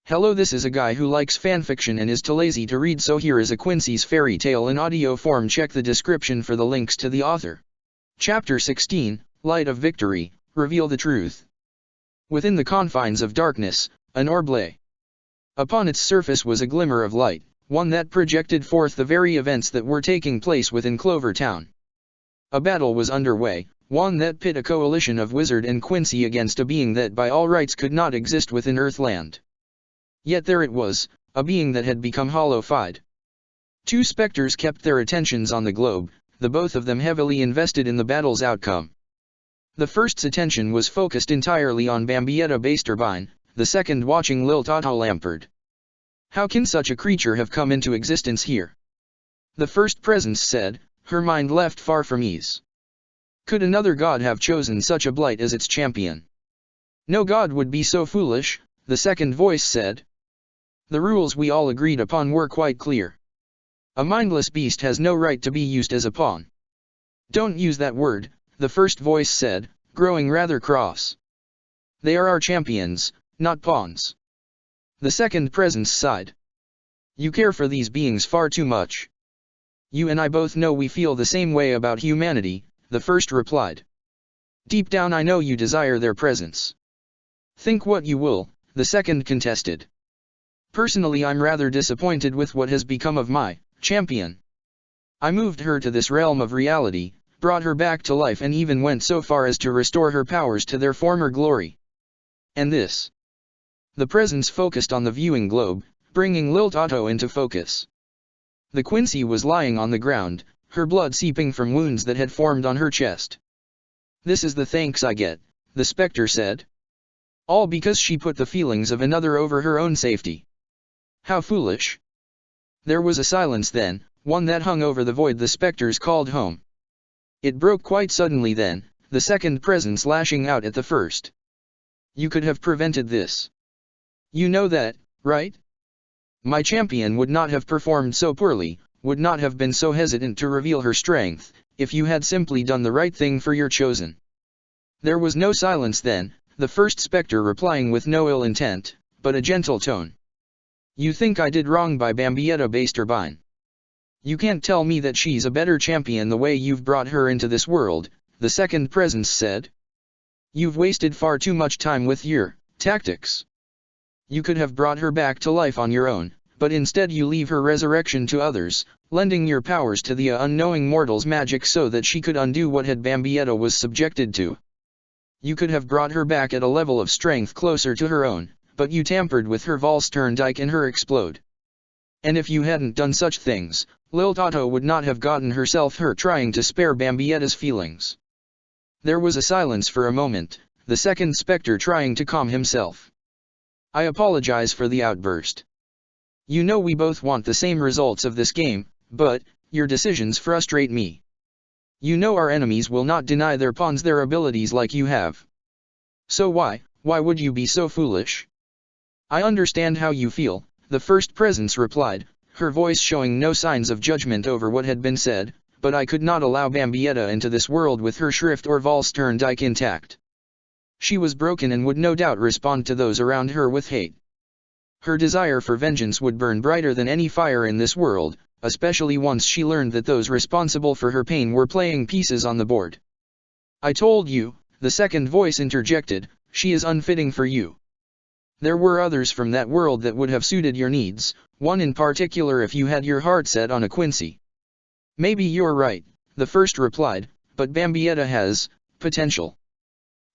Hello, this is a guy who likes fanfiction and is too lazy to read, so here is a Quincy's fairy tale in audio form. Check the description for the links to the author. Chapter 16, Light of Victory, Reveal the Truth. Within the confines of darkness, an orb lay. Upon its surface was a glimmer of light, one that projected forth the very events that were taking place within Clover Town. A battle was underway, one that pit a coalition of Wizard and Quincy against a being that by all rights could not exist within Earthland. Yet there it was, a being that had become hollow-fied. Two specters kept their attentions on the globe, the both of them heavily invested in the battle's outcome. The first's attention was focused entirely on Bambietta Basterbine, the second watching Lil Tato Lampard. How can such a creature have come into existence here? The first presence said, her mind left far from ease. Could another god have chosen such a blight as its champion? No god would be so foolish, the second voice said. The rules we all agreed upon were quite clear. A mindless beast has no right to be used as a pawn. Don't use that word, the first voice said, growing rather cross. They are our champions, not pawns. The second presence sighed. You care for these beings far too much. You and I both know we feel the same way about humanity, the first replied. Deep down I know you desire their presence. Think what you will, the second contested. Personally, I'm rather disappointed with what has become of my champion. I moved her to this realm of reality, brought her back to life, and even went so far as to restore her powers to their former glory. And this? The presence focused on the viewing globe, bringing Lil Tato into focus. The Quincy was lying on the ground, her blood seeping from wounds that had formed on her chest. This is the thanks I get, the specter said. All because she put the feelings of another over her own safety. How foolish. There was a silence then, one that hung over the void the specters called home. It broke quite suddenly then, the second presence lashing out at the first. You could have prevented this. You know that, right? My champion would not have performed so poorly, would not have been so hesitant to reveal her strength, if you had simply done the right thing for your chosen. There was no silence then, the first specter replying with no ill intent, but a gentle tone. You think I did wrong by Bambietta Basterbine. You can't tell me that she's a better champion the way you've brought her into this world, the second presence said. You've wasted far too much time with your tactics. You could have brought her back to life on your own, but instead you leave her resurrection to others, lending your powers to the unknowing mortal's magic so that she could undo what had Bambietta was subjected to. You could have brought her back at a level of strength closer to her own, but you tampered with her Valstern and her explode. And if you hadn't done such things, Lil Tato would not have gotten herself hurt trying to spare Bambietta's feelings. There was a silence for a moment, the second specter trying to calm himself. I apologize for the outburst. You know we both want the same results of this game, but your decisions frustrate me. You know our enemies will not deny their pawns their abilities like you have. So why would you be so foolish? I understand how you feel, the first presence replied, her voice showing no signs of judgment over what had been said, but I could not allow Bambietta into this world with her Schrift or Valstern intact. She was broken and would no doubt respond to those around her with hate. Her desire for vengeance would burn brighter than any fire in this world, especially once she learned that those responsible for her pain were playing pieces on the board. I told you, the second voice interjected, she is unfitting for you. There were others from that world that would have suited your needs, one in particular if you had your heart set on a Quincy. Maybe you're right, the first replied, but Bambietta has potential.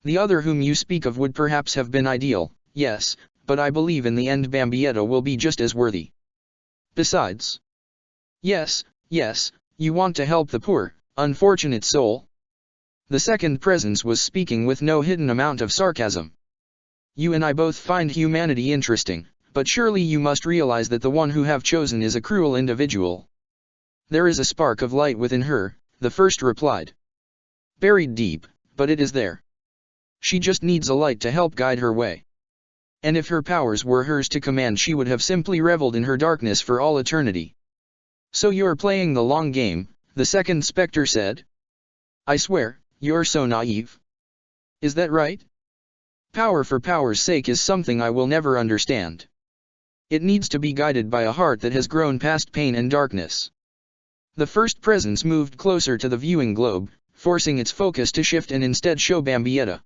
The other whom you speak of would perhaps have been ideal, yes, but I believe in the end Bambietta will be just as worthy. Besides. Yes, you want to help the poor, unfortunate soul. The second presence was speaking with no hidden amount of sarcasm. You and I both find humanity interesting, but surely you must realize that the one who have chosen is a cruel individual. There is a spark of light within her, the first replied. Buried deep, but it is there. She just needs a light to help guide her way. And if her powers were hers to command, she would have simply reveled in her darkness for all eternity. So you're playing the long game, the second specter said. I swear, you're so naive. Is that right? Power for power's sake is something I will never understand. It needs to be guided by a heart that has grown past pain and darkness. The first presence moved closer to the viewing globe, forcing its focus to shift and instead show Bambietta.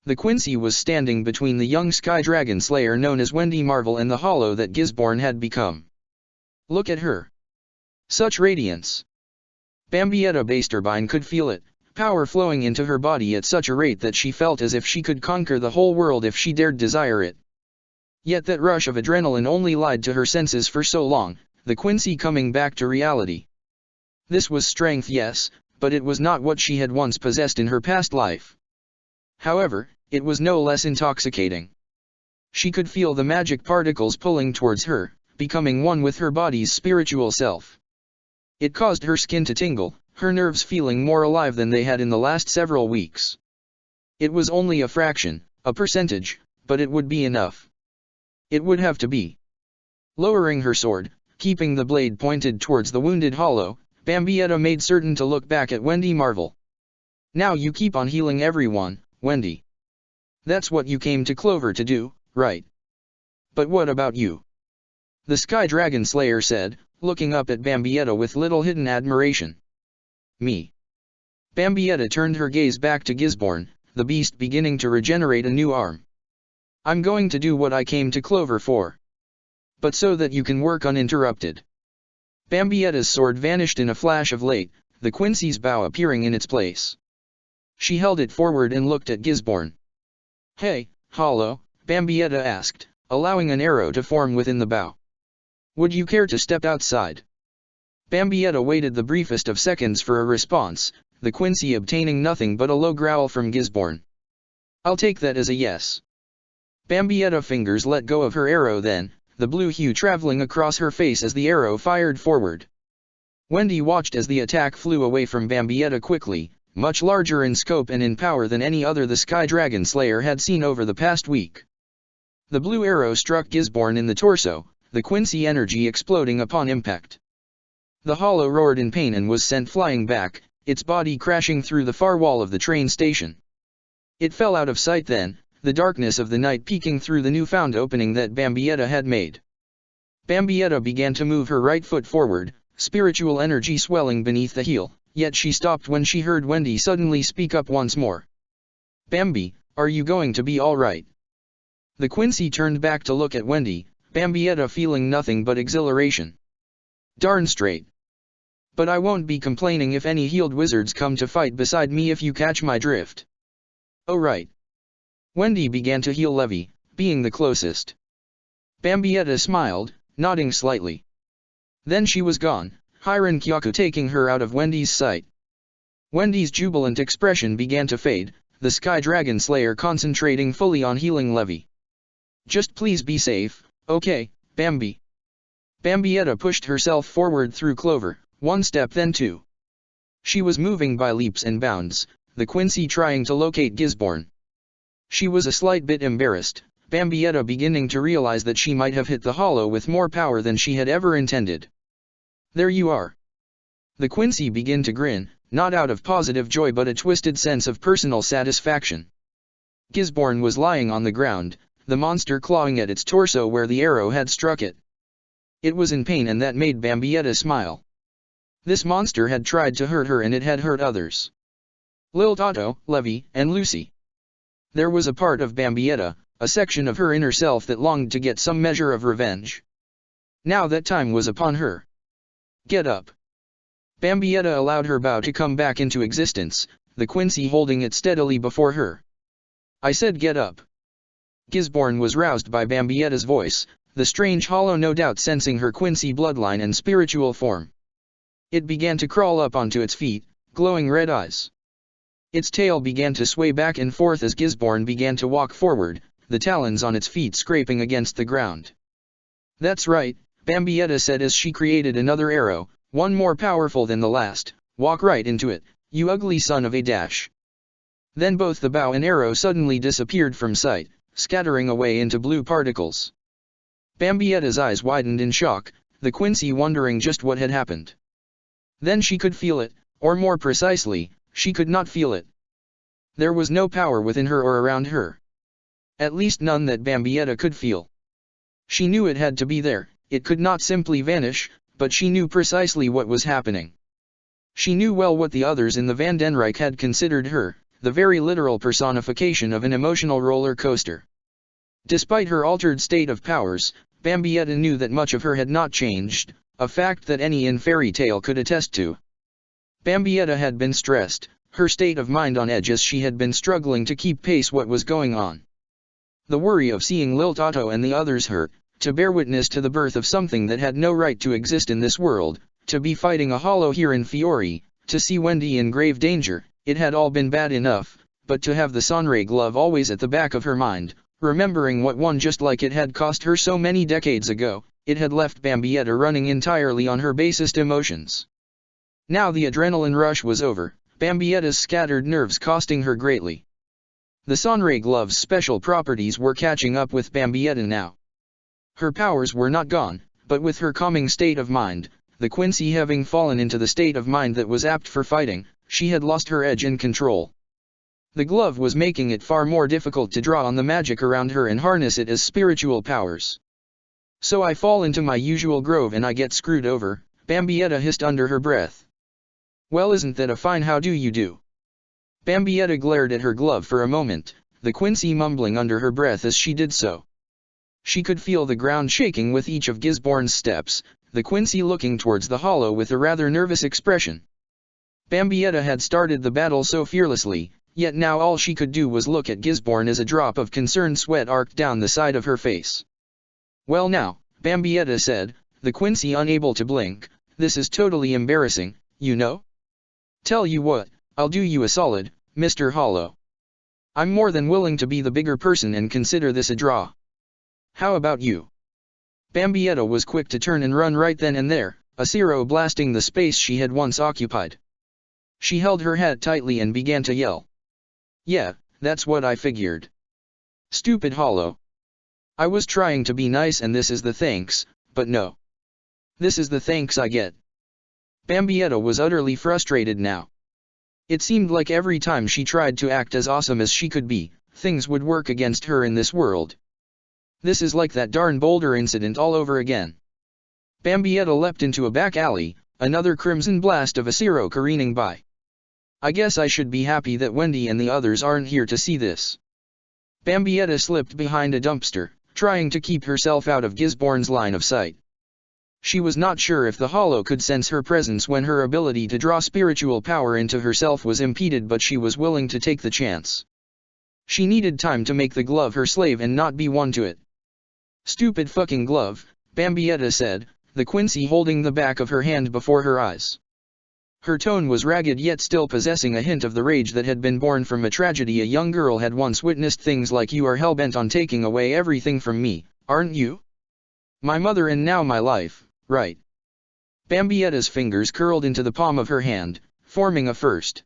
The Quincy was standing between the young Sky Dragon Slayer known as Wendy Marvel and the hollow that Gisborne had become. Look at her. Such radiance. Bambietta Basterbine could feel it, power flowing into her body at such a rate that she felt as if she could conquer the whole world if she dared desire it. Yet that rush of adrenaline only lied to her senses for so long, the Quincy coming back to reality. This was strength, yes, but it was not what she had once possessed in her past life. However, it was no less intoxicating. She could feel the magic particles pulling towards her, becoming one with her body's spiritual self. It caused her skin to tingle, her nerves feeling more alive than they had in the last several weeks. It was only a fraction, a percentage, but it would be enough. It would have to be. Lowering her sword, keeping the blade pointed towards the wounded hollow, Bambietta made certain to look back at Wendy Marvel. Now you keep on healing everyone, Wendy. That's what you came to Clover to do, right? But what about you? The Sky Dragon Slayer said, looking up at Bambietta with little hidden admiration. Me. Bambietta turned her gaze back to Gisborne, the beast beginning to regenerate a new arm. I'm going to do what I came to Clover for. But so that you can work uninterrupted. Bambietta's sword vanished in a flash of light, the Quincy's bow appearing in its place. She held it forward and looked at Gisborne. Hey, hollow, Bambietta asked, allowing an arrow to form within the bow. Would you care to step outside? Bambietta waited the briefest of seconds for a response, the Quincy obtaining nothing but a low growl from Gisborne. I'll take that as a yes. Bambietta's fingers let go of her arrow then, the blue hue traveling across her face as the arrow fired forward. Wendy watched as the attack flew away from Bambietta quickly, much larger in scope and in power than any other the Sky Dragon Slayer had seen over the past week. The blue arrow struck Gisborne in the torso, the Quincy energy exploding upon impact. The hollow roared in pain and was sent flying back, its body crashing through the far wall of the train station. It fell out of sight then, the darkness of the night peeking through the newfound opening that Bambietta had made. Bambietta began to move her right foot forward, spiritual energy swelling beneath the heel, yet she stopped when she heard Wendy suddenly speak up once more. Bambi, are you going to be all right? The Quincy turned back to look at Wendy, Bambietta feeling nothing but exhilaration. Darn straight. But I won't be complaining if any healed wizards come to fight beside me if you catch my drift. Oh right. Wendy began to heal Levi, being the closest. Bambietta smiled, nodding slightly. Then she was gone, Hiron Kyaku taking her out of Wendy's sight. Wendy's jubilant expression began to fade, the Sky Dragon Slayer concentrating fully on healing Levi. Just please be safe, okay, Bambi. Bambietta pushed herself forward through Clover, one step then two. She was moving by leaps and bounds, the Quincy trying to locate Gisborne. She was a slight bit embarrassed, Bambietta beginning to realize that she might have hit the hollow with more power than she had ever intended. There you are. The Quincy began to grin, not out of positive joy but a twisted sense of personal satisfaction. Gisborne was lying on the ground, the monster clawing at its torso where the arrow had struck it. It was in pain and that made Bambietta smile. This monster had tried to hurt her and it had hurt others. Lil Toto, Levi, and Lucy. There was a part of Bambietta, a section of her inner self that longed to get some measure of revenge. Now that time was upon her. Get up. Bambietta allowed her bow to come back into existence, the Quincy holding it steadily before her. I said get up. Gisborne was roused by Bambietta's voice, the strange hollow no doubt sensing her Quincy bloodline and spiritual form. It began to crawl up onto its feet, glowing red eyes. Its tail began to sway back and forth as Gisborne began to walk forward, the talons on its feet scraping against the ground. That's right, Bambietta said as she created another arrow, one more powerful than the last. Walk right into it, you ugly son of a dash. Then both the bow and arrow suddenly disappeared from sight, scattering away into blue particles. Bambietta's eyes widened in shock, the Quincy wondering just what had happened. Then she could feel it, or more precisely, she could not feel it. There was no power within her or around her. At least none that Bambietta could feel. She knew it had to be there, it could not simply vanish, but she knew precisely what was happening. She knew well what the others in the Van den Rijk had considered her, the very literal personification of an emotional roller coaster. Despite her altered state of powers, Bambietta knew that much of her had not changed, a fact that any in fairy tale could attest to. Bambietta had been stressed, her state of mind on edge as she had been struggling to keep pace what was going on. The worry of seeing Lilt Otto and the others hurt, to bear witness to the birth of something that had no right to exist in this world, to be fighting a hollow here in Fiore, to see Wendy in grave danger, it had all been bad enough, but to have the Sonra glove always at the back of her mind, remembering what one just like it had cost her so many decades ago, it had left Bambietta running entirely on her basest emotions. Now the adrenaline rush was over, Bambietta's scattered nerves costing her greatly. The Sonra glove's special properties were catching up with Bambietta now. Her powers were not gone, but with her calming state of mind, the Quincy having fallen into the state of mind that was apt for fighting, she had lost her edge and control. The glove was making it far more difficult to draw on the magic around her and harness it as spiritual powers. So I fall into my usual grove and I get screwed over, Bambietta hissed under her breath. Well, isn't that a fine how do you do? Bambietta glared at her glove for a moment, the Quincy mumbling under her breath as she did so. She could feel the ground shaking with each of Gisborne's steps, the Quincy looking towards the hollow with a rather nervous expression. Bambietta had started the battle so fearlessly, yet now all she could do was look at Gisborne as a drop of concerned sweat arced down the side of her face. Well now, Bambietta said, the Quincy unable to blink, this is totally embarrassing, you know? Tell you what, I'll do you a solid, Mr. Hollow. I'm more than willing to be the bigger person and consider this a draw. How about you? Bambietta was quick to turn and run right then and there, a zero blasting the space she had once occupied. She held her hat tightly and began to yell. Yeah, that's what I figured. Stupid Hollow. I was trying to be nice and this is the thanks, but no. This is the thanks I get. Bambietta was utterly frustrated now. It seemed like every time she tried to act as awesome as she could be, things would work against her in this world. This is like that darn boulder incident all over again. Bambietta leapt into a back alley, another crimson blast of a zero careening by. I guess I should be happy that Wendy and the others aren't here to see this. Bambietta slipped behind a dumpster, trying to keep herself out of Gisborne's line of sight. She was not sure if the Hollow could sense her presence when her ability to draw spiritual power into herself was impeded, but she was willing to take the chance. She needed time to make the glove her slave and not be won to it. Stupid fucking glove, Bambietta said, the Quincy holding the back of her hand before her eyes. Her tone was ragged yet still possessing a hint of the rage that had been born from a tragedy a young girl had once witnessed. Things like you are hell-bent on taking away everything from me, aren't you? My mother and now my life, right? Bambietta's fingers curled into the palm of her hand, forming a first.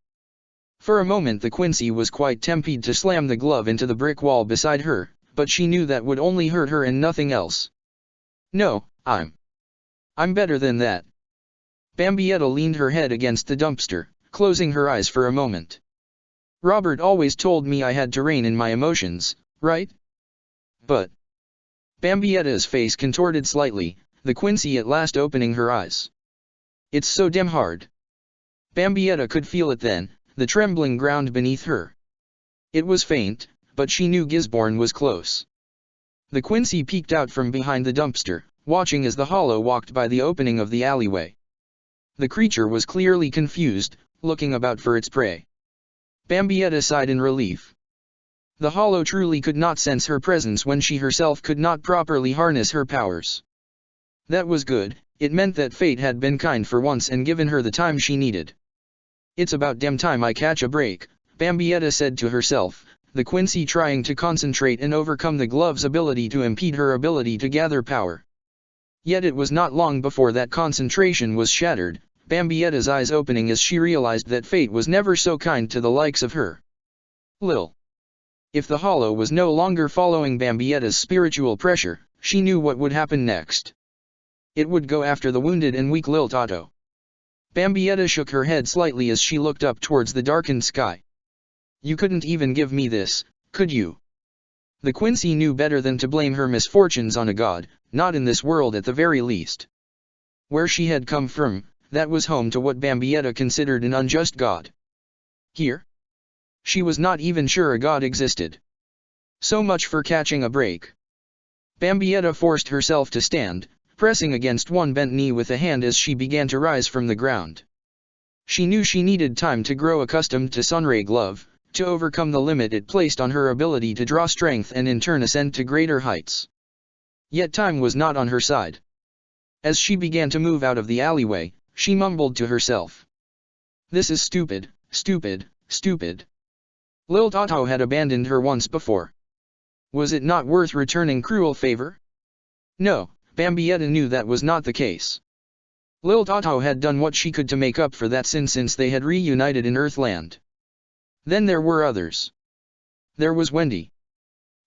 For a moment the Quincy was quite tempted to slam the glove into the brick wall beside her, but she knew that would only hurt her and nothing else. No, I'm better than that. Bambietta leaned her head against the dumpster, closing her eyes for a moment. Robert always told me I had to rein in my emotions, right? But... Bambietta's face contorted slightly, the Quincy at last opening her eyes. It's so damn hard. Bambietta could feel it then, the trembling ground beneath her. It was faint, but she knew Gisborne was close. The Quincy peeked out from behind the dumpster, watching as the Hollow walked by the opening of the alleyway. The creature was clearly confused, looking about for its prey. Bambietta sighed in relief. The Hollow truly could not sense her presence when she herself could not properly harness her powers. That was good, it meant that fate had been kind for once and given her the time she needed. It's about damn time I catch a break, Bambietta said to herself, the Quincy trying to concentrate and overcome the glove's ability to impede her ability to gather power. Yet it was not long before that concentration was shattered, Bambietta's eyes opening as she realized that fate was never so kind to the likes of her. Lil. If the Hollow was no longer following Bambietta's spiritual pressure, she knew what would happen next. It would go after the wounded and weak Lilt Otto. Bambietta shook her head slightly as she looked up towards the darkened sky. You couldn't even give me this, could you? The Quincy knew better than to blame her misfortunes on a god, not in this world at the very least. Where she had come from, that was home to what Bambietta considered an unjust god. Here? She was not even sure a god existed. So much for catching a break. Bambietta forced herself to stand, pressing against one bent knee with a hand as she began to rise from the ground. She knew she needed time to grow accustomed to Sunray Glove, to overcome the limit it placed on her ability to draw strength and in turn ascend to greater heights. Yet time was not on her side. As she began to move out of the alleyway, she mumbled to herself. This is stupid, stupid, stupid. Lil Toto had abandoned her once before. Was it not worth returning cruel favor? No, Bambietta knew that was not the case. Lil Toto had done what she could to make up for that sin since they had reunited in Earthland. Then there were others. There was Wendy.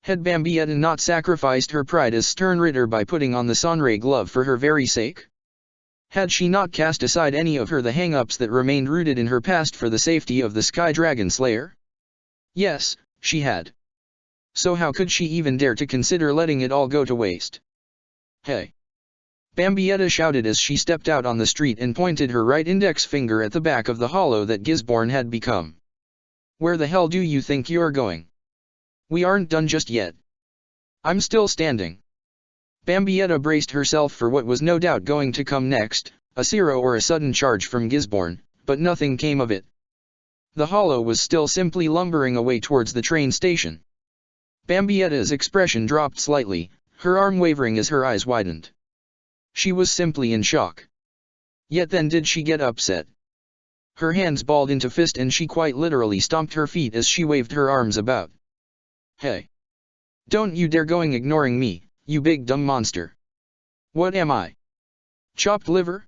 Had Bambietta not sacrificed her pride as Stern Ritter by putting on the Sunray Glove for her very sake? Had she not cast aside any of the hang-ups that remained rooted in her past for the safety of the Sky Dragon Slayer? Yes, she had. So how could she even dare to consider letting it all go to waste? Hey! Bambietta shouted as she stepped out on the street and pointed her right index finger at the back of the hollow that Gisborne had become. Where the hell do you think you're going? We aren't done just yet. I'm still standing. Bambietta braced herself for what was no doubt going to come next, a zero or a sudden charge from Gisborne, but nothing came of it. The hollow was still simply lumbering away towards the train station. Bambietta's expression dropped slightly, her arm wavering as her eyes widened. She was simply in shock. Yet then did she get upset. Her hands balled into fist and she quite literally stomped her feet as she waved her arms about. Hey! Don't you dare going ignoring me, you big dumb monster. What am I? Chopped liver?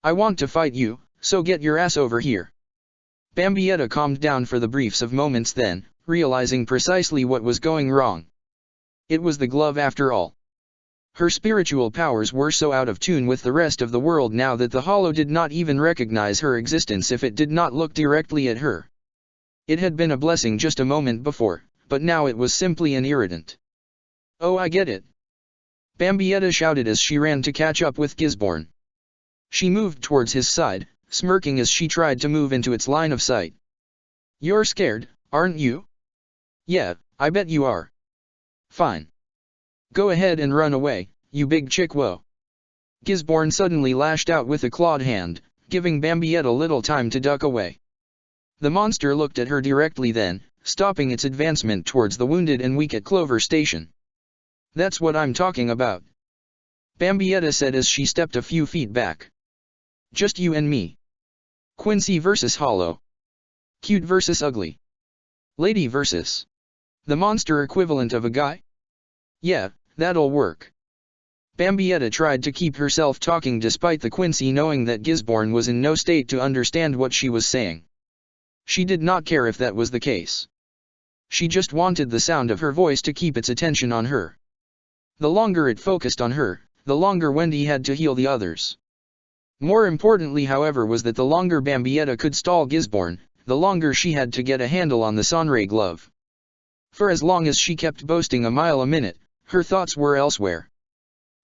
I want to fight you, so get your ass over here. Bambietta calmed down for the briefs of moments then, realizing precisely what was going wrong. It was the glove after all. Her spiritual powers were so out of tune with the rest of the world now that the hollow did not even recognize her existence if it did not look directly at her. It had been a blessing just a moment before, but now it was simply an irritant. Oh, I get it. Bambietta shouted as she ran to catch up with Gisborne. She moved towards his side, smirking as she tried to move into its line of sight. You're scared, aren't you? Yeah, I bet you are. Fine. Go ahead and run away, you big chick whoa. Gisborne suddenly lashed out with a clawed hand, giving Bambietta little time to duck away. The monster looked at her directly then, stopping its advancement towards the wounded and weak at Clover Station. That's what I'm talking about. Bambietta said as she stepped a few feet back. Just you and me. Quincy versus Hollow. Cute versus ugly. Lady versus the monster equivalent of a guy? Yeah, that'll work. Bambietta tried to keep herself talking despite the Quincy knowing that Gisborne was in no state to understand what she was saying. She did not care if that was the case. She just wanted the sound of her voice to keep its attention on her. The longer it focused on her, the longer Wendy had to heal the others. More importantly however was that the longer Bambietta could stall Gisborne, the longer she had to get a handle on the Sunray Glove. For as long as she kept boasting a mile a minute, her thoughts were elsewhere.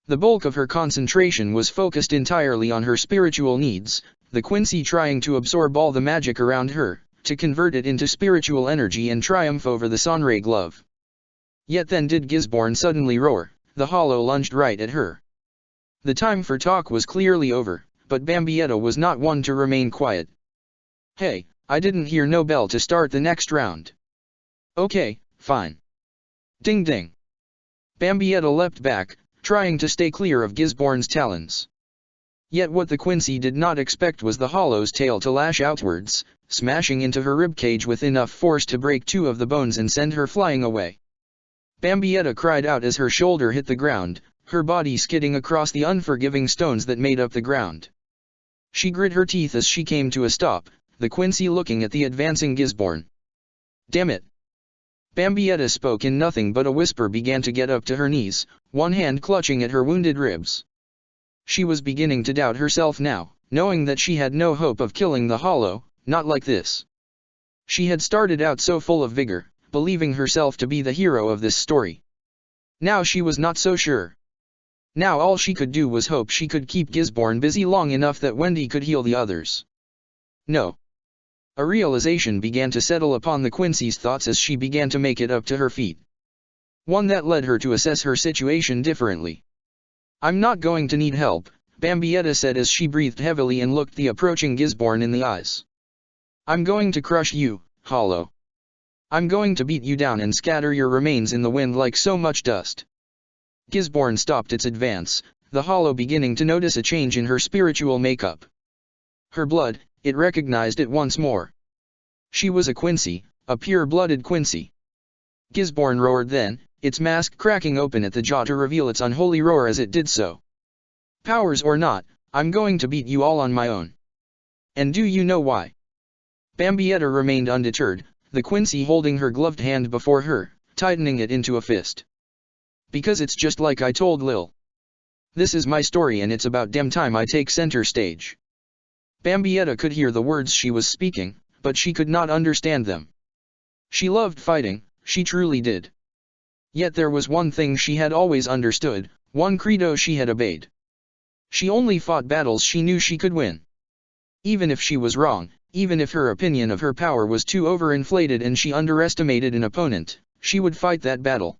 The bulk of her concentration was focused entirely on her spiritual needs, the Quincy trying to absorb all the magic around her, to convert it into spiritual energy and triumph over the Sunray Glove. Yet then did Gisborne suddenly roar, the hollow lunged right at her. The time for talk was clearly over, but Bambietta was not one to remain quiet. Hey, I didn't hear no bell to start the next round. Okay, fine. Ding ding. Bambietta leapt back, trying to stay clear of Gisborne's talons. Yet what the Quincy did not expect was the hollow's tail to lash outwards, smashing into her ribcage with enough force to break two of the bones and send her flying away. Bambietta cried out as her shoulder hit the ground, her body skidding across the unforgiving stones that made up the ground. She grit her teeth as she came to a stop, the Quincy looking at the advancing Gisborne. Damn it! Bambietta spoke in nothing but a whisper, began to get up to her knees, one hand clutching at her wounded ribs. She was beginning to doubt herself now, knowing that she had no hope of killing the hollow, not like this. She had started out so full of vigor, believing herself to be the hero of this story. Now she was not so sure. Now all she could do was hope she could keep Gisborne busy long enough that Wendy could heal the others. No. A realization began to settle upon the Quincy's thoughts as she began to make it up to her feet. One that led her to assess her situation differently. "I'm not going to need help," Bambietta said as she breathed heavily and looked the approaching Gisborne in the eyes. "I'm going to crush you, Hollow. I'm going to beat you down and scatter your remains in the wind like so much dust." Gisborne stopped its advance, the Hollow beginning to notice a change in her spiritual makeup. Her blood, it recognized it once more. She was a Quincy, a pure-blooded Quincy. Gisborne roared then, its mask cracking open at the jaw to reveal its unholy roar as it did so. "Powers or not, I'm going to beat you all on my own. And do you know why?" Bambietta remained undeterred, the Quincy holding her gloved hand before her, tightening it into a fist. "Because it's just like I told Lil. This is my story and it's about damn time I take center stage." Bambietta could hear the words she was speaking, but she could not understand them. She loved fighting, she truly did. Yet there was one thing she had always understood, one credo she had obeyed. She only fought battles she knew she could win. Even if she was wrong, even if her opinion of her power was too overinflated and she underestimated an opponent, she would fight that battle.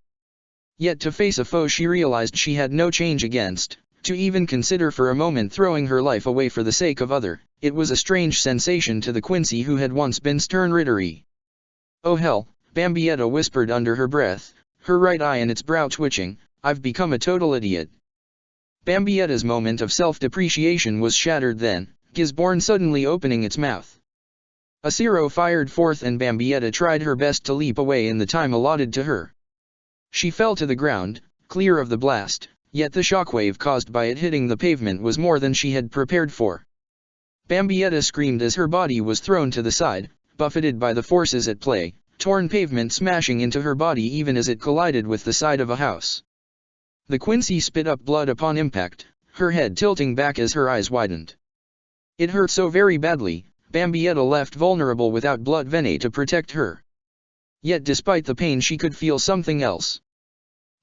Yet to face a foe she realized she had no change against, to even consider for a moment throwing her life away for the sake of other, it was a strange sensation to the Quincy who had once been stern rittery. "Oh hell," Bambietta whispered under her breath, her right eye and its brow twitching, "I've become a total idiot." Bambietta's moment of self-depreciation was shattered then, Gisborne suddenly opening its mouth. A Ciro fired forth and Bambietta tried her best to leap away in the time allotted to her. She fell to the ground, clear of the blast, yet the shockwave caused by it hitting the pavement was more than she had prepared for. Bambietta screamed as her body was thrown to the side, buffeted by the forces at play, torn pavement smashing into her body even as it collided with the side of a house. The Quincy spit up blood upon impact, her head tilting back as her eyes widened. It hurt so very badly, Bambietta left vulnerable without blood venet to protect her. Yet despite the pain she could feel something else.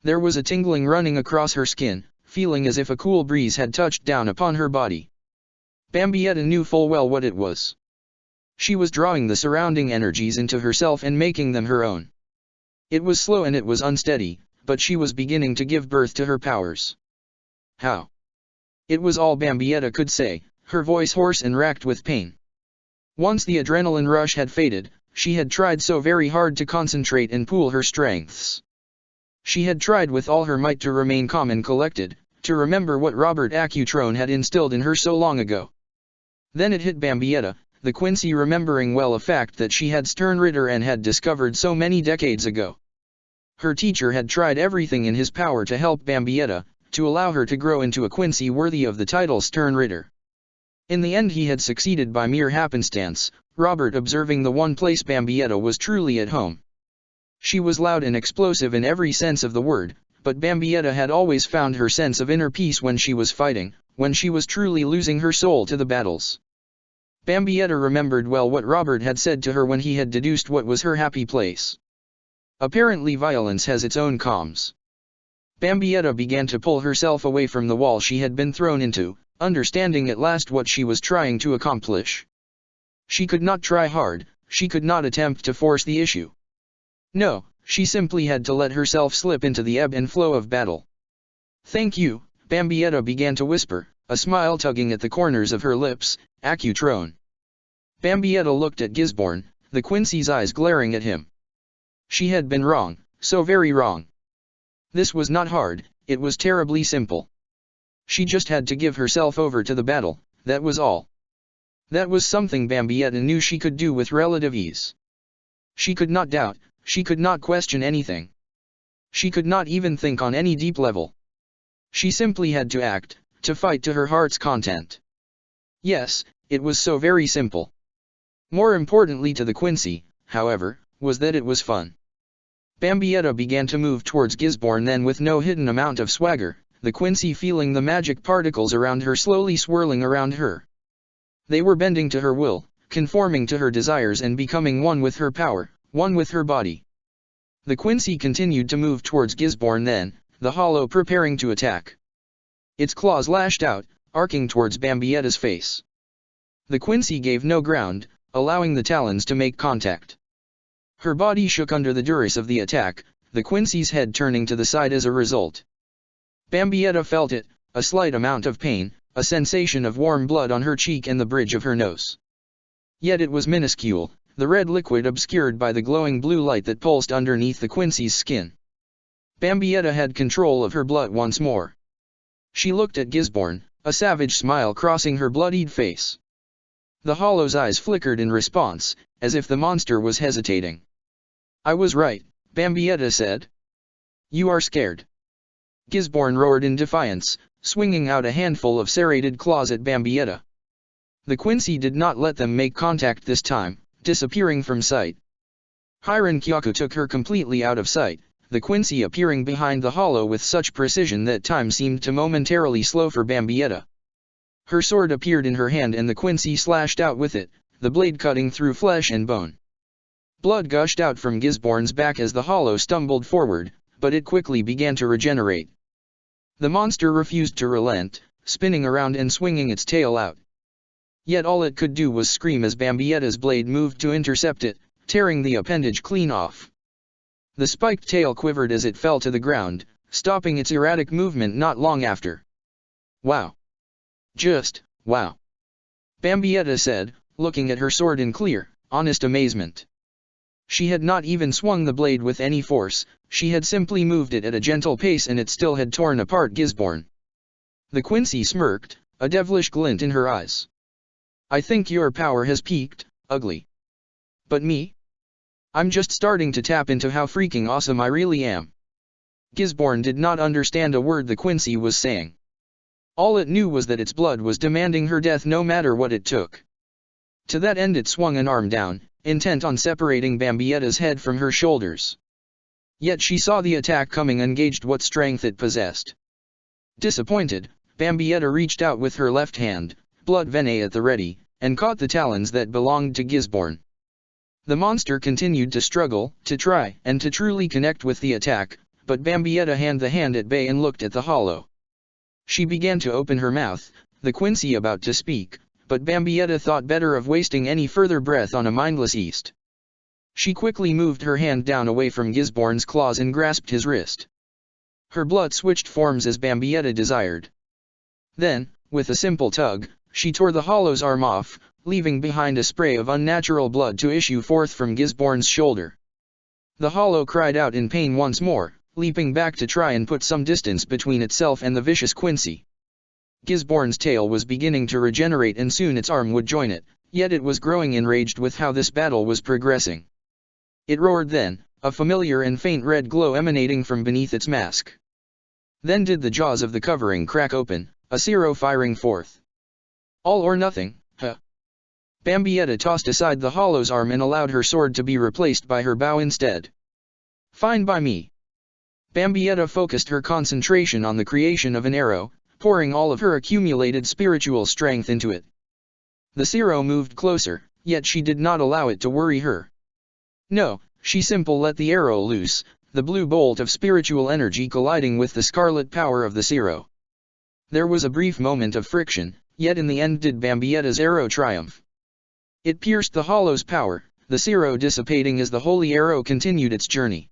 There was a tingling running across her skin, feeling as if a cool breeze had touched down upon her body. Bambietta knew full well what it was. She was drawing the surrounding energies into herself and making them her own. It was slow and it was unsteady, but she was beginning to give birth to her powers. "How?" It was all Bambietta could say, her voice hoarse and racked with pain. Once the adrenaline rush had faded, she had tried so very hard to concentrate and pool her strengths. She had tried with all her might to remain calm and collected, to remember what Robert Accutrone had instilled in her so long ago. Then it hit Bambietta, the Quincy remembering well a fact that she had Stern Ritter and had discovered so many decades ago. Her teacher had tried everything in his power to help Bambietta, to allow her to grow into a Quincy worthy of the title Stern Ritter. In the end he had succeeded by mere happenstance, Robert observing the one place Bambietta was truly at home. She was loud and explosive in every sense of the word, but Bambietta had always found her sense of inner peace when she was fighting, when she was truly losing her soul to the battles. Bambietta remembered well what Robert had said to her when he had deduced what was her happy place. Apparently violence has its own calms. Bambietta began to pull herself away from the wall she had been thrown into, understanding at last what she was trying to accomplish. She could not try hard, she could not attempt to force the issue. No, she simply had to let herself slip into the ebb and flow of battle. "Thank you," Bambietta began to whisper, a smile tugging at the corners of her lips, "Accutrone." Bambietta looked at Gisborne, the Quincy's eyes glaring at him. She had been wrong, so very wrong. This was not hard, it was terribly simple. She just had to give herself over to the battle, that was all. That was something Bambietta knew she could do with relative ease. She could not doubt, she could not question anything. She could not even think on any deep level. She simply had to act, to fight to her heart's content. Yes, it was so very simple. More importantly to the Quincy, however, was that it was fun. Bambietta began to move towards Gisborne then with no hidden amount of swagger, the Quincy feeling the magic particles around her slowly swirling around her. They were bending to her will, conforming to her desires and becoming one with her power, one with her body. The Quincy continued to move towards Gisborne then, the hollow preparing to attack. Its claws lashed out, arcing towards Bambietta's face. The Quincy gave no ground, allowing the talons to make contact. Her body shook under the duress of the attack, the Quincy's head turning to the side as a result. Bambietta felt it, a slight amount of pain, a sensation of warm blood on her cheek and the bridge of her nose. Yet it was minuscule, the red liquid obscured by the glowing blue light that pulsed underneath the Quincy's skin. Bambietta had control of her blood once more. She looked at Gisborne, a savage smile crossing her bloodied face. The hollow's eyes flickered in response, as if the monster was hesitating. "I was right," Bambietta said. "You are scared." Gisborne roared in defiance, swinging out a handful of serrated claws at Bambietta. The Quincy did not let them make contact this time, disappearing from sight. Hiran Kyaku took her completely out of sight, the Quincy appearing behind the hollow with such precision that time seemed to momentarily slow for Bambietta. Her sword appeared in her hand and the Quincy slashed out with it, the blade cutting through flesh and bone. Blood gushed out from Gisborne's back as the hollow stumbled forward, but it quickly began to regenerate. The monster refused to relent, spinning around and swinging its tail out. Yet all it could do was scream as Bambietta's blade moved to intercept it, tearing the appendage clean off. The spiked tail quivered as it fell to the ground, stopping its erratic movement not long after. "Wow. Just, wow," Bambietta said, looking at her sword in clear, honest amazement. She had not even swung the blade with any force, she had simply moved it at a gentle pace and it still had torn apart Gisborne. The Quincy smirked, a devilish glint in her eyes. "I think your power has peaked, ugly. But me? I'm just starting to tap into how freaking awesome I really am." Gisborne did not understand a word the Quincy was saying. All it knew was that its blood was demanding her death no matter what it took. To that end it swung an arm down, intent on separating Bambietta's head from her shoulders. Yet she saw the attack coming and gauged what strength it possessed. Disappointed, Bambietta reached out with her left hand, blood venet at the ready, and caught the talons that belonged to Gisborne. The monster continued to struggle, to try and to truly connect with the attack, but Bambietta handed the hand at bay and looked at the hollow. She began to open her mouth, the Quincy about to speak, but Bambietta thought better of wasting any further breath on a mindless beast. She quickly moved her hand down away from Gisborne's claws and grasped his wrist. Her blood switched forms as Bambietta desired. Then, with a simple tug, she tore the hollow's arm off, leaving behind a spray of unnatural blood to issue forth from Gisborne's shoulder. The hollow cried out in pain once more, leaping back to try and put some distance between itself and the vicious Quincy. Gisborne's tail was beginning to regenerate and soon its arm would join it, yet it was growing enraged with how this battle was progressing. It roared then, a familiar and faint red glow emanating from beneath its mask. Then did the jaws of the covering crack open, a seero firing forth. "All or nothing, huh?" Bambietta tossed aside the hollow's arm and allowed her sword to be replaced by her bow instead. "Fine by me." Bambietta focused her concentration on the creation of an arrow, pouring all of her accumulated spiritual strength into it. The seero moved closer, yet she did not allow it to worry her. No, she simply let the arrow loose, the blue bolt of spiritual energy colliding with the scarlet power of the seero. There was a brief moment of friction, yet in the end did Bambietta's arrow triumph. It pierced the hollow's power, the seero dissipating as the holy arrow continued its journey.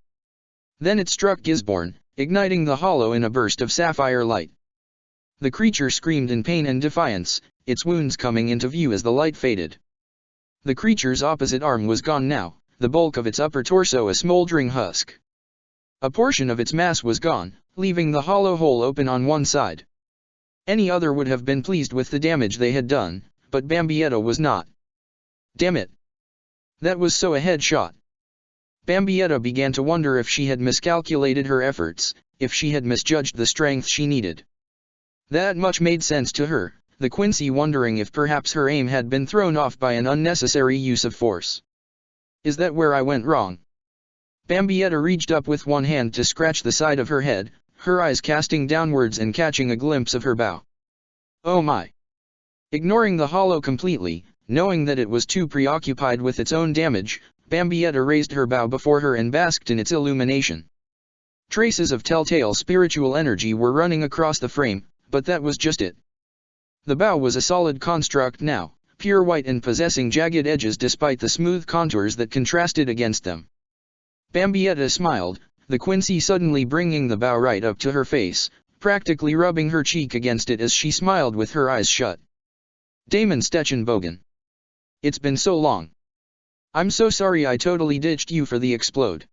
Then it struck Gisborne, igniting the hollow in a burst of sapphire light. The creature screamed in pain and defiance, its wounds coming into view as the light faded. The creature's opposite arm was gone now, the bulk of its upper torso a smoldering husk. A portion of its mass was gone, leaving the hollow hole open on one side. Any other would have been pleased with the damage they had done, but Bambietta was not. Damn it! That was so a headshot. Bambietta began to wonder if she had miscalculated her efforts, if she had misjudged the strength she needed. That much made sense to her, the Quincy wondering if perhaps her aim had been thrown off by an unnecessary use of force. Is that where I went wrong? Bambietta reached up with one hand to scratch the side of her head, her eyes casting downwards and catching a glimpse of her bow. Oh my! Ignoring the hollow completely, knowing that it was too preoccupied with its own damage, Bambietta raised her bow before her and basked in its illumination. Traces of telltale spiritual energy were running across the frame, but that was just it. The bow was a solid construct now, pure white and possessing jagged edges despite the smooth contours that contrasted against them. Bambietta smiled, the Quincy suddenly bringing the bow right up to her face, practically rubbing her cheek against it as she smiled with her eyes shut. Damon Stechenbogen. It's been so long. I'm so sorry I totally ditched you for the explode.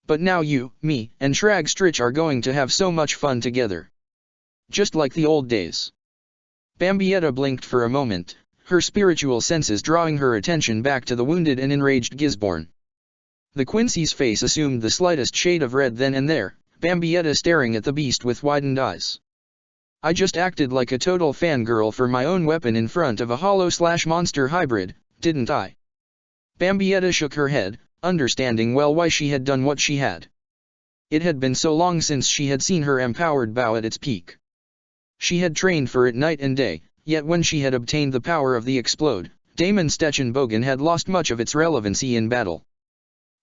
But now you, me, and Shrag Stritch are going to have so much fun together. Just like the old days. Bambietta blinked for a moment, her spiritual senses drawing her attention back to the wounded and enraged Gisborne. The Quincy's face assumed the slightest shade of red then and there, Bambietta staring at the beast with widened eyes. I just acted like a total fangirl for my own weapon in front of a hollow/monster hybrid, didn't I? Bambietta shook her head, understanding well why she had done what she had. It had been so long since she had seen her empowered bow at its peak. She had trained for it night and day, yet when she had obtained the power of the explode, Damon Stechenbogen had lost much of its relevancy in battle.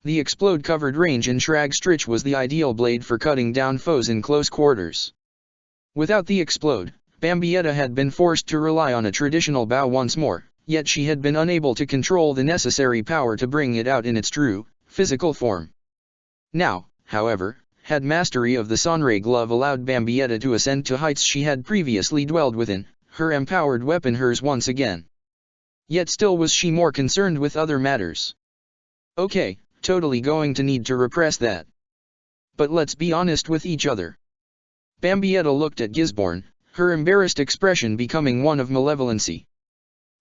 The explode covered range in Shrag Stritch was the ideal blade for cutting down foes in close quarters. Without the explode, Bambietta had been forced to rely on a traditional bow once more, yet she had been unable to control the necessary power to bring it out in its true, physical form. Now, however, had mastery of the Sonray glove allowed Bambietta to ascend to heights she had previously dwelled within, her empowered weapon hers once again. Yet still was she more concerned with other matters. Okay, totally going to need to repress that. But let's be honest with each other. Bambietta looked at Gisborne, her embarrassed expression becoming one of malevolency.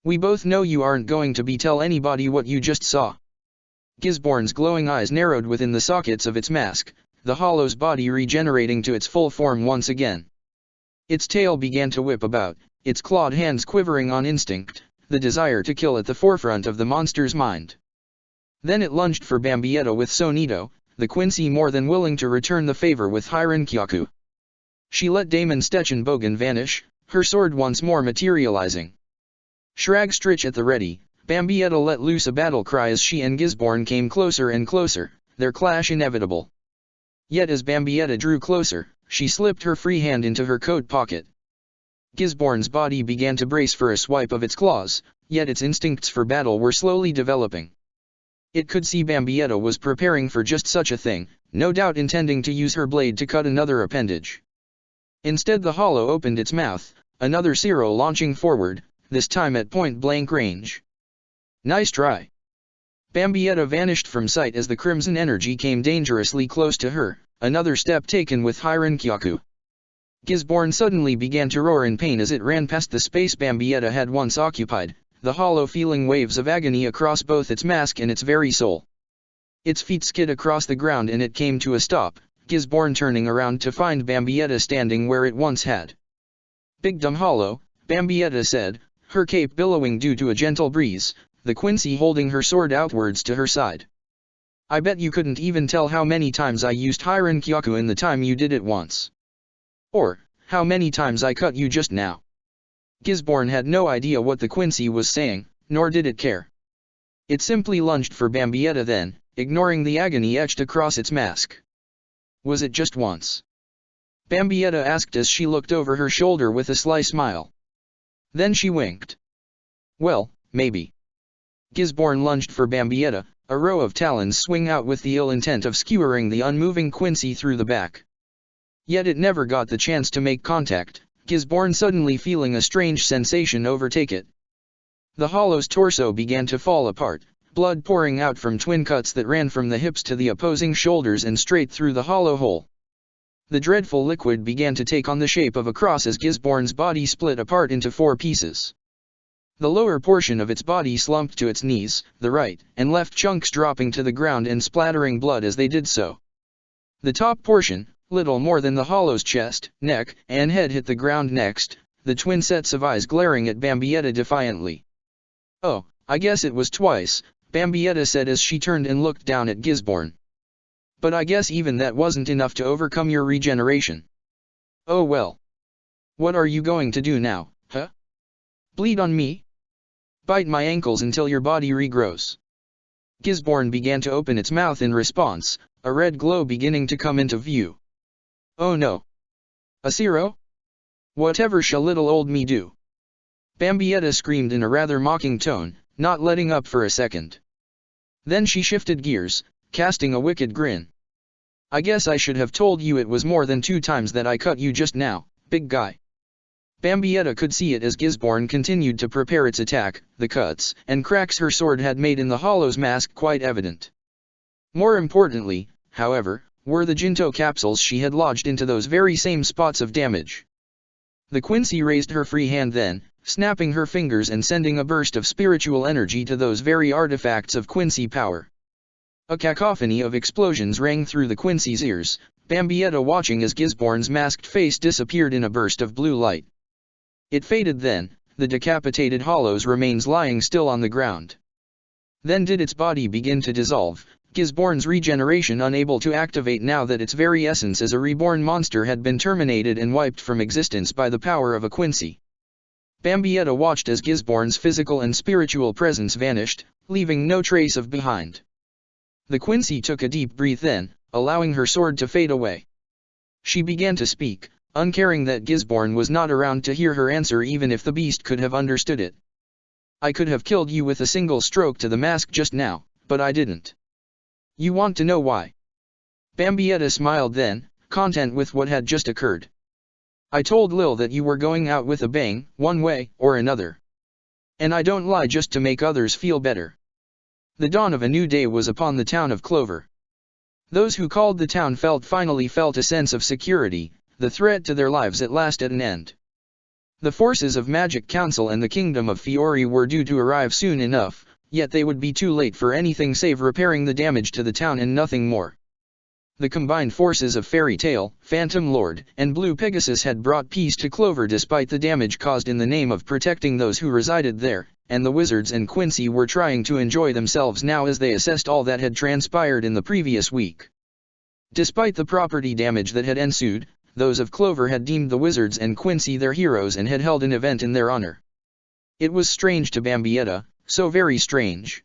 We both know you aren't going to tell anybody what you just saw. Gisborne's glowing eyes narrowed within the sockets of its mask, the hollow's body regenerating to its full form once again. Its tail began to whip about, its clawed hands quivering on instinct, the desire to kill at the forefront of the monster's mind. Then it lunged for Bambietta with Sonito, the Quincy more than willing to return the favor with Hyrenkyaku. She let Damon Stechenbogen vanish, her sword once more materializing. Shrag Stritch at the ready, Bambietta let loose a battle cry as she and Gisborne came closer and closer, their clash inevitable. Yet as Bambietta drew closer, she slipped her free hand into her coat pocket. Gisborne's body began to brace for a swipe of its claws, yet its instincts for battle were slowly developing. It could see Bambietta was preparing for just such a thing, no doubt intending to use her blade to cut another appendage. Instead the hollow opened its mouth, another Zero launching forward, this time at point-blank range. Nice try. Bambietta vanished from sight as the crimson energy came dangerously close to her, another step taken with Hyrenkyaku. Gisborne suddenly began to roar in pain as it ran past the space Bambietta had once occupied, the hollow feeling waves of agony across both its mask and its very soul. Its feet skid across the ground and it came to a stop, Gisborne turning around to find Bambietta standing where it once had. Big dumb hollow, Bambietta said, her cape billowing due to a gentle breeze, the Quincy holding her sword outwards to her side. I bet you couldn't even tell how many times I used Hyrenkyaku in the time you did it once. Or, how many times I cut you just now. Gisborne had no idea what the Quincy was saying, nor did it care. It simply lunged for Bambietta then, ignoring the agony etched across its mask. Was it just once? Bambietta asked as she looked over her shoulder with a sly smile. Then she winked. Well, maybe. Gisborne lunged for Bambietta, a row of talons swing out with the ill intent of skewering the unmoving Quincy through the back. Yet it never got the chance to make contact, Gisborne suddenly feeling a strange sensation overtake it. The hollow's torso began to fall apart, blood pouring out from twin cuts that ran from the hips to the opposing shoulders and straight through the hollow hole. The dreadful liquid began to take on the shape of a cross as Gisborne's body split apart into 4 pieces. The lower portion of its body slumped to its knees, the right and left chunks dropping to the ground and splattering blood as they did so. The top portion, little more than the hollow's chest, neck, and head hit the ground next, the twin sets of eyes glaring at Bambietta defiantly. Oh, I guess it was twice, Bambietta said as she turned and looked down at Gisborne. But I guess even that wasn't enough to overcome your regeneration. Oh well. What are you going to do now, huh? Bleed on me? Bite my ankles until your body regrows. Gisborne began to open its mouth in response, a red glow beginning to come into view. Oh no! A zero? Whatever shall little old me do? Bambietta screamed in a rather mocking tone, not letting up for a second. Then she shifted gears, casting a wicked grin. I guess I should have told you it was more than 2 times that I cut you just now, big guy. Bambietta could see it as Gisborne continued to prepare its attack, the cuts and cracks her sword had made in the hollow's mask quite evident. More importantly, however, were the Jinto capsules she had lodged into those very same spots of damage. The Quincy raised her free hand then, snapping her fingers and sending a burst of spiritual energy to those very artifacts of Quincy power. A cacophony of explosions rang through the Quincy's ears, Bambietta watching as Gisborne's masked face disappeared in a burst of blue light. It faded then, the decapitated hollow's remains lying still on the ground. Then did its body begin to dissolve, Gisborne's regeneration unable to activate now that its very essence as a reborn monster had been terminated and wiped from existence by the power of a Quincy. Bambietta watched as Gisborne's physical and spiritual presence vanished, leaving no trace of behind. The Quincy took a deep breath then, allowing her sword to fade away. She began to speak, uncaring that Gisborne was not around to hear her answer even if the beast could have understood it. I could have killed you with a single stroke to the mask just now, but I didn't. You want to know why? Bambietta smiled then, content with what had just occurred. I told Lil that you were going out with a bang, one way or another. And I don't lie just to make others feel better. The dawn of a new day was upon the town of Clover. Those who called the town finally felt a sense of security, the threat to their lives at last at an end. The forces of Magic Council and the Kingdom of Fiori were due to arrive soon enough, yet they would be too late for anything save repairing the damage to the town and nothing more. The combined forces of Fairy Tail, Phantom Lord, and Blue Pegasus had brought peace to Clover despite the damage caused in the name of protecting those who resided there, and the Wizards and Quincy were trying to enjoy themselves now as they assessed all that had transpired in the previous week. Despite the property damage that had ensued, those of Clover had deemed the Wizards and Quincy their heroes and had held an event in their honor. It was strange to Bambietta, so very strange.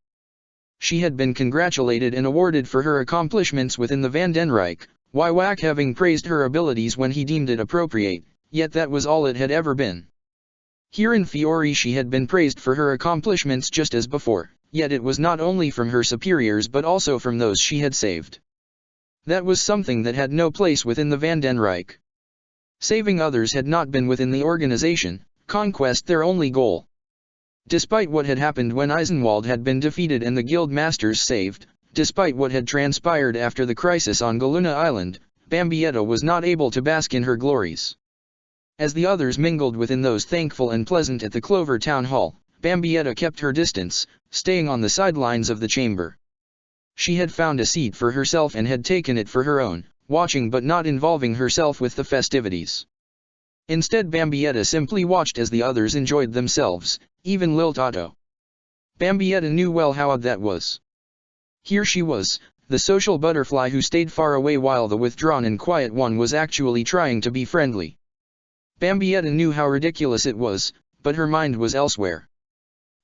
She had been congratulated and awarded for her accomplishments within the Vandenreich, Wywak having praised her abilities when he deemed it appropriate, yet that was all it had ever been. Here in Fiori she had been praised for her accomplishments just as before, yet it was not only from her superiors but also from those she had saved. That was something that had no place within the Vandenreich. Saving others had not been within the organization, conquest their only goal. Despite what had happened when Eisenwald had been defeated and the guild masters saved, despite what had transpired after the crisis on Galuna Island, Bambietta was not able to bask in her glories. As the others mingled within those thankful and pleasant at the Clover Town Hall, Bambietta kept her distance, staying on the sidelines of the chamber. She had found a seat for herself and had taken it for her own, watching but not involving herself with the festivities. Instead Bambietta simply watched as the others enjoyed themselves, even Lil Tato. Bambietta knew well how odd that was. Here she was, the social butterfly who stayed far away while the withdrawn and quiet one was actually trying to be friendly. Bambietta knew how ridiculous it was, but her mind was elsewhere.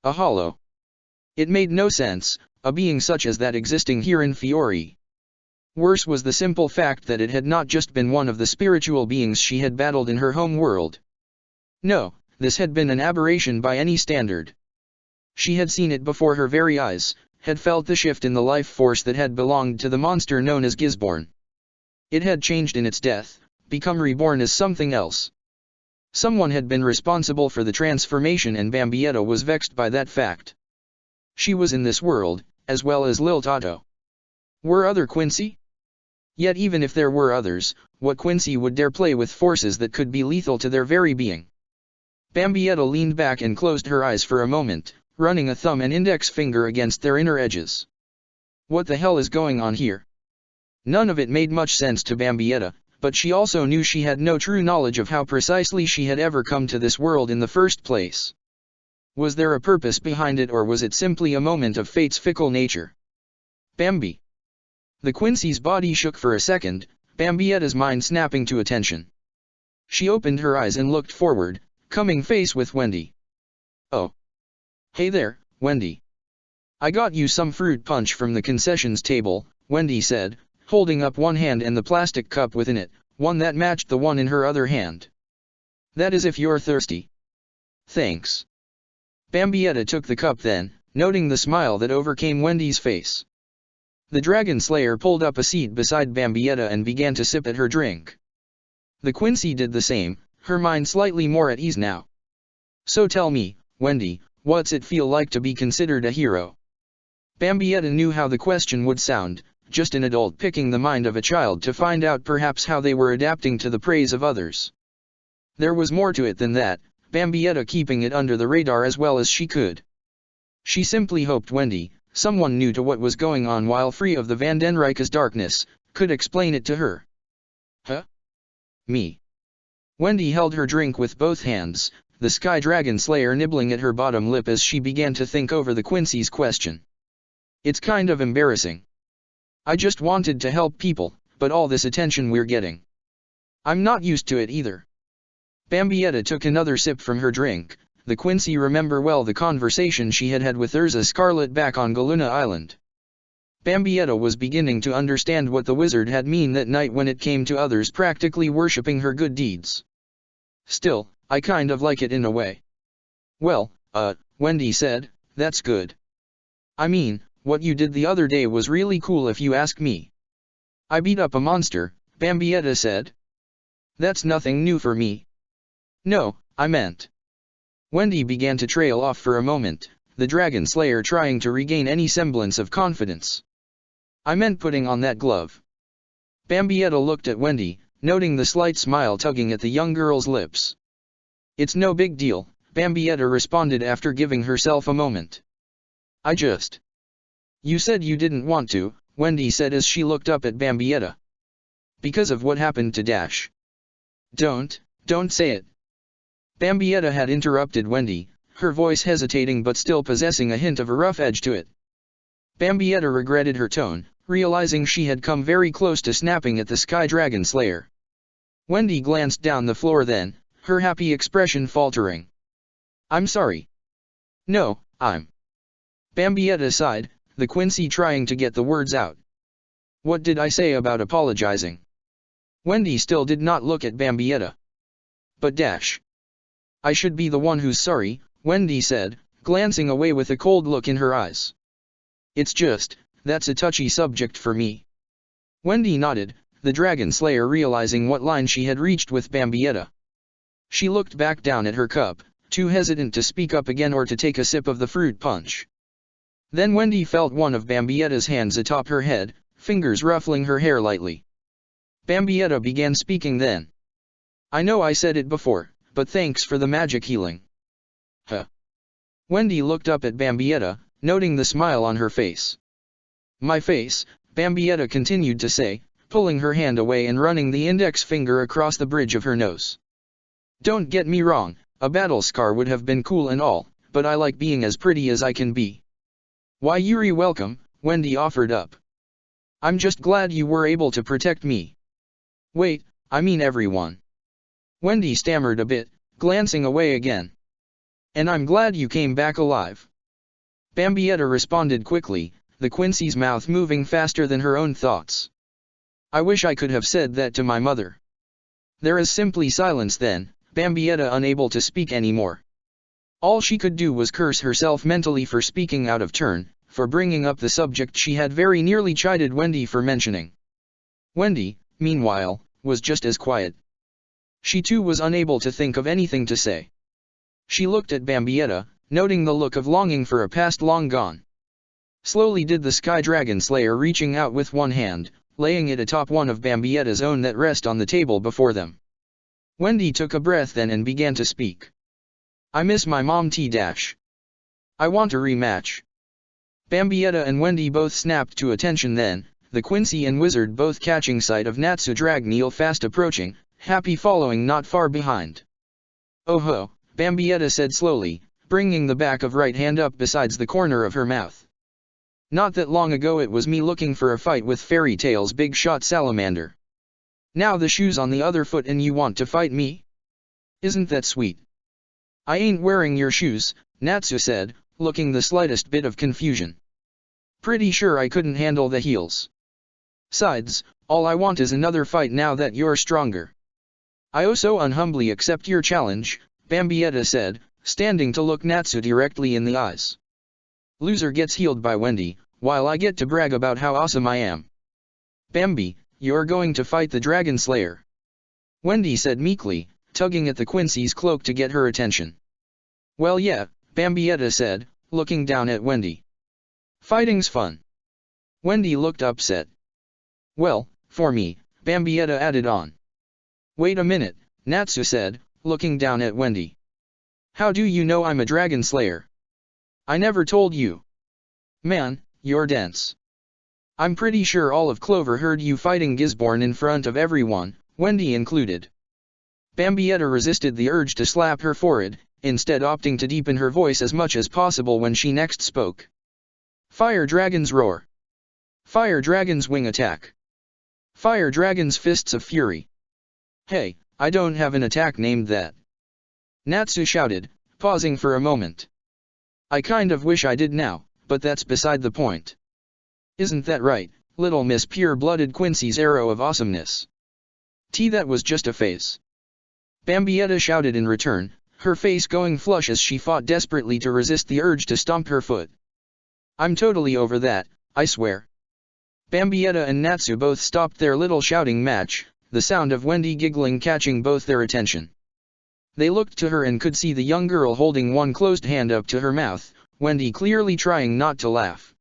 A hollow. It made no sense, a being such as that existing here in Fiori. Worse was the simple fact that it had not just been one of the spiritual beings she had battled in her home world. No, this had been an aberration by any standard. She had seen it before her very eyes, had felt the shift in the life force that had belonged to the monster known as Gisborne. It had changed in its death, become reborn as something else. Someone had been responsible for the transformation and Bambietta was vexed by that fact. She was in this world, as well as Lil Tato. Were other Quincy? Yet even if there were others, what Quincy would dare play with forces that could be lethal to their very being? Bambietta leaned back and closed her eyes for a moment, running a thumb and index finger against their inner edges. What the hell is going on here? None of it made much sense to Bambietta, but she also knew she had no true knowledge of how precisely she had ever come to this world in the first place. Was there a purpose behind it or was it simply a moment of fate's fickle nature? Bambi. The Quincy's body shook for a second, Bambietta's mind snapping to attention. She opened her eyes and looked forward, coming face with Wendy. Oh. Hey there, Wendy. I got you some fruit punch from the concessions table, Wendy said, holding up one hand and the plastic cup within it, one that matched the one in her other hand. That is if you're thirsty. Thanks. Bambietta took the cup then, noting the smile that overcame Wendy's face. The Dragon Slayer pulled up a seat beside Bambietta and began to sip at her drink. The Quincy did the same, her mind slightly more at ease now. So tell me, Wendy, what's it feel like to be considered a hero? Bambietta knew how the question would sound, just an adult picking the mind of a child to find out perhaps how they were adapting to the praise of others. There was more to it than that, Bambietta keeping it under the radar as well as she could. She simply hoped Wendy, someone new to what was going on while free of the Vandenrijke's darkness, could explain it to her. Huh? Me. Wendy held her drink with both hands, the Sky Dragon Slayer nibbling at her bottom lip as she began to think over the Quincy's question. It's kind of embarrassing. I just wanted to help people, but all this attention we're getting. I'm not used to it either. Bambietta took another sip from her drink. The Quincy remember well the conversation she had had with Urza Scarlet back on Galuna Island. Bambietta was beginning to understand what the wizard had mean that night when it came to others practically worshipping her good deeds. Still, I kind of like it in a way. Well, Wendy said, that's good. I mean, what you did the other day was really cool if you ask me. I beat up a monster, Bambietta said. That's nothing new for me. No, I meant. Wendy began to trail off for a moment, the Dragon Slayer trying to regain any semblance of confidence. I meant putting on that glove. Bambietta looked at Wendy, noting the slight smile tugging at the young girl's lips. It's no big deal, Bambietta responded after giving herself a moment. I just... You said you didn't want to, Wendy said as she looked up at Bambietta. Because of what happened to Dash. Don't say it. Bambietta had interrupted Wendy, her voice hesitating but still possessing a hint of a rough edge to it. Bambietta regretted her tone, realizing she had come very close to snapping at the Sky Dragon Slayer. Wendy glanced down the floor then, her happy expression faltering. I'm sorry. No, I'm... Bambietta sighed, the Quincy trying to get the words out. What did I say about apologizing? Wendy still did not look at Bambietta. But Dash. I should be the one who's sorry, Wendy said, glancing away with a cold look in her eyes. It's just, that's a touchy subject for me. Wendy nodded, the Dragon Slayer realizing what line she had reached with Bambietta. She looked back down at her cup, too hesitant to speak up again or to take a sip of the fruit punch. Then Wendy felt one of Bambietta's hands atop her head, fingers ruffling her hair lightly. Bambietta began speaking then. I know I said it before, but thanks for the magic healing. Huh? Wendy looked up at Bambietta, noting the smile on her face. My face, Bambietta continued to say, pulling her hand away and running the index finger across the bridge of her nose. Don't get me wrong, a battle scar would have been cool and all, but I like being as pretty as I can be. Why you're welcome, Wendy offered up. I'm just glad you were able to protect me. Wait, I mean everyone. Wendy stammered a bit, glancing away again. And I'm glad you came back alive. Bambietta responded quickly, the Quincy's mouth moving faster than her own thoughts. I wish I could have said that to my mother. There is simply silence then, Bambietta unable to speak anymore. All she could do was curse herself mentally for speaking out of turn, for bringing up the subject she had very nearly chided Wendy for mentioning. Wendy, meanwhile, was just as quiet. She too was unable to think of anything to say. She looked at Bambietta, noting the look of longing for a past long gone. Slowly did the Sky Dragon Slayer reaching out with one hand, laying it atop one of Bambietta's own that rest on the table before them. Wendy took a breath then and began to speak. I miss my mom T-Dash. I want a rematch. Bambietta and Wendy both snapped to attention then, the Quincy and Wizard both catching sight of Natsu Dragneel fast approaching, Happy following not far behind. Oh ho, Bambietta said slowly, bringing the back of right hand up besides the corner of her mouth. Not that long ago it was me looking for a fight with Fairy Tail's big shot salamander. Now the shoe's on the other foot and you want to fight me? Isn't that sweet? I ain't wearing your shoes, Natsu said, looking the slightest bit of confusion. Pretty sure I couldn't handle the heels. Sides, all I want is another fight now that you're stronger. I also unhumbly accept your challenge, Bambietta said, standing to look Natsu directly in the eyes. Loser gets healed by Wendy, while I get to brag about how awesome I am. Bambi, you're going to fight the Dragon Slayer. Wendy said meekly, tugging at the Quincy's cloak to get her attention. Well yeah, Bambietta said, looking down at Wendy. Fighting's fun. Wendy looked upset. Well, for me, Bambietta added on. Wait a minute, Natsu said, looking down at Wendy. How do you know I'm a Dragon Slayer? I never told you. Man, you're dense. I'm pretty sure all of Clover heard you fighting Gisborne in front of everyone, Wendy included. Bambietta resisted the urge to slap her forehead, instead opting to deepen her voice as much as possible when she next spoke. Fire Dragon's Roar. Fire Dragon's Wing Attack. Fire Dragon's Fists of Fury. Hey, I don't have an attack named that. Natsu shouted, pausing for a moment. I kind of wish I did now, but that's beside the point. Isn't that right, little Miss Pure-Blooded Quincy's arrow of awesomeness? That was just a phase. Bambietta shouted in return, her face going flush as she fought desperately to resist the urge to stomp her foot. I'm totally over that, I swear. Bambietta and Natsu both stopped their little shouting match, the sound of Wendy giggling catching both their attention. They looked to her and could see the young girl holding one closed hand up to her mouth, Wendy clearly trying not to laugh.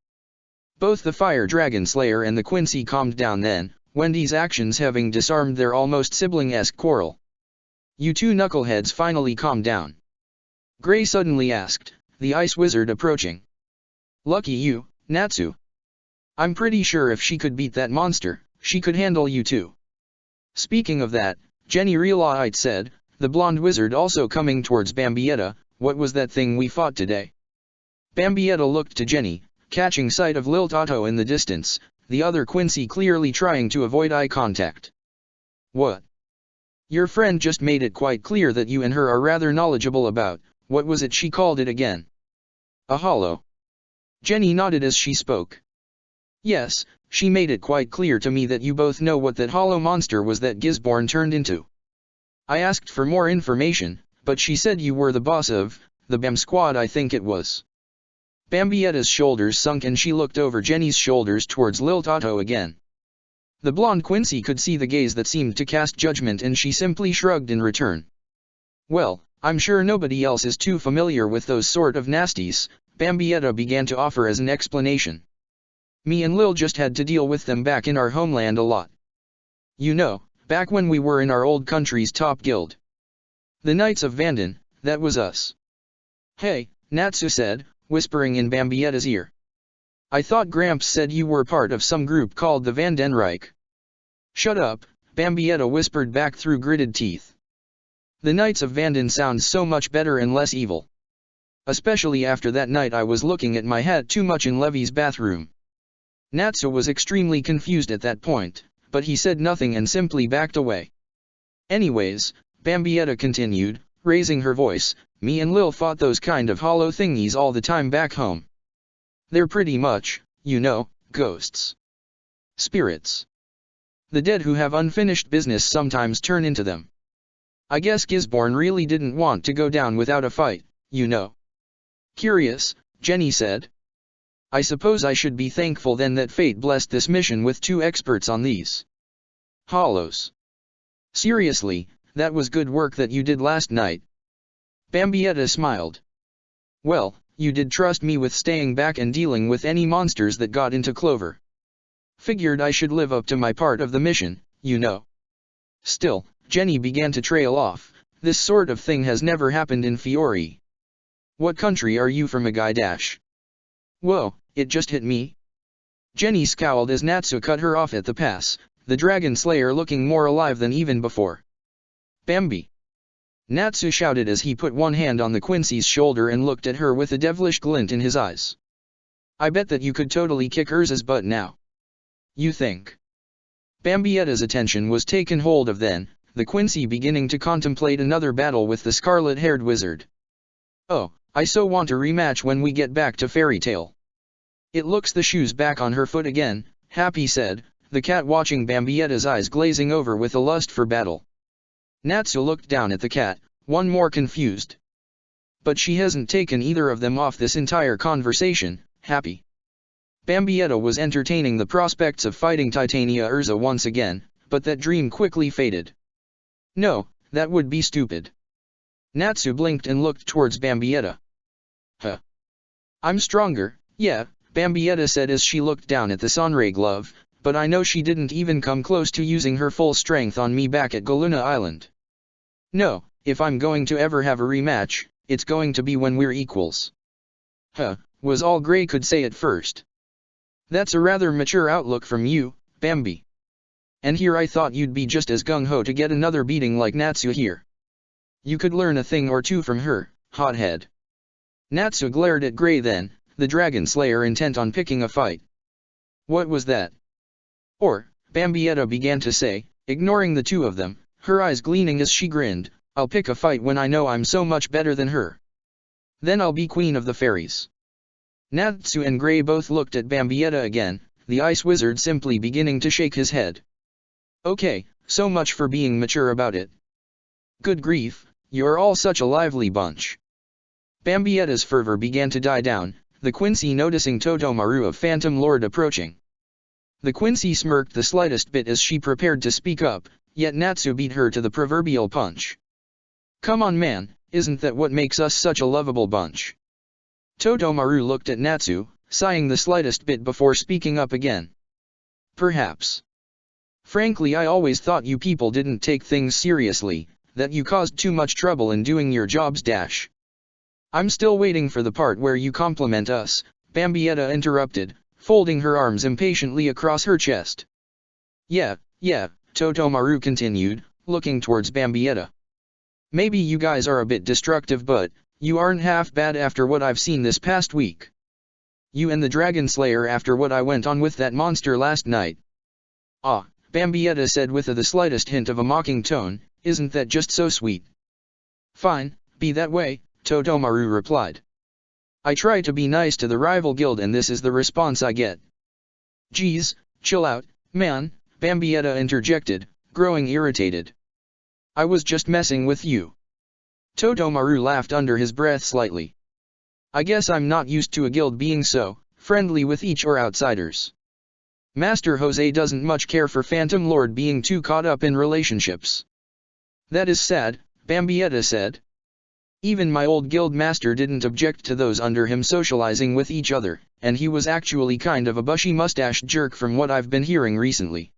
Both the Fire Dragon Slayer and the Quincy calmed down then, Wendy's actions having disarmed their almost sibling-esque quarrel. You two knuckleheads finally calmed down. Gray suddenly asked, the ice wizard approaching. Lucky you, Natsu. I'm pretty sure if she could beat that monster, she could handle you too. Speaking of that, Jenny Reelite said, the blonde wizard also coming towards Bambietta, what was that thing we fought today? Bambietta looked to Jenny, catching sight of Lil Tato in the distance, the other Quincy clearly trying to avoid eye contact. What? Your friend just made it quite clear that you and her are rather knowledgeable about, what was it she called it again? A hollow. Jenny nodded as she spoke. Yes, she made it quite clear to me that you both know what that hollow monster was that Gisborne turned into. I asked for more information, but she said you were the boss of, the BAM squad I think it was. Bambietta's shoulders sunk and she looked over Jenny's shoulders towards Lil Tato again. The blonde Quincy could see the gaze that seemed to cast judgment and she simply shrugged in return. Well, I'm sure nobody else is too familiar with those sort of nasties, Bambietta began to offer as an explanation. Me and Lil just had to deal with them back in our homeland a lot. You know, back when we were in our old country's top guild. The Knights of Vanden, that was us. Hey, Natsu said, whispering in Bambietta's ear. I thought Gramps said you were part of some group called the Vandenreich. Shut up, Bambietta whispered back through gritted teeth. The Knights of Vanden sounds so much better and less evil. Especially after that night I was looking at my hat too much in Levy's bathroom. Natsu was extremely confused at that point, but he said nothing and simply backed away. Anyways, Bambietta continued, raising her voice, me and Lil fought those kind of hollow thingies all the time back home. They're pretty much, you know, ghosts. Spirits. The dead who have unfinished business sometimes turn into them. I guess Gisborne really didn't want to go down without a fight, you know. Curious, Jenny said. I suppose I should be thankful then that fate blessed this mission with two experts on these hollows. Seriously, that was good work that you did last night. Bambietta smiled. Well, you did trust me with staying back and dealing with any monsters that got into Clover. Figured I should live up to my part of the mission, you know. Still, Jenny began to trail off, this sort of thing has never happened in Fiore. What country are you from, a guy dash? Whoa, it just hit me. Jenny scowled as Natsu cut her off at the pass, the Dragon Slayer looking more alive than even before. Bambi! Natsu shouted as he put one hand on the Quincy's shoulder and looked at her with a devilish glint in his eyes. I bet that you could totally kick Urza's butt now. You think? Bambietta's attention was taken hold of then, the Quincy beginning to contemplate another battle with the scarlet-haired wizard. Oh, I so want a rematch when we get back to Fairy Tale. It looks the shoes back on her foot again, Happy said, the cat watching Bambietta's eyes glazing over with a lust for battle. Natsu looked down at the cat, one more confused. But she hasn't taken either of them off this entire conversation, Happy. Bambietta was entertaining the prospects of fighting Titania Urza once again, but that dream quickly faded. No, that would be stupid. Natsu blinked and looked towards Bambietta. Huh. I'm stronger, yeah, Bambietta said as she looked down at the Sonrei glove, but I know she didn't even come close to using her full strength on me back at Galuna Island. No, if I'm going to ever have a rematch, it's going to be when we're equals. Huh, was all Gray could say at first. That's a rather mature outlook from you, Bambi. And here I thought you'd be just as gung-ho to get another beating like Natsu here. You could learn a thing or two from her, hothead. Natsu glared at Gray then, the Dragon Slayer intent on picking a fight. What was that? Or, Bambietta began to say, ignoring the two of them, her eyes gleaming as she grinned, I'll pick a fight when I know I'm so much better than her. Then I'll be queen of the fairies. Natsu and Gray both looked at Bambietta again, the ice wizard simply beginning to shake his head. Okay, so much for being mature about it. Good grief, you're all such a lively bunch. Bambietta's fervor began to die down, the Quincy noticing Totomaru of Phantom Lord approaching. The Quincy smirked the slightest bit as she prepared to speak up, yet Natsu beat her to the proverbial punch. Come on man, isn't that what makes us such a lovable bunch? Totomaru looked at Natsu, sighing the slightest bit before speaking up again. Perhaps. Frankly, I always thought you people didn't take things seriously, that you caused too much trouble in doing your jobs dash. I'm still waiting for the part where you compliment us, Bambietta interrupted, folding her arms impatiently across her chest. Yeah, Totomaru continued, looking towards Bambietta. Maybe you guys are a bit destructive but, you aren't half bad after what I've seen this past week. You and the Dragon Slayer after what I went on with that monster last night. Ah, Bambietta said with the slightest hint of a mocking tone, isn't that just so sweet? Fine, be that way, Totomaru replied. I try to be nice to the rival guild and this is the response I get. Geez, chill out, man, Bambietta interjected, growing irritated. I was just messing with you. Totomaru laughed under his breath slightly. I guess I'm not used to a guild being so friendly with each or outsiders. Master Jose doesn't much care for Phantom Lord being too caught up in relationships. That is sad, Bambietta said. Even my old guild master didn't object to those under him socializing with each other, and he was actually kind of a bushy-mustached jerk from what I've been hearing recently.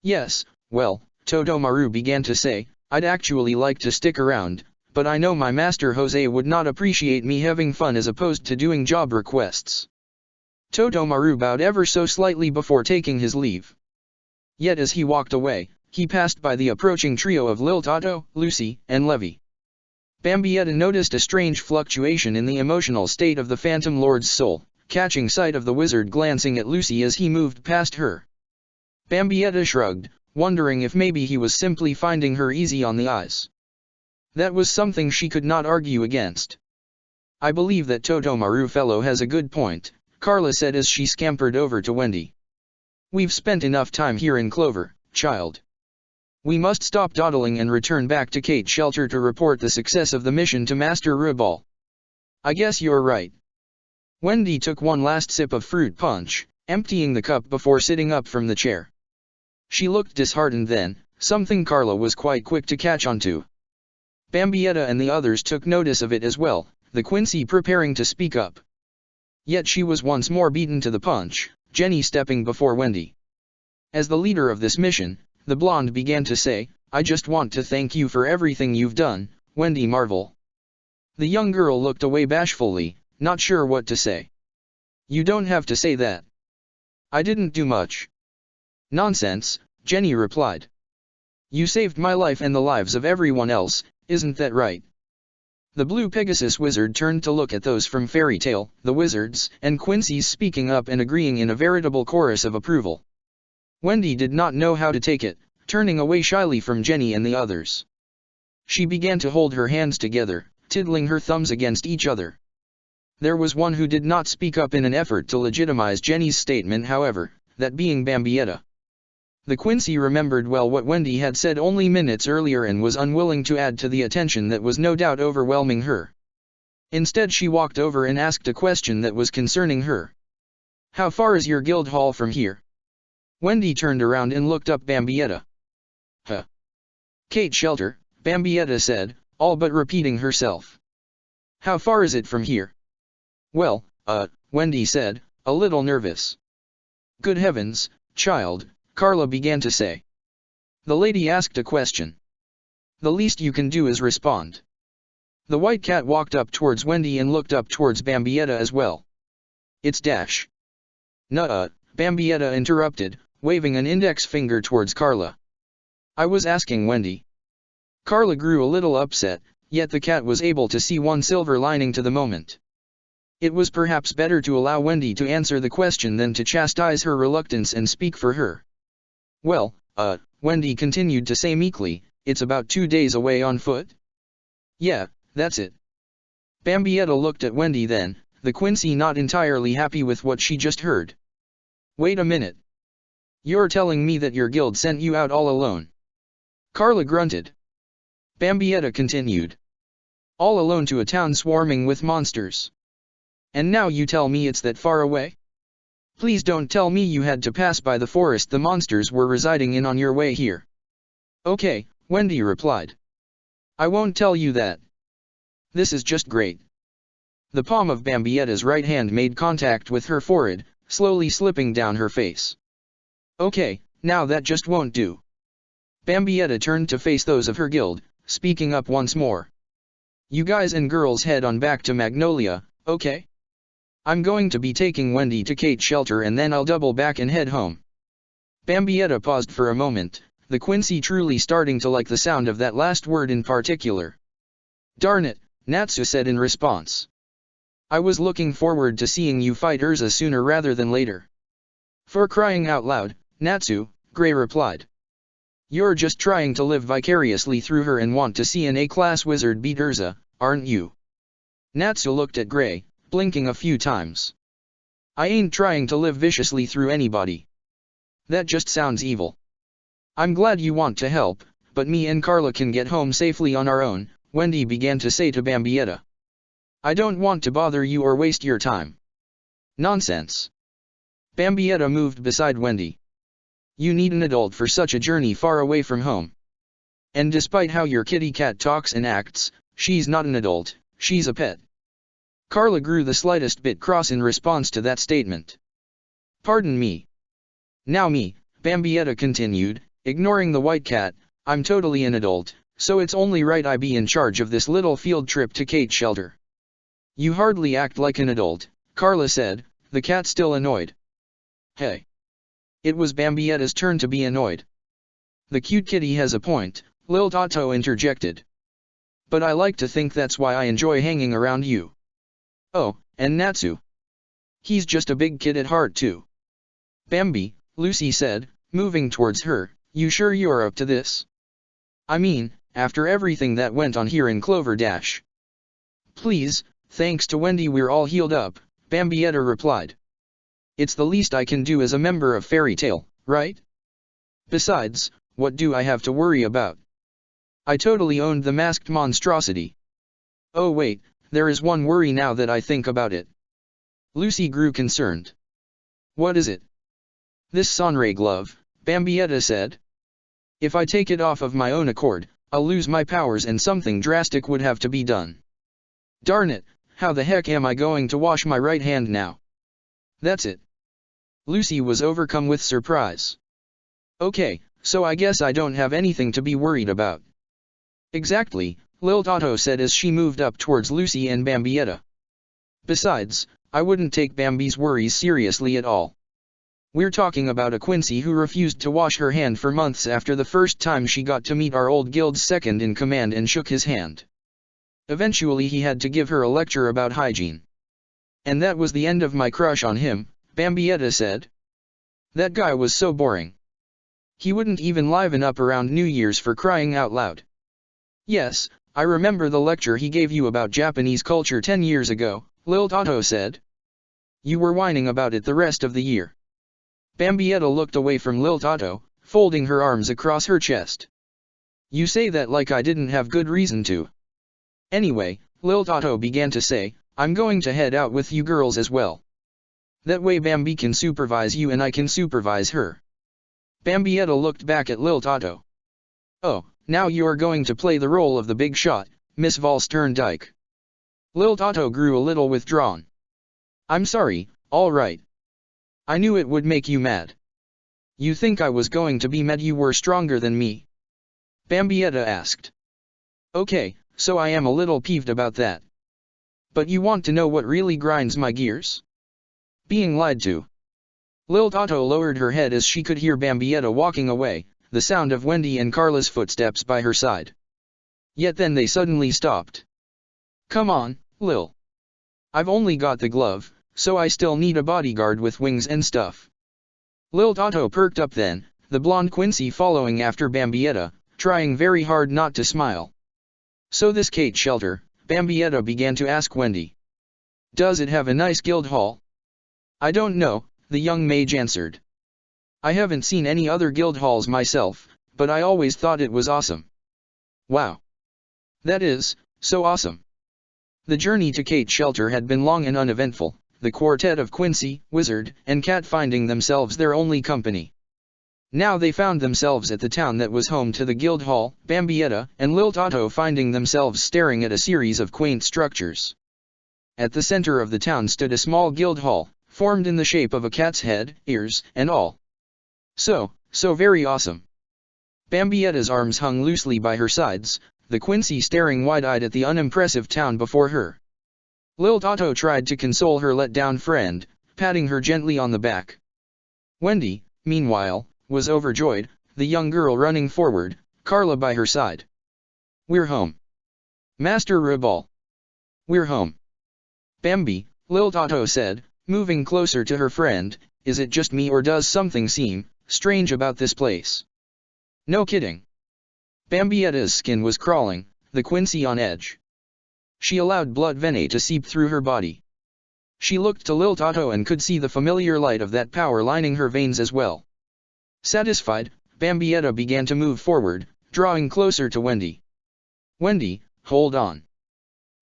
Yes, well, Totomaru began to say, I'd actually like to stick around, but I know my master Jose would not appreciate me having fun as opposed to doing job requests. Totomaru bowed ever so slightly before taking his leave. Yet as he walked away, he passed by the approaching trio of Lil Tato, Lucy, and Levy. Bambietta noticed a strange fluctuation in the emotional state of the Phantom Lord's soul, catching sight of the wizard glancing at Lucy as he moved past her. Bambietta shrugged, wondering if maybe he was simply finding her easy on the eyes. That was something she could not argue against. I believe that Totomaru fellow has a good point, Carla said as she scampered over to Wendy. We've spent enough time here in Clover, child. We must stop dawdling and return back to Kate's shelter to report the success of the mission to Master Rubal. I guess you're right. Wendy took one last sip of fruit punch, emptying the cup before sitting up from the chair. She looked disheartened then, something Carla was quite quick to catch on to. Bambietta and the others took notice of it as well, the Quincy preparing to speak up. Yet she was once more beaten to the punch, Jenny stepping before Wendy. As the leader of this mission, the blonde began to say, I just want to thank you for everything you've done, Wendy Marvel. The young girl looked away bashfully, not sure what to say. You don't have to say that. I didn't do much. Nonsense, Jenny replied. You saved my life and the lives of everyone else, isn't that right? The Blue Pegasus wizard turned to look at those from Fairy Tale, the wizards, and Quincy's speaking up and agreeing in a veritable chorus of approval. Wendy did not know how to take it, turning away shyly from Jenny and the others. She began to hold her hands together, tiddling her thumbs against each other. There was one who did not speak up in an effort to legitimize Jenny's statement, however, that being Bambietta. The Quincy remembered well what Wendy had said only minutes earlier and was unwilling to add to the attention that was no doubt overwhelming her. Instead she walked over and asked a question that was concerning her. "How far is your guild hall from here?" Wendy turned around and looked up Bambietta. "Huh. Kate Shelter," Bambietta said, all but repeating herself. "How far is it from here?" "Well, Wendy said, a little nervous. "Good heavens, child," Carla began to say. The lady asked a question. "The least you can do is respond." The white cat walked up towards Wendy and looked up towards Bambietta as well. "It's dash." "Nuh-uh," Bambietta interrupted, waving an index finger towards Carla. "I was asking Wendy." Carla grew a little upset, yet the cat was able to see one silver lining to the moment. It was perhaps better to allow Wendy to answer the question than to chastise her reluctance and speak for her. "Well, Wendy continued to say meekly, "it's about 2 days away on foot." "Yeah, that's it." Bambietta looked at Wendy then, the Quincy not entirely happy with what she just heard. "Wait a minute. You're telling me that your guild sent you out all alone?" Carla grunted. Bambietta continued. "All alone to a town swarming with monsters. And now you tell me it's that far away? Please don't tell me you had to pass by the forest the monsters were residing in on your way here." "Okay," Wendy replied. "I won't tell you that. This is just great." The palm of Bambietta's right hand made contact with her forehead, slowly slipping down her face. "Okay, now that just won't do." Bambietta turned to face those of her guild, speaking up once more. "You guys and girls head on back to Magnolia, okay? I'm going to be taking Wendy to Kate's shelter and then I'll double back and head home." Bambietta paused for a moment, the Quincy truly starting to like the sound of that last word in particular. "Darn it," Natsu said in response. "I was looking forward to seeing you fight Urza sooner rather than later." "For crying out loud, Natsu," Gray replied. "You're just trying to live vicariously through her and want to see an A-class wizard beat Urza, aren't you?" Natsu looked at Gray, blinking a few times. "I ain't trying to live viciously through anybody. That just sounds evil. I'm glad you want to help, but me and Carla can get home safely on our own," Wendy began to say to Bambietta. "I don't want to bother you or waste your time." "Nonsense." Bambietta moved beside Wendy. "You need an adult for such a journey far away from home. And despite how your kitty cat talks and acts, she's not an adult, she's a pet." Carla grew the slightest bit cross in response to that statement. "Pardon me. Now me," Bambietta continued, ignoring the white cat, "I'm totally an adult, so it's only right I be in charge of this little field trip to Kate's shelter." "You hardly act like an adult," Carla said, the cat still annoyed. "Hey." It was Bambietta's turn to be annoyed. "The cute kitty has a point," Lil Tato interjected. "But I like to think that's why I enjoy hanging around you." "Oh, and Natsu. He's just a big kid at heart too." "Bambi," Lucy said, moving towards her, "you sure you're up to this? I mean, after everything that went on here in Clover Dash." "Please, thanks to Wendy we're all healed up," Bambietta replied. "It's the least I can do as a member of Fairy Tale, right? Besides, what do I have to worry about? I totally owned the masked monstrosity. Oh wait, there is one worry now that I think about it." Lucy grew concerned. "What is it?" "This Sonray glove," Bambietta said. "If I take it off of my own accord, I'll lose my powers and something drastic would have to be done. Darn it, how the heck am I going to wash my right hand now?" "That's it." Lucy was overcome with surprise. "Okay, so I guess I don't have anything to be worried about." "Exactly," Lil Tato said as she moved up towards Lucy and Bambietta. "Besides, I wouldn't take Bambi's worries seriously at all. We're talking about a Quincy who refused to wash her hand for months after the first time she got to meet our old guild's second in command and shook his hand. Eventually he had to give her a lecture about hygiene. And that was the end of my crush on him," Bambietta said. "That guy was so boring. He wouldn't even liven up around New Year's for crying out loud." "Yes, I remember the lecture he gave you about Japanese culture 10 years ago," Lil Tato said. You were whining about it the rest of the year. Bambietta looked away from Lil Tato, folding her arms across her chest. You say that like I didn't have good reason to. Anyway, Lil Tato began to say, I'm going to head out with you girls as well. That way Bambi can supervise you and I can supervise her. Bambietta looked back at Lil Tato. Oh, now you're going to play the role of the big shot, Miss Volsterndyke. Lil Tato grew a little withdrawn. I'm sorry, alright. I knew it would make you mad. You think I was going to be mad you were stronger than me? Bambietta asked. Okay, so I am a little peeved about that. But you want to know what really grinds my gears? Being lied to. Lil Tato lowered her head as she could hear Bambietta walking away, the sound of Wendy and Carla's footsteps by her side. Yet then they suddenly stopped. Come on, Lil. I've only got the glove, so I still need a bodyguard with wings and stuff. Lil Tato perked up then, the blonde Quincy following after Bambietta, trying very hard not to smile. So this Kate shelter, Bambietta began to ask Wendy. Does it have a nice guild hall? I don't know, the young mage answered. I haven't seen any other guild halls myself, but I always thought it was awesome. Wow. That is, so awesome. The journey to Kate's shelter had been long and uneventful, the quartet of Quincy, Wizard, and Cat finding themselves their only company. Now they found themselves at the town that was home to the guild hall, Bambietta and Lil Tato finding themselves staring at a series of quaint structures. At the center of the town stood a small guild hall, formed in the shape of a cat's head, ears, and all. So very awesome. Bambietta's arms hung loosely by her sides, the Quincy staring wide-eyed at the unimpressive town before her. Lil Tato tried to console her let-down friend, patting her gently on the back. Wendy, meanwhile, was overjoyed, the young girl running forward, Carla by her side. We're home. Master Ribal. We're home. Bambi, Lil Tato said, moving closer to her friend, is it just me or does something seem strange about this place? No kidding. Bambietta's skin was crawling, the Quincy on edge. She allowed blood venet to seep through her body. She looked to Lil Tato and could see the familiar light of that power lining her veins as well. Satisfied, Bambietta began to move forward, drawing closer to Wendy. Wendy, hold on.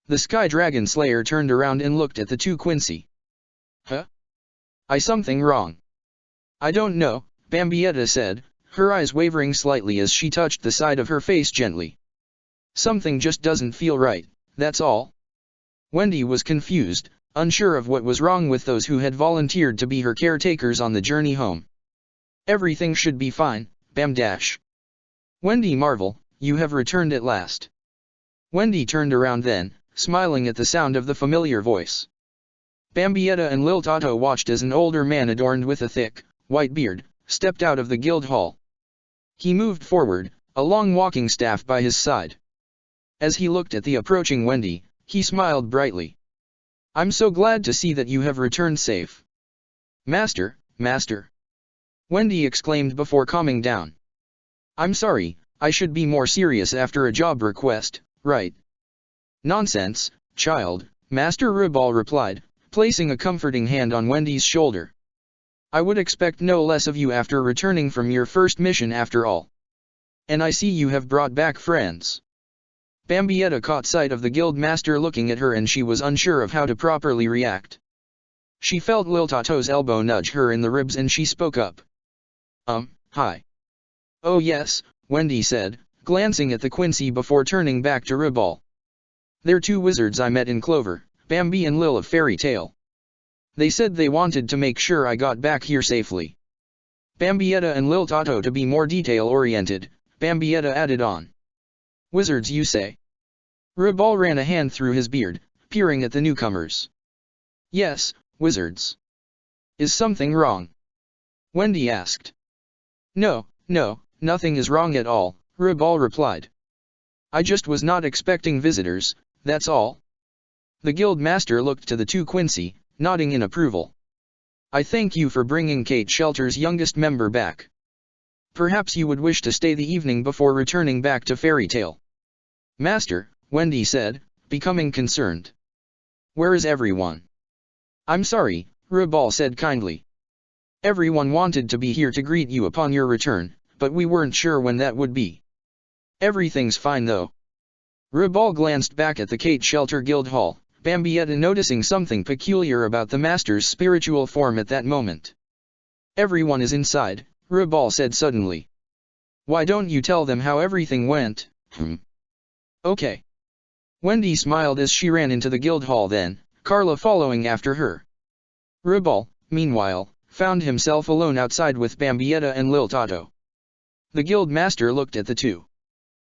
The Sky Dragon Slayer turned around and looked at the two Quincy. Huh? Something wrong. I don't know, Bambietta said, her eyes wavering slightly as she touched the side of her face gently. Something just doesn't feel right, that's all. Wendy was confused, unsure of what was wrong with those who had volunteered to be her caretakers on the journey home. Everything should be fine, Bam dash. Wendy marvel, you have returned at last. Wendy turned around then, smiling at the sound of the familiar voice. Bambietta and Lil Tato watched as an older man adorned with a thick, white beard, stepped out of the guild hall. He moved forward, a long walking staff by his side. As he looked at the approaching Wendy, he smiled brightly. I'm so glad to see that you have returned safe. Master, Master. Wendy exclaimed before calming down. I'm sorry, I should be more serious after a job request, right? Nonsense, child, Master Ribal replied, placing a comforting hand on Wendy's shoulder. I would expect no less of you after returning from your first mission after all. And I see you have brought back friends. Bambietta caught sight of the guild master looking at her and she was unsure of how to properly react. She felt Lil Tato's elbow nudge her in the ribs and she spoke up. Hi. Oh yes, Wendy said, glancing at the Quincy before turning back to Ribal. They're two wizards I met in Clover, Bambi and Lil of Fairy Tale. They said they wanted to make sure I got back here safely. Bambietta and Lil Tato to be more detail-oriented, Bambietta added on. Wizards you say? Ribal ran a hand through his beard, peering at the newcomers. Yes, wizards. Is something wrong? Wendy asked. No, nothing is wrong at all, Ribal replied. I just was not expecting visitors, that's all. The guild master looked to the two Quincy, nodding in approval. I thank you for bringing Kate Shelter's youngest member back. Perhaps you would wish to stay the evening before returning back to Fairy Tale. Master, Wendy said, becoming concerned. Where is everyone? I'm sorry, Rubal said kindly. Everyone wanted to be here to greet you upon your return, but we weren't sure when that would be. Everything's fine though. Rubal glanced back at the Kate Shelter Guild Hall, Bambietta noticing something peculiar about the master's spiritual form at that moment. Everyone is inside, Rubal said suddenly. Why don't you tell them how everything went? Okay. Wendy smiled as she ran into the guild hall then, Carla following after her. Rubal, meanwhile, found himself alone outside with Bambietta and Lil Tato. The guild master looked at the two.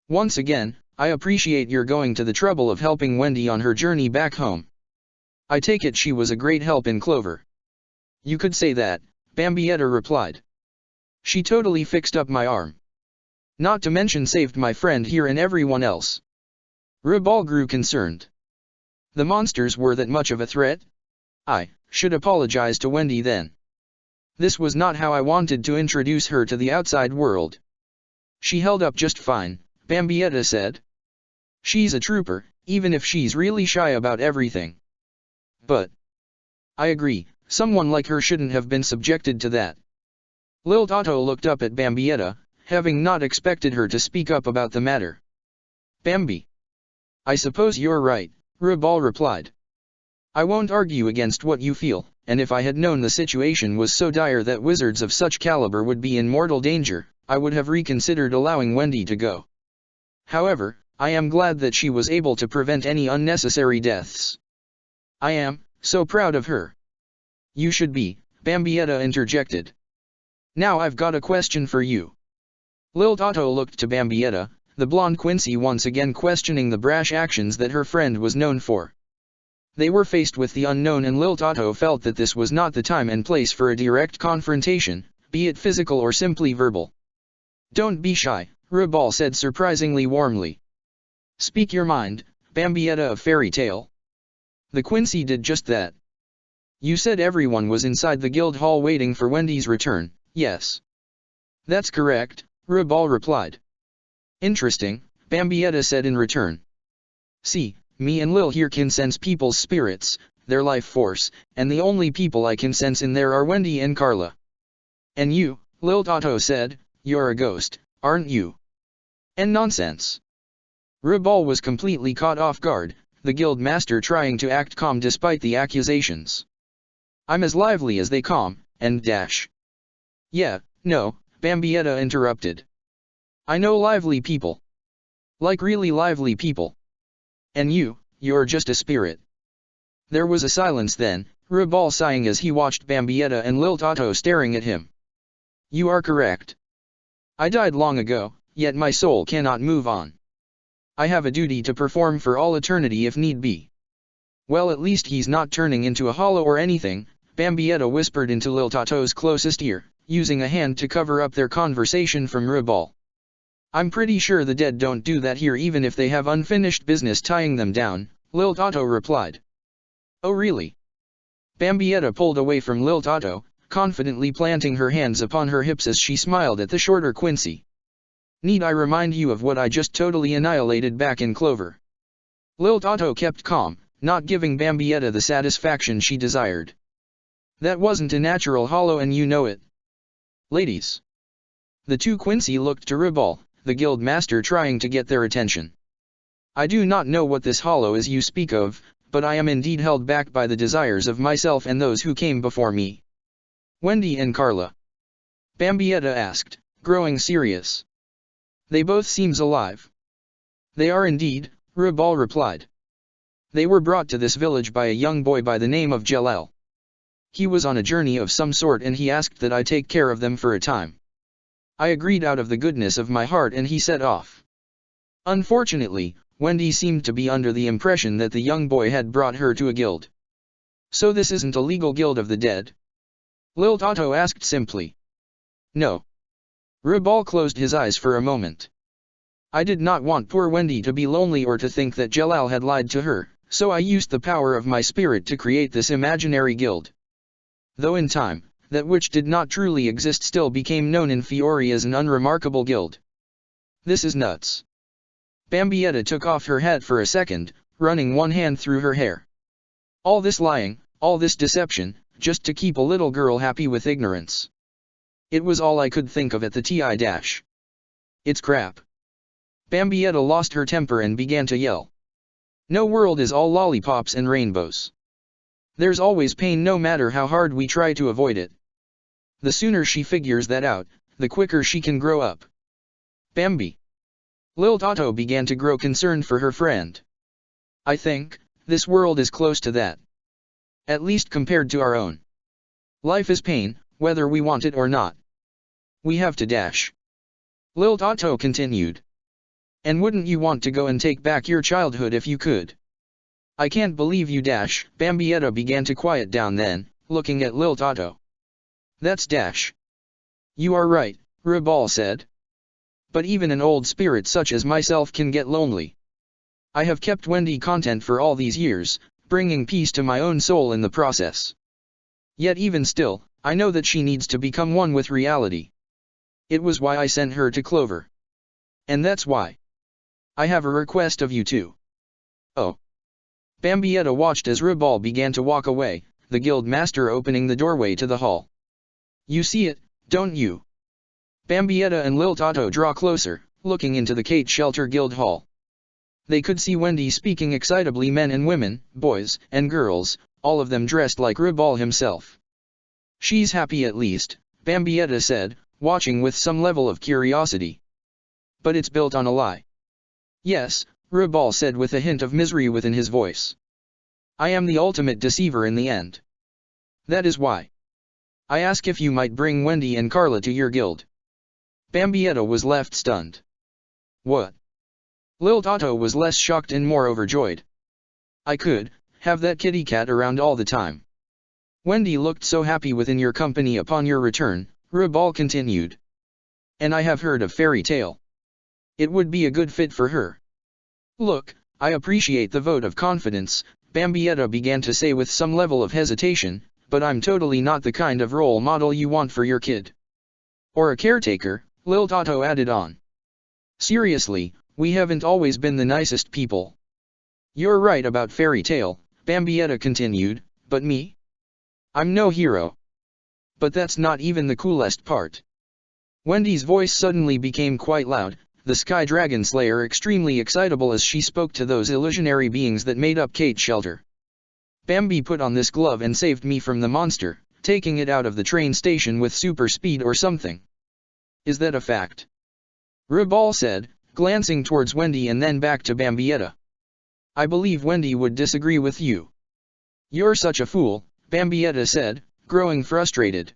Once again, I appreciate your going to the trouble of helping Wendy on her journey back home. I take it she was a great help in Clover. You could say that, Bambietta replied. She totally fixed up my arm. Not to mention saved my friend here and everyone else. Rubal grew concerned. The monsters were that much of a threat? I should apologize to Wendy then. This was not how I wanted to introduce her to the outside world. She held up just fine, Bambietta said. She's a trooper, even if she's really shy about everything. But I agree, someone like her shouldn't have been subjected to that. Lil Tato looked up at Bambietta, having not expected her to speak up about the matter. Bambi. I suppose you're right, Rubal replied. I won't argue against what you feel, and if I had known the situation was so dire that wizards of such caliber would be in mortal danger, I would have reconsidered allowing Wendy to go. However, I am glad that she was able to prevent any unnecessary deaths. I am so proud of her. You should be, Bambietta interjected. Now I've got a question for you. Lil Tato looked to Bambietta, the blonde Quincy once again questioning the brash actions that her friend was known for. They were faced with the unknown and Lil Tato felt that this was not the time and place for a direct confrontation, be it physical or simply verbal. Don't be shy, Rubal said surprisingly warmly. Speak your mind, Bambietta of Fairy Tale. The Quincy did just that. You said everyone was inside the guild hall waiting for Wendy's return, yes. That's correct, Rubal replied. Interesting, Bambietta said in return. See, me and Lil here can sense people's spirits, their life force, and the only people I can sense in there are Wendy and Carla. And you, Lil Tato said, you're a ghost, aren't you? And nonsense. Rubal was completely caught off guard, the guild master trying to act calm despite the accusations. I'm as lively as they come, and dash. Yeah, no, Bambietta interrupted. I know lively people. Like really lively people. And you're just a spirit. There was a silence then, Rubal sighing as he watched Bambietta and Lil Tato staring at him. You are correct. I died long ago, yet my soul cannot move on. I have a duty to perform for all eternity if need be. Well, at least he's not turning into a hollow or anything, Bambietta whispered into Lil Tato's closest ear, using a hand to cover up their conversation from Rubal. I'm pretty sure the dead don't do that here even if they have unfinished business tying them down, Lil Tato replied. Oh really? Bambietta pulled away from Lil Tato, confidently planting her hands upon her hips as she smiled at the shorter Quincy. Need I remind you of what I just totally annihilated back in Clover? Lil Tato kept calm, not giving Bambietta the satisfaction she desired. That wasn't a natural hollow and you know it. Ladies. The two Quincy looked to Rubal, the guild master trying to get their attention. I do not know what this hollow is you speak of, but I am indeed held back by the desires of myself and those who came before me. Wendy and Carla. Bambietta asked, growing serious. They both seems alive. They are indeed, Rubal replied. They were brought to this village by a young boy by the name of Jalal. He was on a journey of some sort and he asked that I take care of them for a time. I agreed out of the goodness of my heart and he set off. Unfortunately, Wendy seemed to be under the impression that the young boy had brought her to a guild. So this isn't a legal guild of the dead? Lil Tato asked simply. No. Rubal closed his eyes for a moment. I did not want poor Wendy to be lonely or to think that Jalal had lied to her, so I used the power of my spirit to create this imaginary guild. Though in time, that which did not truly exist still became known in Fiore as an unremarkable guild. This is nuts. Bambietta took off her hat for a second, running one hand through her hair. All this lying, all this deception, just to keep a little girl happy with ignorance. It was all I could think of at the TI dash. It's crap. Bambietta lost her temper and began to yell. No world is all lollipops and rainbows. There's always pain no matter how hard we try to avoid it. The sooner she figures that out, the quicker she can grow up. Bambi. Lil Toto began to grow concerned for her friend. I think, this world is close to that. At least compared to our own. Life is pain, whether we want it or not. We have to dash. Lil Toto continued. And wouldn't you want to go and take back your childhood if you could? I can't believe you dash. Bambietta began to quiet down then, looking at Lil Toto. That's dash. You are right, Rubal said. But even an old spirit such as myself can get lonely. I have kept Wendy content for all these years, bringing peace to my own soul in the process. Yet even still, I know that she needs to become one with reality. It was why I sent her to Clover. And that's why. I have a request of you too. Oh. Bambietta watched as Rubal began to walk away, the guild master opening the doorway to the hall. You see it, don't you? Bambietta and Lil Toto draw closer, looking into the Kate Shelter Guild Hall. They could see Wendy speaking excitably, men and women, boys and girls, all of them dressed like Rubal himself. She's happy at least, Bambietta said, watching with some level of curiosity. But it's built on a lie. Yes, Rubal said with a hint of misery within his voice. I am the ultimate deceiver in the end. That is why. I ask if you might bring Wendy and Carla to your guild. Bambietta was left stunned. What? Lil Toto was less shocked and more overjoyed. I could have that kitty cat around all the time. Wendy looked so happy within your company upon your return, Rubal continued. And I have heard of Fairy Tale. It would be a good fit for her. Look, I appreciate the vote of confidence, Bambietta began to say with some level of hesitation, but I'm totally not the kind of role model you want for your kid. Or a caretaker, Lil Toto added on. Seriously, we haven't always been the nicest people. You're right about Fairy Tale, Bambietta continued, but me? I'm no hero. But that's not even the coolest part. Wendy's voice suddenly became quite loud, the Sky Dragon Slayer extremely excitable as she spoke to those illusionary beings that made up Kate Shelter. Bambi put on this glove and saved me from the monster, taking it out of the train station with super speed or something. Is that a fact? Rubal said, glancing towards Wendy and then back to Bambietta. I believe Wendy would disagree with you. You're such a fool, Bambietta said, growing frustrated.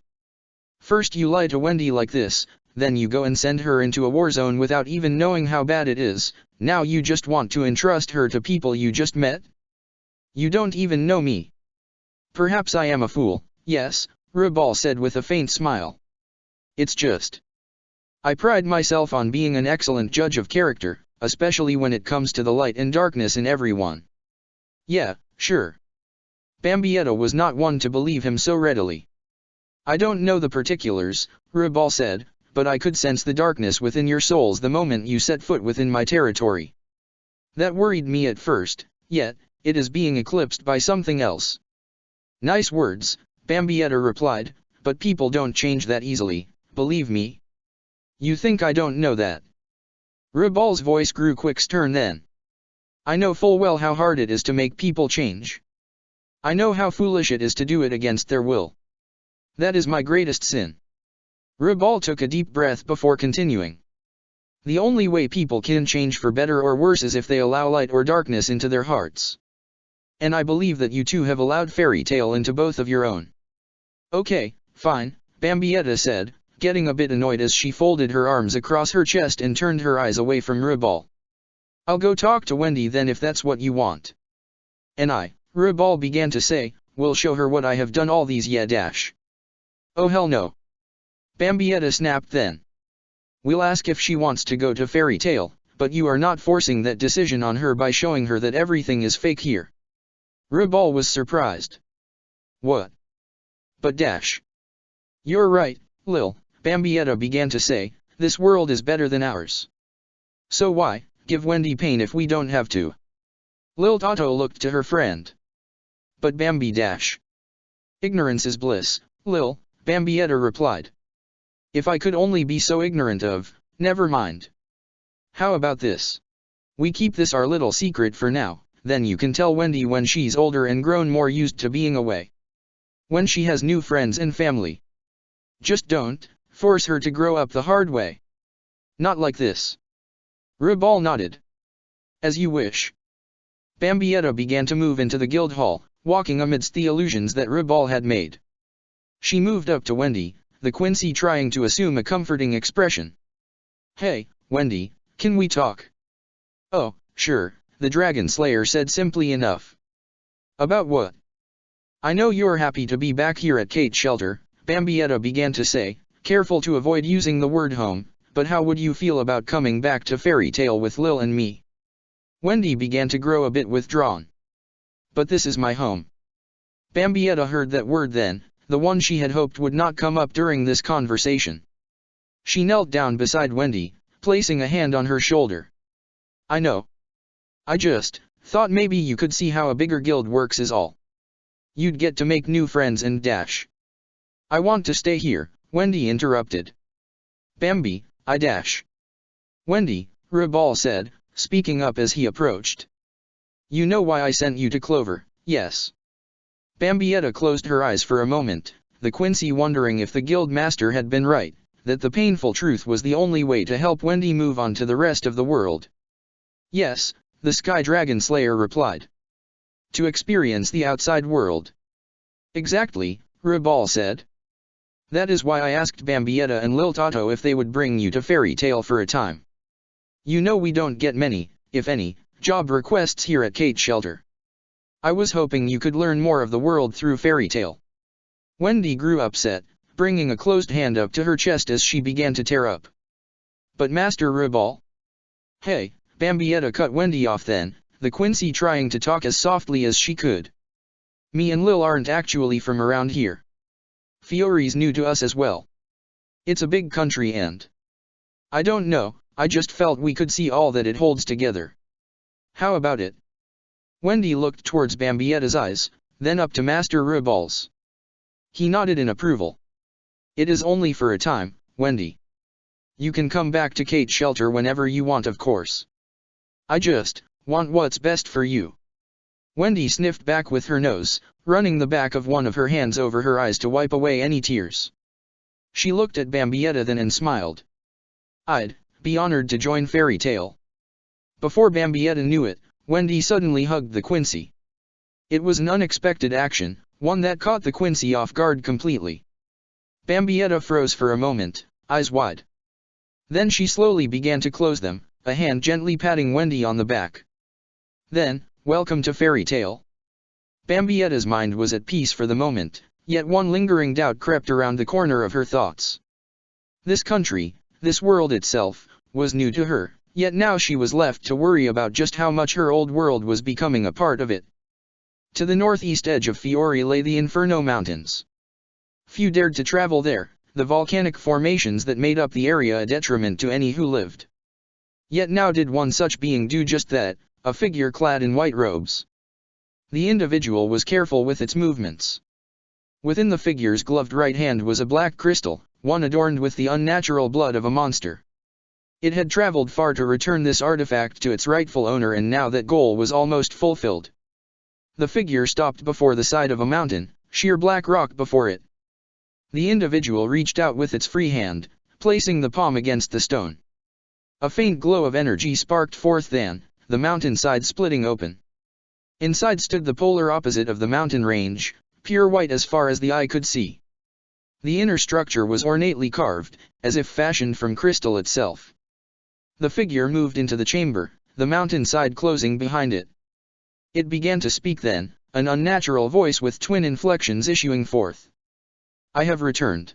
First you lie to Wendy like this, then you go and send her into a war zone without even knowing how bad it is, now you just want to entrust her to people you just met? You don't even know me. Perhaps I am a fool, yes, Rubal said with a faint smile. It's just. I pride myself on being an excellent judge of character, especially when it comes to the light and darkness in everyone. Yeah, sure. Bambietta was not one to believe him so readily. I don't know the particulars, Rubal said, but I could sense the darkness within your souls the moment you set foot within my territory. That worried me at first, yet, it is being eclipsed by something else. Nice words, Bambietta replied, but people don't change that easily, believe me. You think I don't know that? Rubal's voice grew quick stern then. I know full well how hard it is to make people change. I know how foolish it is to do it against their will. That is my greatest sin. Rubal took a deep breath before continuing. The only way people can change for better or worse is if they allow light or darkness into their hearts. And I believe that you two have allowed Fairy Tale into both of your own. Okay, fine, Bambietta said, getting a bit annoyed as she folded her arms across her chest and turned her eyes away from Rubal. I'll go talk to Wendy then if that's what you want. And Rubal began to say, will show her what I have done all these dash. Oh hell no. Bambietta snapped then. We'll ask if she wants to go to Fairy Tale, but you are not forcing that decision on her by showing her that everything is fake here. Rubal was surprised. What? But dash. You're right, Lil, Bambietta began to say, this world is better than ours. So why give Wendy pain if we don't have to? Lil Toto looked to her friend. But Bambi dash. Ignorance is bliss, Lil, Bambietta replied. If I could only be so ignorant of, never mind. How about this? We keep this our little secret for now, then you can tell Wendy when she's older and grown more used to being away. When she has new friends and family. Just don't force her to grow up the hard way. Not like this. Rubal nodded. As you wish. Bambietta began to move into the guild hall, walking amidst the illusions that Rubal had made. She moved up to Wendy, the Quincy trying to assume a comforting expression. Hey, Wendy, can we talk? Oh, sure, the Dragon Slayer said simply enough. About what? I know you're happy to be back here at Kate's shelter, Bambietta began to say, careful to avoid using the word home, but how would you feel about coming back to Fairy Tale with Lil and me? Wendy began to grow a bit withdrawn. But this is my home. Bambietta heard that word then, the one she had hoped would not come up during this conversation. She knelt down beside Wendy, placing a hand on her shoulder. I know. I just thought maybe you could see how a bigger guild works is all. You'd get to make new friends and dash. I want to stay here, Wendy interrupted. Bambi, I dash. Wendy, Rubal said, speaking up as he approached. You know why I sent you to Clover, yes. Bambietta closed her eyes for a moment, the Quincy wondering if the guild master had been right, that the painful truth was the only way to help Wendy move on to the rest of the world. Yes, the Sky Dragon Slayer replied. To experience the outside world. Exactly, Rubal said. That is why I asked Bambietta and Lil Tato if they would bring you to Fairy Tale for a time. You know we don't get many, if any, job requests here at Kate's shelter. I was hoping you could learn more of the world through Fairy Tale. Wendy grew upset, bringing a closed hand up to her chest as she began to tear up. But Master Rubal? Hey, Bambietta cut Wendy off then, the Quincy trying to talk as softly as she could. Me and Lil aren't actually from around here. Fiore's new to us as well. It's a big country and I don't know, I just felt we could see all that it holds together. How about it? Wendy looked towards Bambietta's eyes, then up to Master Rubal's. He nodded in approval. It is only for a time, Wendy. You can come back to Kate's shelter whenever you want, of course. I just want what's best for you. Wendy sniffed back with her nose, running the back of one of her hands over her eyes to wipe away any tears. She looked at Bambietta then and smiled. I'd be honored to join Fairy Tale. Before Bambietta knew it, Wendy suddenly hugged the Quincy. It was an unexpected action, one that caught the Quincy off guard completely. Bambietta froze for a moment, eyes wide. Then she slowly began to close them, a hand gently patting Wendy on the back. Then, welcome to Fairy Tale. Bambietta's mind was at peace for the moment, yet one lingering doubt crept around the corner of her thoughts. This country, this world itself, was new to her, yet now she was left to worry about just how much her old world was becoming a part of it. To the northeast edge of Fiore lay the Inferno Mountains. Few dared to travel there, the volcanic formations that made up the area a detriment to any who lived. Yet now did one such being do just that, a figure clad in white robes. The individual was careful with its movements. Within the figure's gloved right hand was a black crystal, one adorned with the unnatural blood of a monster. It had traveled far to return this artifact to its rightful owner, and now that goal was almost fulfilled. The figure stopped before the side of a mountain, sheer black rock before it. The individual reached out with its free hand, placing the palm against the stone. A faint glow of energy sparked forth then, the mountainside splitting open. Inside stood the polar opposite of the mountain range, pure white as far as the eye could see. The inner structure was ornately carved, as if fashioned from crystal itself. The figure moved into the chamber, the mountainside closing behind it. It began to speak then, an unnatural voice with twin inflections issuing forth. I have returned.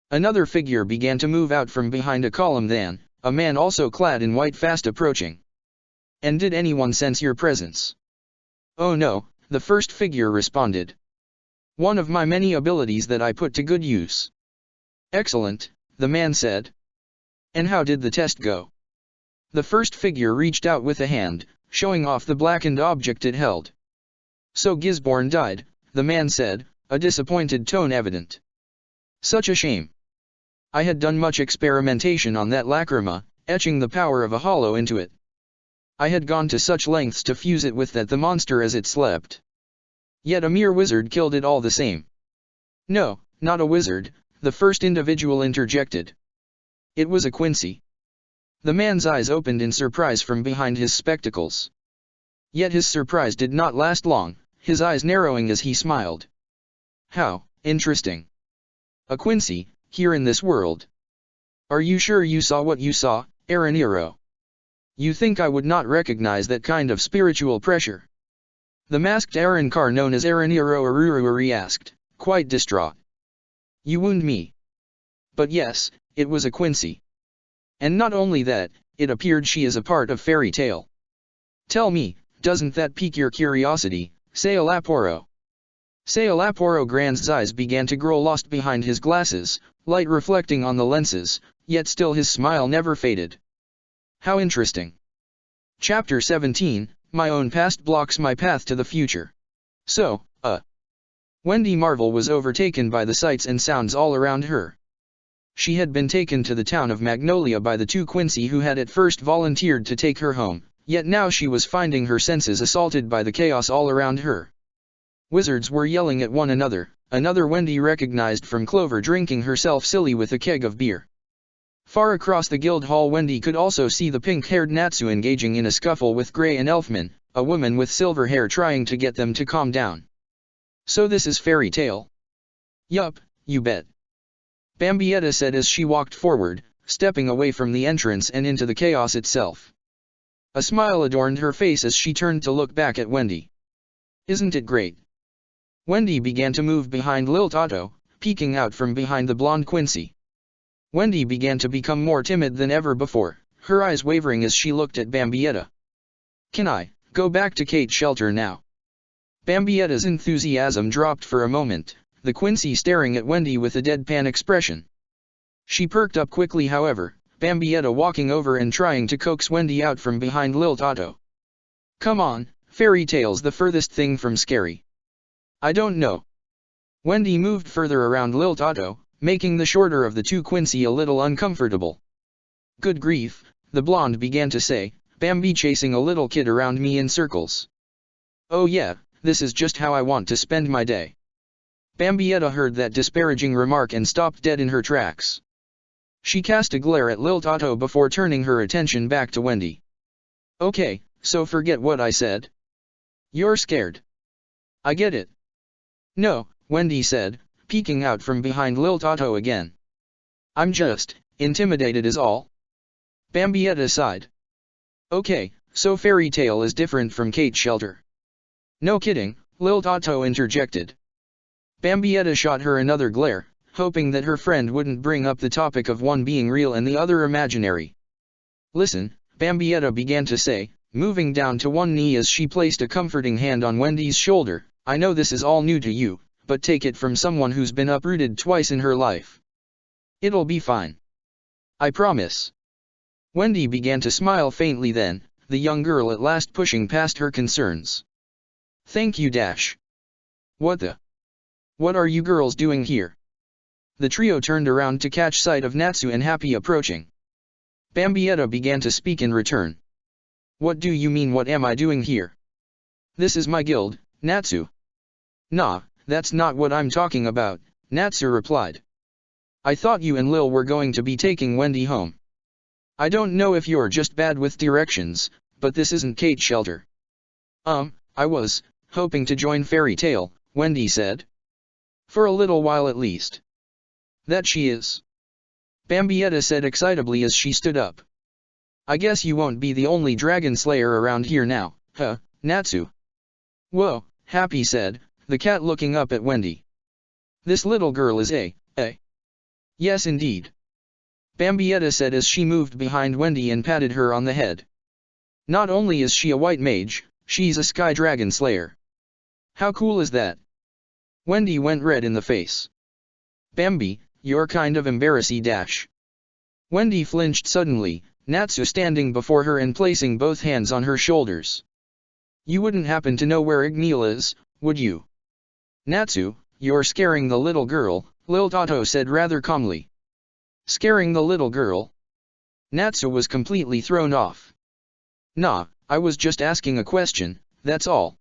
Another figure began to move out from behind a column then, a man also clad in white fast approaching. And did anyone sense your presence? Oh no, the first figure responded. One of my many abilities that I put to good use. Excellent, the man said. And how did the test go? The first figure reached out with a hand, showing off the blackened object it held. So Gisborne died, the man said, a disappointed tone evident. Such a shame. I had done much experimentation on that lacrima, etching the power of a hollow into it. I had gone to such lengths to fuse it with the monster as it slept. Yet a mere wizard killed it all the same. No, not a wizard, the first individual interjected. It was a Quincy. The man's eyes opened in surprise from behind his spectacles. Yet his surprise did not last long, his eyes narrowing as he smiled. How interesting. A Quincy, here in this world. Are you sure you saw what you saw, Araniro? You think I would not recognize that kind of spiritual pressure? The masked Arankar known as Araniro Arururi asked, quite distraught. You wound me. But yes, it was a Quincy. And not only that, it appeared she is a part of fairy tale. Tell me, doesn't that pique your curiosity, Sailaporo? Sailaporo Grand's eyes began to grow lost behind his glasses, light reflecting on the lenses, yet still his smile never faded. How interesting. Chapter 17, My own past blocks my path to the future. So, Wendy Marvel was overtaken by the sights and sounds all around her. She had been taken to the town of Magnolia by the two Quincy who had at first volunteered to take her home, yet now she was finding her senses assaulted by the chaos all around her. Wizards were yelling at one another, another Wendy recognized from Clover drinking herself silly with a keg of beer. Far across the guild hall Wendy could also see the pink-haired Natsu engaging in a scuffle with Grey and Elfman, a woman with silver hair trying to get them to calm down. So this is fairy tale? Yup, you bet. Bambietta said as she walked forward, stepping away from the entrance and into the chaos itself. A smile adorned her face as she turned to look back at Wendy. Isn't it great? Wendy began to move behind Lil Tato, peeking out from behind the blonde Quincy. Wendy began to become more timid than ever before, her eyes wavering as she looked at Bambietta. Can I go back to Kate's shelter now? Bambietta's enthusiasm dropped for a moment, the Quincy staring at Wendy with a deadpan expression. She perked up quickly however, Bambietta walking over and trying to coax Wendy out from behind Lil Tato. Come on, fairy tale's the furthest thing from scary. I don't know. Wendy moved further around Lil Tato, making the shorter of the two Quincy a little uncomfortable. Good grief, the blonde began to say, Bambi chasing a little kid around me in circles. Oh yeah, this is just how I want to spend my day. Bambietta heard that disparaging remark and stopped dead in her tracks. She cast a glare at Lil Tato before turning her attention back to Wendy. Okay, so forget what I said. You're scared. I get it. No, Wendy said, peeking out from behind Lil Tato again. I'm just intimidated is all. Bambietta sighed. Okay, so fairy tale is different from Kate's shelter. No kidding, Lil Tato interjected. Bambietta shot her another glare, hoping that her friend wouldn't bring up the topic of one being real and the other imaginary. Listen, Bambietta began to say, moving down to one knee as she placed a comforting hand on Wendy's shoulder, I know this is all new to you, but take it from someone who's been uprooted twice in her life. It'll be fine. I promise. Wendy began to smile faintly then, the young girl at last pushing past her concerns. Thank you Dash. What are you girls doing here? The trio turned around to catch sight of Natsu and Happy approaching. Bambietta began to speak in return. What do you mean what am I doing here? This is my guild, Natsu. Nah, that's not what I'm talking about, Natsu replied. I thought you and Lil were going to be taking Wendy home. I don't know if you're just bad with directions, but this isn't Kate's shelter. I was hoping to join Fairy Tale, Wendy said. For a little while at least. That she is. Bambietta said excitably as she stood up. I guess you won't be the only dragon slayer around here now, huh, Natsu? Whoa, Happy said, the cat looking up at Wendy. This little girl is a. Yes indeed. Bambietta said as she moved behind Wendy and patted her on the head. Not only is she a white mage, she's a sky dragon slayer. How cool is that? Wendy went red in the face. Bambi, you're kind of embarrassing Dash. Wendy flinched suddenly, Natsu standing before her and placing both hands on her shoulders. You wouldn't happen to know where Igneel is, would you? Natsu, you're scaring the little girl, Lil Tato said rather calmly. Scaring the little girl? Natsu was completely thrown off. Nah, I was just asking a question, that's all.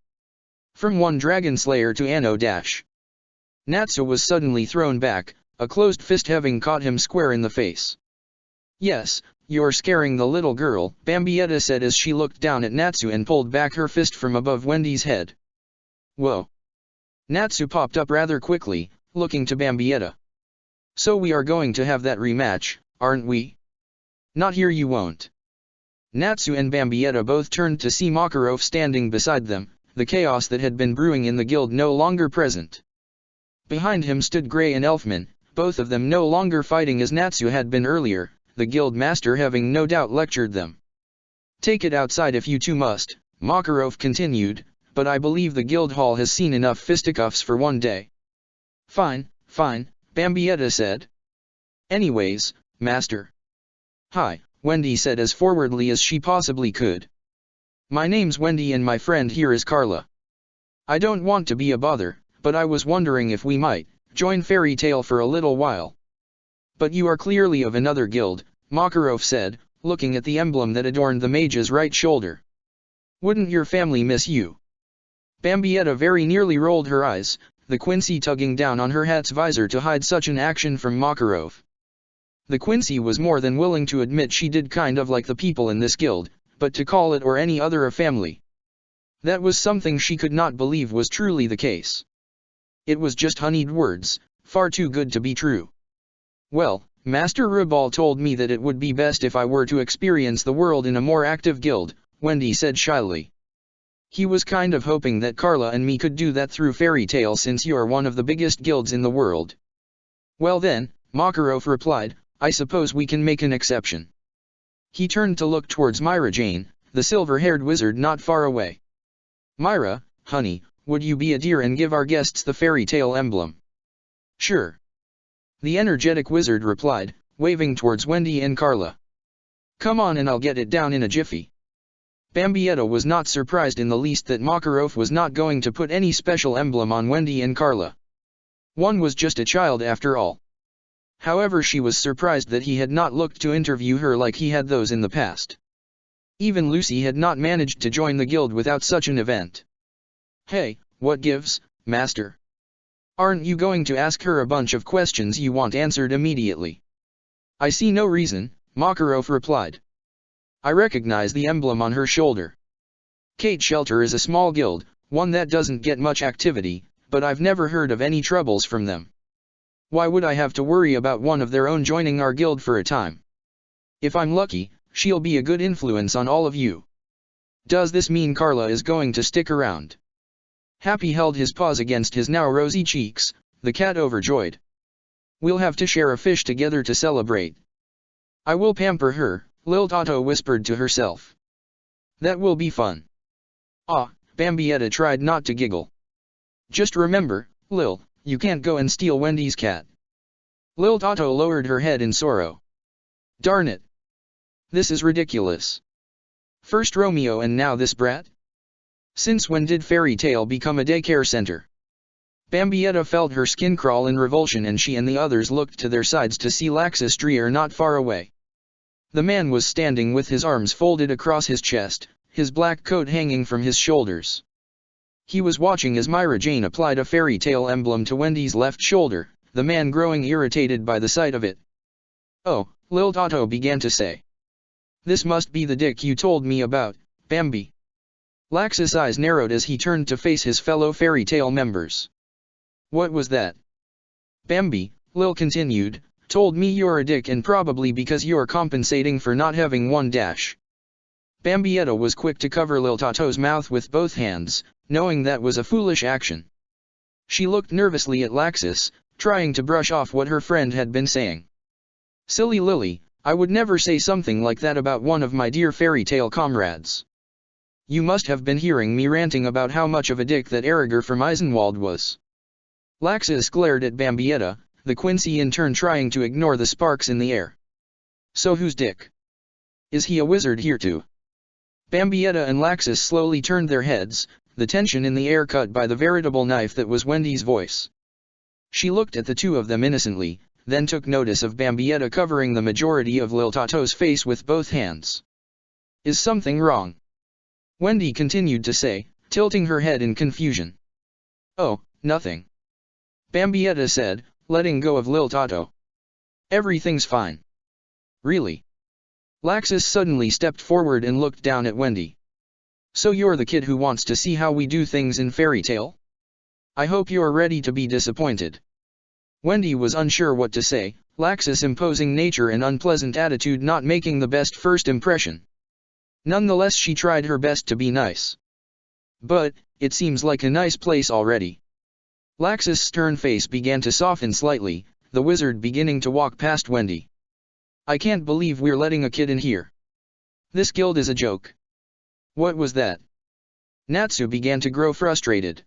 From one dragon slayer to Anno Dash. Natsu was suddenly thrown back, a closed fist having caught him square in the face. Yes, you're scaring the little girl, Bambietta said as she looked down at Natsu and pulled back her fist from above Wendy's head. Whoa. Natsu popped up rather quickly, looking to Bambietta. So we are going to have that rematch, aren't we? Not here, you won't. Natsu and Bambietta both turned to see Makarov standing beside them, the chaos that had been brewing in the guild no longer present. Behind him stood Grey and Elfman, both of them no longer fighting as Natsu had been earlier, the guild master having no doubt lectured them. Take it outside if you two must, Makarov continued, but I believe the guild hall has seen enough fisticuffs for one day. Fine, fine, Bambietta said. Anyways, master. Hi, Wendy said as forwardly as she possibly could. My name's Wendy and my friend here is Carla. I don't want to be a bother, but I was wondering if we might join Fairy Tail for a little while. But you are clearly of another guild, Makarov said, looking at the emblem that adorned the mage's right shoulder. Wouldn't your family miss you? Bambietta very nearly rolled her eyes, the Quincy tugging down on her hat's visor to hide such an action from Makarov. The Quincy was more than willing to admit she did kind of like the people in this guild, but to call it or any other a family. That was something she could not believe was truly the case. It was just honeyed words, far too good to be true. Well, Master Rubal told me that it would be best if I were to experience the world in a more active guild, Wendy said shyly. He was kind of hoping that Carla and me could do that through Fairy Tail since you're one of the biggest guilds in the world. Well then, Makarov replied, I suppose we can make an exception. He turned to look towards Myra Jane, the silver-haired wizard not far away. Myra, honey, would you be a dear and give our guests the Fairy Tail emblem? Sure. The energetic wizard replied, waving towards Wendy and Carla. Come on and I'll get it down in a jiffy. Bambietta was not surprised in the least that Makarov was not going to put any special emblem on Wendy and Carla. One was just a child after all. However, she was surprised that he had not looked to interview her like he had those in the past. Even Lucy had not managed to join the guild without such an event. Hey, what gives, master? Aren't you going to ask her a bunch of questions you want answered immediately? I see no reason, Makarov replied. I recognize the emblem on her shoulder. Kate Shelter is a small guild, one that doesn't get much activity, but I've never heard of any troubles from them. Why would I have to worry about one of their own joining our guild for a time? If I'm lucky, she'll be a good influence on all of you. Does this mean Carla is going to stick around? Happy held his paws against his now rosy cheeks, the cat overjoyed. We'll have to share a fish together to celebrate. I will pamper her, Lil Tato whispered to herself. That will be fun. Ah, Bambietta tried not to giggle. Just remember, Lil, you can't go and steal Wendy's cat. Lil Tato lowered her head in sorrow. Darn it. This is ridiculous. First Romeo and now this brat? Since when did Fairy Tail become a daycare center? Bambietta felt her skin crawl in revulsion and she and the others looked to their sides to see Laxus Dreer not far away. The man was standing with his arms folded across his chest, his black coat hanging from his shoulders. He was watching as Myra Jane applied a Fairy Tail emblem to Wendy's left shoulder, the man growing irritated by the sight of it. Oh, Lil Tato began to say. This must be the dick you told me about, Bambi. Laxus' eyes narrowed as he turned to face his fellow Fairy Tail members. What was that? Bambi, Lil continued, told me you're a dick and probably because you're compensating for not having one dash. Bambietta was quick to cover Lil Tato's mouth with both hands, knowing that was a foolish action. She looked nervously at Laxus, trying to brush off what her friend had been saying. Silly Lily, I would never say something like that about one of my dear Fairy Tail comrades. You must have been hearing me ranting about how much of a dick that Erriger from Eisenwald was. Laxus glared at Bambietta, the Quincy in turn trying to ignore the sparks in the air. So whose dick? Is he a wizard here too? Bambietta and Laxus slowly turned their heads, the tension in the air cut by the veritable knife that was Wendy's voice. She looked at the two of them innocently, then took notice of Bambietta covering the majority of Lil Tato's face with both hands. "Is something wrong?" Wendy continued to say, tilting her head in confusion. "Oh, nothing," Bambietta said, letting go of Lil Tato. "Everything's fine." "Really?" Laxus suddenly stepped forward and looked down at Wendy. "So you're the kid who wants to see how we do things in Fairy Tale? I hope you're ready to be disappointed." Wendy was unsure what to say, Laxus' imposing nature and unpleasant attitude not making the best first impression. Nonetheless, she tried her best to be nice. "But, it seems like a nice place already." Laxus' stern face began to soften slightly, the wizard beginning to walk past Wendy. "I can't believe we're letting a kid in here. This guild is a joke." "What was that?" Natsu began to grow frustrated.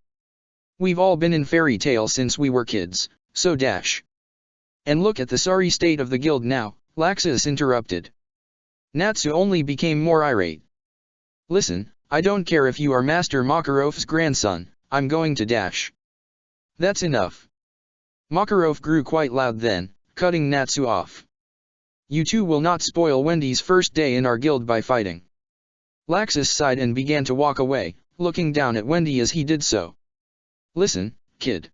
"We've all been in Fairy Tale since we were kids, so dash. And look at the sorry state of the guild now," Laxus interrupted. Natsu only became more irate. "Listen, I don't care if you are Master Makarov's grandson, I'm going to dash." "That's enough." Makarov grew quite loud then, cutting Natsu off. "You two will not spoil Wendy's first day in our guild by fighting." Laxus sighed and began to walk away, looking down at Wendy as he did so. "Listen, kid."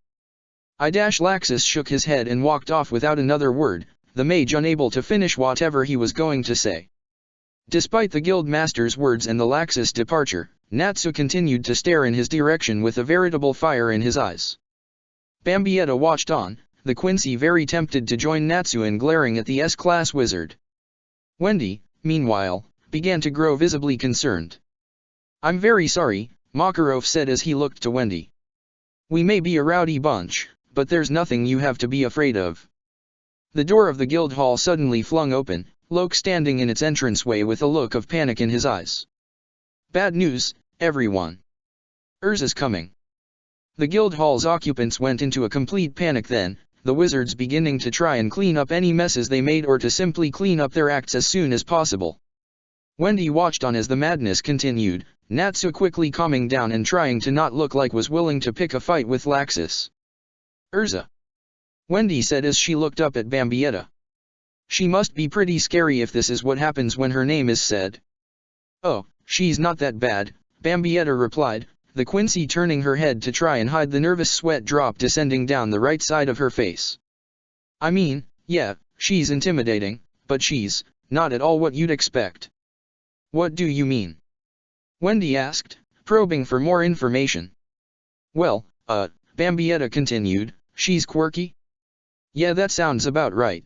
Laxus shook his head and walked off without another word, the mage unable to finish whatever he was going to say. Despite the guild master's words and the Laxus departure, Natsu continued to stare in his direction with a veritable fire in his eyes. Bambietta watched on, the Quincy very tempted to join Natsu in glaring at the S-class wizard. Wendy, meanwhile, began to grow visibly concerned. "I'm very sorry," Makarov said as he looked to Wendy. "We may be a rowdy bunch, but there's nothing you have to be afraid of." The door of the guild hall suddenly flung open, Loke standing in its entranceway with a look of panic in his eyes. "Bad news, everyone. Urza's coming." The guild hall's occupants went into a complete panic then, the wizards beginning to try and clean up any messes they made or to simply clean up their acts as soon as possible. Wendy watched on as the madness continued, Natsu quickly calming down and trying to not look like was willing to pick a fight with Laxus. "Urza," Wendy said as she looked up at Bambietta. "She must be pretty scary if this is what happens when her name is said." "Oh, she's not that bad," Bambietta replied, the Quincy turning her head to try and hide the nervous sweat drop descending down the right side of her face. "I mean, yeah, she's intimidating, but she's not at all what you'd expect." "What do you mean?" Wendy asked, probing for more information. "Well, Bambietta continued, she's quirky." "Yeah, that sounds about right.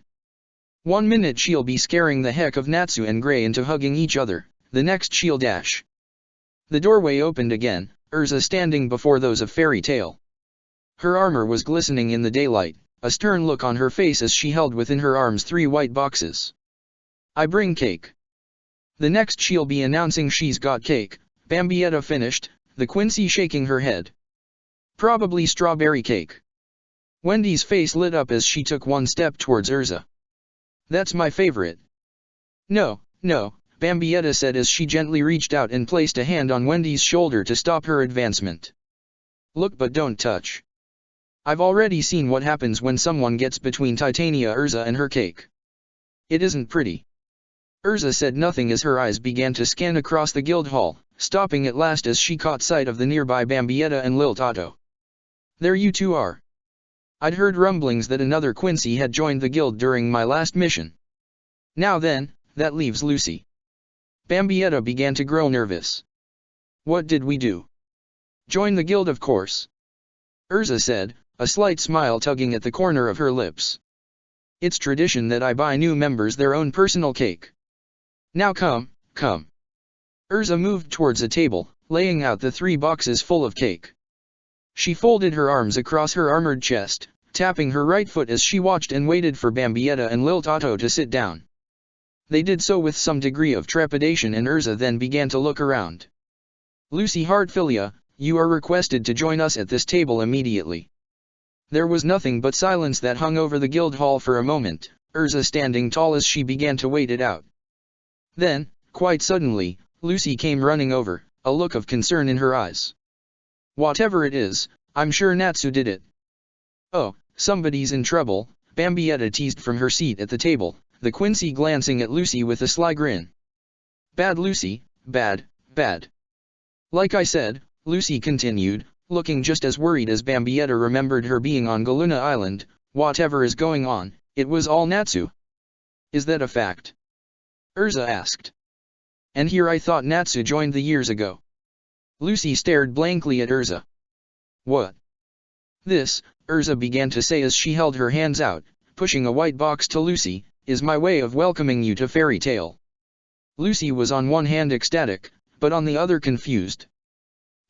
One minute she'll be scaring the heck of Natsu and Gray into hugging each other, the next she'll dash." The doorway opened again, Urza standing before those of Fairy Tale. Her armor was glistening in the daylight, a stern look on her face as she held within her arms 3 white boxes. "I bring cake." "The next she'll be announcing she's got cake," Bambietta finished, the Quincy shaking her head. "Probably strawberry cake." Wendy's face lit up as she took one step towards Urza. "That's my favorite." No, Bambietta said as she gently reached out and placed a hand on Wendy's shoulder to stop her advancement. "Look but don't touch. I've already seen what happens when someone gets between Titania Urza and her cake. It isn't pretty." Urza said nothing as her eyes began to scan across the guild hall, stopping at last as she caught sight of the nearby Bambietta and Lil Tato. "There you two are. I'd heard rumblings that another Quincy had joined the guild during my last mission. Now then, that leaves Lucy." Bambietta began to grow nervous. "What did we do?" "Join the guild, of course," Urza said, a slight smile tugging at the corner of her lips. "It's tradition that I buy new members their own personal cake. Now come." Urza moved towards a table, laying out the 3 boxes full of cake. She folded her arms across her armored chest, tapping her right foot as she watched and waited for Bambietta and Lil Tato to sit down. They did so with some degree of trepidation and Urza then began to look around. "Lucy Hartfilia, you are requested to join us at this table immediately." There was nothing but silence that hung over the guild hall for a moment, Urza standing tall as she began to wait it out. Then, quite suddenly, Lucy came running over, a look of concern in her eyes. Whatever it is, I'm sure Natsu did it. Oh, somebody's in trouble, Bambietta teased from her seat at the table, the Quincy glancing at Lucy with a sly grin. Bad Lucy, bad, bad. Like I said, Lucy continued, looking just as worried as Bambietta remembered her being on Galuna Island, whatever is going on, it was all Natsu. Is that a fact? Urza asked. And here I thought Natsu joined the years ago. Lucy stared blankly at Urza. What? This, Urza began to say as she held her hands out, pushing a white box to Lucy, is my way of welcoming you to Fairy Tale. Lucy was on one hand ecstatic, but on the other confused.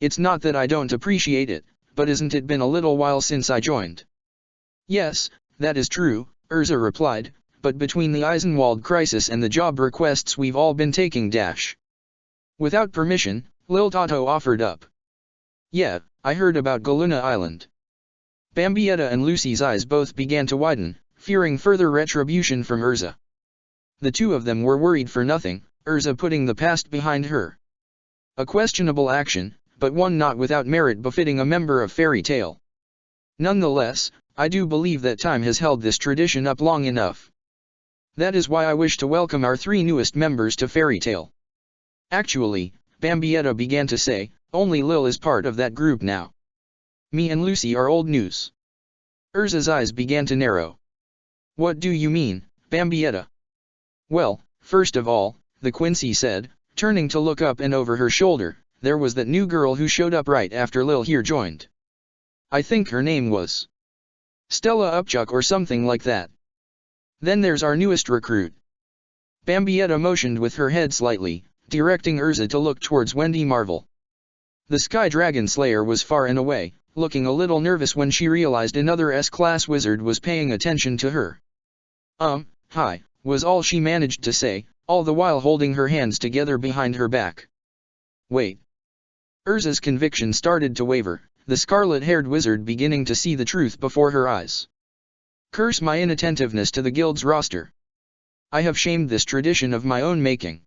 It's not that I don't appreciate it, but isn't it been a little while since I joined? Yes, that is true, Urza replied, but between the Eisenwald crisis and the job requests we've all been taking dash. Without permission, Lil Tato offered up. Yeah, I heard about Galuna Island. Bambietta and Lucy's eyes both began to widen, fearing further retribution from Urza. The two of them were worried for nothing, Urza putting the past behind her. A questionable action, but one not without merit befitting a member of Fairy Tale. Nonetheless, I do believe that time has held this tradition up long enough. That is why I wish to welcome our 3 newest members to Fairy Tale. Actually, Bambietta began to say, only Lil is part of that group now. Me and Lucy are old news. Urza's eyes began to narrow. What do you mean, Bambietta? Well, first of all, the Quincy said, turning to look up and over her shoulder, there was that new girl who showed up right after Lil here joined. I think her name was Stella Upchuck or something like that. Then there's our newest recruit. Bambietta motioned with her head slightly, directing Urza to look towards Wendy Marvel. The Sky Dragon Slayer was far and away, looking a little nervous when she realized another S-class wizard was paying attention to her. Hi, was all she managed to say, all the while holding her hands together behind her back. Wait. Urza's conviction started to waver, the scarlet-haired wizard beginning to see the truth before her eyes. Curse my inattentiveness to the guild's roster. I have shamed this tradition of my own making.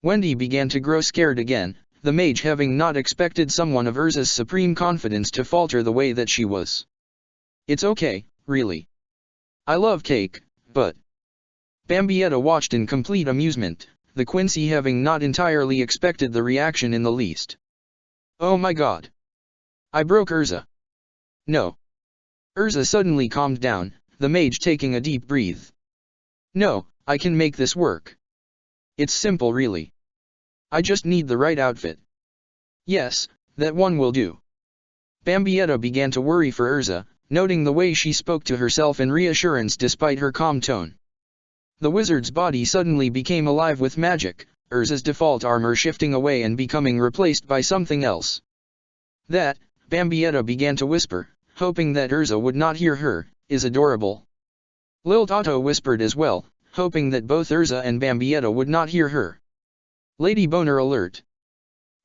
Wendy began to grow scared again, the mage having not expected someone of Urza's supreme confidence to falter the way that she was. It's okay, really. I love cake, but... Bambietta watched in complete amusement, the Quincy having not entirely expected the reaction in the least. Oh my god. I broke Urza. No. Urza suddenly calmed down, the mage taking a deep breath. No, I can make this work. It's simple really. I just need the right outfit. Yes, that one will do. Bambietta began to worry for Urza, noting the way she spoke to herself in reassurance despite her calm tone. The wizard's body suddenly became alive with magic, Urza's default armor shifting away and becoming replaced by something else. That, Bambietta began to whisper, hoping that Urza would not hear her, is adorable. Lil Tato whispered as well, hoping that both Urza and Bambietta would not hear her. Lady Boner alert.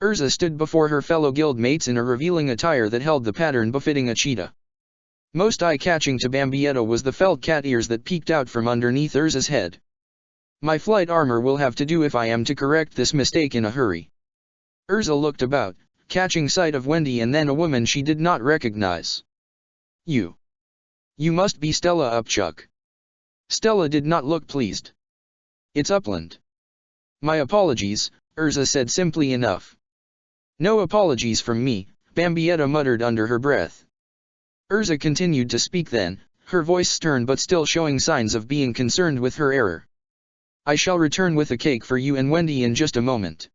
Urza stood before her fellow guildmates in a revealing attire that held the pattern befitting a cheetah. Most eye-catching to Bambietta was the felt cat ears that peeked out from underneath Urza's head. My flight armor will have to do if I am to correct this mistake in a hurry. Urza looked about, catching sight of Wendy and then a woman she did not recognize. You must be Stella Upchuck. Stella did not look pleased. It's Upland. My apologies, Urza said simply enough. No apologies from me, Bambietta muttered under her breath. Urza continued to speak then, her voice stern but still showing signs of being concerned with her error. I shall return with a cake for you and Wendy in just a moment.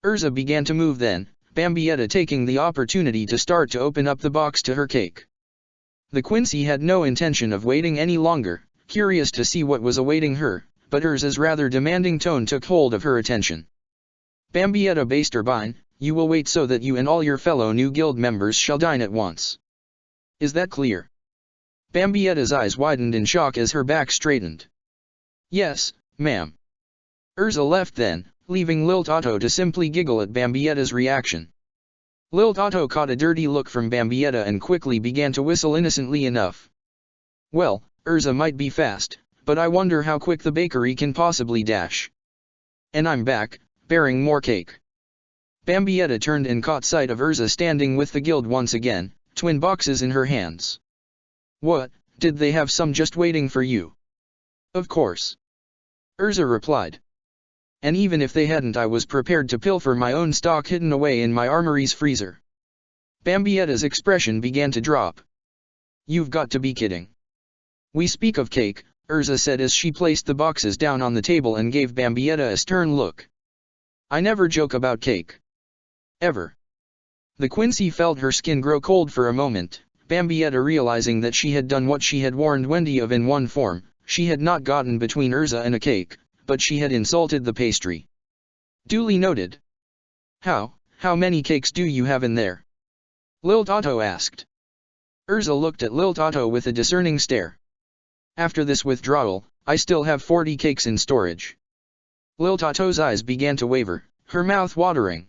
Urza began to move then, Bambietta taking the opportunity to start to open up the box to her cake. The Quincy had no intention of waiting any longer, curious to see what was awaiting her, but Urza's rather demanding tone took hold of her attention. Bambietta Basterbine, you will wait so that you and all your fellow new guild members shall dine at once. Is that clear? Bambietta's eyes widened in shock as her back straightened. Yes, ma'am. Urza left then, leaving Lil Tato to simply giggle at Bambietta's reaction. Lil Tato caught a dirty look from Bambietta and quickly began to whistle innocently enough. Well, Urza might be fast, but I wonder how quick the bakery can possibly dash. And I'm back, bearing more cake. Bambietta turned and caught sight of Urza standing with the guild once again, twin boxes in her hands. "What, did they have some just waiting for you?" "Of course," Urza replied. "And even if they hadn't, I was prepared to pilfer my own stock hidden away in my armory's freezer." Bambietta's expression began to drop. "You've got to be kidding." "We speak of cake," Urza said as she placed the boxes down on the table and gave Bambietta a stern look. "I never joke about cake. Ever." The Quincy felt her skin grow cold for a moment, Bambietta realizing that she had done what she had warned Wendy of in one form. She had not gotten between Urza and a cake, but she had insulted the pastry. Duly noted. How many cakes do you have in there?" Lil Tato asked. Urza looked at Lil Tato with a discerning stare. "After this withdrawal, I still have 40 cakes in storage." Lil Tato's eyes began to waver, her mouth watering.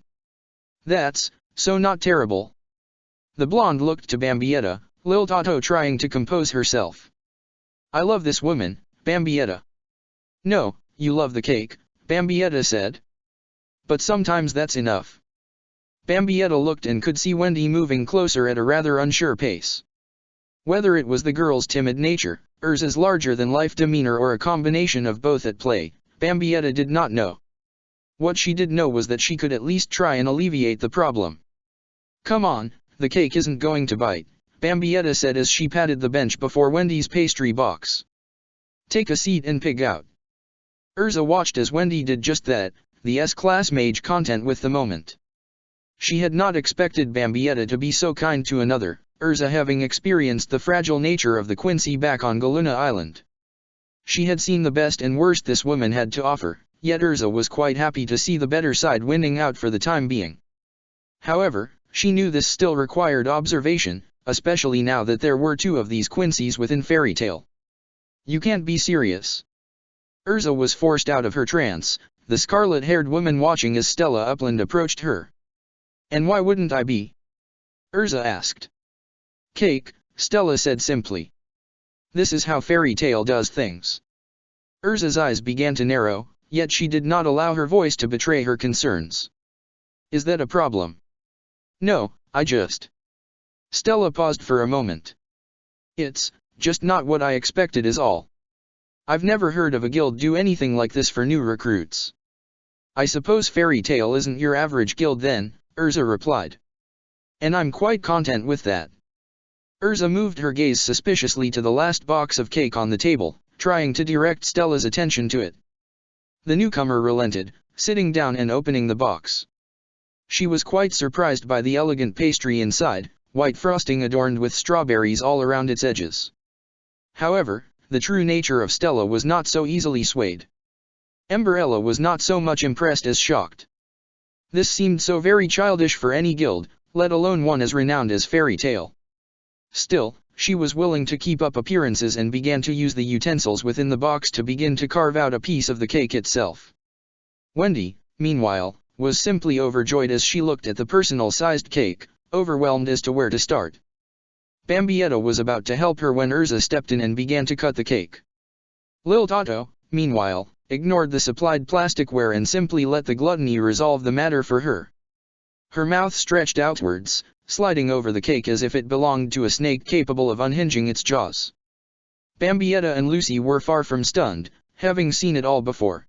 "That's so not terrible." The blonde looked to Bambietta, Lil Tato trying to compose herself. "I love this woman, Bambietta." "No, you love the cake," Bambietta said. "But sometimes that's enough." Bambietta looked and could see Wendy moving closer at a rather unsure pace. Whether it was the girl's timid nature, Urza's larger-than-life demeanor or a combination of both at play, Bambietta did not know. What she did know was that she could at least try and alleviate the problem. "Come on, the cake isn't going to bite," Bambietta said as she patted the bench before Wendy's pastry box. "Take a seat and pig out." Urza watched as Wendy did just that, the S-class mage content with the moment. She had not expected Bambietta to be so kind to another, Urza having experienced the fragile nature of the Quincy back on Galuna Island. She had seen the best and worst this woman had to offer, yet Urza was quite happy to see the better side winning out for the time being. However, she knew this still required observation, especially now that there were 2 of these Quincy's within Fairy Tale. "You can't be serious." Urza was forced out of her trance, the scarlet-haired woman watching as Stella Upland approached her. "And why wouldn't I be?" Urza asked. "Cake," Stella said simply. "This is how Fairy Tale does things." Urza's eyes began to narrow, yet she did not allow her voice to betray her concerns. "Is that a problem?" "No, I just..." Stella paused for a moment. "It's just not what I expected is all. I've never heard of a guild do anything like this for new recruits." "I suppose Fairy Tale isn't your average guild then," Urza replied. "And I'm quite content with that." Urza moved her gaze suspiciously to the last box of cake on the table, trying to direct Stella's attention to it. The newcomer relented, sitting down and opening the box. She was quite surprised by the elegant pastry inside, white frosting adorned with strawberries all around its edges. However, the true nature of Stella was not so easily swayed. Emberella was not so much impressed as shocked. This seemed so very childish for any guild, let alone one as renowned as Fairy Tale. Still, she was willing to keep up appearances and began to use the utensils within the box to begin to carve out a piece of the cake itself. Wendy, meanwhile, was simply overjoyed as she looked at the personal-sized cake, overwhelmed as to where to start. Bambietta was about to help her when Urza stepped in and began to cut the cake. Lil Tato, meanwhile, ignored the supplied plasticware and simply let the gluttony resolve the matter for her. Her mouth stretched outwards, sliding over the cake as if it belonged to a snake capable of unhinging its jaws. Bambietta and Lucy were far from stunned, having seen it all before.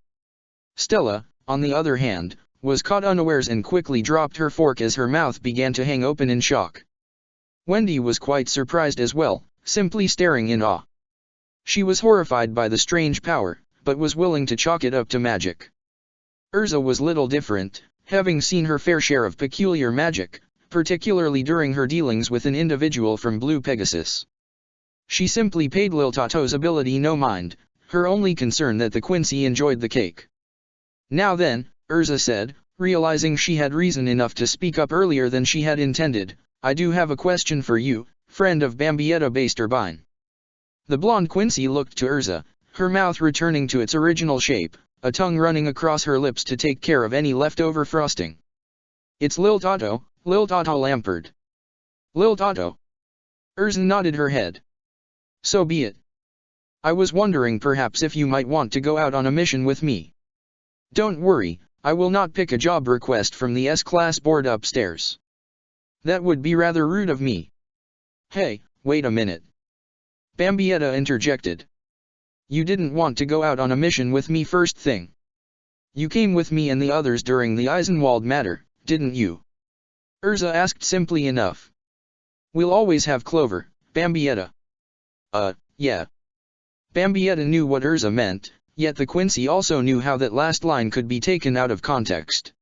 Stella, on the other hand, was caught unawares and quickly dropped her fork as her mouth began to hang open in shock. Wendy was quite surprised as well, simply staring in awe. She was horrified by the strange power, but was willing to chalk it up to magic. Urza was little different, having seen her fair share of peculiar magic, particularly during her dealings with an individual from Blue Pegasus. She simply paid Lil Tato's ability no mind, her only concern that the Quincy enjoyed the cake. "Now then," Urza said, realizing she had reason enough to speak up earlier than she had intended, "I do have a question for you, friend of Bambietta Basterbine." The blonde Quincy looked to Urza, her mouth returning to its original shape, a tongue running across her lips to take care of any leftover frosting. "It's Lil Tato Lampard." "Lil Tato?" Urza nodded her head. "So be it. I was wondering perhaps if you might want to go out on a mission with me." "Don't worry, I will not pick a job request from the S-class board upstairs. That would be rather rude of me. Hey, wait a minute. Bambietta interjected. You didn't want to go out on a mission with me first thing. You came with me and the others during the Eisenwald matter, didn't you? Urza asked simply enough. We'll always have Clover, Bambietta. Yeah. Bambietta knew what Urza meant, yet the Quincy also knew how that last line could be taken out of context.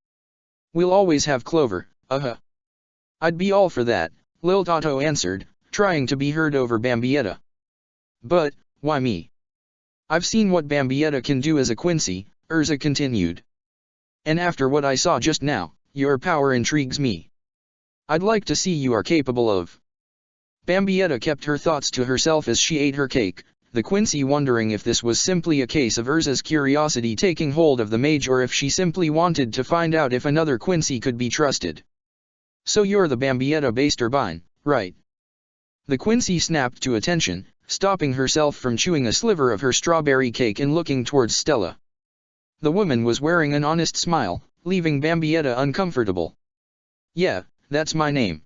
We'll always have Clover, I'd be all for that, Lil Tato answered, trying to be heard over Bambietta. But, why me? I've seen what Bambietta can do as a Quincy, Urza continued. And after what I saw just now, your power intrigues me. I'd like to see you are capable of. Bambietta kept her thoughts to herself as she ate her cake, the Quincy wondering if this was simply a case of Urza's curiosity taking hold of the mage or if she simply wanted to find out if another Quincy could be trusted. So you're the Bambietta-based turbine, right? The Quincy snapped to attention, stopping herself from chewing a sliver of her strawberry cake and looking towards Stella. The woman was wearing an honest smile, leaving Bambietta uncomfortable. Yeah, that's my name.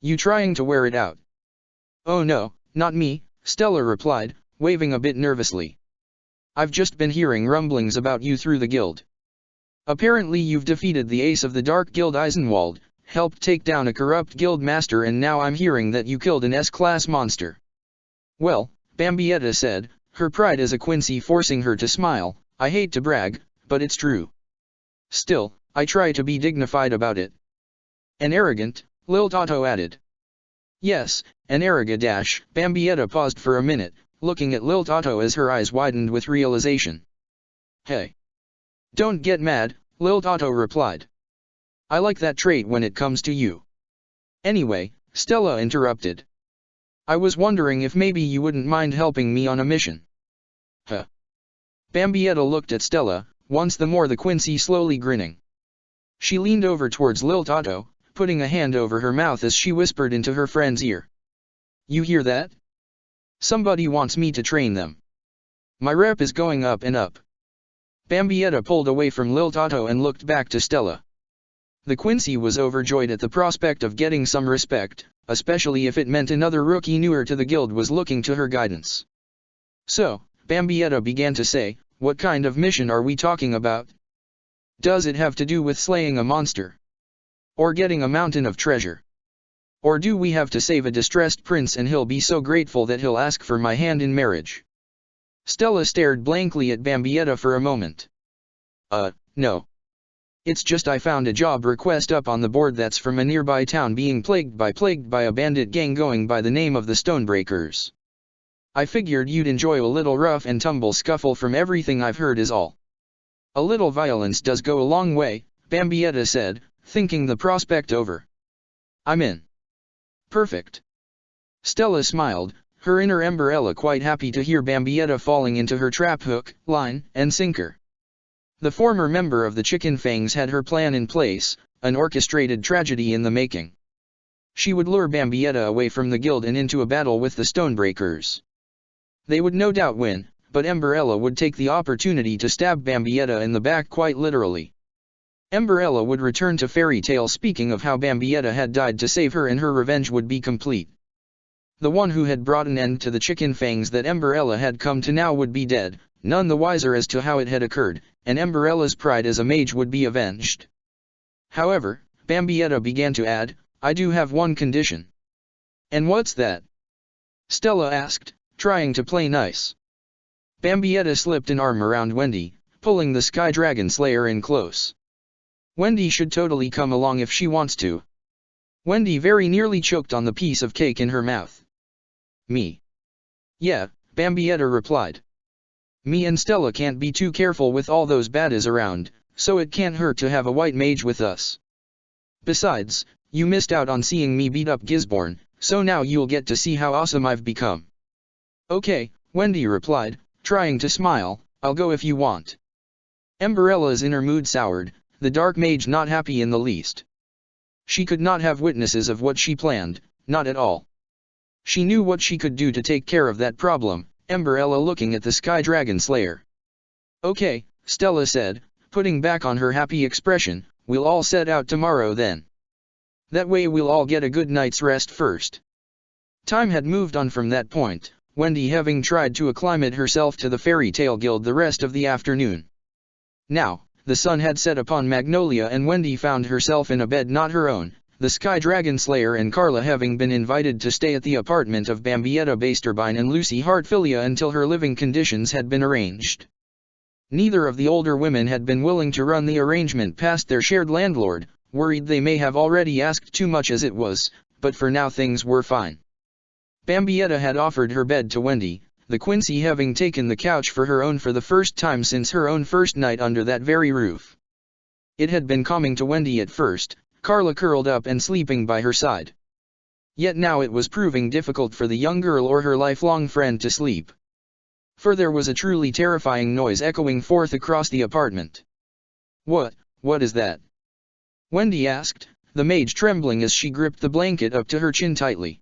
You trying to wear it out? Oh no, not me, Stella replied, waving a bit nervously. I've just been hearing rumblings about you through the guild. Apparently you've defeated the ace of the Dark Guild Eisenwald, helped take down a corrupt guild master, and now I'm hearing that you killed an S-class monster. Well, Bambietta said, her pride as a Quincy forcing her to smile, I hate to brag, but it's true. Still, I try to be dignified about it. And arrogant, Lil Tato added. Yes, an arrogant dash. Bambietta paused for a minute, looking at Lil Tato as her eyes widened with realization. Hey. Don't get mad, Lil Tato replied. I like that trait when it comes to you. Anyway, Stella interrupted. I was wondering if maybe you wouldn't mind helping me on a mission. Huh. Bambietta looked at Stella, once the more the Quincy slowly grinning. She leaned over towards Lil Tato, putting a hand over her mouth as she whispered into her friend's ear. You hear that? Somebody wants me to train them. My rep is going up and up. Bambietta pulled away from Lil Tato and looked back to Stella. The Quincy was overjoyed at the prospect of getting some respect, especially if it meant another rookie newer to the guild was looking to her guidance. So, Bambietta began to say, what kind of mission are we talking about? Does it have to do with slaying a monster? Or getting a mountain of treasure? Or do we have to save a distressed prince and he'll be so grateful that he'll ask for my hand in marriage? Stella stared blankly at Bambietta for a moment. No. It's just I found a job request up on the board that's from a nearby town being plagued by a bandit gang going by the name of the Stonebreakers. I figured you'd enjoy a little rough and tumble scuffle from everything I've heard is all. A little violence does go a long way, Bambietta said, thinking the prospect over. I'm in. Perfect. Stella smiled, her inner Emberella quite happy to hear Bambietta falling into her trap hook, line, and sinker. The former member of the Chicken Fangs had her plan in place, an orchestrated tragedy in the making. She would lure Bambietta away from the guild and into a battle with the Stonebreakers. They would no doubt win, but Emberella would take the opportunity to stab Bambietta in the back quite literally. Emberella would return to Fairy Tale speaking of how Bambietta had died to save her, and her revenge would be complete. The one who had brought an end to the Chicken Fangs that Emberella had come to now would be dead, none the wiser as to how it had occurred, and Emberella's pride as a mage would be avenged. However, Bambietta began to add, I do have one condition. And what's that? Stella asked, trying to play nice. Bambietta slipped an arm around Wendy, pulling the Sky Dragon Slayer in close. Wendy should totally come along if she wants to. Wendy very nearly choked on the piece of cake in her mouth. Me. Yeah, Bambietta replied. Me and Stella can't be too careful with all those baddies around, so it can't hurt to have a white mage with us. Besides, you missed out on seeing me beat up Gisborne, so now you'll get to see how awesome I've become. Okay, Wendy replied, trying to smile, I'll go if you want. Emberella's inner mood soured, the dark mage not happy in the least. She could not have witnesses of what she planned, not at all. She knew what she could do to take care of that problem, Emberella looking at the Sky Dragon Slayer. Okay, Stella said, putting back on her happy expression, "We'll all set out tomorrow then. That way we'll all get a good night's rest first." Time had moved on from that point, Wendy having tried to acclimate herself to the fairy tale guild the rest of the afternoon. Now, the sun had set upon Magnolia and Wendy found herself in a bed not her own, the Sky Dragon Slayer and Carla having been invited to stay at the apartment of Bambietta Basterbine and Lucy Hartfilia until her living conditions had been arranged. Neither of the older women had been willing to run the arrangement past their shared landlord, worried they may have already asked too much as it was, but for now things were fine. Bambietta had offered her bed to Wendy, the Quincy having taken the couch for her own for the first time since her own first night under that very roof. It had been calming to Wendy at first, Carla curled up and sleeping by her side. Yet now it was proving difficult for the young girl or her lifelong friend to sleep. For there was a truly terrifying noise echoing forth across the apartment. What is that?" Wendy asked, the mage trembling as she gripped the blanket up to her chin tightly.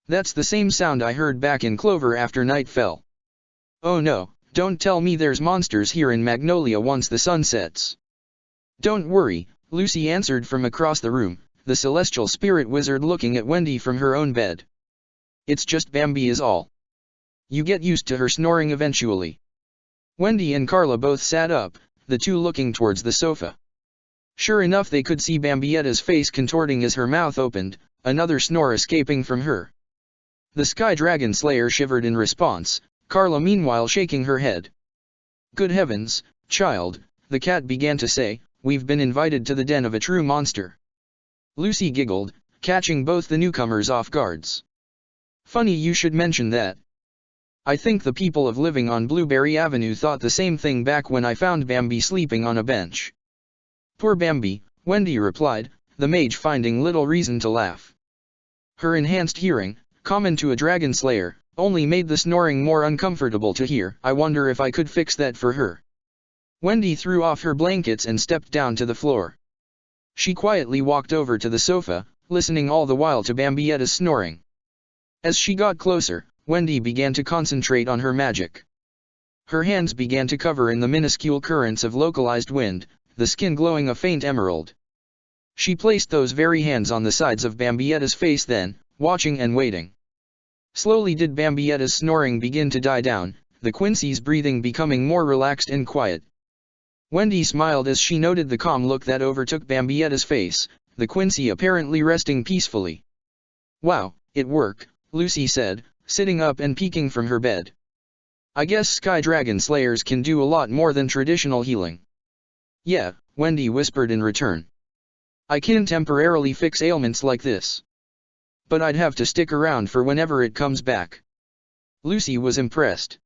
"That's the same sound I heard back in Clover after night fell." "Oh no, don't tell me there's monsters here in Magnolia once the sun sets." "Don't worry," Lucy answered from across the room, the celestial spirit wizard looking at Wendy from her own bed. "It's just Bambi is all. You get used to her snoring eventually." Wendy and Carla both sat up, the two looking towards the sofa. Sure enough they could see Bambietta's face contorting as her mouth opened, another snore escaping from her. The Sky Dragon Slayer shivered in response, Carla meanwhile shaking her head. "Good heavens, child," the cat began to say, "we've been invited to the den of a true monster." Lucy giggled, catching both the newcomers off guards. "Funny you should mention that. I think the people of living on Blueberry Avenue thought the same thing back when I found Bambi sleeping on a bench." "Poor Bambi," Wendy replied, the mage finding little reason to laugh. Her enhanced hearing, common to a dragon slayer, only made the snoring more uncomfortable to hear. "I wonder if I could fix that for her." Wendy threw off her blankets and stepped down to the floor. She quietly walked over to the sofa, listening all the while to Bambietta's snoring. As she got closer, Wendy began to concentrate on her magic. Her hands began to cover in the minuscule currents of localized wind, the skin glowing a faint emerald. She placed those very hands on the sides of Bambietta's face then, watching and waiting. Slowly did Bambietta's snoring begin to die down, the Quincy's breathing becoming more relaxed and quiet. Wendy smiled as she noted the calm look that overtook Bambietta's face, the Quincy apparently resting peacefully. "Wow, it worked," Lucy said, sitting up and peeking from her bed. "I guess Sky Dragon Slayers can do a lot more than traditional healing." "Yeah," Wendy whispered in return. "I can temporarily fix ailments like this. But I'd have to stick around for whenever it comes back." Lucy was impressed.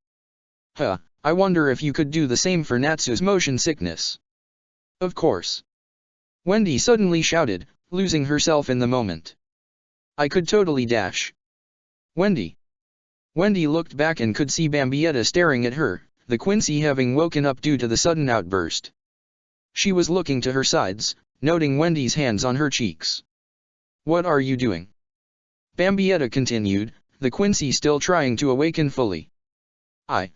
"Huh, I wonder if you could do the same for Natsu's motion sickness." "Of course," Wendy suddenly shouted, losing herself in the moment. "I could totally dash." "Wendy." Wendy looked back and could see Bambietta staring at her, the Quincy having woken up due to the sudden outburst. She was looking to her sides, noting Wendy's hands on her cheeks. "What are you doing?" Bambietta continued, the Quincy still trying to awaken fully. "I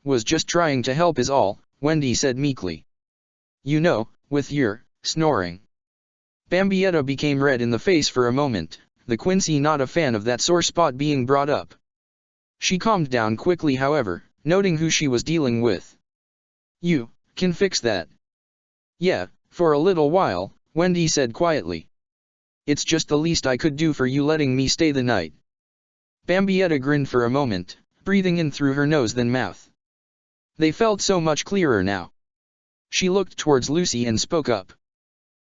was just trying to help is all," Wendy said meekly. "You know, with your snoring." Bambietta became red in the face for a moment, the Quincy not a fan of that sore spot being brought up. She calmed down quickly however, noting who she was dealing with. "You can fix that." "Yeah, for a little while," Wendy said quietly. "It's just the least I could do for you letting me stay the night." Bambietta grinned for a moment, breathing in through her nose then mouth. They felt so much clearer now. She looked towards Lucy and spoke up.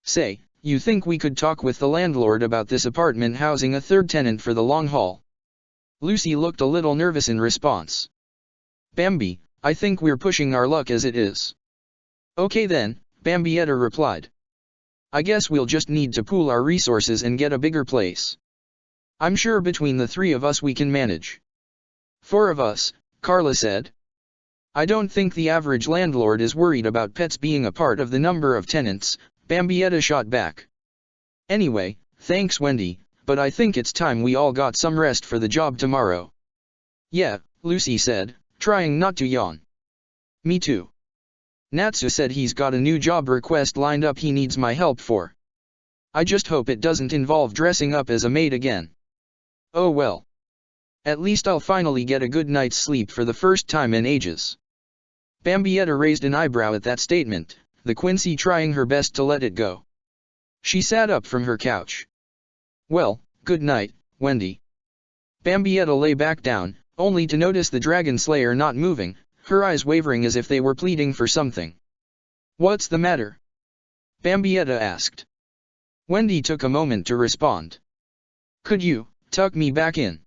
"Say, you think we could talk with the landlord about this apartment housing a third tenant for the long haul?" Lucy looked a little nervous in response. "Bambi, I think we're pushing our luck as it is." "Okay then," Bambietta replied. "I guess we'll just need to pool our resources and get a bigger place. I'm sure between the three of us we can manage." "Four of us," Carla said. "I don't think the average landlord is worried about pets being a part of the number of tenants," Bambietta shot back. "Anyway, thanks Wendy, but I think it's time we all got some rest for the job tomorrow." "Yeah," Lucy said, trying not to yawn. "Me too." Natsu said he's got a new job request lined up he needs my help for. I just hope it doesn't involve dressing up as a maid again. Oh well. At least I'll finally get a good night's sleep for the first time in ages. Bambietta raised an eyebrow at that statement, the Quincy trying her best to let it go. She sat up from her couch. Well, good night, Wendy. Bambietta lay back down, only to notice the Dragon Slayer not moving, her eyes wavering as if they were pleading for something. What's the matter? Bambietta asked. Wendy took a moment to respond. Could you tuck me back in?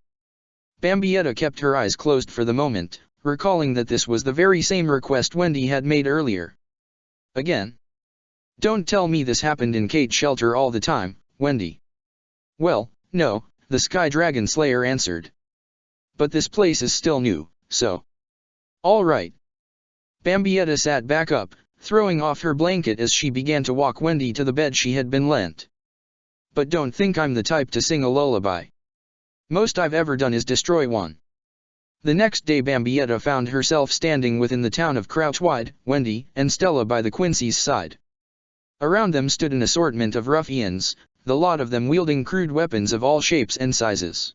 Bambietta kept her eyes closed for the moment, recalling that this was the very same request Wendy had made earlier. Again? Don't tell me this happened in Kate's shelter all the time, Wendy. Well, no, the Sky Dragon Slayer answered. But this place is still new, so. All right. Bambietta sat back up, throwing off her blanket as she began to walk Wendy to the bed she had been lent. But don't think I'm the type to sing a lullaby. Most I've ever done is destroy one. The next day Bambietta found herself standing within the town of Crouchwide, Wendy and Stella by the Quincy's side. Around them stood an assortment of ruffians, the lot of them wielding crude weapons of all shapes and sizes.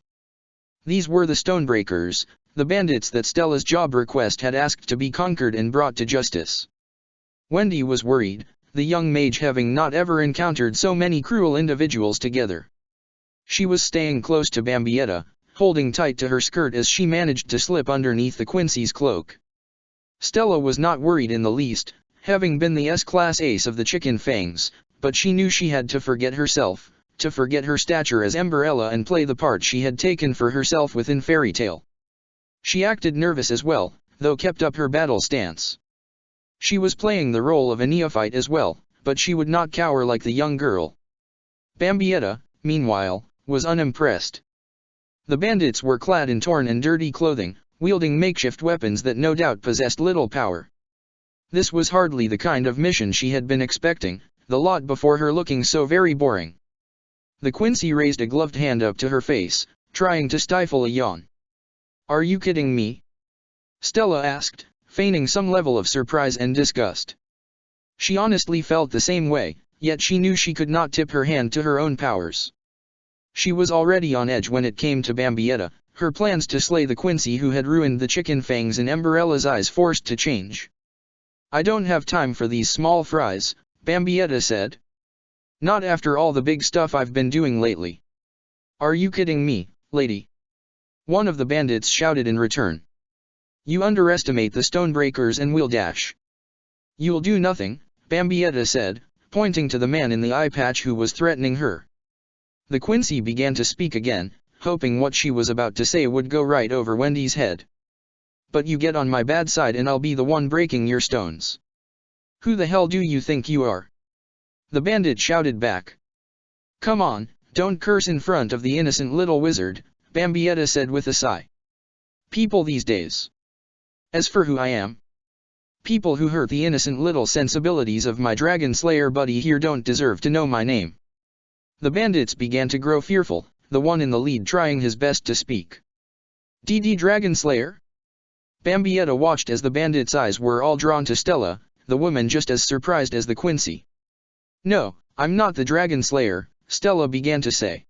These were the Stonebreakers, the bandits that Stella's job request had asked to be conquered and brought to justice. Wendy was worried, the young mage having not ever encountered so many cruel individuals together. She was staying close to Bambietta, holding tight to her skirt as she managed to slip underneath the Quincy's cloak. Stella was not worried in the least, having been the S-class ace of the Chicken Fangs, but she knew she had to forget herself, to forget her stature as Emberella and play the part she had taken for herself within Fairy Tail. She acted nervous as well, though kept up her battle stance. She was playing the role of a neophyte as well, but she would not cower like the young girl. Bambietta, meanwhile, was unimpressed. The bandits were clad in torn and dirty clothing, wielding makeshift weapons that no doubt possessed little power. This was hardly the kind of mission she had been expecting, the lot before her looking so very boring. The Quincy raised a gloved hand up to her face, trying to stifle a yawn. Are you kidding me? Stella asked, feigning some level of surprise and disgust. She honestly felt the same way, yet she knew she could not tip her hand to her own powers. She was already on edge when it came to Bambietta, her plans to slay the Quincy who had ruined the Chicken Fangs in Emberella's eyes forced to change. I don't have time for these small fries, Bambietta said. Not after all the big stuff I've been doing lately. Are you kidding me, lady? One of the bandits shouted in return. You underestimate the Stonebreakers and we'll dash. You'll do nothing, Bambietta said, pointing to the man in the eye patch who was threatening her. The Quincy began to speak again, hoping what she was about to say would go right over Wendy's head. But you get on my bad side and I'll be the one breaking your stones. Who the hell do you think you are? The bandit shouted back. Come on, don't curse in front of the innocent little wizard, Bambietta said with a sigh. People these days. As for who I am, people who hurt the innocent little sensibilities of my Dragon Slayer buddy here don't deserve to know my name. The bandits began to grow fearful, the one in the lead trying his best to speak. DD Dragon Slayer? Bambietta watched as the bandits' eyes were all drawn to Stella, the woman just as surprised as the Quincy. No, I'm not the Dragon Slayer, Stella began to say.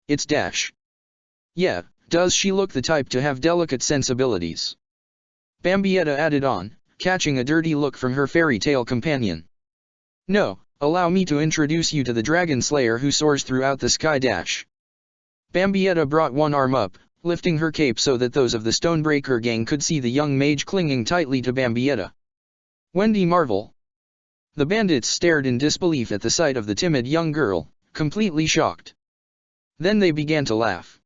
It's Dash. Yeah, does she look the type to have delicate sensibilities? Bambietta added on, catching a dirty look from her fairy tale companion. No, allow me to introduce you to the Dragon Slayer who soars throughout the sky. Dash. Bambietta brought one arm up, lifting her cape so that those of the Stonebreaker gang could see the young mage clinging tightly to Bambietta. Wendy Marvel. The bandits stared in disbelief at the sight of the timid young girl, completely shocked. Then they began to laugh.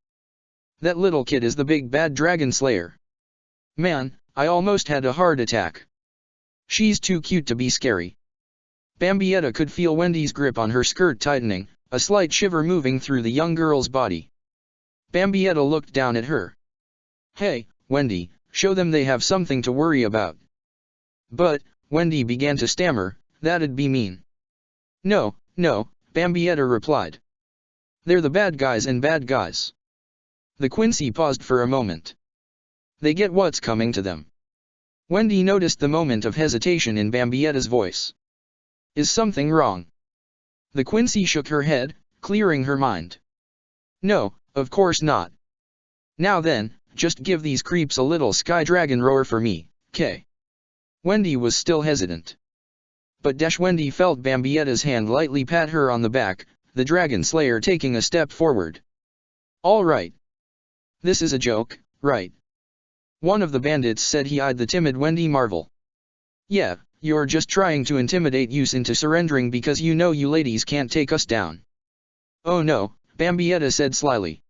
That little kid is the big bad Dragon Slayer. Man, I almost had a heart attack. She's too cute to be scary. Bambietta could feel Wendy's grip on her skirt tightening, a slight shiver moving through the young girl's body. Bambietta looked down at her. Hey, Wendy, show them they have something to worry about. But, Wendy began to stammer, that'd be mean. No, Bambietta replied. They're the bad guys and bad guys. The Quincy paused for a moment. They get what's coming to them. Wendy noticed the moment of hesitation in Bambietta's voice. Is something wrong? The Quincy shook her head, clearing her mind. No, of course not. Now then, just give these creeps a little sky dragon roar for me, K. Wendy was still hesitant. But Wendy felt Bambietta's hand lightly pat her on the back, the dragon slayer taking a step forward. All right. This is a joke, right? One of the bandits said. He eyed the timid Wendy Marvel. Yeah, you're just trying to intimidate us into surrendering because you know you ladies can't take us down. Oh no, Bambietta said slyly.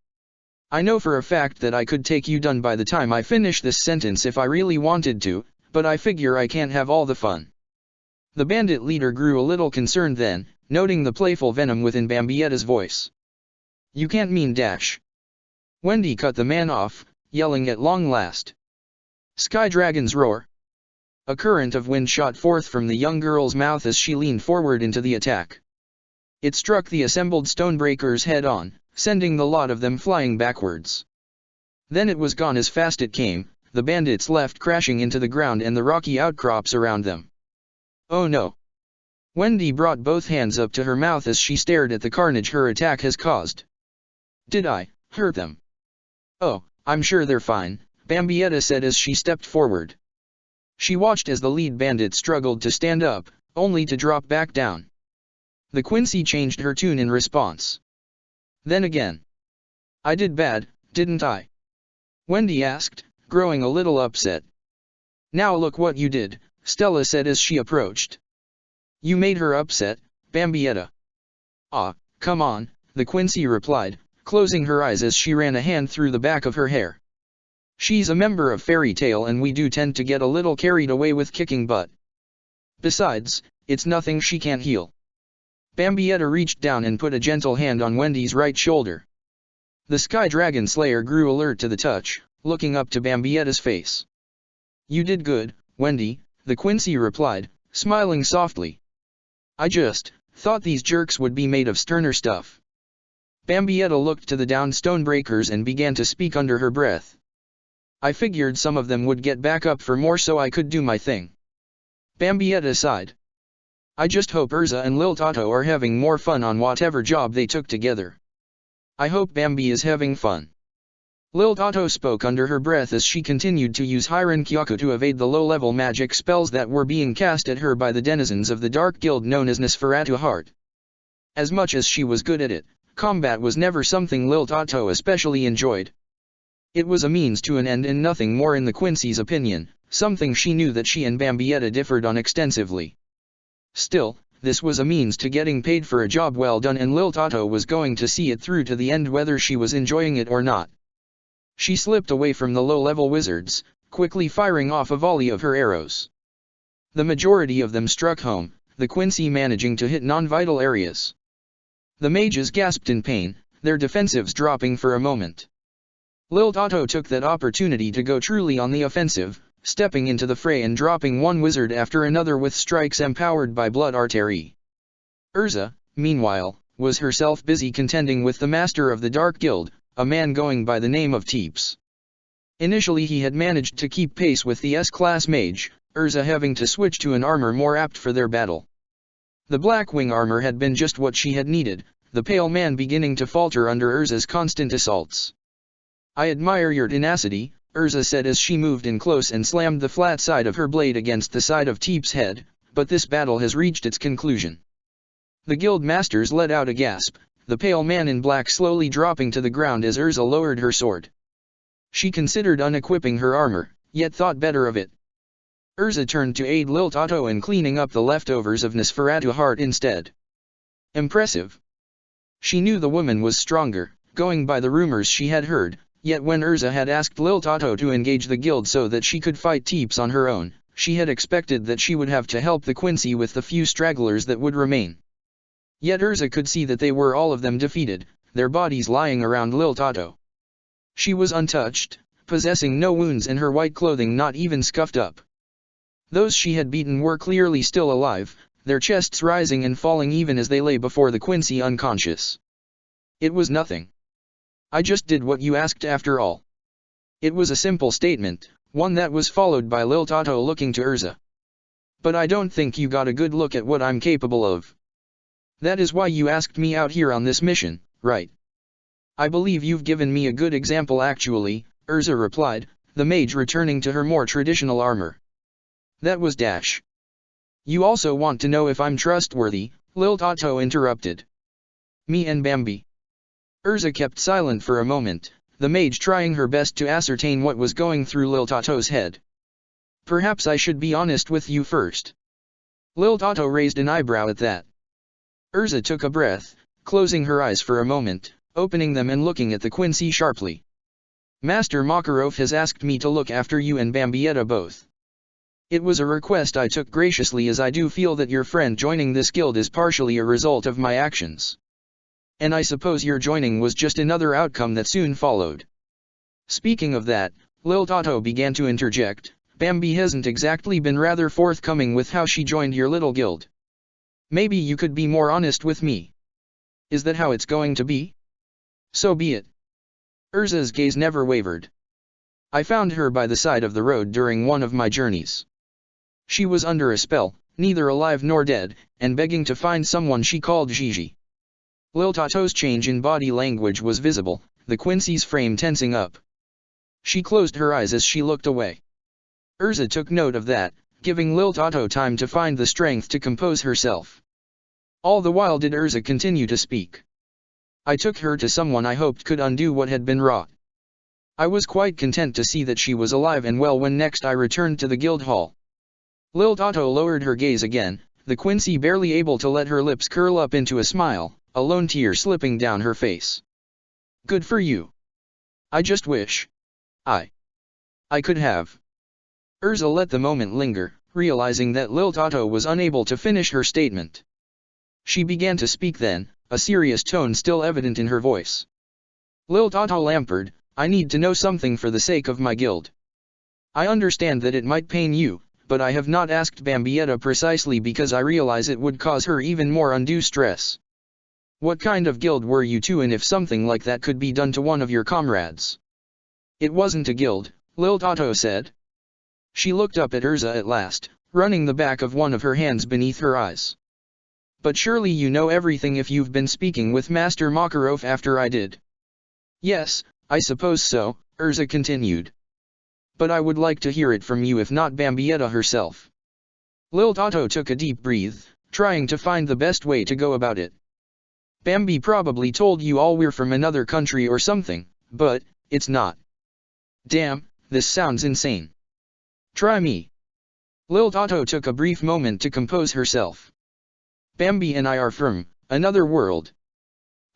I know for a fact that I could take you down by the time I finish this sentence if I really wanted to, but I figure I can't have all the fun. The bandit leader grew a little concerned then, noting the playful venom within Bambietta's voice. You can't mean dash. Wendy cut the man off, yelling at long last. Sky Dragon's roar. A current of wind shot forth from the young girl's mouth as she leaned forward into the attack. It struck the assembled stonebreakers head-on, sending the lot of them flying backwards. Then it was gone as fast it came, the bandits left crashing into the ground and the rocky outcrops around them. Oh no! Wendy brought both hands up to her mouth as she stared at the carnage her attack has caused. Did I hurt them? Oh, I'm sure they're fine, Bambietta said as she stepped forward. She watched as the lead bandit struggled to stand up, only to drop back down. The Quincy changed her tune in response. Then again. I did bad, didn't I? Wendy asked, growing a little upset. Now look what you did, Stella said as she approached. You made her upset, Bambietta. Ah, come on, the Quincy replied, closing her eyes as she ran a hand through the back of her hair. She's a member of Fairy Tale and we do tend to get a little carried away with kicking butt. Besides, it's nothing she can't heal. Bambietta reached down and put a gentle hand on Wendy's right shoulder. The Sky Dragon Slayer grew alert to the touch, looking up to Bambietta's face. You did good, Wendy, the Quincy replied, smiling softly. I just thought these jerks would be made of sterner stuff. Bambietta looked to the downed stonebreakers and began to speak under her breath. I figured some of them would get back up for more so I could do my thing. Bambietta sighed. I just hope Urza and Lil Tato are having more fun on whatever job they took together. I hope Bambi is having fun. Lil Tato spoke under her breath as she continued to use Hiran Kyoku to evade the low-level magic spells that were being cast at her by the denizens of the Dark Guild known as Nosferatu Heart. As much as she was good at it, combat was never something Lil Tato especially enjoyed. It was a means to an end and nothing more in the Quincy's opinion, something she knew that she and Bambietta differed on extensively. Still, this was a means to getting paid for a job well done and Lil Tato was going to see it through to the end whether she was enjoying it or not. She slipped away from the low-level wizards, quickly firing off a volley of her arrows. The majority of them struck home, the Quincy managing to hit non-vital areas. The mages gasped in pain, their defensives dropping for a moment. Lil Tato took that opportunity to go truly on the offensive, stepping into the fray and dropping one wizard after another with strikes empowered by blood artery. Urza, meanwhile, was herself busy contending with the master of the Dark Guild, a man going by the name of Teeps. Initially he had managed to keep pace with the S-class mage, Urza having to switch to an armor more apt for their battle. The Blackwing armor had been just what she had needed, the pale man beginning to falter under Urza's constant assaults. I admire your tenacity, Urza said as she moved in close and slammed the flat side of her blade against the side of Teep's head, but this battle has reached its conclusion. The guild masters let out a gasp, the pale man in black slowly dropping to the ground as Urza lowered her sword. She considered unequipping her armor, yet thought better of it. Urza turned to aid Lil Tato in cleaning up the leftovers of Nosferatu Heart instead. Impressive. She knew the woman was stronger, going by the rumors she had heard, yet when Urza had asked Lil Tato to engage the guild so that she could fight Teeps on her own, she had expected that she would have to help the Quincy with the few stragglers that would remain. Yet Urza could see that they were all of them defeated, their bodies lying around Lil Tato. She was untouched, possessing no wounds and her white clothing not even scuffed up. Those she had beaten were clearly still alive, their chests rising and falling even as they lay before the Quincy unconscious. It was nothing. I just did what you asked after all. It was a simple statement, one that was followed by Lil Tato looking to Urza. But I don't think you got a good look at what I'm capable of. That is why you asked me out here on this mission, right? I believe you've given me a good example actually, Urza replied, the mage returning to her more traditional armor. That was dash. You also want to know if I'm trustworthy, Lil Tato interrupted. Me and Bambi. Urza kept silent for a moment, the mage trying her best to ascertain what was going through Lil Tato's head. Perhaps I should be honest with you first. Lil Tato raised an eyebrow at that. Urza took a breath, closing her eyes for a moment, opening them and looking at the Quincy sharply. Master Makarov has asked me to look after you and Bambietta both. It was a request I took graciously as I do feel that your friend joining this guild is partially a result of my actions. And I suppose your joining was just another outcome that soon followed. Speaking of that, Lil Tato began to interject, Bambi hasn't exactly been rather forthcoming with how she joined your little guild. Maybe you could be more honest with me. Is that how it's going to be? So be it. Urza's gaze never wavered. I found her by the side of the road during one of my journeys. She was under a spell, neither alive nor dead, and begging to find someone she called Gigi. Lil Tato's change in body language was visible, the Quincy's frame tensing up. She closed her eyes as she looked away. Urza took note of that, giving Lil Tato time to find the strength to compose herself. All the while did Urza continue to speak. I took her to someone I hoped could undo what had been wrought. I was quite content to see that she was alive and well when next I returned to the guild hall. Lil Tato lowered her gaze again, the Quincy barely able to let her lips curl up into a smile, a lone tear slipping down her face. Good for you. I just wish I could have. Urza let the moment linger, realizing that Lil Tato was unable to finish her statement. She began to speak then, a serious tone still evident in her voice. Lil Tato Lampard, I need to know something for the sake of my guild. I understand that it might pain you, but I have not asked Bambietta precisely because I realize it would cause her even more undue stress. What kind of guild were you to, and if something like that could be done to one of your comrades? It wasn't a guild, Lil Tato said. She looked up at Urza at last, running the back of one of her hands beneath her eyes. But surely you know everything if you've been speaking with Master Makarov after I did. Yes, I suppose so, Urza continued. But I would like to hear it from you if not Bambietta herself. Lil Tato took a deep breath, trying to find the best way to go about it. Bambi probably told you all we're from another country or something, but it's not. Damn, this sounds insane. Try me. Lil Tato took a brief moment to compose herself. Bambi and I are from another world.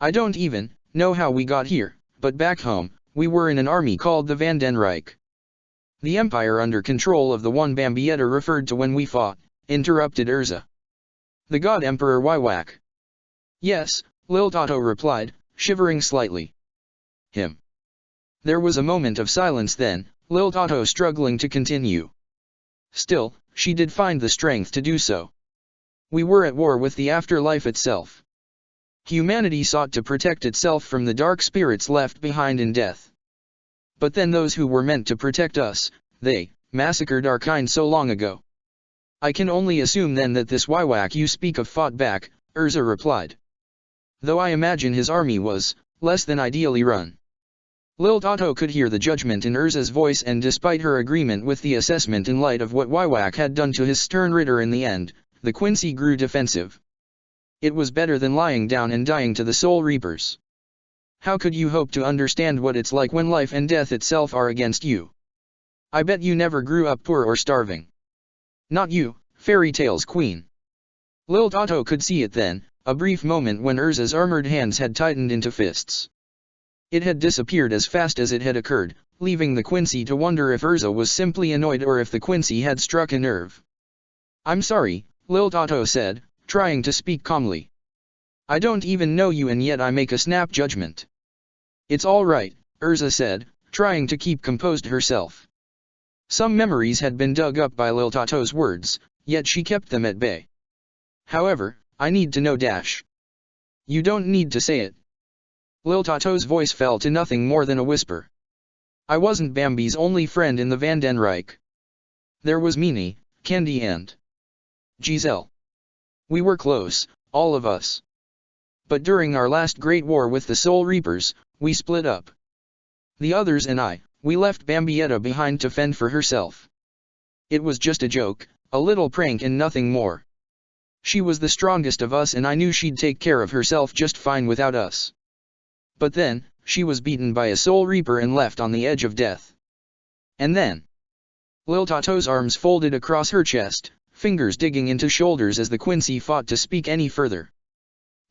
I don't even know how we got here, but back home, we were in an army called the Vandenreich. The empire under control of the one Bambietta referred to when we fought, interrupted Urza. The god Emperor Wywak. Yes, Lil Tato replied, shivering slightly. Him. There was a moment of silence then, Lil Tato struggling to continue. Still, she did find the strength to do so. We were at war with the afterlife itself. Humanity sought to protect itself from the dark spirits left behind in death. But then those who were meant to protect us, they massacred our kind so long ago. I can only assume then that this Wywak you speak of fought back, Urza replied. Though I imagine his army was less than ideally run. Lil Tato could hear the judgment in Urza's voice, and despite her agreement with the assessment in light of what Wywak had done to his stern ritter in the end, the Quincy grew defensive. It was better than lying down and dying to the Soul Reapers. How could you hope to understand what it's like when life and death itself are against you? I bet you never grew up poor or starving. Not you, fairy tales queen. Lil Tato could see it then, a brief moment when Urza's armored hands had tightened into fists. It had disappeared as fast as it had occurred, leaving the Quincy to wonder if Urza was simply annoyed or if the Quincy had struck a nerve. I'm sorry, Lil Tato said, trying to speak calmly. I don't even know you and yet I make a snap judgment. It's all right, Urza said, trying to keep composed herself. Some memories had been dug up by Lil Tato's words, yet she kept them at bay. However, I need to know dash. You don't need to say it. Lil Tato's voice fell to nothing more than a whisper. I wasn't Bambi's only friend in the Vandenrijk. There was Minnie, Candy and Giselle. We were close, all of us. But during our last great war with the Soul Reapers, we split up. The others and I, we left Bambietta behind to fend for herself. It was just a joke, a little prank and nothing more. She was the strongest of us and I knew she'd take care of herself just fine without us. But then, she was beaten by a Soul Reaper and left on the edge of death. And then, Lil Tato's arms folded across her chest, fingers digging into shoulders as the Quincy fought to speak any further.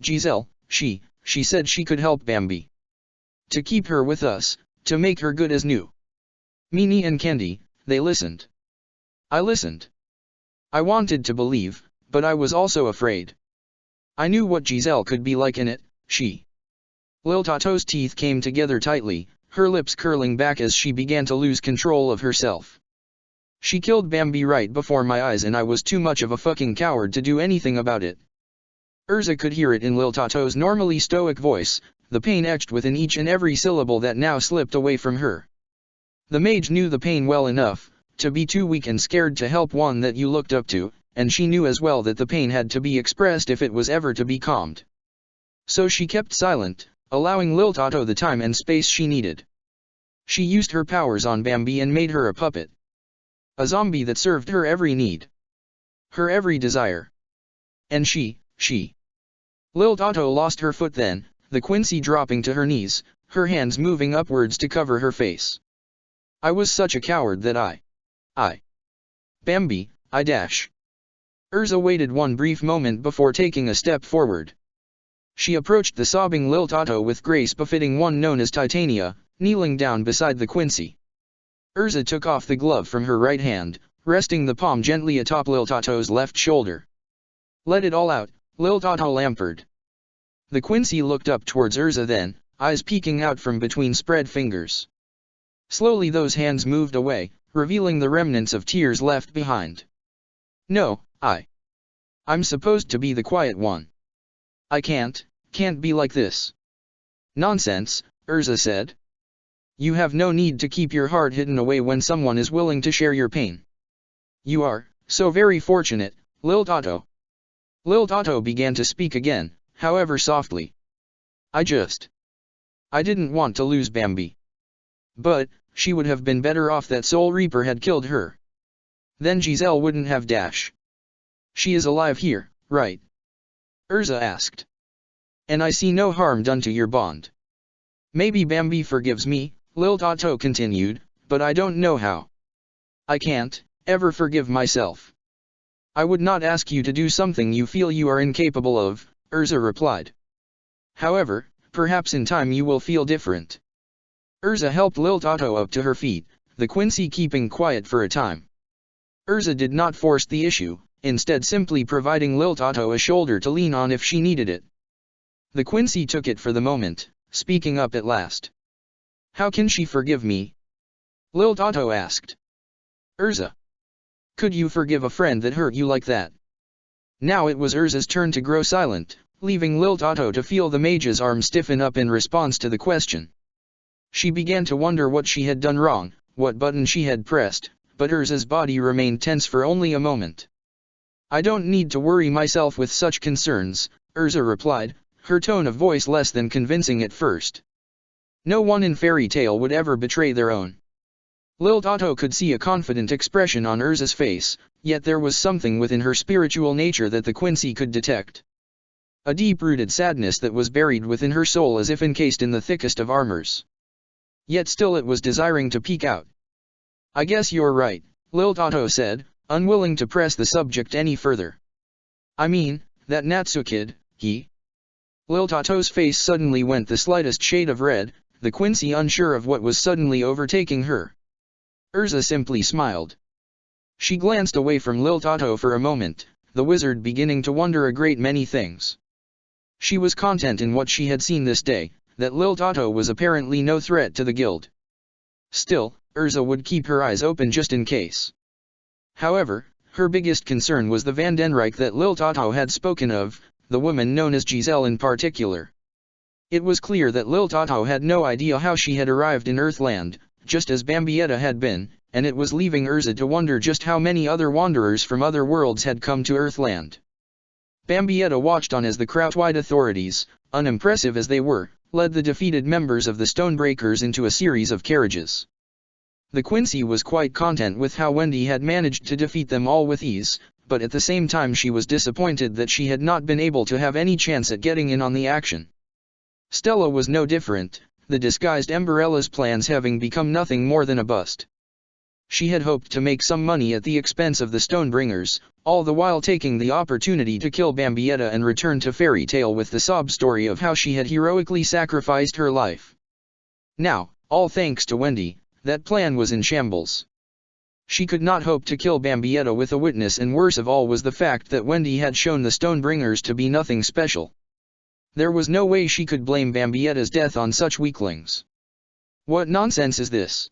Giselle, she said she could help Bambi. To keep her with us, to make her good as new. Minnie and Candy, they listened. I listened. I wanted to believe, but I was also afraid. I knew what Giselle could be like in it, Lil Tato's teeth came together tightly, her lips curling back as she began to lose control of herself. She killed Bambi right before my eyes and I was too much of a fucking coward to do anything about it. Urza could hear it in Lil Tato's normally stoic voice, the pain etched within each and every syllable that now slipped away from her. The mage knew the pain well enough, to be too weak and scared to help one that you looked up to, and she knew as well that the pain had to be expressed if it was ever to be calmed. So she kept silent, allowing Lil Tato the time and space she needed. She used her powers on Bambi and made her a puppet. A zombie that served her every need. Her every desire. And Lil Tato lost her foot then, the Quincy dropping to her knees, her hands moving upwards to cover her face. I was such a coward that Bambi, I dash. Urza waited one brief moment before taking a step forward. She approached the sobbing Lil Tato with grace befitting one known as Titania, kneeling down beside the Quincy. Urza took off the glove from her right hand, resting the palm gently atop Lil Tato's left shoulder. Let it all out, Lil Tato lampered. The Quincy looked up towards Urza then, eyes peeking out from between spread fingers. Slowly those hands moved away, revealing the remnants of tears left behind. No, I'm supposed to be the quiet one. I can't be like this. Nonsense, Urza said. You have no need to keep your heart hidden away when someone is willing to share your pain. You are, so very fortunate, Lil Tato. Lil Tato began to speak again, however softly. I didn't want to lose Bambi. But, she would have been better off that Soul Reaper had killed her. Then Giselle wouldn't have dash. She is alive here, right? Urza asked. And I see no harm done to your bond. Maybe Bambi forgives me, Lil Tato continued, but I don't know how. I can't ever forgive myself. I would not ask you to do something you feel you are incapable of, Urza replied. However, perhaps in time you will feel different. Urza helped Lil Tato up to her feet, the Quincy keeping quiet for a time. Urza did not force the issue, instead simply providing Lil Tato a shoulder to lean on if she needed it. The Quincy took it for the moment, speaking up at last. How can she forgive me? Lil Tato asked. Urza. Could you forgive a friend that hurt you like that? Now it was Urza's turn to grow silent, leaving Lil Tato to feel the mage's arm stiffen up in response to the question. She began to wonder what she had done wrong, what button she had pressed, but Urza's body remained tense for only a moment. I don't need to worry myself with such concerns, Urza replied, her tone of voice less than convincing at first. No one in fairy tale would ever betray their own. Lil Tato could see a confident expression on Urza's face, yet there was something within her spiritual nature that the Quincy could detect. A deep-rooted sadness that was buried within her soul as if encased in the thickest of armors. Yet still it was desiring to peek out. I guess you're right, Lil Tato said, unwilling to press the subject any further. I mean, that Natsu kid, Lil Tato's face suddenly went the slightest shade of red, the Quincy unsure of what was suddenly overtaking her. Urza simply smiled. She glanced away from Lil Tato for a moment, the wizard beginning to wonder a great many things. She was content in what she had seen this day, that Lil Tato was apparently no threat to the guild. Still, Urza would keep her eyes open just in case. However, her biggest concern was the Vandenrijk that Lil Tato had spoken of, the woman known as Giselle in particular. It was clear that Lil Tato had no idea how she had arrived in Earthland, just as Bambietta had been, and it was leaving Urza to wonder just how many other wanderers from other worlds had come to Earthland. Bambietta watched on as the Krautwide authorities, unimpressive as they were, led the defeated members of the Stonebreakers into a series of carriages. The Quincy was quite content with how Wendy had managed to defeat them all with ease, but at the same time she was disappointed that she had not been able to have any chance at getting in on the action. Stella was no different, the disguised Emberella's plans having become nothing more than a bust. She had hoped to make some money at the expense of the Stonebringers, all the while taking the opportunity to kill Bambietta and return to Fairy Tale with the sob story of how she had heroically sacrificed her life. Now, all thanks to Wendy, that plan was in shambles. She could not hope to kill Bambietta with a witness, and worst of all was the fact that Wendy had shown the Stonebringers to be nothing special. There was no way she could blame Bambietta's death on such weaklings. What nonsense is this?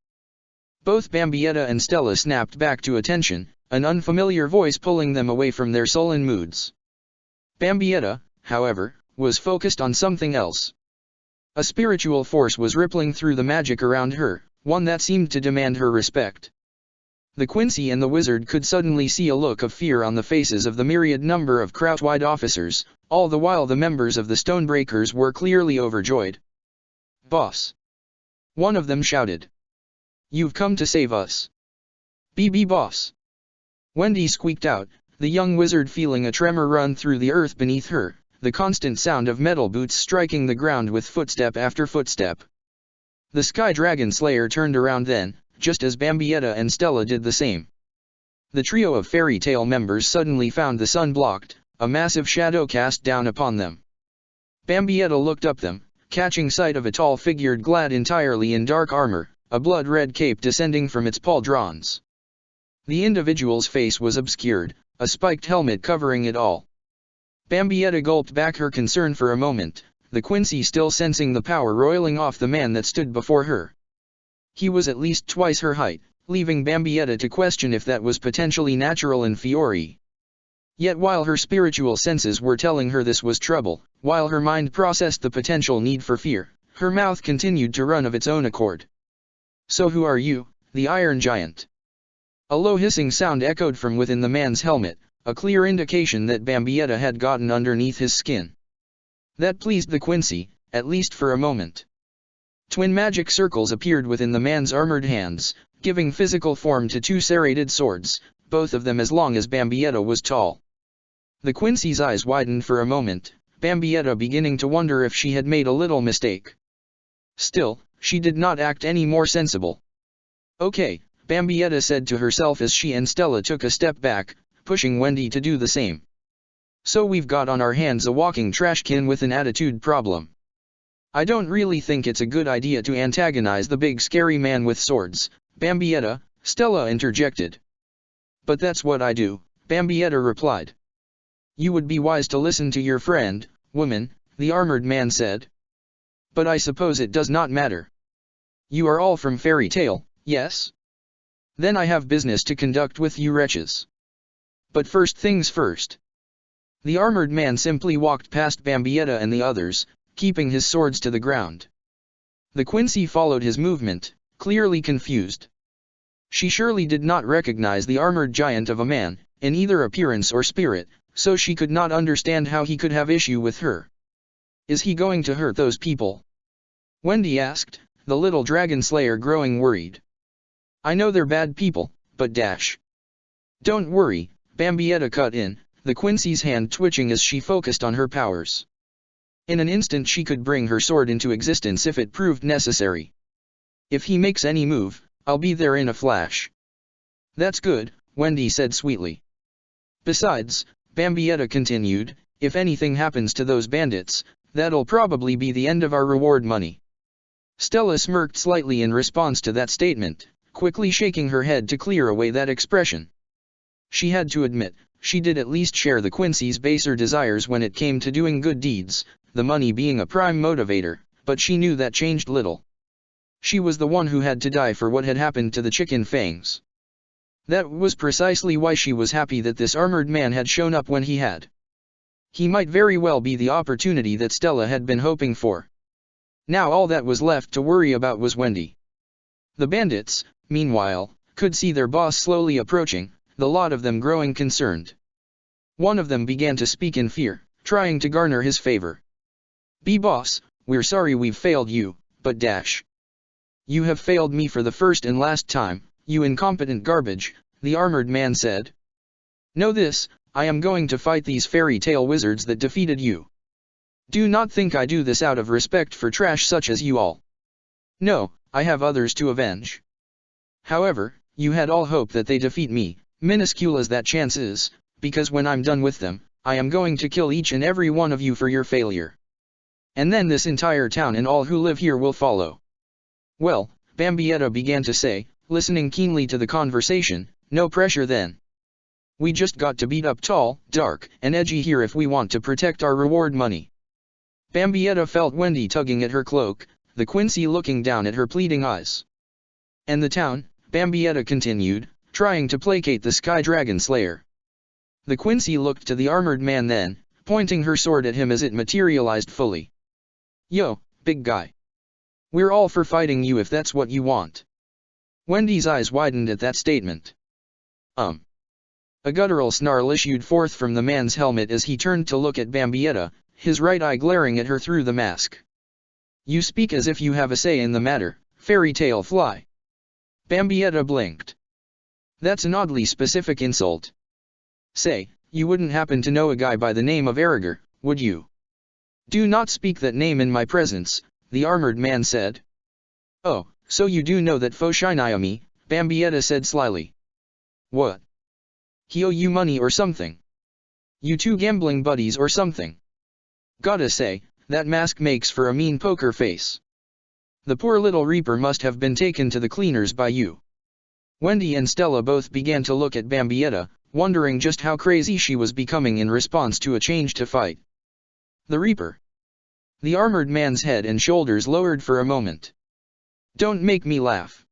Both Bambietta and Stella snapped back to attention, an unfamiliar voice pulling them away from their sullen moods. Bambietta, however, was focused on something else. A spiritual force was rippling through the magic around her, one that seemed to demand her respect. The Quincy and the wizard could suddenly see a look of fear on the faces of the myriad number of Krautwide officers, all the while the members of the Stonebreakers were clearly overjoyed. "Boss!" one of them shouted. "You've come to save us." "BB boss!" Wendy squeaked out, the young wizard feeling a tremor run through the earth beneath her, the constant sound of metal boots striking the ground with footstep after footstep. The Sky Dragon Slayer turned around then, just as Bambietta and Stella did the same. The trio of Fairy Tale members suddenly found the sun blocked, a massive shadow cast down upon them. Bambietta looked up them, catching sight of a tall figure clad entirely in dark armor, a blood-red cape descending from its pauldrons. The individual's face was obscured, a spiked helmet covering it all. Bambietta gulped back her concern for a moment, the Quincy still sensing the power roiling off the man that stood before her. He was at least twice her height, leaving Bambietta to question if that was potentially natural in Fiore. Yet while her spiritual senses were telling her this was trouble, while her mind processed the potential need for fear, her mouth continued to run of its own accord. "So who are you, the Iron Giant?" A low hissing sound echoed from within the man's helmet, a clear indication that Bambietta had gotten underneath his skin. That pleased the Quincy, at least for a moment. Twin magic circles appeared within the man's armored hands, giving physical form to two serrated swords, both of them as long as Bambietta was tall. The Quincy's eyes widened for a moment, Bambietta beginning to wonder if she had made a little mistake. Still, she did not act any more sensible. "Okay," Bambietta said to herself as she and Stella took a step back, pushing Wendy to do the same. "So we've got on our hands a walking trashcan with an attitude problem. I don't really think it's a good idea to antagonize the big scary man with swords, Bambietta," Stella interjected. "But that's what I do," Bambietta replied. "You would be wise to listen to your friend, woman," the armored man said. "But I suppose it does not matter. You are all from Fairy Tale, yes? Then I have business to conduct with you wretches. But first things first." The armored man simply walked past Bambietta and the others, keeping his swords to the ground. The Quincy followed his movement, clearly confused. She surely did not recognize the armored giant of a man, in either appearance or spirit, so she could not understand how he could have issue with her. "Is he going to hurt those people?" Wendy asked, the little dragon slayer growing worried. "I know they're bad people, but dash." "Don't worry," Bambietta cut in, the Quincy's hand twitching as she focused on her powers. In an instant she could bring her sword into existence if it proved necessary. "If he makes any move, I'll be there in a flash." "That's good," Wendy said sweetly. "Besides," Bambietta continued, "if anything happens to those bandits, that'll probably be the end of our reward money." Stella smirked slightly in response to that statement, quickly shaking her head to clear away that expression. She had to admit, she did at least share the Quincy's baser desires when it came to doing good deeds, the money being a prime motivator, but she knew that changed little. She was the one who had to die for what had happened to the chicken fangs. That was precisely why she was happy that this armored man had shown up when he had. He might very well be the opportunity that Stella had been hoping for. Now all that was left to worry about was Wendy. The bandits, meanwhile, could see their boss slowly approaching, the lot of them growing concerned. One of them began to speak in fear, trying to garner his favor. "Boss, we're sorry we've failed you, but dash. You have failed me for the first and last time, you incompetent garbage," the armored man said. "Know this, I am going to fight these fairy tale wizards that defeated you. Do not think I do this out of respect for trash such as you all. No, I have others to avenge. However, you had all hope that they defeat me, minuscule as that chance is, because when I'm done with them, I am going to kill each and every one of you for your failure. And then this entire town and all who live here will follow." "Well," Bambietta began to say, listening keenly to the conversation, "no pressure then. We just got to beat up tall, dark, and edgy here if we want to protect our reward money." Bambietta felt Wendy tugging at her cloak, the Quincy looking down at her pleading eyes. "And the town," Bambietta continued, trying to placate the Sky Dragon Slayer. The Quincy looked to the armored man then, pointing her sword at him as it materialized fully. "Yo, big guy. We're all for fighting you if that's what you want." Wendy's eyes widened at that statement. A guttural snarl issued forth from the man's helmet as he turned to look at Bambietta, his right eye glaring at her through the mask. "You speak as if you have a say in the matter, fairy tale fly." Bambietta blinked. "That's an oddly specific insult. Say, you wouldn't happen to know a guy by the name of Erriger, would you?" "Do not speak that name in my presence," the armored man said. "Oh, so you do know that Foshinayami," Bambietta said slyly. "What? He owe you money or something? You two gambling buddies or something? Gotta say, that mask makes for a mean poker face. The poor little Reaper must have been taken to the cleaners by you." Wendy and Stella both began to look at Bambietta, wondering just how crazy she was becoming in response to a change to fight. "The Reaper?" The armored man's head and shoulders lowered for a moment. "Don't make me laugh.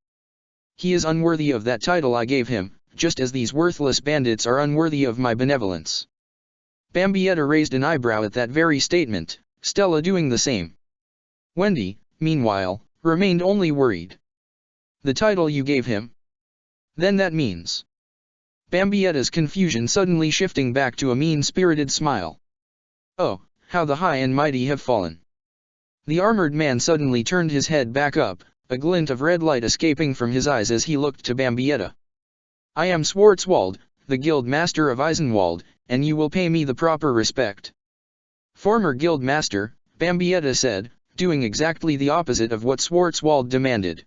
He is unworthy of that title I gave him, just as these worthless bandits are unworthy of my benevolence." Bambietta raised an eyebrow at that very statement, Stella doing the same. Wendy, meanwhile, remained only worried. "The title you gave him? Then that means—" Bambietta's confusion suddenly shifting back to a mean-spirited smile. "Oh, how the high and mighty have fallen." The armored man suddenly turned his head back up, a glint of red light escaping from his eyes as he looked to Bambietta. "I am Schwarzwald, the guild master of Eisenwald, and you will pay me the proper respect." "Former guild master," Bambietta said, doing exactly the opposite of what Schwarzwald demanded.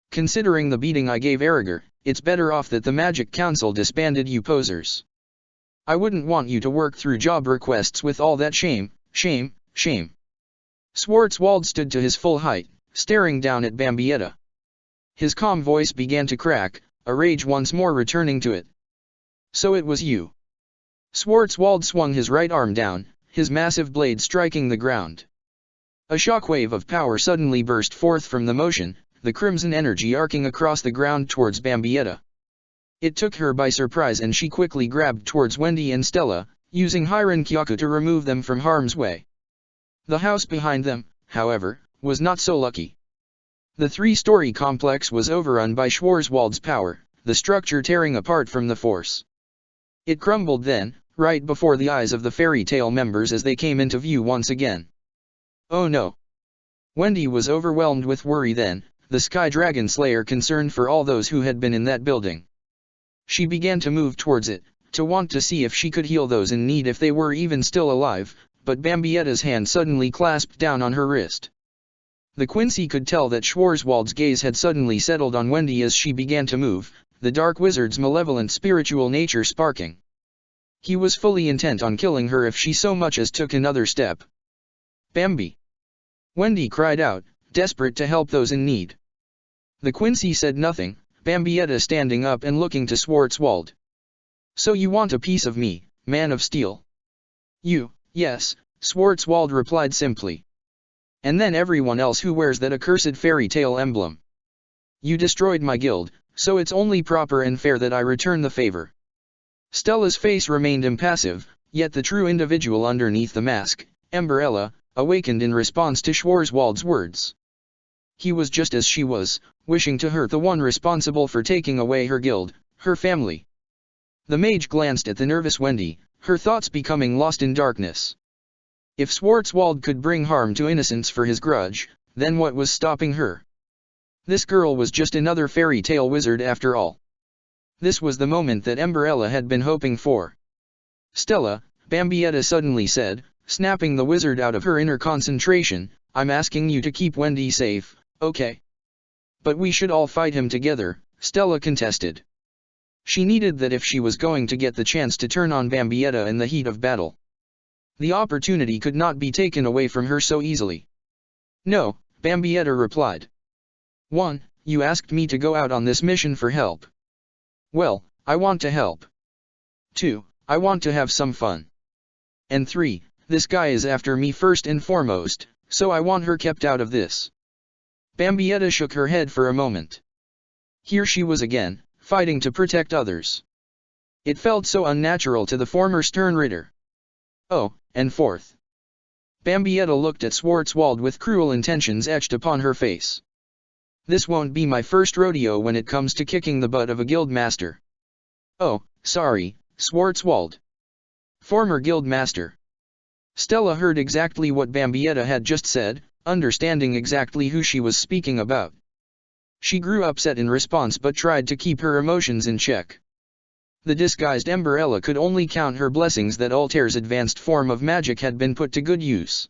"Considering the beating I gave Erriger, it's better off that the Magic Council disbanded you posers. I wouldn't want you to work through job requests with all that shame, shame, shame." Schwarzwald stood to his full height, staring down at Bambietta. His calm voice began to crack, a rage once more returning to it. "So it was you." Schwarzwald swung his right arm down, his massive blade striking the ground. A shockwave of power suddenly burst forth from the motion, the crimson energy arcing across the ground towards Bambietta. It took her by surprise and she quickly grabbed towards Wendy and Stella, using Hiran Kyaku to remove them from harm's way. The house behind them, however, was not so lucky. The three-story complex was overrun by Schwarzwald's power, the structure tearing apart from the force. It crumbled then, right before the eyes of the fairy tale members as they came into view once again. "Oh no!" Wendy was overwhelmed with worry then, the Sky Dragon Slayer concerned for all those who had been in that building. She began to move towards it, to want to see if she could heal those in need if they were even still alive, but Bambietta's hand suddenly clasped down on her wrist. The Quincy could tell that Schwarzwald's gaze had suddenly settled on Wendy as she began to move, the dark wizard's malevolent spiritual nature sparking. He was fully intent on killing her if she so much as took another step. "Bambi!" Wendy cried out, desperate to help those in need. The Quincy said nothing, Bambietta standing up and looking to Schwarzwald. "So you want a piece of me, man of steel?" Yes, Schwarzwald replied simply. "And then everyone else who wears that accursed fairy tale emblem. You destroyed my guild, so it's only proper and fair that I return the favor." Stella's face remained impassive, yet the true individual underneath the mask, Emberella, awakened in response to Schwarzwald's words. He was just as she was, wishing to hurt the one responsible for taking away her guild, her family. The mage glanced at the nervous Wendy, her thoughts becoming lost in darkness. If Schwarzwald could bring harm to innocence for his grudge, then what was stopping her? This girl was just another fairy tale wizard after all. This was the moment that Emberella had been hoping for. Stella, Bambietta suddenly said, snapping the wizard out of her inner concentration, I'm asking you to keep Wendy safe, okay? But we should all fight him together, Stella contested. She needed that if she was going to get the chance to turn on Bambietta in the heat of battle. The opportunity could not be taken away from her so easily. No, Bambietta replied. 1. You asked me to go out on this mission for help. Well, I want to help. 2. I want to have some fun. And 3. This guy is after me first and foremost, so I want her kept out of this. Bambietta shook her head for a moment. Here she was again, fighting to protect others. It felt so unnatural to the former stern Ritter. Oh, and 4th. Bambietta looked at Schwarzwald with cruel intentions etched upon her face. This won't be my first rodeo when it comes to kicking the butt of a guild master. Oh, sorry, Schwarzwald. Former guild master. Stella heard exactly what Bambietta had just said, understanding exactly who she was speaking about. She grew upset in response but tried to keep her emotions in check. The disguised Emberella could only count her blessings that Altair's advanced form of magic had been put to good use.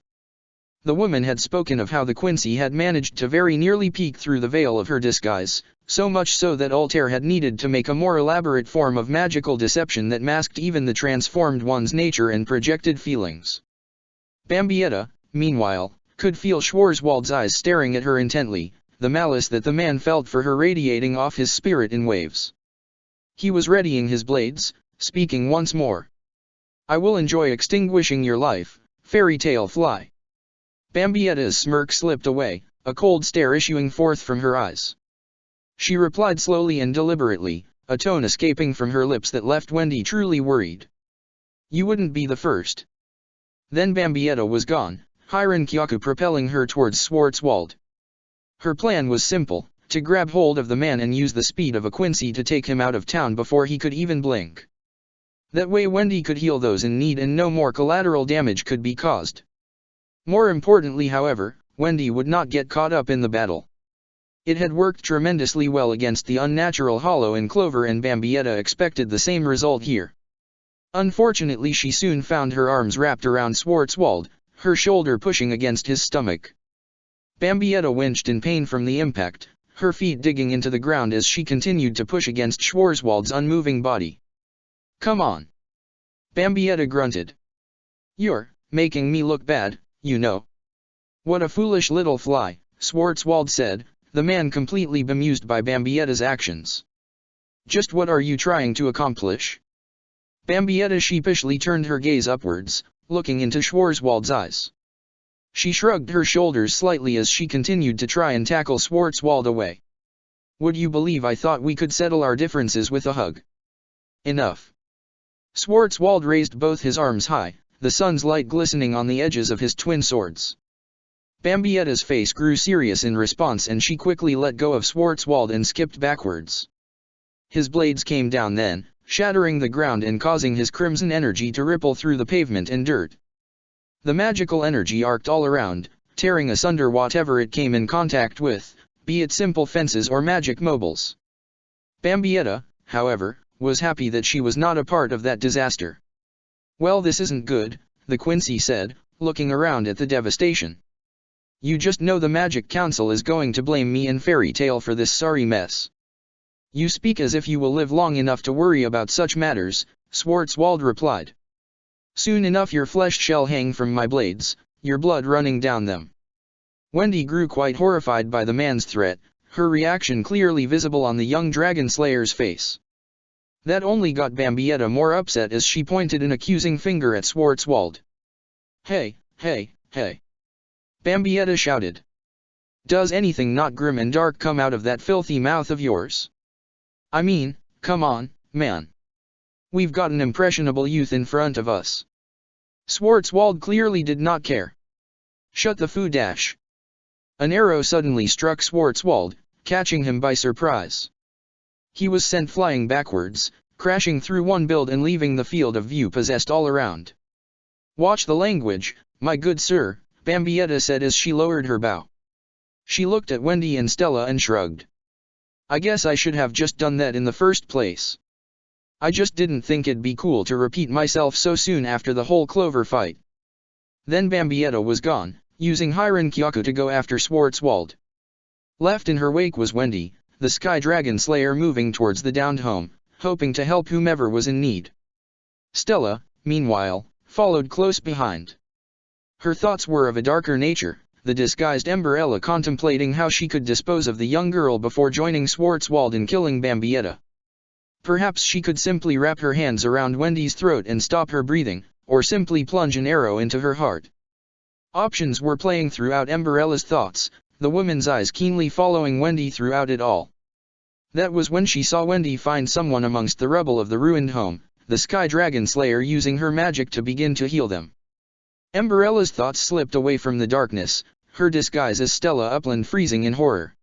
The woman had spoken of how the Quincy had managed to very nearly peek through the veil of her disguise, so much so that Altair had needed to make a more elaborate form of magical deception that masked even the transformed one's nature and projected feelings. Bambietta, meanwhile, could feel Schwarzwald's eyes staring at her intently, the malice that the man felt for her radiating off his spirit in waves. He was readying his blades, speaking once more. I will enjoy extinguishing your life, fairy tale fly. Bambietta's smirk slipped away, a cold stare issuing forth from her eyes. She replied slowly and deliberately, a tone escaping from her lips that left Wendy truly worried. You wouldn't be the first. Then Bambietta was gone, Hiron Kyaku propelling her towards Schwarzwald. Her plan was simple, to grab hold of the man and use the speed of a Quincy to take him out of town before he could even blink. That way Wendy could heal those in need and no more collateral damage could be caused. More importantly, however, Wendy would not get caught up in the battle. It had worked tremendously well against the unnatural hollow in Clover, and Bambietta expected the same result here. Unfortunately, she soon found her arms wrapped around Schwarzwald, her shoulder pushing against his stomach. Bambietta winched in pain from the impact, her feet digging into the ground as she continued to push against Schwarzwald's unmoving body. Come on. Bambietta grunted. You're making me look bad, you know. What a foolish little fly, Schwarzwald said, the man completely bemused by Bambietta's actions. Just what are you trying to accomplish? Bambietta sheepishly turned her gaze upwards, looking into Schwarzwald's eyes. She shrugged her shoulders slightly as she continued to try and tackle Schwarzwald away. Would you believe I thought we could settle our differences with a hug? Enough. Schwarzwald raised both his arms high, the sun's light glistening on the edges of his twin swords. Bambietta's face grew serious in response, and she quickly let go of Schwarzwald and skipped backwards. His blades came down then, shattering the ground and causing his crimson energy to ripple through the pavement and dirt. The magical energy arced all around, tearing asunder whatever it came in contact with, be it simple fences or magic mobiles. Bambietta, however, was happy that she was not a part of that disaster. Well, this isn't good, the Quincy said, looking around at the devastation. You just know the Magic Council is going to blame me and Fairy Tale for this sorry mess. You speak as if you will live long enough to worry about such matters, Schwarzwald replied. Soon enough your flesh shall hang from my blades, your blood running down them. Wendy grew quite horrified by the man's threat, her reaction clearly visible on the young dragon slayer's face. That only got Bambietta more upset as she pointed an accusing finger at Schwarzwald. Hey, hey, hey. Bambietta shouted. Does anything not grim and dark come out of that filthy mouth of yours? I mean, come on, man. We've got an impressionable youth in front of us. Schwarzwald clearly did not care. Shut the foo dash. An arrow suddenly struck Schwarzwald, catching him by surprise. He was sent flying backwards, crashing through one build and leaving the field of view possessed all around. "Watch the language, my good sir," Bambietta said as she lowered her bow. She looked at Wendy and Stella and shrugged. "I guess I should have just done that in the first place. I just didn't think it'd be cool to repeat myself so soon after the whole Clover fight." Then Bambietta was gone, using Hiron Kyaku to go after Schwarzwald. Left in her wake was Wendy, the Sky Dragon Slayer, moving towards the downed home, hoping to help whomever was in need. Stella, meanwhile, followed close behind. Her thoughts were of a darker nature, the disguised Emberella contemplating how she could dispose of the young girl before joining Schwarzwald in killing Bambietta. Perhaps she could simply wrap her hands around Wendy's throat and stop her breathing, or simply plunge an arrow into her heart. Options were playing throughout Emberella's thoughts, the woman's eyes keenly following Wendy throughout it all. That was when she saw Wendy find someone amongst the rubble of the ruined home, the Sky Dragon Slayer using her magic to begin to heal them. Emberella's thoughts slipped away from the darkness, her disguise as Stella Upland freezing in horror.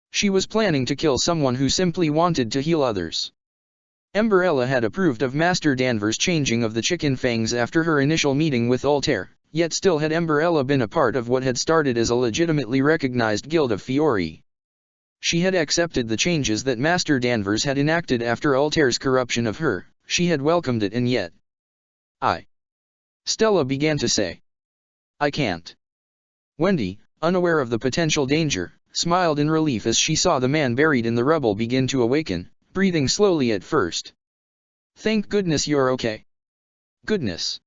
She was planning to kill someone who simply wanted to heal others. Emberella had approved of Master Danvers' changing of the chicken fangs after her initial meeting with Altair, yet still had Emberella been a part of what had started as a legitimately recognized guild of Fiori. She had accepted the changes that Master Danvers had enacted after Altair's corruption of her, she had welcomed it, and yet... Stella began to say. "I can't." Wendy, unaware of the potential danger, smiled in relief as she saw the man buried in the rubble begin to awaken, breathing slowly at first. "Thank goodness you're okay." "Goodness,"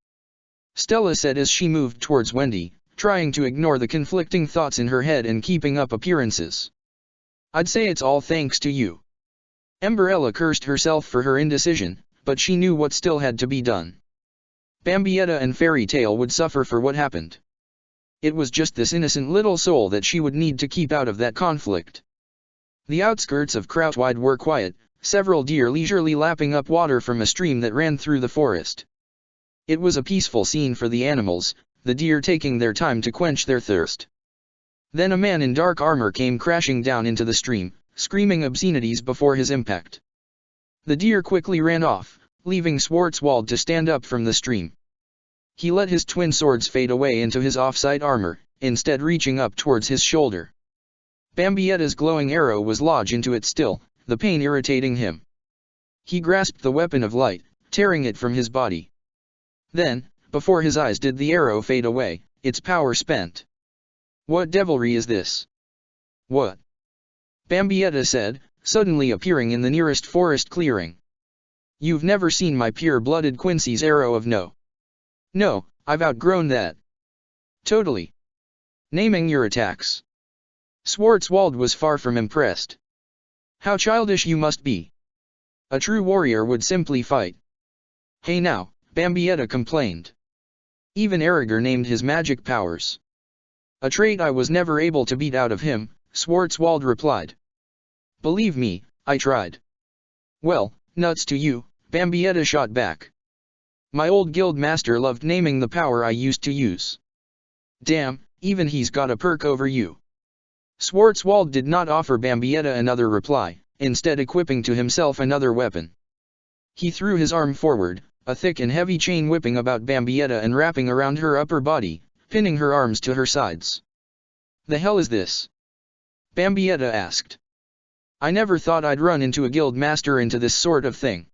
Stella said as she moved towards Wendy, trying to ignore the conflicting thoughts in her head and keeping up appearances. "I'd say it's all thanks to you." Emberella cursed herself for her indecision, but she knew what still had to be done. Bambietta and Fairy Tale would suffer for what happened. It was just this innocent little soul that she would need to keep out of that conflict. The outskirts of Krautwide were quiet, several deer leisurely lapping up water from a stream that ran through the forest. It was a peaceful scene for the animals, the deer taking their time to quench their thirst. Then a man in dark armor came crashing down into the stream, screaming obscenities before his impact. The deer quickly ran off, leaving Schwarzwald to stand up from the stream. He let his twin swords fade away into his off-site armor, instead reaching up towards his shoulder. Bambietta's glowing arrow was lodged into it still, the pain irritating him. He grasped the weapon of light, tearing it from his body. Then, before his eyes did the arrow fade away, its power spent. "What devilry is this?" "What?" Bambietta said, suddenly appearing in the nearest forest clearing. "You've never seen my pure-blooded Quincy's arrow of no." "No, I've outgrown that." "Totally." "Naming your attacks." Schwarzwald was far from impressed. "How childish you must be. A true warrior would simply fight." "Hey now," Bambietta complained. "Even Aragorn named his magic powers." "A trait I was never able to beat out of him," Schwarzwald replied. "Believe me, I tried." "Well, nuts to you," Bambietta shot back. "My old guild master loved naming the power I used to use." "Damn, even he's got a perk over you." Schwarzwald did not offer Bambietta another reply, instead equipping to himself another weapon. He threw his arm forward, a thick and heavy chain whipping about Bambietta and wrapping around her upper body, pinning her arms to her sides. "The hell is this?" Bambietta asked. "I never thought I'd run into a guild master into this sort of thing."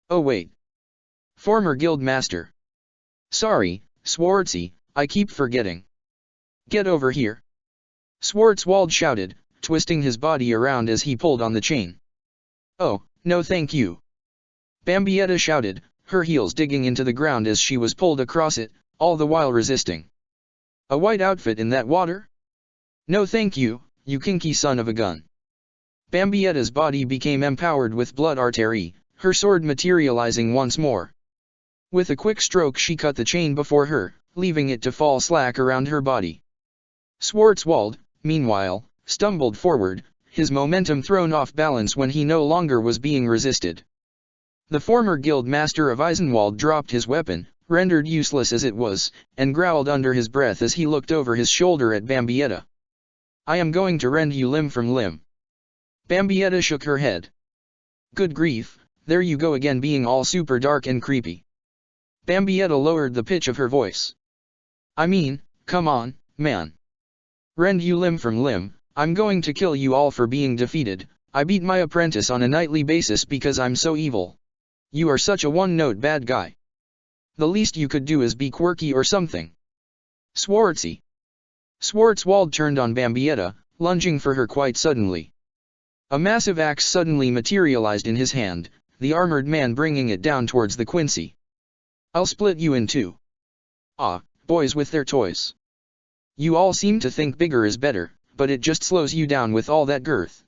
"Oh wait. Former guild master. Sorry, Schwartzy, I keep forgetting. Get over here." Schwarzwald shouted, twisting his body around as he pulled on the chain. "Oh, no thank you." Bambietta shouted, her heels digging into the ground as she was pulled across it, all the while resisting. "A white outfit in that water? No thank you, you kinky son of a gun." Bambietta's body became empowered with blood artery, her sword materializing once more. With a quick stroke she cut the chain before her, leaving it to fall slack around her body. Schwarzwald, meanwhile, stumbled forward, his momentum thrown off balance when he no longer was being resisted. The former guild master of Eisenwald dropped his weapon, rendered useless as it was, and growled under his breath as he looked over his shoulder at Bambietta. I am going to rend you limb from limb. Bambietta shook her head. Good grief, there you go again being all super dark and creepy. Bambietta lowered the pitch of her voice. I mean, come on, man. Rend you limb from limb, I'm going to kill you all for being defeated. I beat my apprentice on a nightly basis because I'm so evil. You are such a one-note bad guy. The least you could do is be quirky or something. Swartzy. Schwarzwald turned on Bambietta, lunging for her quite suddenly. A massive axe suddenly materialized in his hand, the armored man bringing it down towards the Quincy. I'll split you in two. Ah, boys with their toys. You all seem to think bigger is better, but it just slows you down with all that girth.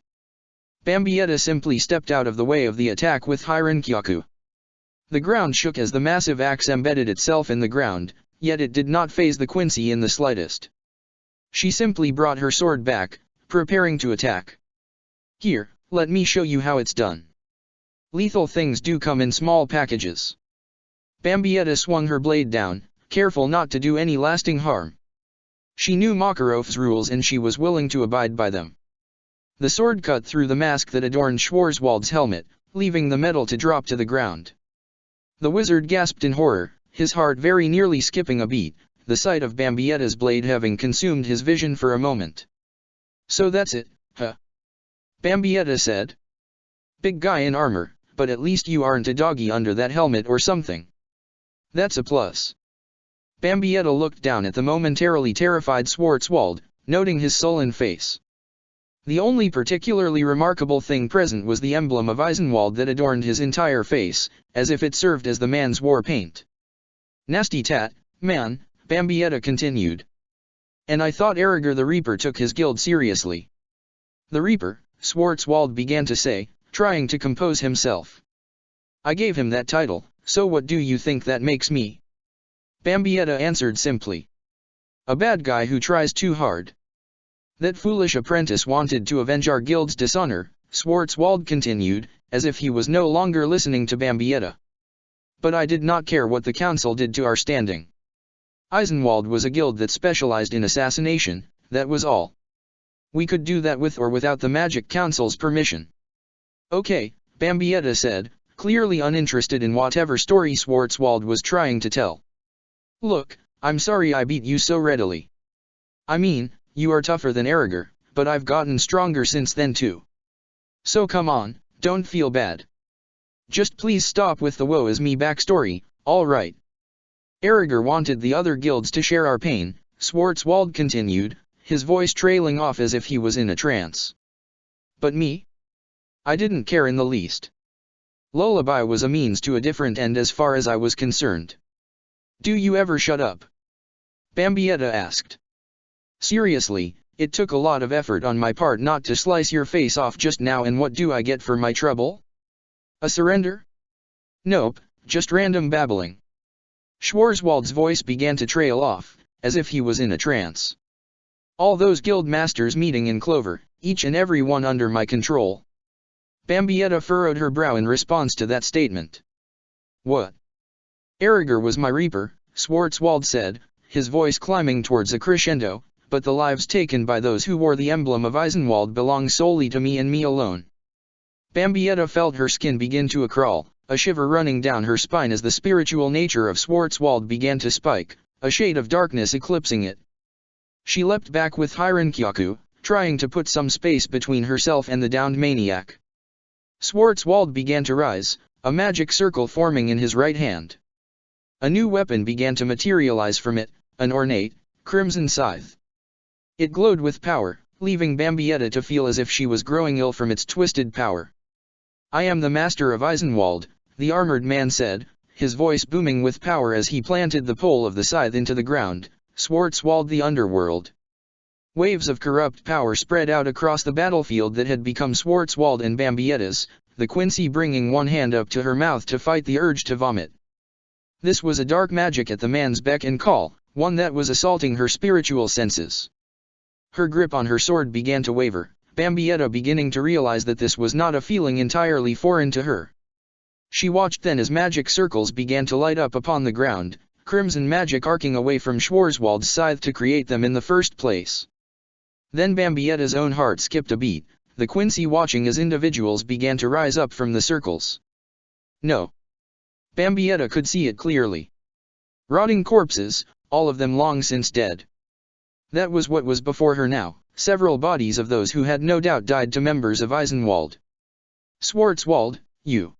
Bambietta simply stepped out of the way of the attack with Hirenkyaku. The ground shook as the massive axe embedded itself in the ground, yet it did not faze the Quincy in the slightest. She simply brought her sword back, preparing to attack. Here, let me show you how it's done. Lethal things do come in small packages. Bambietta swung her blade down, careful not to do any lasting harm. She knew Makarov's rules and she was willing to abide by them. The sword cut through the mask that adorned Schwarzwald's helmet, leaving the metal to drop to the ground. The wizard gasped in horror, his heart very nearly skipping a beat, the sight of Bambietta's blade having consumed his vision for a moment. So that's it, huh? Bambietta said. Big guy in armor, but at least you aren't a doggy under that helmet or something. That's a plus. Bambietta looked down at the momentarily terrified Schwarzwald, noting his sullen face. The only particularly remarkable thing present was the emblem of Eisenwald that adorned his entire face, as if it served as the man's war paint. Nasty tat, man, Bambietta continued. And I thought Erriger the Reaper took his guild seriously. The Reaper, Schwarzwald began to say, trying to compose himself. I gave him that title, so what do you think that makes me? Bambietta answered simply. A bad guy who tries too hard. That foolish apprentice wanted to avenge our guild's dishonor, Schwarzwald continued, as if he was no longer listening to Bambietta. But I did not care what the council did to our standing. Eisenwald was a guild that specialized in assassination, that was all. We could do that with or without the Magic Council's permission. Okay, Bambietta said, clearly uninterested in whatever story Schwarzwald was trying to tell. Look, I'm sorry I beat you so readily. I mean, you are tougher than Erriger, but I've gotten stronger since then too. So come on, don't feel bad. Just please stop with the woe is me backstory, alright. Erriger wanted the other guilds to share our pain, Schwarzwald continued, his voice trailing off as if he was in a trance. But me? I didn't care in the least. Lullaby was a means to a different end as far as I was concerned. Do you ever shut up? Bambietta asked. Seriously, it took a lot of effort on my part not to slice your face off just now, and what do I get for my trouble? A surrender? Nope, just random babbling. Schwarzwald's voice began to trail off, as if he was in a trance. All those guild masters meeting in Clover, each and every one under my control. Bambietta furrowed her brow in response to that statement. What? Erriger was my reaper, Schwarzwald said, his voice climbing towards a crescendo, but the lives taken by those who wore the emblem of Eisenwald belong solely to me and me alone. Bambietta felt her skin begin to crawl, a shiver running down her spine as the spiritual nature of Schwarzwald began to spike, a shade of darkness eclipsing it. She leapt back with Hirenkyaku, trying to put some space between herself and the downed maniac. Schwarzwald began to rise, a magic circle forming in his right hand. A new weapon began to materialize from it, an ornate, crimson scythe. It glowed with power, leaving Bambietta to feel as if she was growing ill from its twisted power. I am the master of Eisenwald, the armored man said, his voice booming with power as he planted the pole of the scythe into the ground, Schwarzwald the underworld. Waves of corrupt power spread out across the battlefield that had become Schwarzwald and Bambietta's, the Quincy bringing one hand up to her mouth to fight the urge to vomit. This was a dark magic at the man's beck and call, one that was assaulting her spiritual senses. Her grip on her sword began to waver, Bambietta beginning to realize that this was not a feeling entirely foreign to her. She watched then as magic circles began to light up upon the ground, crimson magic arcing away from Schwarzwald's scythe to create them in the first place. Then Bambietta's own heart skipped a beat, the Quincy watching as individuals began to rise up from the circles. No. Bambietta could see it clearly. Rotting corpses, all of them long since dead. That was what was before her now, several bodies of those who had no doubt died to members of Eisenwald. Schwarzwald, you.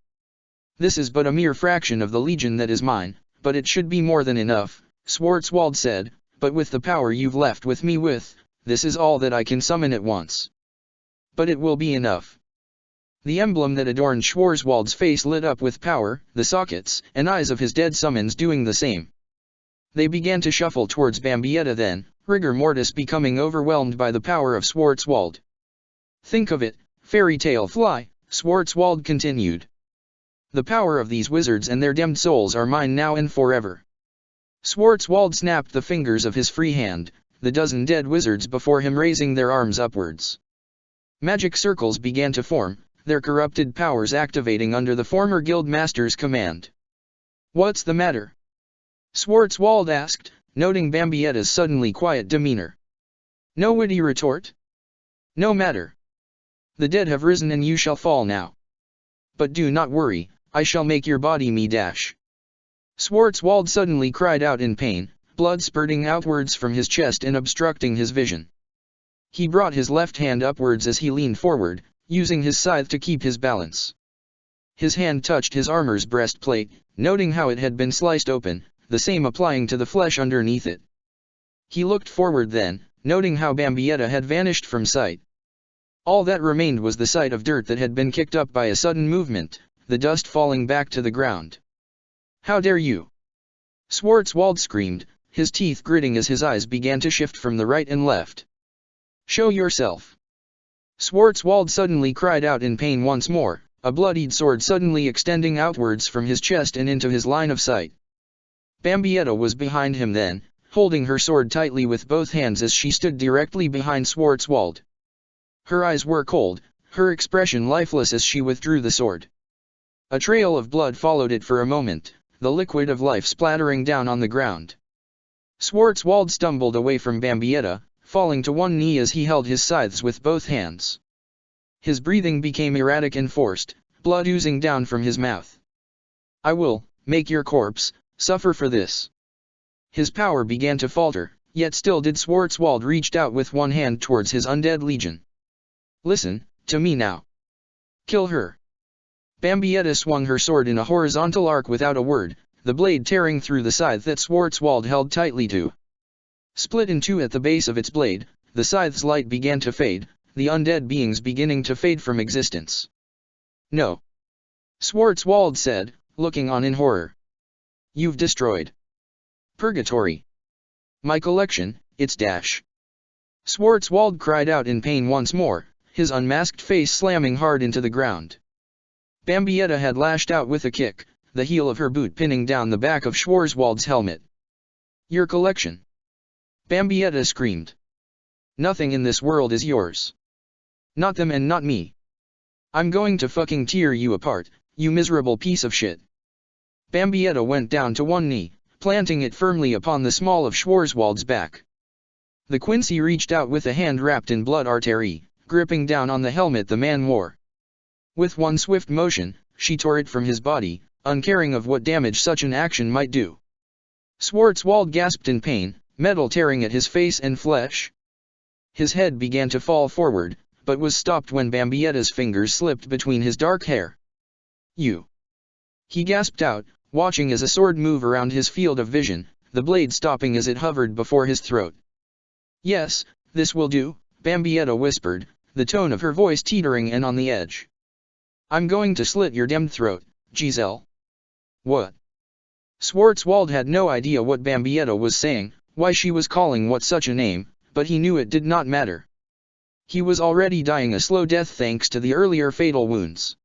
This is but a mere fraction of the legion that is mine, but it should be more than enough, Schwarzwald said, but with the power you've left with me with, this is all that I can summon at once. But it will be enough. The emblem that adorned Schwarzwald's face lit up with power, the sockets and eyes of his dead summons doing the same. They began to shuffle towards Bambietta then, rigor mortis becoming overwhelmed by the power of Schwarzwald. Think of it, fairy tale fly, Schwarzwald continued. The power of these wizards and their damned souls are mine now and forever. Schwarzwald snapped the fingers of his free hand, the dozen dead wizards before him raising their arms upwards. Magic circles began to form, their corrupted powers activating under the former guild master's command. What's the matter? Schwarzwald asked, noting Bambietta's suddenly quiet demeanor. No witty retort? No matter. The dead have risen and you shall fall now. But do not worry, I shall make your body me dash. Schwarzwald suddenly cried out in pain, blood spurting outwards from his chest and obstructing his vision. He brought his left hand upwards as he leaned forward, using his scythe to keep his balance. His hand touched his armor's breastplate, noting how it had been sliced open, the same applying to the flesh underneath it. He looked forward then, noting how Bambietta had vanished from sight. All that remained was the sight of dirt that had been kicked up by a sudden movement, the dust falling back to the ground. How dare you! Schwarzwald screamed, his teeth gritting as his eyes began to shift from the right and left. Show yourself! Schwarzwald suddenly cried out in pain once more, a bloodied sword suddenly extending outwards from his chest and into his line of sight. Bambietta was behind him then, holding her sword tightly with both hands as she stood directly behind Schwarzwald. Her eyes were cold, her expression lifeless as she withdrew the sword. A trail of blood followed it for a moment, the liquid of life splattering down on the ground. Schwarzwald stumbled away from Bambietta, falling to one knee as he held his scythes with both hands. His breathing became erratic and forced, blood oozing down from his mouth. I will make your corpse suffer for this. His power began to falter, yet still did Schwarzwald reached out with one hand towards his undead legion. Listen to me now. Kill her. Bambietta swung her sword in a horizontal arc without a word, the blade tearing through the scythe that Schwarzwald held tightly to. Split in two at the base of its blade, the scythe's light began to fade, the undead beings beginning to fade from existence. No. Schwarzwald said, looking on in horror. You've destroyed Purgatory. My collection, it's dash. Schwarzwald cried out in pain once more, his unmasked face slamming hard into the ground. Bambietta had lashed out with a kick, the heel of her boot pinning down the back of Schwarzwald's helmet. Your collection. Bambietta screamed. Nothing in this world is yours. Not them and not me. I'm going to fucking tear you apart, you miserable piece of shit. Bambietta went down to one knee, planting it firmly upon the small of Schwarzwald's back. The Quincy reached out with a hand wrapped in blood artery, gripping down on the helmet the man wore. With one swift motion, she tore it from his body, uncaring of what damage such an action might do. Schwarzwald gasped in pain, metal tearing at his face and flesh. His head began to fall forward, but was stopped when Bambietta's fingers slipped between his dark hair. You! He gasped out, watching as a sword move around his field of vision, the blade stopping as it hovered before his throat. Yes, this will do, Bambietta whispered, the tone of her voice teetering and on the edge. I'm going to slit your damned throat, Giselle. What? Schwarzwald had no idea what Bambietta was saying, why she was calling what such a name, but he knew it did not matter. He was already dying a slow death thanks to the earlier fatal wounds.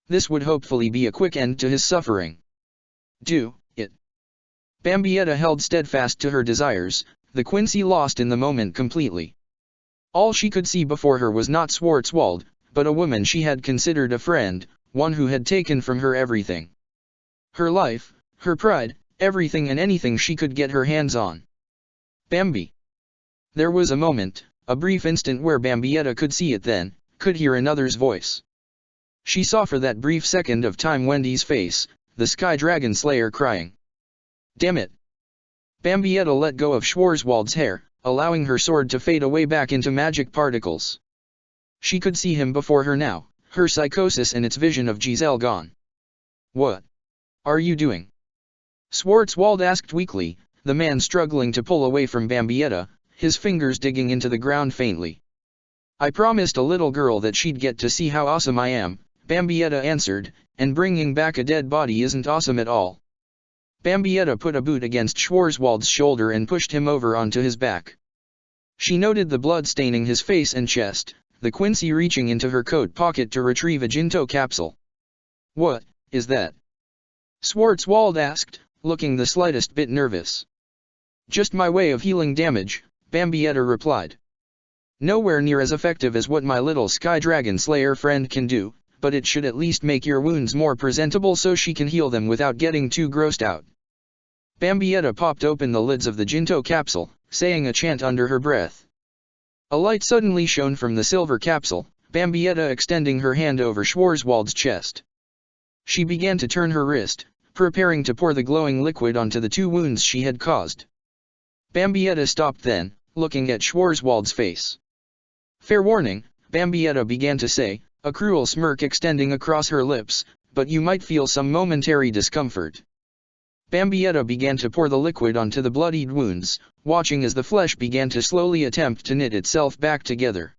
This would hopefully be a quick end to his suffering. Do it. Bambietta held steadfast to her desires, the Quincy lost in the moment completely. All she could see before her was not Schwarzwald, but a woman she had considered a friend, one who had taken from her everything. Her life, her pride, everything and anything she could get her hands on. Bambi. There was a moment, a brief instant where Bambietta could see it then, could hear another's voice. She saw for that brief second of time Wendy's face, the Sky Dragon Slayer crying. Damn it! Bambietta let go of Schwarzwald's hair, allowing her sword to fade away back into magic particles. She could see him before her now, her psychosis and its vision of Giselle gone. What are you doing? Schwarzwald asked weakly, the man struggling to pull away from Bambietta, his fingers digging into the ground faintly. I promised a little girl that she'd get to see how awesome I am, Bambietta answered, and bringing back a dead body isn't awesome at all. Bambietta put a boot against Schwarzwald's shoulder and pushed him over onto his back. She noted the blood staining his face and chest, the Quincy reaching into her coat pocket to retrieve a Jinto capsule. What is that? Schwarzwald asked, looking the slightest bit nervous. Just my way of healing damage, Bambietta replied. Nowhere near as effective as what my little Sky Dragon Slayer friend can do, but it should at least make your wounds more presentable so she can heal them without getting too grossed out. Bambietta popped open the lids of the Jinto capsule, saying a chant under her breath. A light suddenly shone from the silver capsule, Bambietta extending her hand over Schwarzwald's chest. She began to turn her wrist, preparing to pour the glowing liquid onto the 2 wounds she had caused. Bambietta stopped then, looking at Schwarzwald's face. Fair warning, Bambietta began to say, a cruel smirk extending across her lips, but you might feel some momentary discomfort. Bambietta began to pour the liquid onto the bloodied wounds, watching as the flesh began to slowly attempt to knit itself back together.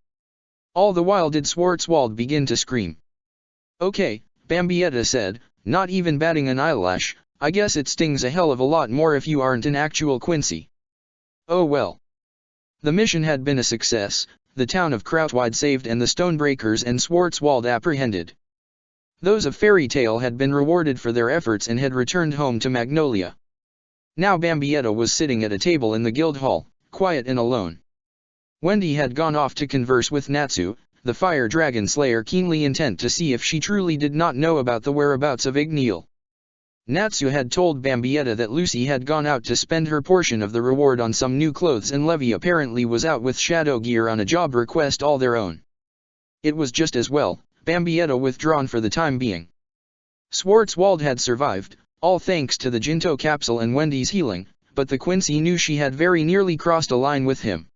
All the while did Schwarzwald begin to scream. Okay, Bambietta said, not even batting an eyelash, I guess it stings a hell of a lot more if you aren't an actual Quincy. Oh well. The mission had been a success, the town of Krautwide saved and the Stonebreakers and Schwarzwald apprehended. Those of Fairy Tale had been rewarded for their efforts and had returned home to Magnolia. Now Bambietta was sitting at a table in the guild hall, quiet and alone. Wendy had gone off to converse with Natsu, the Fire Dragon Slayer, keenly intent to see if she truly did not know about the whereabouts of Igneal. Natsu had told Bambietta that Lucy had gone out to spend her portion of the reward on some new clothes and Levy apparently was out with Shadow Gear on a job request all their own. It was just as well, Bambietta withdrawn for the time being. Schwarzwald had survived, all thanks to the Jinto capsule and Wendy's healing, but the Quincy knew she had very nearly crossed a line with him.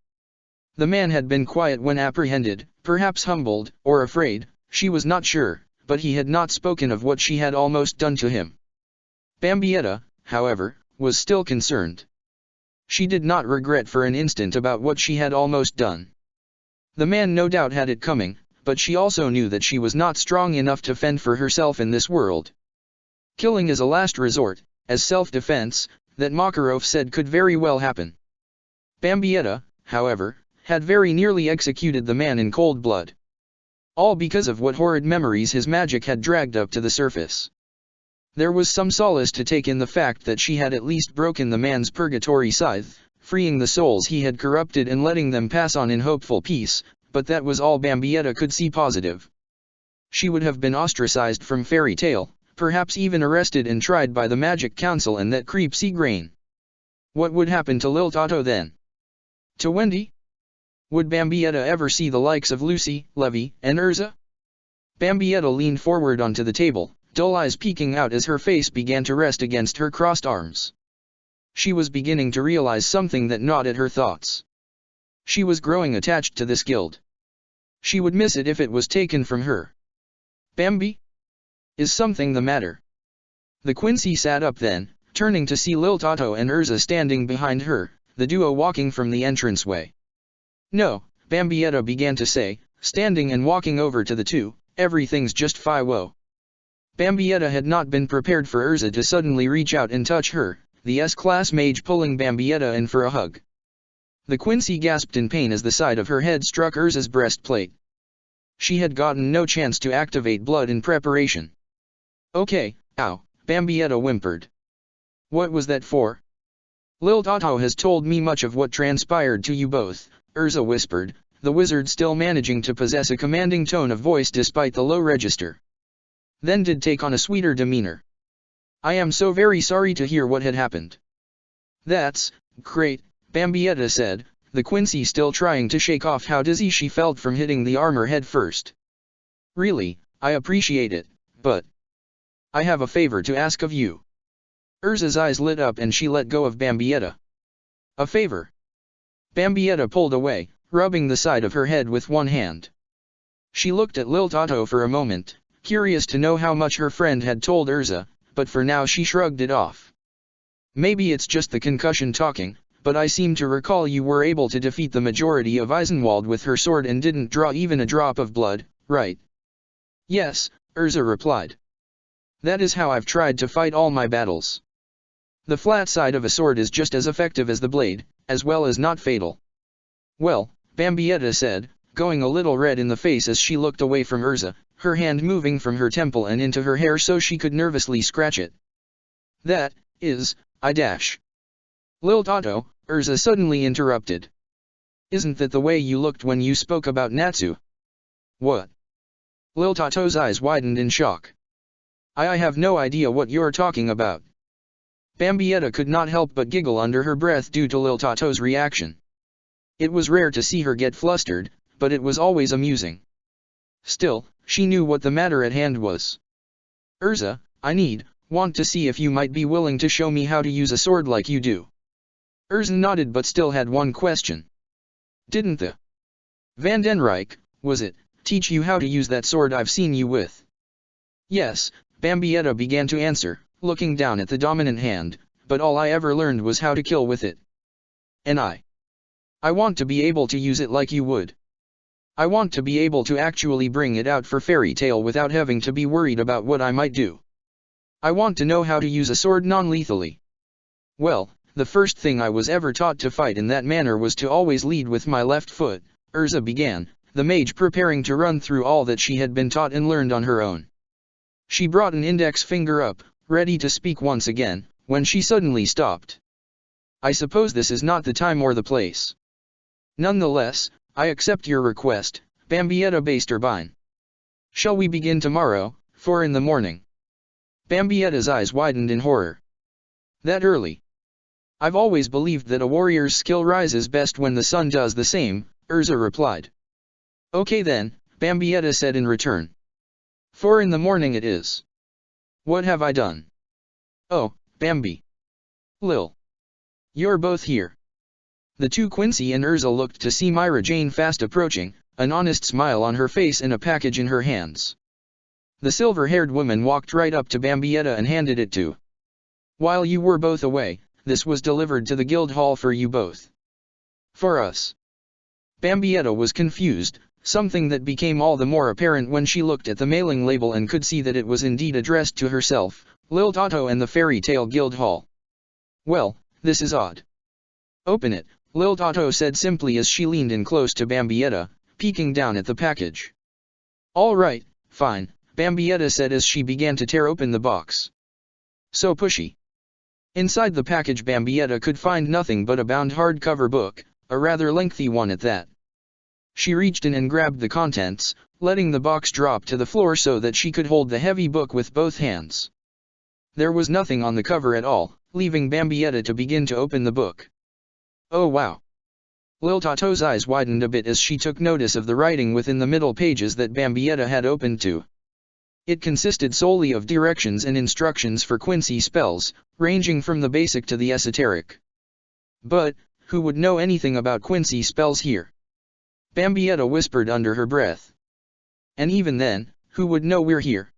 The man had been quiet when apprehended, perhaps humbled, or afraid, she was not sure, but he had not spoken of what she had almost done to him. Bambietta, however, was still concerned. She did not regret for an instant about what she had almost done. The man no doubt had it coming, but she also knew that she was not strong enough to fend for herself in this world. Killing is a last resort, as self-defense, that Makarov said could very well happen. Bambietta, however, had very nearly executed the man in cold blood. All because of what horrid memories his magic had dragged up to the surface. There was some solace to take in the fact that she had at least broken the man's purgatory scythe, freeing the souls he had corrupted and letting them pass on in hopeful peace, but that was all Bambietta could see positive. She would have been ostracized from Fairy Tale, perhaps even arrested and tried by the Magic Council and that creep Seagrain. What would happen to Lil Tato then? To Wendy? Would Bambietta ever see the likes of Lucy, Levy, and Urza? Bambietta leaned forward onto the table, dull eyes peeking out as her face began to rest against her crossed arms. She was beginning to realize something that gnawed at her thoughts. She was growing attached to this guild. She would miss it if it was taken from her. Bambi? Is something the matter? The Quincy sat up then, turning to see Lil Tato and Urza standing behind her, the duo walking from the entranceway. No, Bambietta began to say, standing and walking over to the two, everything's just fi-wo. Bambietta had not been prepared for Urza to suddenly reach out and touch her, the S-class mage pulling Bambietta in for a hug. The Quincy gasped in pain as the side of her head struck Urza's breastplate. She had gotten no chance to activate blood in preparation. Okay, ow, Bambietta whimpered. What was that for? Lil Tato has told me much of what transpired to you both, Urza whispered, the wizard still managing to possess a commanding tone of voice despite the low register. Then did take on a sweeter demeanor. I am so very sorry to hear what had happened. That's great, Bambietta said, the Quincy still trying to shake off how dizzy she felt from hitting the armor head first. Really, I appreciate it, but I have a favor to ask of you. Urza's eyes lit up and she let go of Bambietta. A favor? Bambietta pulled away, rubbing the side of her head with one hand. She looked at Lil Tato for a moment, curious to know how much her friend had told Urza, but for now she shrugged it off. Maybe it's just the concussion talking, but I seem to recall you were able to defeat the majority of Eisenwald with her sword and didn't draw even a drop of blood, right? Yes, Urza replied. That is how I've tried to fight all my battles. The flat side of a sword is just as effective as the blade, as well as not fatal. Well, Bambietta said, going a little red in the face as she looked away from Urza, her hand moving from her temple and into her hair so she could nervously scratch it. That is, I dash. Lil Tato, Urza suddenly interrupted. Isn't that the way you looked when you spoke about Natsu? What? Lil Tato's eyes widened in shock. I have no idea what you're talking about. Bambietta could not help but giggle under her breath due to Lil Tato's reaction. It was rare to see her get flustered, but it was always amusing. Still, she knew what the matter at hand was. Urza, I want to see if you might be willing to show me how to use a sword like you do. Urza nodded but still had one question. Didn't the Van den Rijk, was it, teach you how to use that sword I've seen you with? Yes, Bambietta began to answer, looking down at the dominant hand, but all I ever learned was how to kill with it. And I want to be able to use it like you would. I want to be able to actually bring it out for fairy tale without having to be worried about what I might do. I want to know how to use a sword non-lethally. Well, the first thing I was ever taught to fight in that manner was to always lead with my left foot, Urza began, the mage preparing to run through all that she had been taught and learned on her own. She brought an index finger up, ready to speak once again, when she suddenly stopped. I suppose this is not the time or the place. Nonetheless, I accept your request, Bambietta Basterbine. Shall we begin tomorrow, 4 in the morning? Bambietta's eyes widened in horror. That early? I've always believed that a warrior's skill rises best when the sun does the same, Urza replied. Okay then, Bambietta said in return. 4 in the morning it is. What have I done? Oh, Bambi. Lil. You're both here. The two Quincy and Urza looked to see Myra Jane fast approaching, an honest smile on her face and a package in her hands. The silver-haired woman walked right up to Bambietta and handed it to. While you were both away, this was delivered to the guild hall for you both. For us. Bambietta was confused, something that became all the more apparent when she looked at the mailing label and could see that it was indeed addressed to herself, Lil Tato and the Fairy Tale Guild Hall. Well, this is odd. Open it, Lil Tato said simply as she leaned in close to Bambietta, peeking down at the package. All right, fine, Bambietta said as she began to tear open the box. So pushy. Inside the package Bambietta could find nothing but a bound hardcover book, a rather lengthy one at that. She reached in and grabbed the contents, letting the box drop to the floor so that she could hold the heavy book with both hands. There was nothing on the cover at all, leaving Bambietta to begin to open the book. Oh wow. Lil Tato's eyes widened a bit as she took notice of the writing within the middle pages that Bambietta had opened to. It consisted solely of directions and instructions for Quincy spells, ranging from the basic to the esoteric. But, who would know anything about Quincy spells here? Bambietta whispered under her breath. And even then, who would know we're here?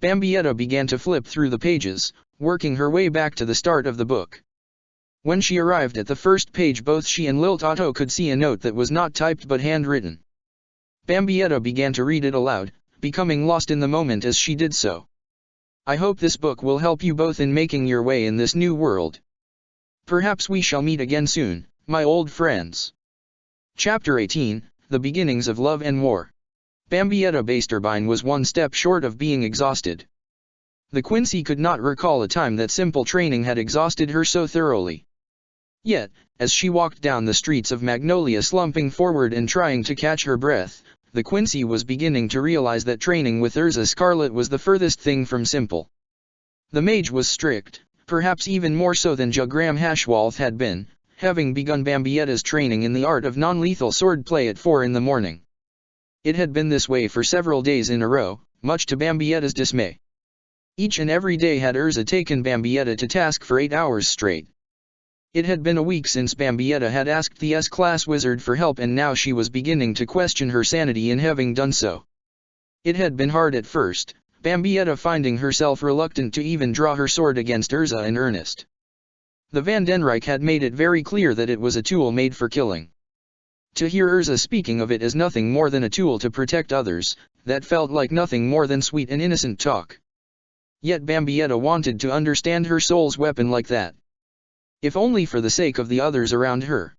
Bambietta began to flip through the pages, working her way back to the start of the book. When she arrived at the first page both she and Lil Tato could see a note that was not typed but handwritten. Bambietta began to read it aloud, becoming lost in the moment as she did so. I hope this book will help you both in making your way in this new world. Perhaps we shall meet again soon, my old friends. Chapter 18, The Beginnings of Love and War. Bambietta Basterbine was one step short of being exhausted. The Quincy could not recall a time that simple training had exhausted her so thoroughly. Yet, as she walked down the streets of Magnolia slumping forward and trying to catch her breath, the Quincy was beginning to realize that training with Urza Scarlet was the furthest thing from simple. The mage was strict, perhaps even more so than Jagram Hashwalth had been, having begun Bambietta's training in the art of non-lethal swordplay at 4 in the morning. It had been this way for several days in a row, much to Bambietta's dismay. Each and every day had Urza taken Bambietta to task for 8 hours straight. It had been a week since Bambietta had asked the S-class wizard for help, and now she was beginning to question her sanity in having done so. It had been hard at first, Bambietta finding herself reluctant to even draw her sword against Urza in earnest. The Van den Rijk had made it very clear that it was a tool made for killing. To hear Urza speaking of it as nothing more than a tool to protect others, that felt like nothing more than sweet and innocent talk. Yet Bambietta wanted to understand her soul's weapon like that. If only for the sake of the others around her.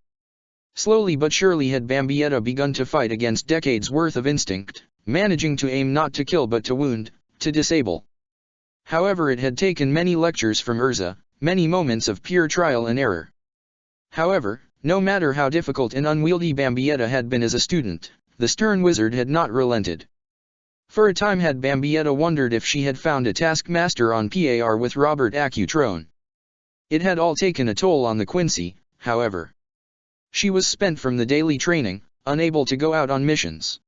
Slowly but surely had Bambietta begun to fight against decades worth of instinct, managing to aim not to kill but to wound, to disable. However, it had taken many lectures from Urza, many moments of pure trial and error. However, no matter how difficult and unwieldy Bambietta had been as a student, the stern wizard had not relented. For a time had Bambietta wondered if she had found a taskmaster on par with Robert Accutrone. It had all taken a toll on the Quincy, however. She was spent from the daily training, unable to go out on missions.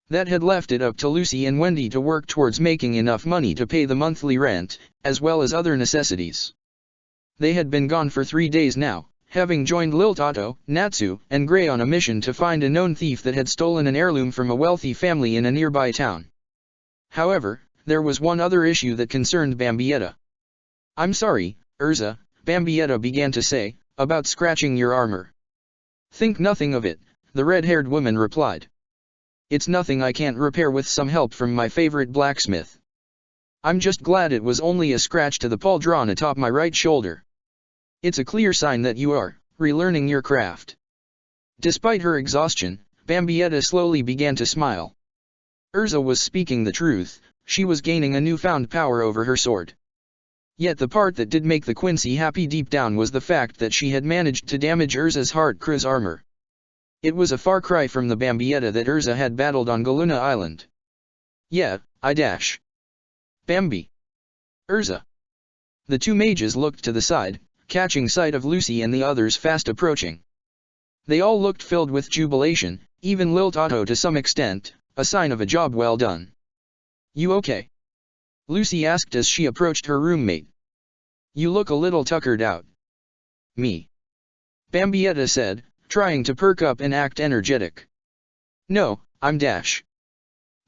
That had left it up to Lucy and Wendy to work towards making enough money to pay the monthly rent, as well as other necessities. They had been gone for 3 days now, having joined Lil Tato, Natsu, and Gray on a mission to find a known thief that had stolen an heirloom from a wealthy family in a nearby town. However, there was one other issue that concerned Bambietta. "I'm sorry, Urza," Bambietta began to say, "about scratching your armor." "Think nothing of it," the red-haired woman replied. "It's nothing I can't repair with some help from my favorite blacksmith. I'm just glad it was only a scratch to the pauldron atop my right shoulder. It's a clear sign that you are relearning your craft." Despite her exhaustion, Bambietta slowly began to smile. Urza was speaking the truth, she was gaining a newfound power over her sword. Yet the part that did make the Quincy happy deep down was the fact that she had managed to damage Urza's heart crew's armor. It was a far cry from the Bambietta that Urza had battled on Galuna Island. "Yeah, I dash. Bambi. Urza." The two mages looked to the side, catching sight of Lucy and the others fast approaching. They all looked filled with jubilation, even Lil Tato to some extent, a sign of a job well done. "You okay?" Lucy asked as she approached her roommate. "You look a little tuckered out." "Me?" Bambietta said, trying to perk up and act energetic. "No, I'm dash."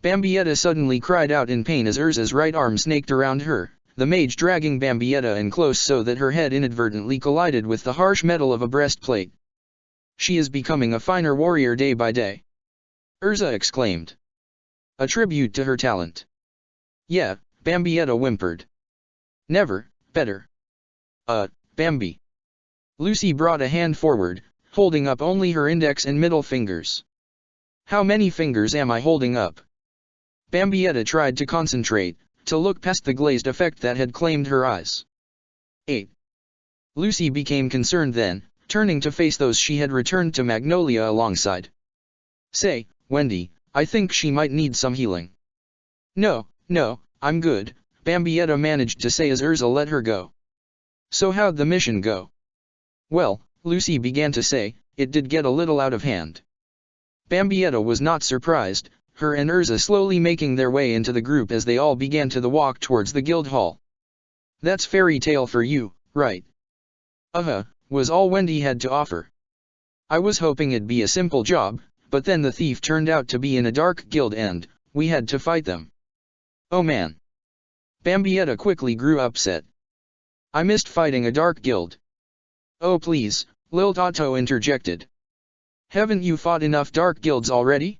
Bambietta suddenly cried out in pain as Urza's right arm snaked around her, the mage dragging Bambietta in close so that her head inadvertently collided with the harsh metal of a breastplate. "She is becoming a finer warrior day by day," Urza exclaimed. "A tribute to her talent." "Yeah," Bambietta whimpered. "Never, better." Bambi." Lucy brought a hand forward, holding up only her index and middle fingers. "How many fingers am I holding up?" Bambietta tried to concentrate, to look past the glazed effect that had claimed her eyes. 8. Lucy became concerned then, turning to face those she had returned to Magnolia alongside. "Say, Wendy, I think she might need some healing." No, I'm good," Bambietta managed to say as Urza let her go. "So how'd the mission go?" "Well," Lucy began to say, "it did get a little out of hand." Bambietta was not surprised, her and Urza slowly making their way into the group as they all began to the walk towards the guild hall. "That's fairy tale for you, right?" Was all Wendy had to offer. "I was hoping it'd be a simple job, but then the thief turned out to be in a dark guild and we had to fight them." "Oh man." Bambietta quickly grew upset. "I missed fighting a dark guild." "Oh please," Lil Tato interjected. "Haven't you fought enough dark guilds already?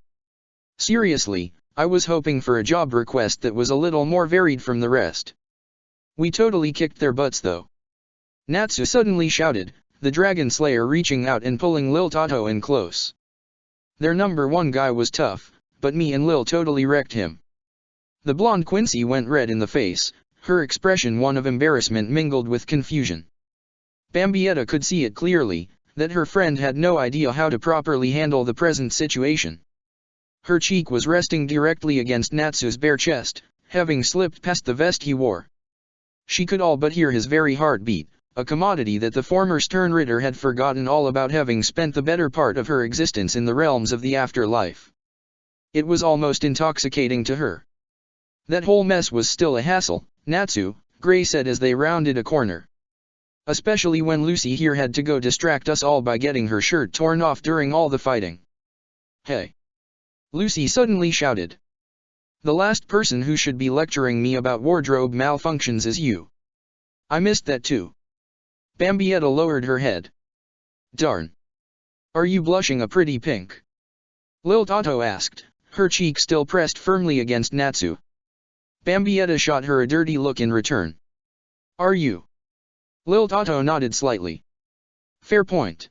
Seriously, I was hoping for a job request that was a little more varied from the rest." "We totally kicked their butts though," Natsu suddenly shouted, the Dragon Slayer reaching out and pulling Lil Tato in close. "Their number 1 guy was tough, but me and Lil totally wrecked him." The blonde Quincy went red in the face, her expression one of embarrassment mingled with confusion. Bambietta could see it clearly, that her friend had no idea how to properly handle the present situation. Her cheek was resting directly against Natsu's bare chest, having slipped past the vest he wore. She could all but hear his very heart beat, a commodity that the former stern Ritter had forgotten all about, having spent the better part of her existence in the realms of the afterlife. It was almost intoxicating to her. That whole mess was still a hassle, Natsu, Gray said as they rounded a corner. Especially when Lucy here had to go distract us all by getting her shirt torn off during all the fighting. Hey! Lucy suddenly shouted. The last person who should be lecturing me about wardrobe malfunctions is you. I missed that too. Bambietta lowered her head. Darn. Are you blushing a pretty pink? Lil Tato asked, her cheek still pressed firmly against Natsu. Bambietta shot her a dirty look in return. Are you? Lil Tato nodded slightly. Fair point.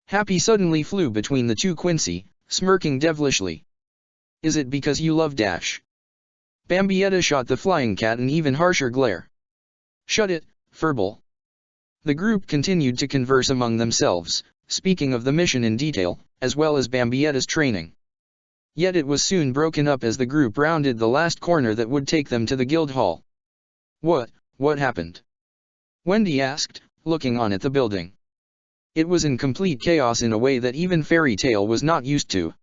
Happy suddenly flew between the two, Quincy, smirking devilishly. Is it because you love Dash? Bambietta shot the flying cat an even harsher glare. Shut it, furball. The group continued to converse among themselves, speaking of the mission in detail, as well as Bambietta's training. Yet it was soon broken up as the group rounded the last corner that would take them to the guild hall. What happened? Wendy asked, looking on at the building. It was in complete chaos in a way that even Fairy Tail was not used to.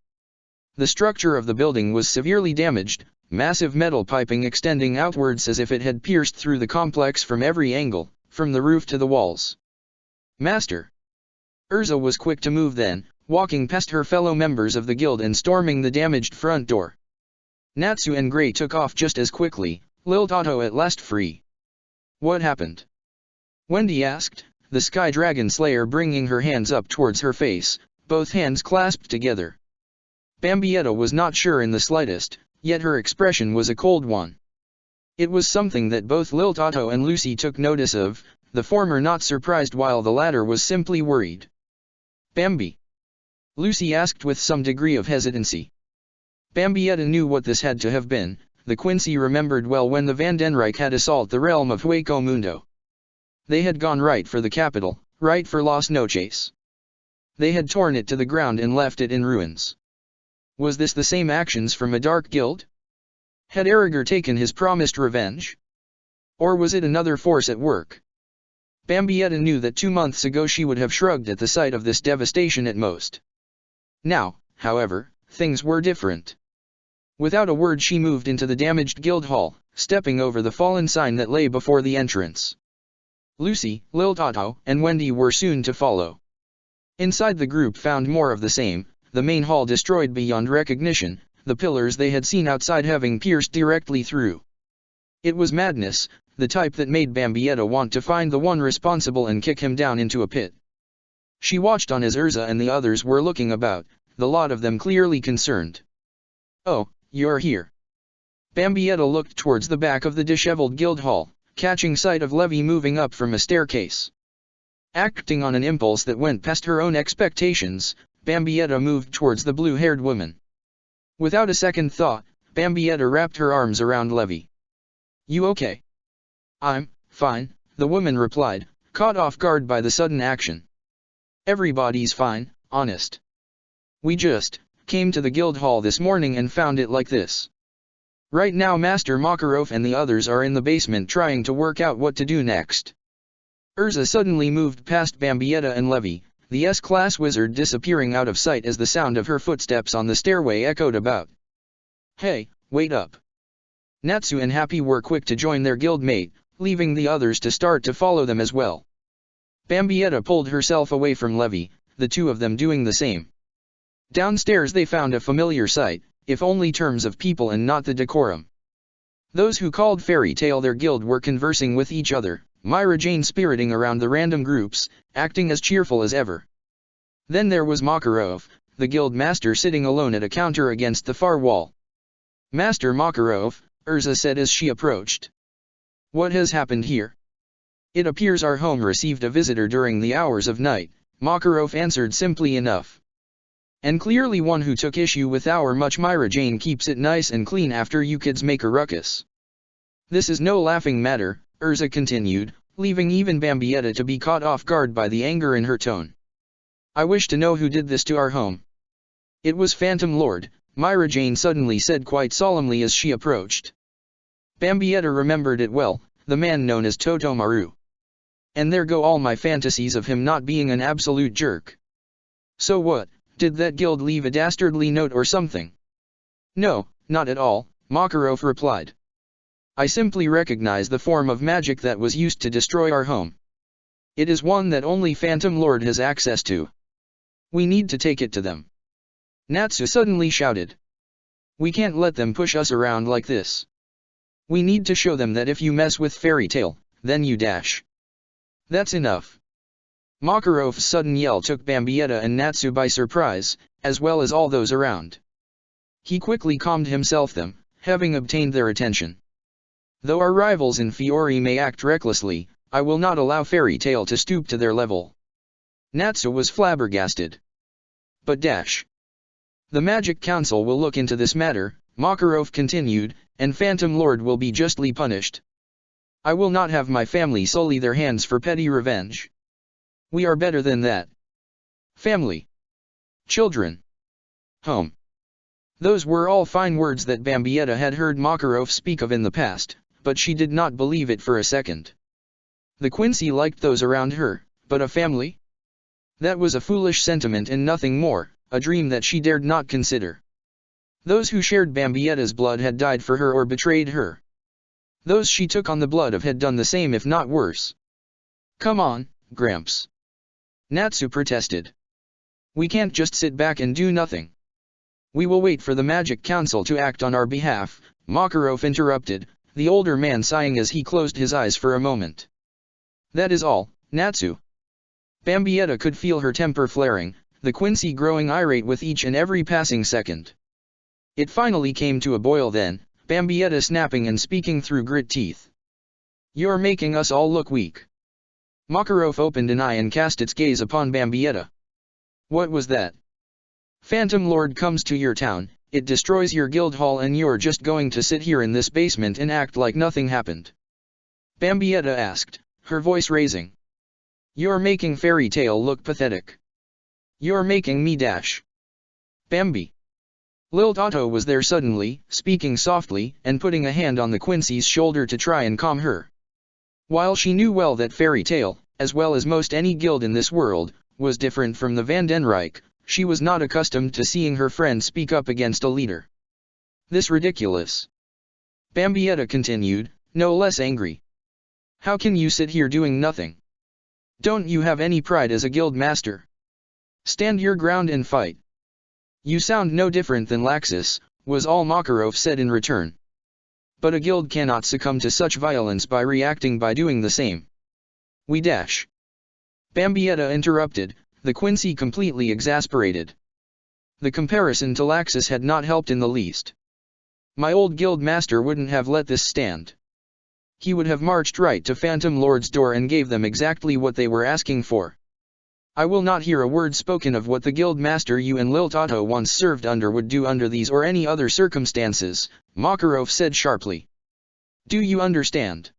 The structure of the building was severely damaged, massive metal piping extending outwards as if it had pierced through the complex from every angle, from the roof to the walls. Master! Urza was quick to move then, walking past her fellow members of the guild and storming the damaged front door. Natsu and Gray took off just as quickly, Lil Tato at last free. What happened? Wendy asked, the Sky Dragon Slayer bringing her hands up towards her face, both hands clasped together. Bambietta was not sure in the slightest, yet her expression was a cold one. It was something that both Lil Tato and Lucy took notice of, the former not surprised while the latter was simply worried. Bambi? Lucy asked with some degree of hesitancy. Bambietta knew what this had to have been. The Quincy remembered well when the Vandenrijk had assaulted the realm of Hueco Mundo. They had gone right for the capital, right for Las Noches. They had torn it to the ground and left it in ruins. Was this the same actions from a dark guild? Had Erriger taken his promised revenge? Or was it another force at work? Bambietta knew that 2 months ago she would have shrugged at the sight of this devastation at most. Now, however, things were different. Without a word she moved into the damaged guild hall, stepping over the fallen sign that lay before the entrance. Lucy, Lil Tato, and Wendy were soon to follow. Inside the group found more of the same, the main hall destroyed beyond recognition, the pillars they had seen outside having pierced directly through. It was madness, the type that made Bambietta want to find the one responsible and kick him down into a pit. She watched on as Urza and the others were looking about, the lot of them clearly concerned. Oh, you're here. Bambietta looked towards the back of the disheveled guild hall, catching sight of Levy moving up from a staircase. Acting on an impulse that went past her own expectations, Bambietta moved towards the blue-haired woman. Without a second thought, Bambietta wrapped her arms around Levy. You okay? I'm fine, the woman replied, caught off guard by the sudden action. Everybody's fine, honest. We just came to the guild hall this morning and found it like this. Right now Master Makarov and the others are in the basement trying to work out what to do next. Urza suddenly moved past Bambietta and Levy, the S-class wizard disappearing out of sight as the sound of her footsteps on the stairway echoed about. Hey, wait up. Natsu and Happy were quick to join their guildmate, leaving the others to start to follow them as well. Bambietta pulled herself away from Levy, the two of them doing the same. Downstairs they found a familiar sight, if only terms of people and not the decorum. Those who called Fairy Tail their guild were conversing with each other, Myra Jane spiriting around the random groups, acting as cheerful as ever. Then there was Makarov, the guild master sitting alone at a counter against the far wall. Master Makarov, Urza said as she approached. What has happened here? It appears our home received a visitor during the hours of night, Makarov answered simply enough. And clearly one who took issue with our much. Myra Jane keeps it nice and clean after you kids make a ruckus. This is no laughing matter, Urza continued, leaving even Bambietta to be caught off guard by the anger in her tone. I wish to know who did this to our home. It was Phantom Lord, Myra Jane suddenly said quite solemnly as she approached. Bambietta remembered it well, the man known as Totomaru. And there go all my fantasies of him not being an absolute jerk. So what, did that guild leave a dastardly note or something? No, not at all, Makarov replied. I simply recognize the form of magic that was used to destroy our home. It is one that only Phantom Lord has access to. We need to take it to them. Natsu suddenly shouted. We can't let them push us around like this. We need to show them that if you mess with Fairy Tail, then you dash. That's enough. Makarov's sudden yell took Bambietta and Natsu by surprise, as well as all those around. He quickly calmed himself them, having obtained their attention. Though our rivals in Fiori may act recklessly, I will not allow Fairy Tail to stoop to their level. Natsu was flabbergasted. But dash. The Magic Council will look into this matter, Makarov continued, and Phantom Lord will be justly punished. I will not have my family sully their hands for petty revenge. We are better than that. Family. Children. Home. Those were all fine words that Bambietta had heard Makarov speak of in the past, but she did not believe it for a second. The Quincy liked those around her, but a family? That was a foolish sentiment and nothing more, a dream that she dared not consider. Those who shared Bambietta's blood had died for her or betrayed her. Those she took on the blood of had done the same if not worse. Come on, Gramps. Natsu protested. We can't just sit back and do nothing. We will wait for the Magic Council to act on our behalf, Makarov interrupted, the older man sighing as he closed his eyes for a moment. That is all, Natsu. Bambietta could feel her temper flaring, the Quincy growing irate with each and every passing second. It finally came to a boil then, Bambietta snapping and speaking through grit teeth. You're making us all look weak. Makarov opened an eye and cast its gaze upon Bambietta. What was that? Phantom Lord comes to your town, it destroys your guild hall and you're just going to sit here in this basement and act like nothing happened? Bambietta asked, her voice raising. You're making Fairy Tail look pathetic. You're making me dash. Bambi. Lil Otto was there suddenly, speaking softly and putting a hand on the Quincy's shoulder to try and calm her. While she knew well that Fairy Tail, as well as most any guild in this world, was different from the Vandenrijk, she was not accustomed to seeing her friend speak up against a leader. This ridiculous. Bambietta continued, no less angry. How can you sit here doing nothing? Don't you have any pride as a guild master? Stand your ground and fight. You sound no different than Laxus, was all Makarov said in return. But a guild cannot succumb to such violence by reacting by doing the same. We dash. Bambietta interrupted, the Quincy completely exasperated. The comparison to Laxus had not helped in the least. My old guild master wouldn't have let this stand. He would have marched right to Phantom Lord's door and gave them exactly what they were asking for. I will not hear a word spoken of what the guild master you and Lil Otto once served under would do under these or any other circumstances, Makarov said sharply. Do you understand?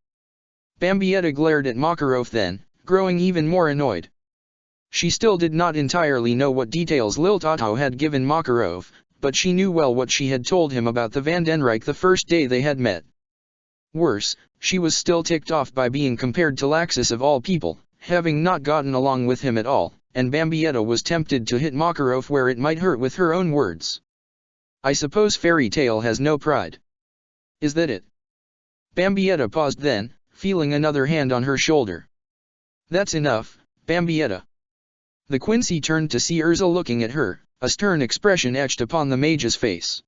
Bambietta glared at Makarov then, growing even more annoyed. She still did not entirely know what details Lil Otto had given Makarov, but she knew well what she had told him about the Vandenrijk the first day they had met. Worse, she was still ticked off by being compared to Laxus of all people, having not gotten along with him at all, and Bambietta was tempted to hit Makarov where it might hurt with her own words. I suppose Fairy Tail has no pride. Is that it? Bambietta paused then, feeling another hand on her shoulder. That's enough, Bambietta. The Quincy turned to see Urza looking at her, a stern expression etched upon the mage's face.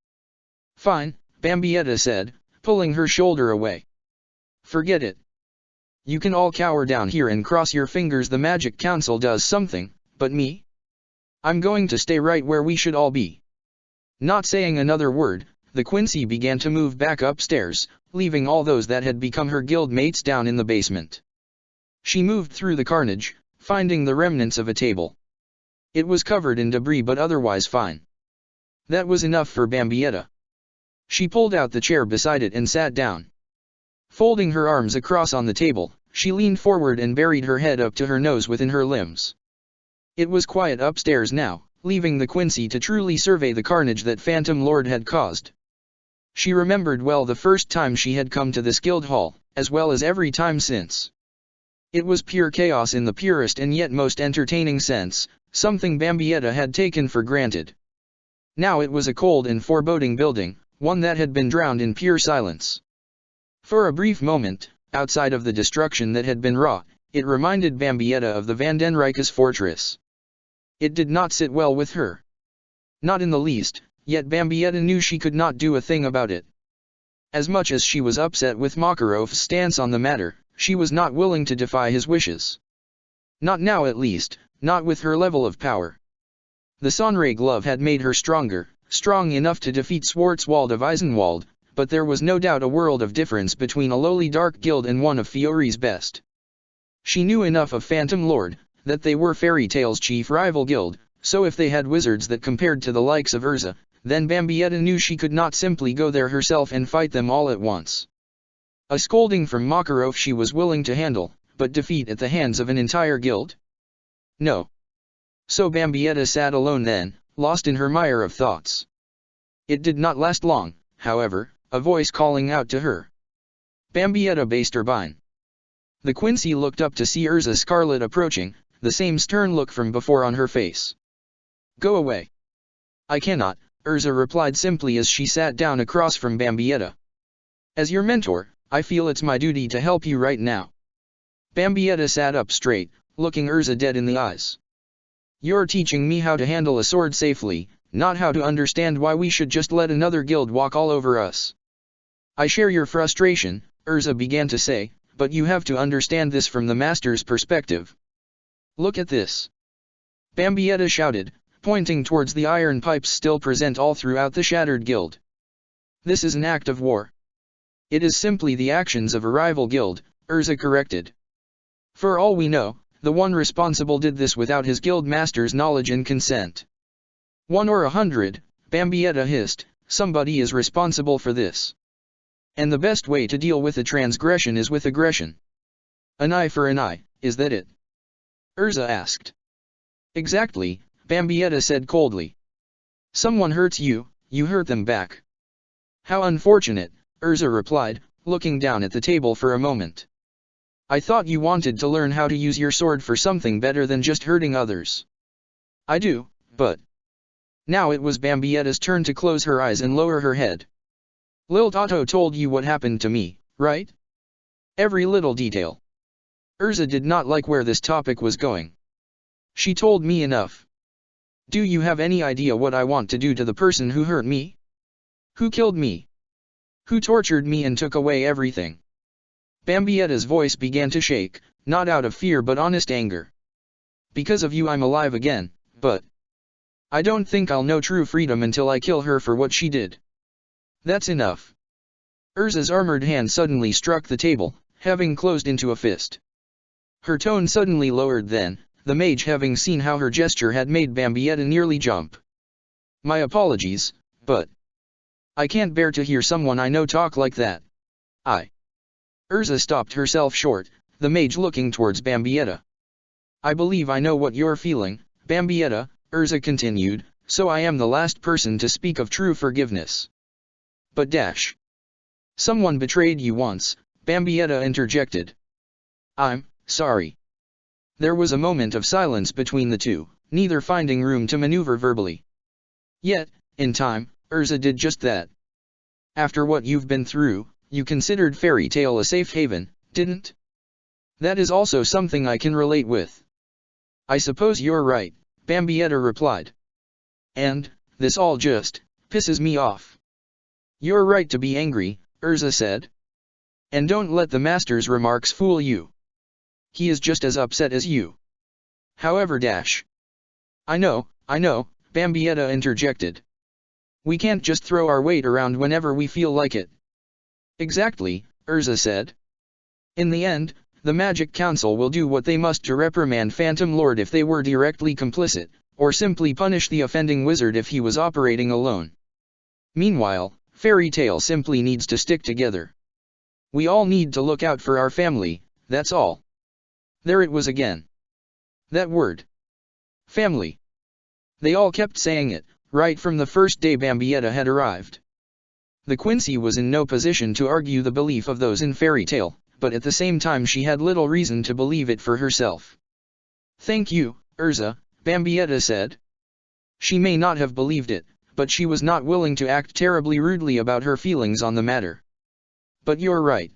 Fine, Bambietta said, pulling her shoulder away. Forget it. You can all cower down here and cross your fingers the Magic Council does something, but me? I'm going to stay right where we should all be. Not saying another word, the Quincy began to move back upstairs, leaving all those that had become her guild mates down in the basement. She moved through the carnage, finding the remnants of a table. It was covered in debris but otherwise fine. That was enough for Bambietta. She pulled out the chair beside it and sat down. Folding her arms across on the table, she leaned forward and buried her head up to her nose within her limbs. It was quiet upstairs now, leaving the Quincy to truly survey the carnage that Phantom Lord had caused. She remembered well the first time she had come to this guild hall, as well as every time since. It was pure chaos in the purest and yet most entertaining sense, something Bambietta had taken for granted. Now it was a cold and foreboding building, one that had been drowned in pure silence. For a brief moment, outside of the destruction that had been wrought, it reminded Bambietta of the Vandenrijk's fortress. It did not sit well with her. Not in the least, yet Bambietta knew she could not do a thing about it. As much as she was upset with Makarov's stance on the matter, she was not willing to defy his wishes. Not now at least, not with her level of power. The Sonray glove had made her stronger, strong enough to defeat Schwarzwald of Eisenwald, but there was no doubt a world of difference between a lowly dark guild and one of Fiore's best. She knew enough of Phantom Lord, that they were Fairy Tale's chief rival guild, so if they had wizards that compared to the likes of Urza, then Bambietta knew she could not simply go there herself and fight them all at once. A scolding from Makarov she was willing to handle, but defeat at the hands of an entire guild? No. So Bambietta sat alone then, lost in her mire of thoughts. It did not last long, however, a voice calling out to her. Bambietta Basterbine. The Quincy looked up to see Urza Scarlet approaching, the same stern look from before on her face. Go away. I cannot, Urza replied simply as she sat down across from Bambietta. As your mentor, I feel it's my duty to help you right now. Bambietta sat up straight, looking Urza dead in the eyes. You're teaching me how to handle a sword safely, not how to understand why we should just let another guild walk all over us. I share your frustration, Urza began to say, but you have to understand this from the master's perspective. Look at this. Bambietta shouted, pointing towards the iron pipes still present all throughout the shattered guild. This is an act of war. It is simply the actions of a rival guild, Urza corrected. For all we know, the one responsible did this without his guild master's knowledge and consent. 1 or 100, Bambietta hissed, somebody is responsible for this. And the best way to deal with a transgression is with aggression. An eye for an eye, is that it? Urza asked. Exactly, Bambietta said coldly. Someone hurts you, you hurt them back. How unfortunate, Urza replied, looking down at the table for a moment. I thought you wanted to learn how to use your sword for something better than just hurting others. I do, but... Now it was Bambietta's turn to close her eyes and lower her head. Lil Otto told you what happened to me, right? Every little detail. Urza did not like where this topic was going. She told me enough. Do you have any idea what I want to do to the person who hurt me? Who killed me? Who tortured me and took away everything? Bambietta's voice began to shake, not out of fear but honest anger. Because of you I'm alive again, but... I don't think I'll know true freedom until I kill her for what she did. That's enough. Urza's armored hand suddenly struck the table, having closed into a fist. Her tone suddenly lowered then, the mage having seen how her gesture had made Bambietta nearly jump. My apologies, but... I can't bear to hear someone I know talk like that. Urza stopped herself short, the mage looking towards Bambietta. I believe I know what you're feeling, Bambietta, Urza continued, so I am the last person to speak of true forgiveness. But someone betrayed you once, Bambietta interjected. I'm sorry. There was a moment of silence between the two, neither finding room to maneuver verbally. Yet, in time, Urza did just that. After what you've been through, you considered Fairy Tale a safe haven, didn't? That is also something I can relate with. I suppose you're right, Bambietta replied. And, this all just, pisses me off. You're right to be angry, Urza said. And don't let the master's remarks fool you. He is just as upset as you. However I know, Bambietta interjected. We can't just throw our weight around whenever we feel like it. Exactly, Urza said. In the end, the Magic Council will do what they must to reprimand Phantom Lord if they were directly complicit, or simply punish the offending wizard if he was operating alone. Meanwhile, Fairy Tale simply needs to stick together. We all need to look out for our family, that's all. There it was again. That word. Family. They all kept saying it, right from the first day Bambietta had arrived. The Quincy was in no position to argue the belief of those in Fairy Tale, but at the same time she had little reason to believe it for herself. "Thank you, Urza," Bambietta said. She may not have believed it, but she was not willing to act terribly rudely about her feelings on the matter. "But you're right.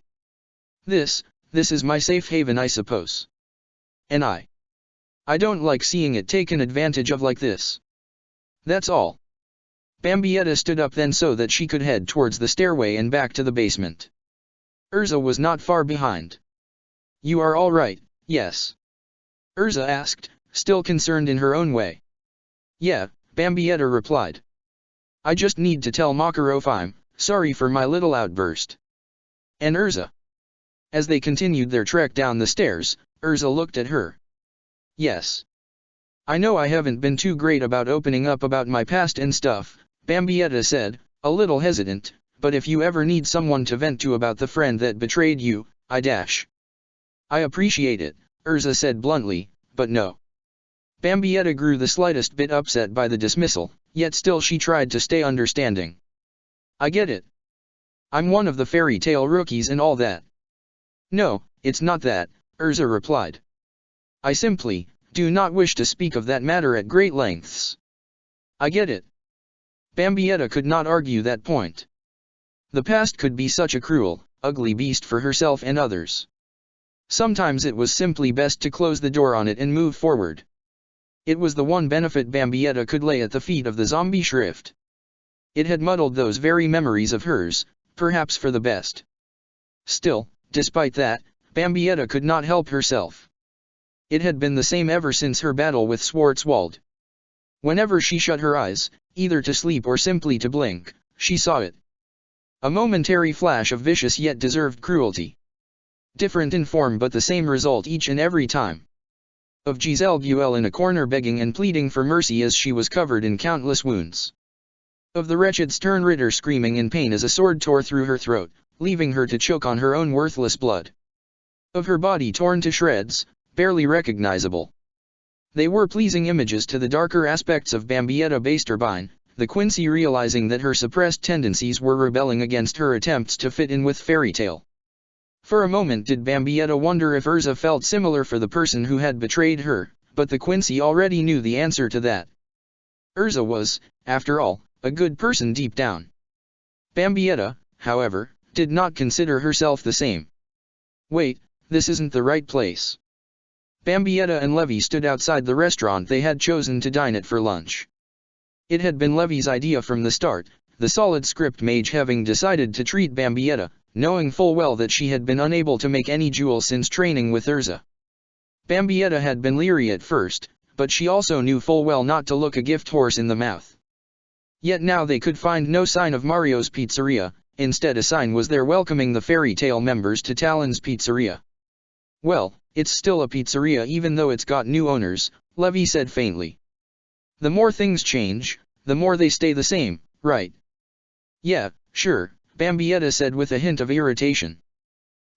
This is my safe haven, I suppose. And I don't like seeing it taken advantage of like this. That's all." Bambietta stood up then so that she could head towards the stairway and back to the basement. Urza was not far behind. "You are all right, yes?" Urza asked, still concerned in her own way. "Yeah," Bambietta replied. "I just need to tell Makarov I'm sorry for my little outburst." "And Urza?" As they continued their trek down the stairs, Urza looked at her. "Yes. I know I haven't been too great about opening up about my past and stuff," Bambietta said, a little hesitant, "but if you ever need someone to vent to about the friend that betrayed you, I appreciate it," Urza said bluntly, "but no." Bambietta grew the slightest bit upset by the dismissal, yet still she tried to stay understanding. "I get it. I'm one of the fairy tale rookies and all that." "No, it's not that," Urza replied. "I simply do not wish to speak of that matter at great lengths." "I get it." Bambietta could not argue that point. The past could be such a cruel, ugly beast for herself and others. Sometimes it was simply best to close the door on it and move forward. It was the one benefit Bambietta could lay at the feet of the zombie shrift. It had muddled those very memories of hers, perhaps for the best. Still, despite that, Bambietta could not help herself. It had been the same ever since her battle with Schwarzwald. Whenever she shut her eyes, either to sleep or simply to blink, she saw it. A momentary flash of vicious yet deserved cruelty. Different in form but the same result each and every time. Of Giselle Buell in a corner begging and pleading for mercy as she was covered in countless wounds. Of the wretched stern Ritter screaming in pain as a sword tore through her throat, leaving her to choke on her own worthless blood. Of her body torn to shreds, barely recognizable. They were pleasing images to the darker aspects of Bambietta Basterbine, the Quincy realizing that her suppressed tendencies were rebelling against her attempts to fit in with fairy tale. For a moment did Bambietta wonder if Urza felt similar for the person who had betrayed her, but the Quincy already knew the answer to that. Urza was, after all, a good person deep down. Bambietta, however, did not consider herself the same. "Wait, this isn't the right place." Bambietta and Levy stood outside the restaurant they had chosen to dine at for lunch. It had been Levy's idea from the start, the solid script mage having decided to treat Bambietta, knowing full well that she had been unable to make any jewel since training with Urza. Bambietta had been leery at first, but she also knew full well not to look a gift horse in the mouth. Yet now they could find no sign of Mario's Pizzeria, instead a sign was there welcoming the fairy tale members to Talon's Pizzeria. "Well, it's still a pizzeria even though it's got new owners," Levy said faintly. "The more things change, the more they stay the same, right?" "Yeah, sure," Bambietta said with a hint of irritation.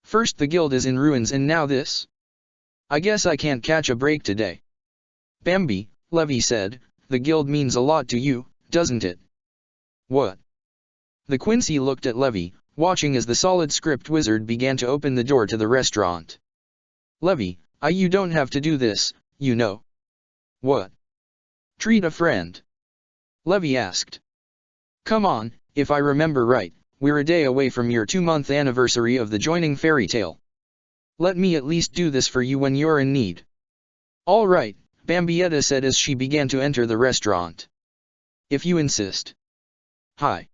"First the guild is in ruins and now this? I guess I can't catch a break today." "Bambi," Levy said, "the guild means a lot to you, doesn't it?" "What?" The Quincy looked at Levy, watching as the solid script wizard began to open the door to the restaurant. "Levy, you don't have to do this, you know." "What?" "Treat a friend." Levy asked. "Come on, if I remember right, we're a day away from your 2-month anniversary of the joining fairy tale. Let me at least do this for you when you're in need." "All right," Bambietta said as she began to enter the restaurant. "If you insist." "Hi."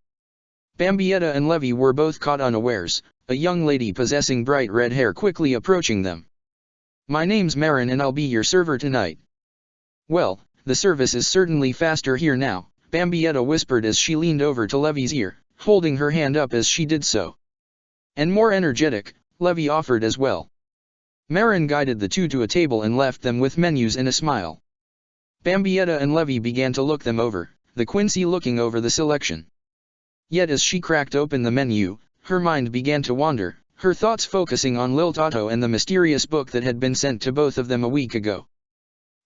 Bambietta and Levy were both caught unawares, a young lady possessing bright red hair quickly approaching them. "My name's Marin and I'll be your server tonight." "Well, the service is certainly faster here now," Bambietta whispered as she leaned over to Levy's ear, holding her hand up as she did so. "And more energetic," Levy offered as well. Marin guided the two to a table and left them with menus and a smile. Bambietta and Levy began to look them over, the Quincy looking over the selection. Yet as she cracked open the menu, her mind began to wander, her thoughts focusing on Lil Tato and the mysterious book that had been sent to both of them a week ago.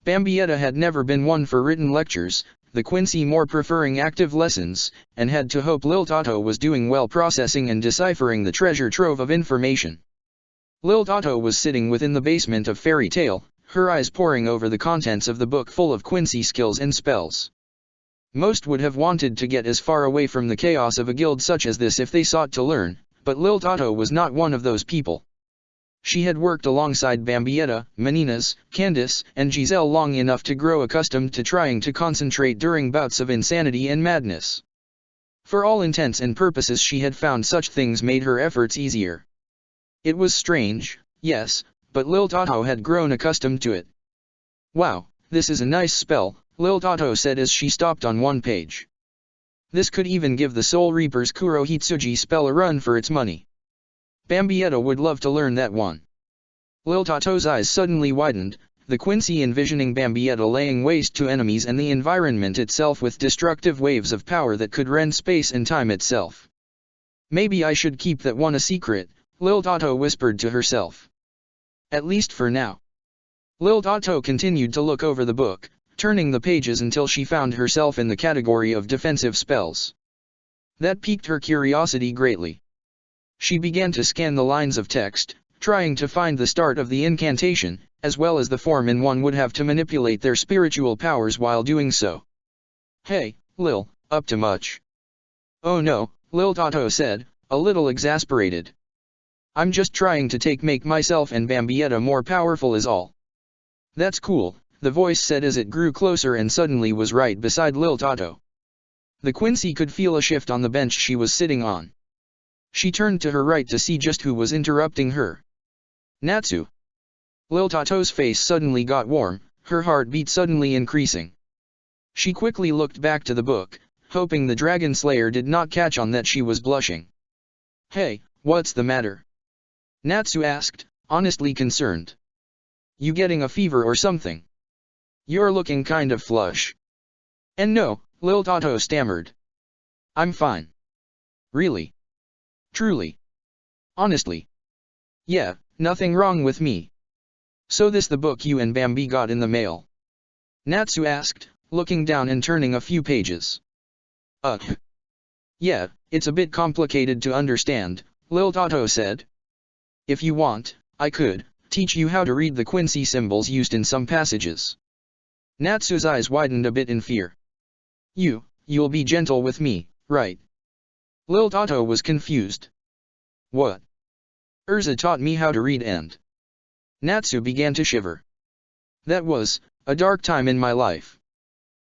Bambietta had never been one for written lectures, the Quincy more preferring active lessons, and had to hope Lil Tato was doing well processing and deciphering the treasure trove of information. Lil Tato was sitting within the basement of Fairy Tale, her eyes poring over the contents of the book full of Quincy skills and spells. Most would have wanted to get as far away from the chaos of a guild such as this if they sought to learn, but Lil Tato was not one of those people. She had worked alongside Bambietta, Meninas, Candice, and Giselle long enough to grow accustomed to trying to concentrate during bouts of insanity and madness. For all intents and purposes she had found such things made her efforts easier. It was strange, yes, but Lil Tato had grown accustomed to it. "Wow, this is a nice spell," Lil Tato said as she stopped on one page. "This could even give the Soul Reaper's Kurohitsuji spell a run for its money. Bambietta would love to learn that one." Lil Tato's eyes suddenly widened, the Quincy envisioning Bambietta laying waste to enemies and the environment itself with destructive waves of power that could rend space and time itself. "Maybe I should keep that one a secret," Lil Tato whispered to herself. "At least for now." Lil Tato continued to look over the book, turning the pages until she found herself in the category of defensive spells. That piqued her curiosity greatly. She began to scan the lines of text, trying to find the start of the incantation, as well as the form in one would have to manipulate their spiritual powers while doing so. "Hey, Lil, up to much?" "Oh no," Lil Tato said, a little exasperated. "I'm just trying to make myself and Bambietta more powerful is all." "That's cool," the voice said as it grew closer and suddenly was right beside Lil Tato. The Quincy could feel a shift on the bench she was sitting on. She turned to her right to see just who was interrupting her. "Natsu." Lil Tato's face suddenly got warm, her heartbeat suddenly increasing. She quickly looked back to the book, hoping the Dragon Slayer did not catch on that she was blushing. "Hey, what's the matter?" Natsu asked, honestly concerned. "You getting a fever or something? You're looking kind of flush." "And no," Lil Tato stammered. "I'm fine." "Really? Truly? Honestly?" "Yeah, nothing wrong with me." "So this the book you and Bambi got in the mail?" Natsu asked, looking down and turning a few pages. Yeah, it's a bit complicated to understand," Lil Tato said. "If you want, I could teach you how to read the Quincy symbols used in some passages." Natsu's eyes widened a bit in fear. You'll be gentle with me, right?" Lil Tato was confused. "What? Urza taught me how to read and..." Natsu began to shiver. "That was a dark time in my life."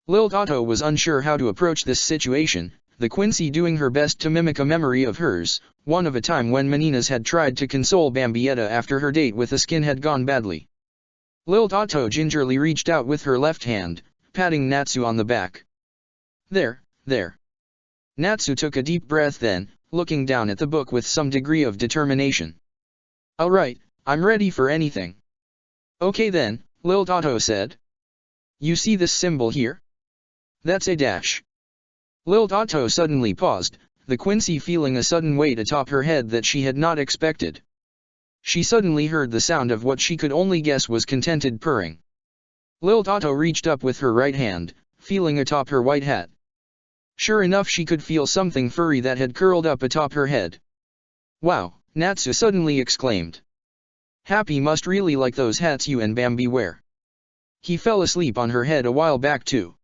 Lil Tato was unsure how to approach this situation, the Quincy doing her best to mimic a memory of hers, one of a time when Meninas had tried to console Bambietta after her date with a skin had gone badly. Lil Tato gingerly reached out with her left hand, patting Natsu on the back. There. Natsu took a deep breath then, looking down at the book with some degree of determination. "Alright, I'm ready for anything." "Okay then," Lil Tato said. "You see this symbol here? That's a dash." Lil Tato suddenly paused, the Quincy feeling a sudden weight atop her head that she had not expected. She suddenly heard the sound of what she could only guess was contented purring. Lil Tato reached up with her right hand, feeling atop her white hat. Sure enough she could feel something furry that had curled up atop her head. "Wow," Natsu suddenly exclaimed. "Happy must really like those hats you and Bambi wear. He fell asleep on her head a while back too."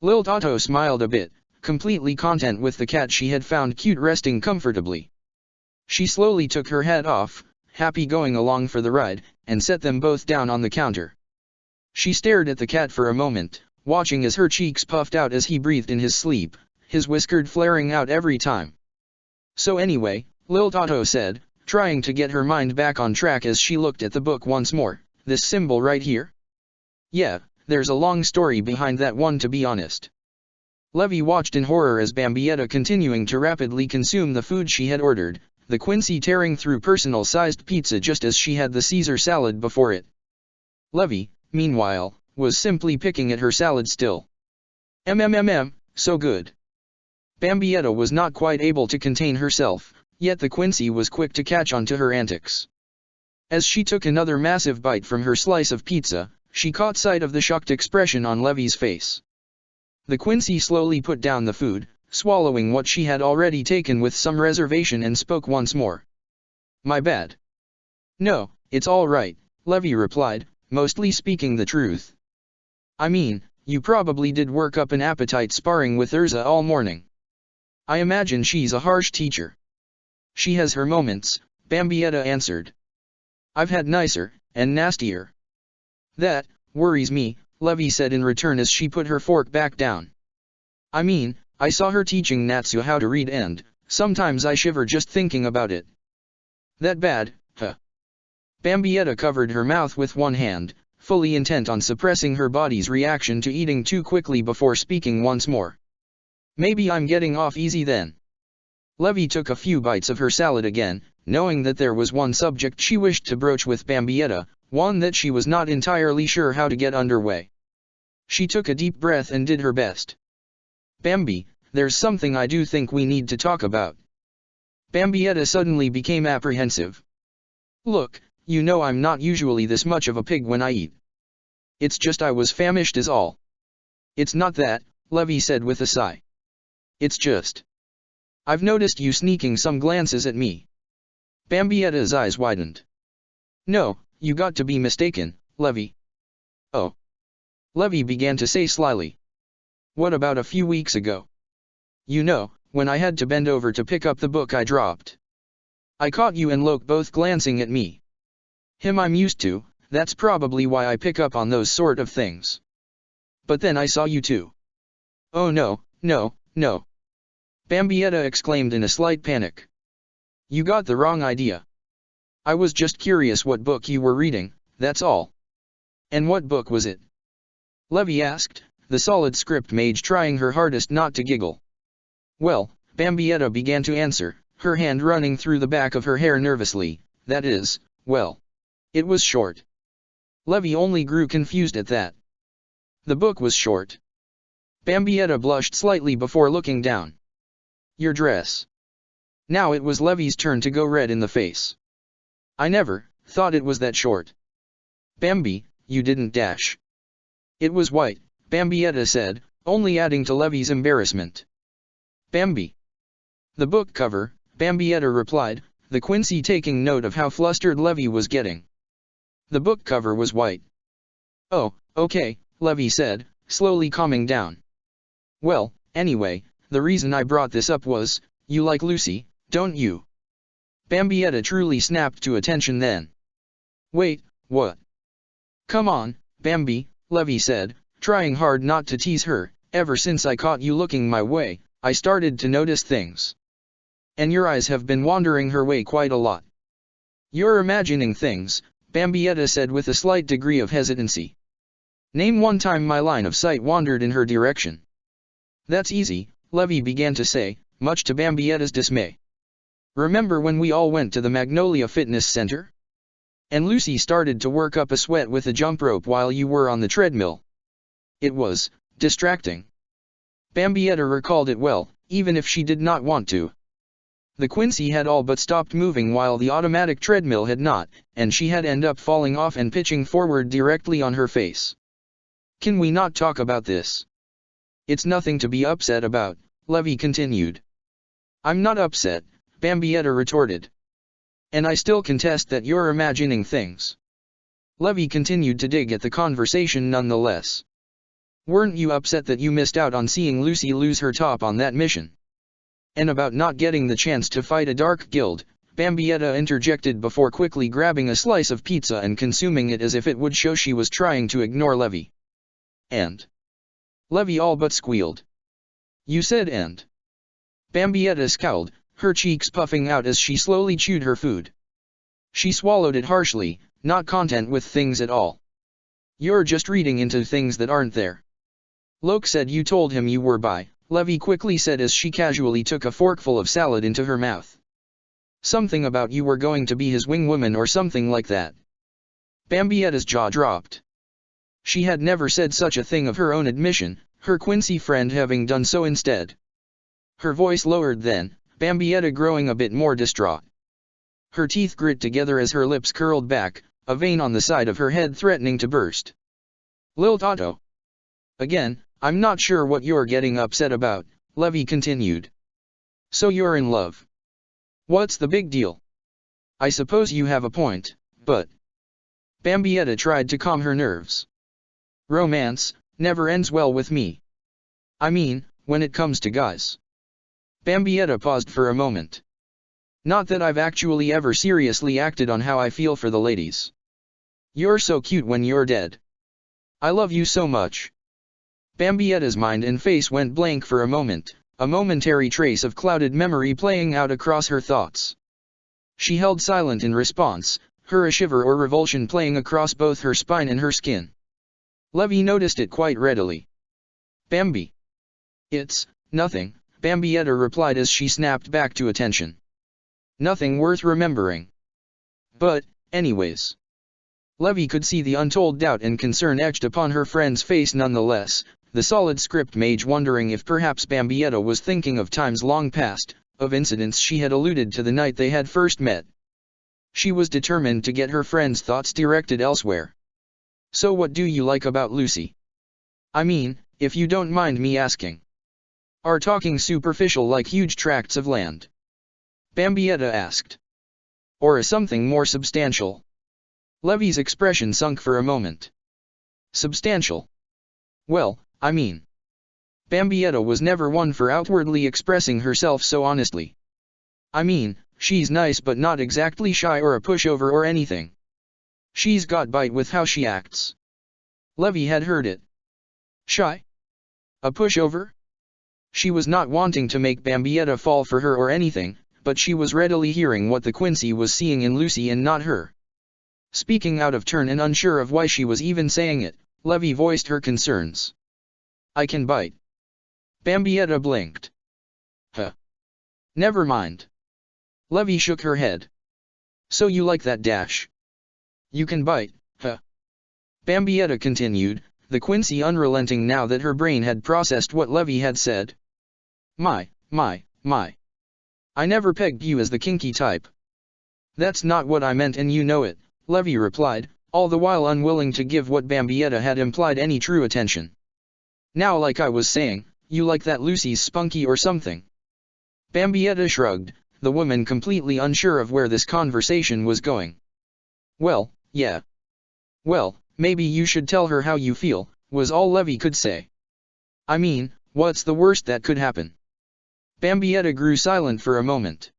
Lil Tato smiled a bit, completely content with the cat she had found cute resting comfortably. She slowly took her hat off, happy going along for the ride, and set them both down on the counter. She stared at the cat for a moment, watching as her cheeks puffed out as he breathed in his sleep, his whisker flaring out every time. "So anyway," Lil Tato said, trying to get her mind back on track as she looked at the book once more, "this symbol right here? Yeah, there's a long story behind that one to be honest." Levy watched in horror as Bambietta continuing to rapidly consume the food she had ordered, the Quincy tearing through personal-sized pizza just as she had the Caesar salad before it. Levy, meanwhile, was simply picking at her salad still. So good." Bambietta was not quite able to contain herself, yet the Quincy was quick to catch on to her antics. As she took another massive bite from her slice of pizza, she caught sight of the shocked expression on Levy's face. The Quincy slowly put down the food, swallowing what she had already taken with some reservation and spoke once more. "My bad. No, it's all right, Levy replied, mostly speaking the truth. I mean, you probably did work up an appetite sparring with Urza all morning. I imagine she's a harsh teacher. She has her moments, Bambietta answered. I've had nicer, and nastier. That worries me, Levy said in return as she put her fork back down. I mean, I saw her teaching Natsu how to read and, sometimes I shiver just thinking about it. That bad, huh? Bambietta covered her mouth with one hand, fully intent on suppressing her body's reaction to eating too quickly before speaking once more. Maybe I'm getting off easy then. Levy took a few bites of her salad again, knowing that there was one subject she wished to broach with Bambietta, one that she was not entirely sure how to get underway. She took a deep breath and did her best. Bambi, there's something I do think we need to talk about. Bambietta suddenly became apprehensive. Look, you know I'm not usually this much of a pig when I eat. It's just I was famished is all. It's not that, Levy said with a sigh. It's just. I've noticed you sneaking some glances at me. Bambietta's eyes widened. No, you got to be mistaken, Levy. Oh. Levy began to say slyly. What about a few weeks ago? You know, when I had to bend over to pick up the book I dropped. I caught you and Loke both glancing at me. Him I'm used to, that's probably why I pick up on those sort of things. But then I saw you too. Oh no, no, no. Bambietta exclaimed in a slight panic. You got the wrong idea. I was just curious what book you were reading, that's all. And what book was it? Levy asked, the solid script mage trying her hardest not to giggle. Well, Bambietta began to answer, her hand running through the back of her hair nervously, that is, well. It was short. Levy only grew confused at that. The book was short. Bambietta blushed slightly before looking down. Your dress. Now it was Levy's turn to go red in the face. I never thought it was that short. Bambi, you didn't dash. It was white, Bambietta said, only adding to Levy's embarrassment. Bambi. The book cover, Bambietta replied, the Quincy taking note of how flustered Levy was getting. The book cover was white. Oh, okay, Levy said, slowly calming down. Well, anyway, the reason I brought this up was, you like Lucy, don't you? Bambietta truly snapped to attention then. Wait, what? Come on, Bambi, Levy said, trying hard not to tease her, ever since I caught you looking my way, I started to notice things. And your eyes have been wandering her way quite a lot. You're imagining things, Bambietta said with a slight degree of hesitancy. Name one time my line of sight wandered in her direction. That's easy, Levy began to say, much to Bambietta's dismay. Remember when we all went to the Magnolia Fitness Center? And Lucy started to work up a sweat with a jump rope while you were on the treadmill. It was distracting. Bambietta recalled it well, even if she did not want to. The Quincy had all but stopped moving while the automatic treadmill had not, and she had ended up falling off and pitching forward directly on her face. Can we not talk about this? It's nothing to be upset about, Levy continued. I'm not upset, Bambietta retorted. And I still contest that you're imagining things. Levy continued to dig at the conversation nonetheless. Weren't you upset that you missed out on seeing Lucy lose her top on that mission? And about not getting the chance to fight a dark guild, Bambietta interjected before quickly grabbing a slice of pizza and consuming it as if it would show she was trying to ignore Levy. And? Levy all but squealed. You said and. Bambietta scowled, her cheeks puffing out as she slowly chewed her food. She swallowed it harshly, not content with things at all. You're just reading into things that aren't there. Loke said you told him you were bi, Levy quickly said as she casually took a forkful of salad into her mouth. Something about you were going to be his wingwoman or something like that. Bambietta's jaw dropped. She had never said such a thing of her own admission, her Quincy friend having done so instead. Her voice lowered then, Bambietta growing a bit more distraught. Her teeth grit together as her lips curled back, a vein on the side of her head threatening to burst. Lil Tato. Again, I'm not sure what you're getting upset about, Levy continued. So you're in love. What's the big deal? I suppose you have a point, but Bambietta tried to calm her nerves. Romance never ends well with me. I mean, when it comes to guys. Bambietta paused for a moment. Not that I've actually ever seriously acted on how I feel for the ladies. You're so cute when you're dead. I love you so much. Bambietta's mind and face went blank for a moment, a momentary trace of clouded memory playing out across her thoughts. She held silent in response, her a shiver or revulsion playing across both her spine and her skin. Levy noticed it quite readily. Bambi. It's nothing, Bambietta replied as she snapped back to attention. Nothing worth remembering. But, anyways. Levy could see the untold doubt and concern etched upon her friend's face nonetheless, the solid script mage wondering if perhaps Bambietta was thinking of times long past, of incidents she had alluded to the night they had first met. She was determined to get her friend's thoughts directed elsewhere. So what do you like about Lucy? I mean, if you don't mind me asking. Are talking superficial like huge tracts of land? Bambietta asked. Or is something more substantial? Levy's expression sunk for a moment. Substantial? Well, I mean. Bambietta was never one for outwardly expressing herself so honestly. I mean, she's nice but not exactly shy or a pushover or anything. She's got bite with how she acts. Levy had heard it. Shy? A pushover? She was not wanting to make Bambietta fall for her or anything, but she was readily hearing what the Quincy was seeing in Lucy and not her. Speaking out of turn and unsure of why she was even saying it, Levy voiced her concerns. I can bite. Bambietta blinked. Huh. Never mind. Levy shook her head. So you like that dash? You can bite, huh? Bambietta continued, the Quincy unrelenting now that her brain had processed what Levy had said. My. I never pegged you as the kinky type. That's not what I meant and you know it, Levy replied, all the while unwilling to give what Bambietta had implied any true attention. Now like I was saying, you like that Lucy's spunky or something. Bambietta shrugged, the woman completely unsure of where this conversation was going. Well, yeah. Well, maybe you should tell her how you feel, was all Levy could say. I mean, what's the worst that could happen? Bambietta grew silent for a moment.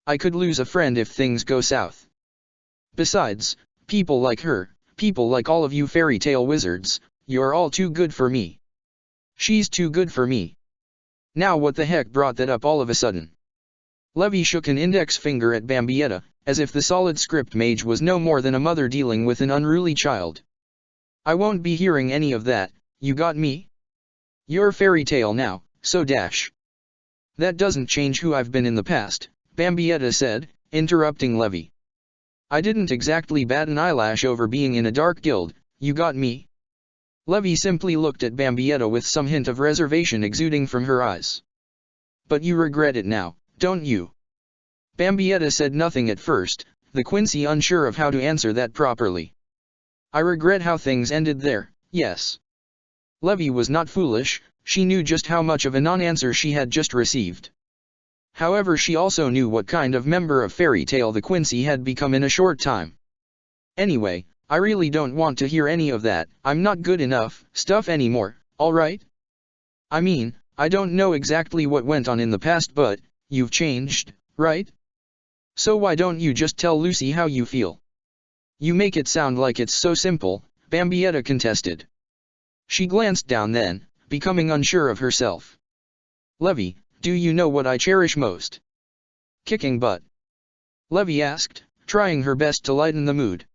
I could lose a friend if things go south. Besides, people like her, people like all of you fairy tale wizards, you're all too good for me. She's too good for me. Now what the heck brought that up all of a sudden? Levy shook an index finger at Bambietta, as if the solid script mage was no more than a mother dealing with an unruly child. I won't be hearing any of that, you got me? You're fairy tale now, so dash. That doesn't change who I've been in the past, Bambietta said, interrupting Levy. I didn't exactly bat an eyelash over being in a dark guild, you got me? Levy simply looked at Bambietta with some hint of reservation exuding from her eyes. But you regret it now, don't you? Bambietta said nothing at first, the Quincy unsure of how to answer that properly. I regret how things ended there, yes. Levy was not foolish, she knew just how much of a non-answer she had just received. However, she also knew what kind of member of fairy tale the Quincy had become in a short time. Anyway, I really don't want to hear any of that, I'm not good enough, stuff anymore, alright? I mean, I don't know exactly what went on in the past but, you've changed, right? So why don't you just tell Lucy how you feel? You make it sound like it's so simple, Bambietta contested. She glanced down then, becoming unsure of herself. Levy, do you know what I cherish most? Kicking butt. Levy asked, trying her best to lighten the mood.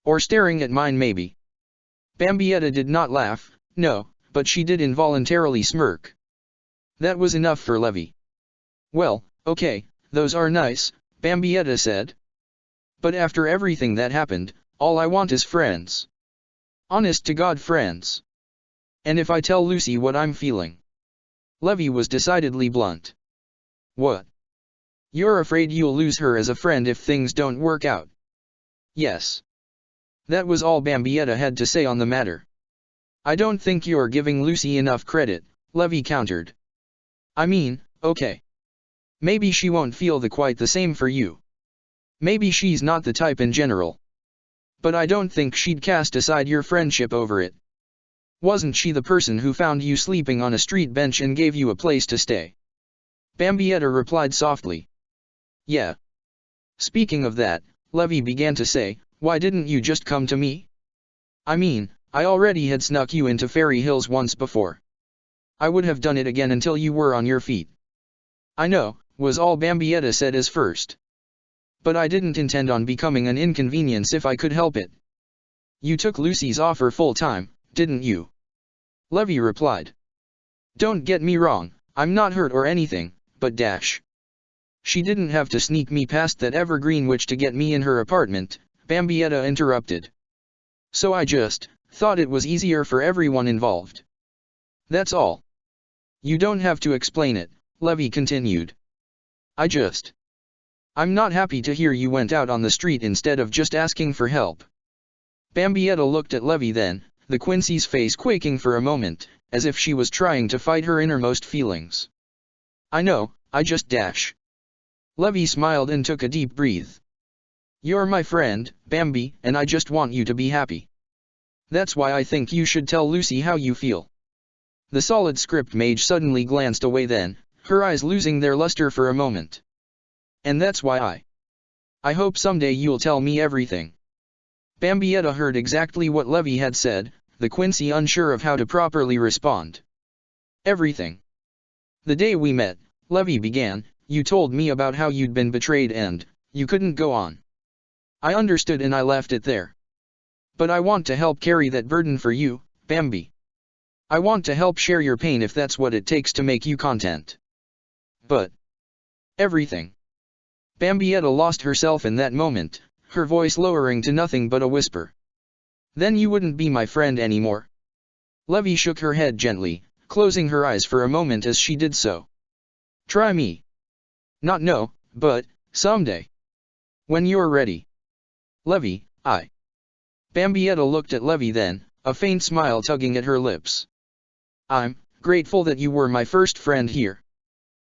Or staring at mine maybe. Bambietta did not laugh, no, but she did involuntarily smirk. That was enough for Levy. Well, okay, those are nice, Bambietta said. But after everything that happened, all I want is friends. Honest to God friends. And if I tell Lucy what I'm feeling. Levy was decidedly blunt. What? You're afraid you'll lose her as a friend if things don't work out? Yes. That was all Bambietta had to say on the matter. I don't think you're giving Lucy enough credit, Levy countered. I mean, okay. Maybe she won't feel quite the same for you. Maybe she's not the type in general. But I don't think she'd cast aside your friendship over it. Wasn't she the person who found you sleeping on a street bench and gave you a place to stay? Bambietta replied softly. Yeah. Speaking of that, Levy began to say, why didn't you just come to me? I mean, I already had snuck you into Fairy Hills once before. I would have done it again until you were on your feet. I know, was all Bambietta said as first. But I didn't intend on becoming an inconvenience if I could help it. You took Lucy's offer full time, didn't you? Levy replied. Don't get me wrong, I'm not hurt or anything, but dash. She didn't have to sneak me past that evergreen witch to get me in her apartment, Bambietta interrupted. So I just thought it was easier for everyone involved. That's all. You don't have to explain it, Levy continued. I'm not happy to hear you went out on the street instead of just asking for help. Bambietta looked at Levy then, the Quincy's face quaking for a moment, as if she was trying to fight her innermost feelings. I know, I just dash. Levy smiled and took a deep breath. You're my friend, Bambi, and I just want you to be happy. That's why I think you should tell Lucy how you feel. The solid script mage suddenly glanced away then, her eyes losing their luster for a moment. And that's why I hope someday you'll tell me everything. Bambietta heard exactly what Levy had said, the Quincy unsure of how to properly respond. Everything. The day we met, Levy began, you told me about how you'd been betrayed and you couldn't go on. I understood and I left it there. But I want to help carry that burden for you, Bambi. I want to help share your pain if that's what it takes to make you content. But everything. Bambietta lost herself in that moment, her voice lowering to nothing but a whisper. Then you wouldn't be my friend anymore. Levy shook her head gently, closing her eyes for a moment as she did so. Try me. Not no, but someday. When you're ready. Levy, Bambietta looked at Levy then, a faint smile tugging at her lips. I'm grateful that you were my first friend here.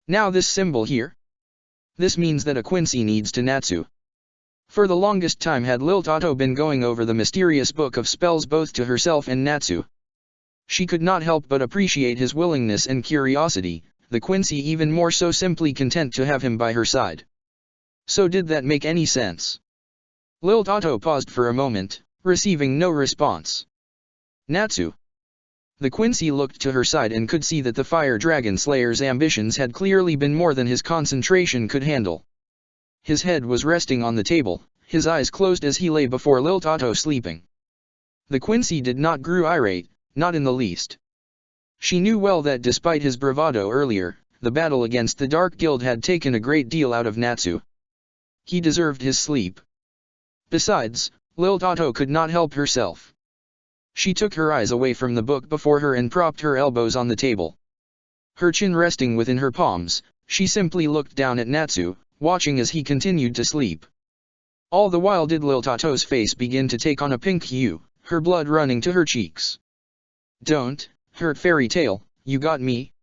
Now this symbol here? This means that a Quincy needs to Natsu. For the longest time had Lil Tato been going over the mysterious book of spells both to herself and Natsu. She could not help but appreciate his willingness and curiosity, the Quincy even more so simply content to have him by her side. So did that make any sense? Lil Tato paused for a moment, receiving no response. Natsu. The Quincy looked to her side and could see that the Fire Dragon Slayer's ambitions had clearly been more than his concentration could handle. His head was resting on the table, his eyes closed as he lay before Lil Tato sleeping. The Quincy did not grow irate, not in the least. She knew well that despite his bravado earlier, the battle against the Dark Guild had taken a great deal out of Natsu. He deserved his sleep. Besides, Lil Tato could not help herself. She took her eyes away from the book before her and propped her elbows on the table. Her chin resting within her palms, she simply looked down at Natsu, watching as he continued to sleep. All the while did Lil Tato's face begin to take on a pink hue, her blood running to her cheeks. Don't hurt Fairy Tale, you got me?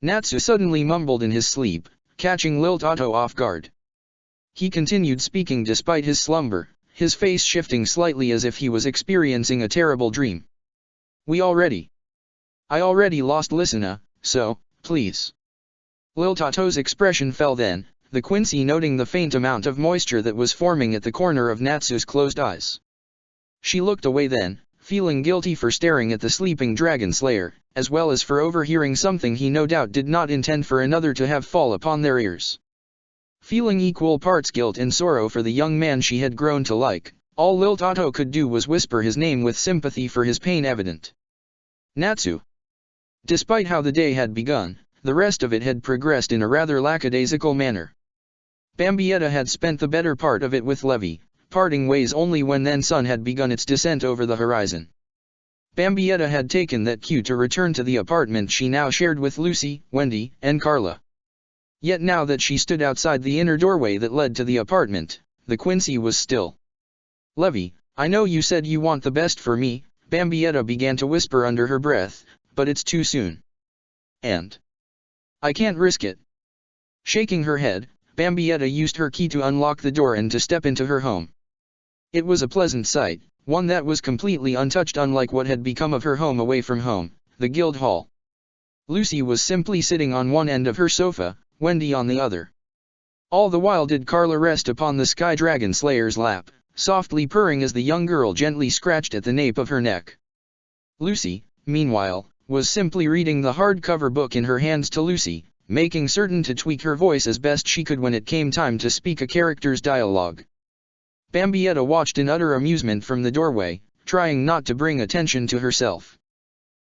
Natsu suddenly mumbled in his sleep, catching Lil Tato off guard. He continued speaking despite his slumber, his face shifting slightly as if he was experiencing a terrible dream. I already lost Listener, so, please. Lil Tato's expression fell then, the Quincy noting the faint amount of moisture that was forming at the corner of Natsu's closed eyes. She looked away then, feeling guilty for staring at the sleeping dragon slayer, as well as for overhearing something he no doubt did not intend for another to have fall upon their ears. Feeling equal parts guilt and sorrow for the young man she had grown to like, all Lil Tato could do was whisper his name with sympathy for his pain evident. Natsu. Despite how the day had begun, the rest of it had progressed in a rather lackadaisical manner. Bambietta had spent the better part of it with Levy, parting ways only when then sun had begun its descent over the horizon. Bambietta had taken that cue to return to the apartment she now shared with Lucy, Wendy, and Carla. Yet now that she stood outside the inner doorway that led to the apartment, the Quincy was still. Levy, I know you said you want the best for me, Bambietta began to whisper under her breath, but it's too soon. And I can't risk it. Shaking her head, Bambietta used her key to unlock the door and to step into her home. It was a pleasant sight, one that was completely untouched, unlike what had become of her home away from home, the Guildhall. Lucy was simply sitting on one end of her sofa, Wendy on the other. All the while did Carla rest upon the Sky Dragon Slayer's lap, softly purring as the young girl gently scratched at the nape of her neck. Lucy, meanwhile, was simply reading the hardcover book in her hands to Lucy, making certain to tweak her voice as best she could when it came time to speak a character's dialogue. Bambietta watched in utter amusement from the doorway, trying not to bring attention to herself.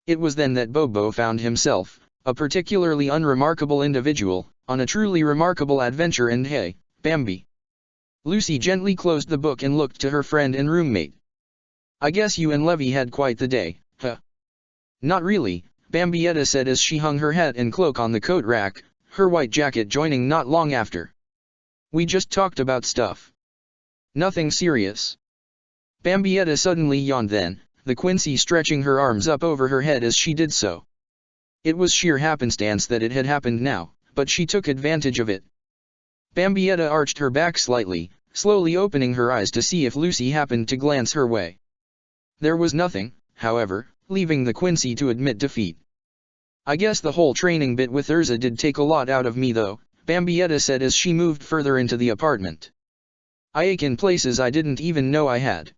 It was then that Bobo found himself, a particularly unremarkable individual, on a truly remarkable adventure. And hey, Bambi. Lucy gently closed the book and looked to her friend and roommate. I guess you and Levy had quite the day, huh? Not really, Bambietta said as she hung her hat and cloak on the coat rack, her white jacket joining not long after. We just talked about stuff. Nothing serious. Bambietta suddenly yawned then, the Quincy stretching her arms up over her head as she did so. It was sheer happenstance that it had happened now, but she took advantage of it. Bambietta arched her back slightly, slowly opening her eyes to see if Lucy happened to glance her way. There was nothing, however, leaving the Quincy to admit defeat. I guess the whole training bit with Urza did take a lot out of me though, Bambietta said as she moved further into the apartment. I ache in places I didn't even know I had.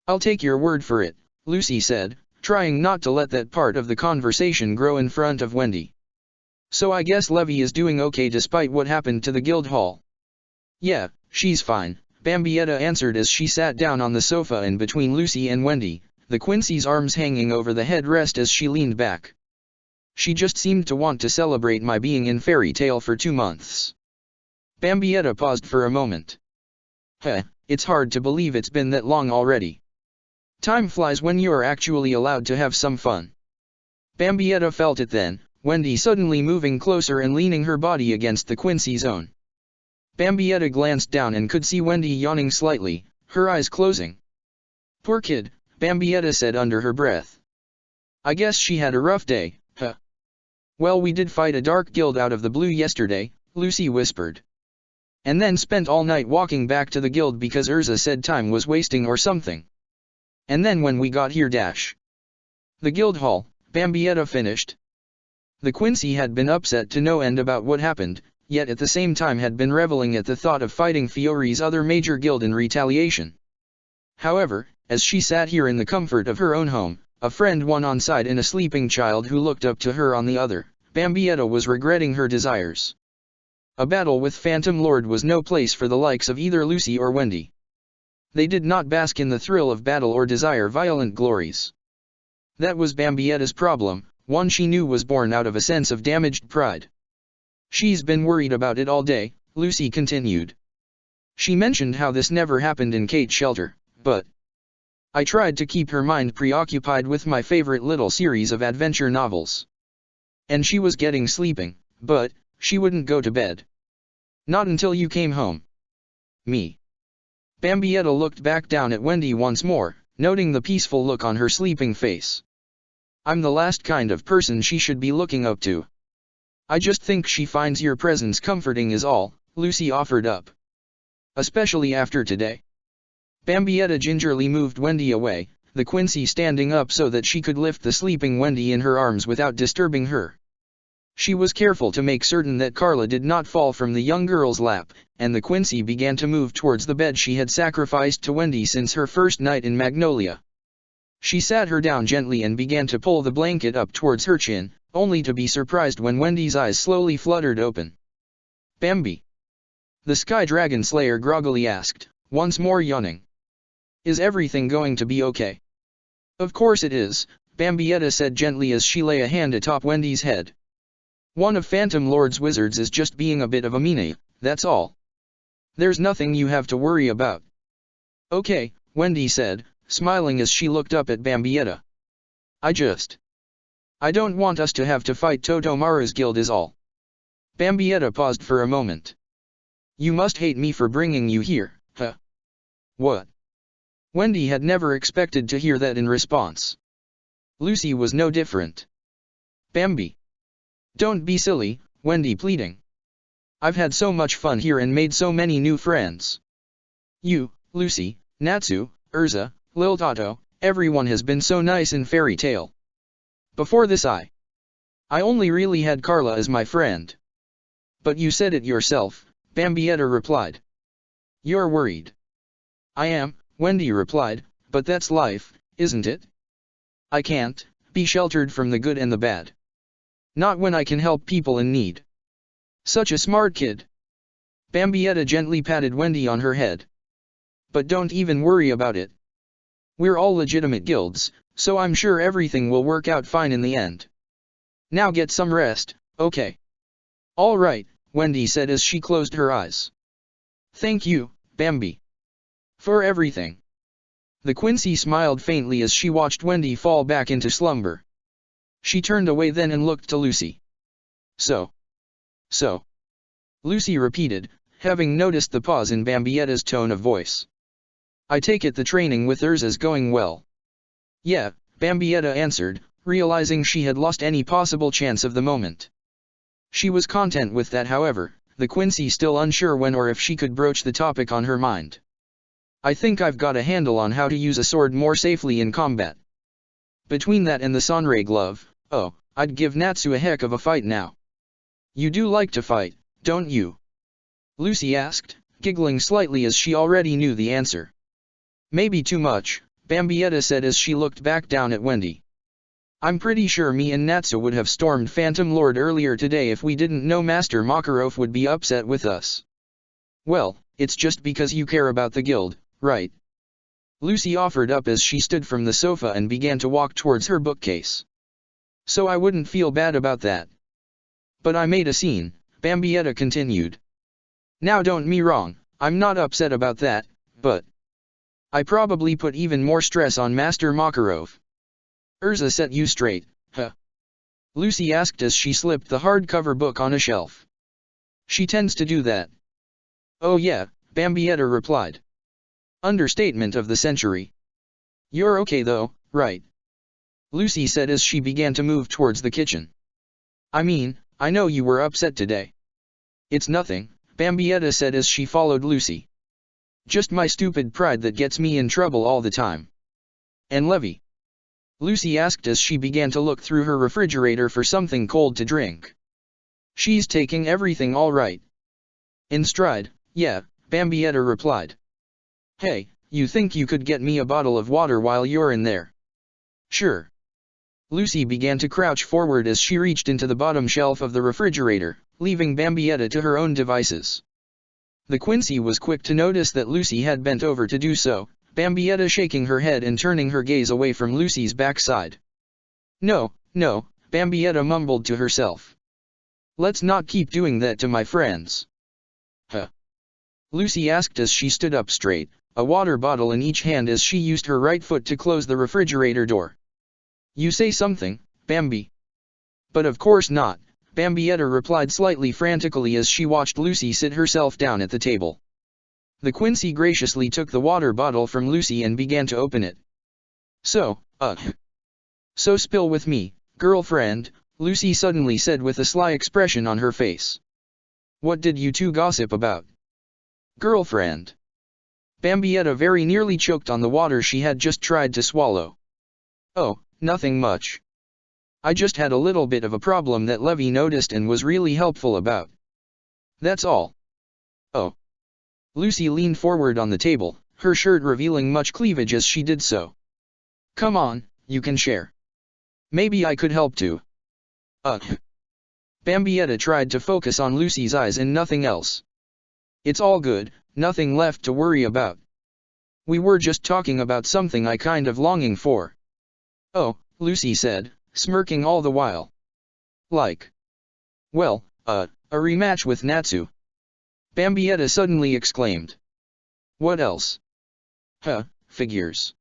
I'll take your word for it, Lucy said, trying not to let that part of the conversation grow in front of Wendy. So I guess Levy is doing okay despite what happened to the Guildhall. Yeah, she's fine, Bambietta answered as she sat down on the sofa in between Lucy and Wendy, the Quincy's arms hanging over the headrest as she leaned back. She just seemed to want to celebrate my being in Fairy Tale for 2 months. Bambietta paused for a moment. It's hard to believe it's been that long already. Time flies when you're actually allowed to have some fun. Bambietta felt it then, Wendy suddenly moving closer and leaning her body against the Quincy's own. Bambietta glanced down and could see Wendy yawning slightly, her eyes closing. Poor kid, Bambietta said under her breath. I guess she had a rough day, huh? Well, we did fight a dark guild out of the blue yesterday, Lucy whispered. And then spent all night walking back to the guild because Urza said time was wasting or something. And then when we got here the Guildhall, Bambietta finished. The Quincy had been upset to no end about what happened, yet at the same time had been reveling at the thought of fighting Fiore's other major guild in retaliation. However, as she sat here in the comfort of her own home, a friend one on side and a sleeping child who looked up to her on the other, Bambietta was regretting her desires. A battle with Phantom Lord was no place for the likes of either Lucy or Wendy. They did not bask in the thrill of battle or desire violent glories. That was Bambietta's problem, one she knew was born out of a sense of damaged pride. She's been worried about it all day, Lucy continued. She mentioned how this never happened in Kate's shelter, but I tried to keep her mind preoccupied with my favorite little series of adventure novels. And she was getting sleeping, but she wouldn't go to bed. Not until you came home. Me. Bambietta looked back down at Wendy once more, noting the peaceful look on her sleeping face. I'm the last kind of person she should be looking up to. I just think she finds your presence comforting is all, Lucy offered up. Especially after today. Bambietta gingerly moved Wendy away, the Quincy standing up so that she could lift the sleeping Wendy in her arms without disturbing her. She was careful to make certain that Carla did not fall from the young girl's lap, and the Quincy began to move towards the bed she had sacrificed to Wendy since her first night in Magnolia. She sat her down gently and began to pull the blanket up towards her chin, only to be surprised when Wendy's eyes slowly fluttered open. Bambi. The Sky Dragon Slayer groggily asked, once more yawning. Is everything going to be okay? Of course it is, Bambietta said gently as she lay a hand atop Wendy's head. One of Phantom Lord's wizards is just being a bit of a meanie, that's all. There's nothing you have to worry about. Okay, Wendy said, smiling as she looked up at Bambietta. I don't want us to have to fight Totomaru's guild is all. Bambietta paused for a moment. You must hate me for bringing you here, huh? What? Wendy had never expected to hear that in response. Lucy was no different. Bambi. Don't be silly, Wendy pleading. I've had so much fun here and made so many new friends. You, Lucy, Natsu, Urza, Lil Tato, everyone has been so nice in Fairy Tail. Before this I only really had Carla as my friend. But you said it yourself, Bambietta replied. You're worried. I am, Wendy replied, but that's life, isn't it? I can't be sheltered from the good and the bad. Not when I can help people in need. Such a smart kid. Bambietta gently patted Wendy on her head. But don't even worry about it. We're all legitimate guilds, so I'm sure everything will work out fine in the end. Now get some rest, okay? All right, Wendy said as she closed her eyes. Thank you, Bambi. For everything. The Quincy smiled faintly as she watched Wendy fall back into slumber. She turned away then and looked to Lucy. So. Lucy repeated, having noticed the pause in Bambietta's tone of voice. I take it the training with Urza's going well. Yeah, Bambietta answered, realizing she had lost any possible chance of the moment. She was content with that. However, the Quincy still unsure when or if she could broach the topic on her mind. I think I've got a handle on how to use a sword more safely in combat. Between that and the Sanrei glove, oh, I'd give Natsu a heck of a fight now. You do like to fight, don't you? Lucy asked, giggling slightly as she already knew the answer. Maybe too much, Bambietta said as she looked back down at Wendy. I'm pretty sure me and Natsu would have stormed Phantom Lord earlier today if we didn't know Master Makarov would be upset with us. Well, it's just because you care about the guild, right? Lucy offered up as she stood from the sofa and began to walk towards her bookcase. So I wouldn't feel bad about that. But I made a scene, Bambietta continued. Now don't me wrong, I'm not upset about that, but I probably put even more stress on Master Makarov. Urza set you straight, huh? Lucy asked as she slipped the hardcover book on a shelf. She tends to do that. Oh yeah, Bambietta replied. Understatement of the century. You're okay though, right? Lucy said as she began to move towards the kitchen. I mean, I know you were upset today. It's nothing, Bambietta said as she followed Lucy. Just my stupid pride that gets me in trouble all the time. And Levy? Lucy asked as she began to look through her refrigerator for something cold to drink. She's taking everything all right. In stride, yeah, Bambietta replied. Hey, you think you could get me a bottle of water while you're in there? Sure. Lucy began to crouch forward as she reached into the bottom shelf of the refrigerator, leaving Bambietta to her own devices. The Quincy was quick to notice that Lucy had bent over to do so, Bambietta shaking her head and turning her gaze away from Lucy's backside. No, Bambietta mumbled to herself. Let's not keep doing that to my friends. Huh? Lucy asked as she stood up straight, a water bottle in each hand as she used her right foot to close the refrigerator door. You say something, Bambi? But of course not, Bambietta replied slightly frantically as she watched Lucy sit herself down at the table. The Quincy graciously took the water bottle from Lucy and began to open it. So spill with me, girlfriend, Lucy suddenly said with a sly expression on her face. What did you two gossip about? Girlfriend. Bambietta very nearly choked on the water she had just tried to swallow. Oh, nothing much. I just had a little bit of a problem that Levy noticed and was really helpful about. That's all. Oh. Lucy leaned forward on the table, her shirt revealing much cleavage as she did so. Come on, you can share. Maybe I could help too. Bambietta tried to focus on Lucy's eyes and nothing else. It's all good, nothing left to worry about. We were just talking about something I kind of longing for. Oh, Lucy said, smirking all the while. Like? Well, a rematch with Natsu. Bambietta suddenly exclaimed. What else? Figures.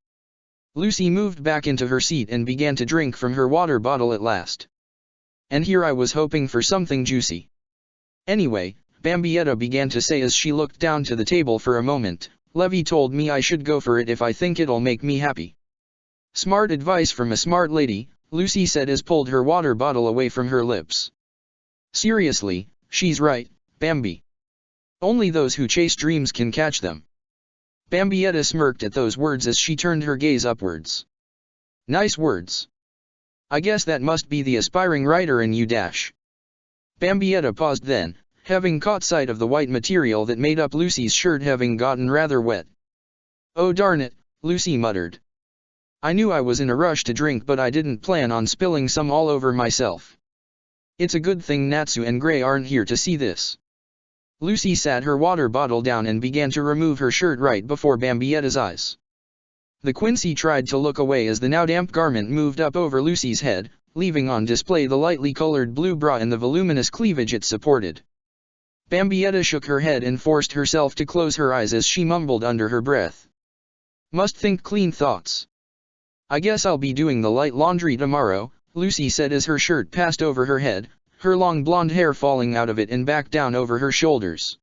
Lucy moved back into her seat and began to drink from her water bottle at last. And here I was hoping for something juicy. Anyway, Bambietta began to say as she looked down to the table for a moment, Levy told me I should go for it if I think it'll make me happy. Smart advice from a smart lady, Lucy said as pulled her water bottle away from her lips. Seriously, she's right, Bambi. Only those who chase dreams can catch them. Bambietta smirked at those words as she turned her gaze upwards. Nice words. I guess that must be the aspiring writer in you. Bambietta paused then, having caught sight of the white material that made up Lucy's shirt having gotten rather wet. Oh darn it, Lucy muttered. I knew I was in a rush to drink, but I didn't plan on spilling some all over myself. It's a good thing Natsu and Gray aren't here to see this. Lucy sat her water bottle down and began to remove her shirt right before Bambietta's eyes. The Quincy tried to look away as the now damp garment moved up over Lucy's head, leaving on display the lightly colored blue bra and the voluminous cleavage it supported. Bambietta shook her head and forced herself to close her eyes as she mumbled under her breath. Must think clean thoughts. I guess I'll be doing the light laundry tomorrow, Lucy said as her shirt passed over her head, her long blonde hair falling out of it and back down over her shoulders.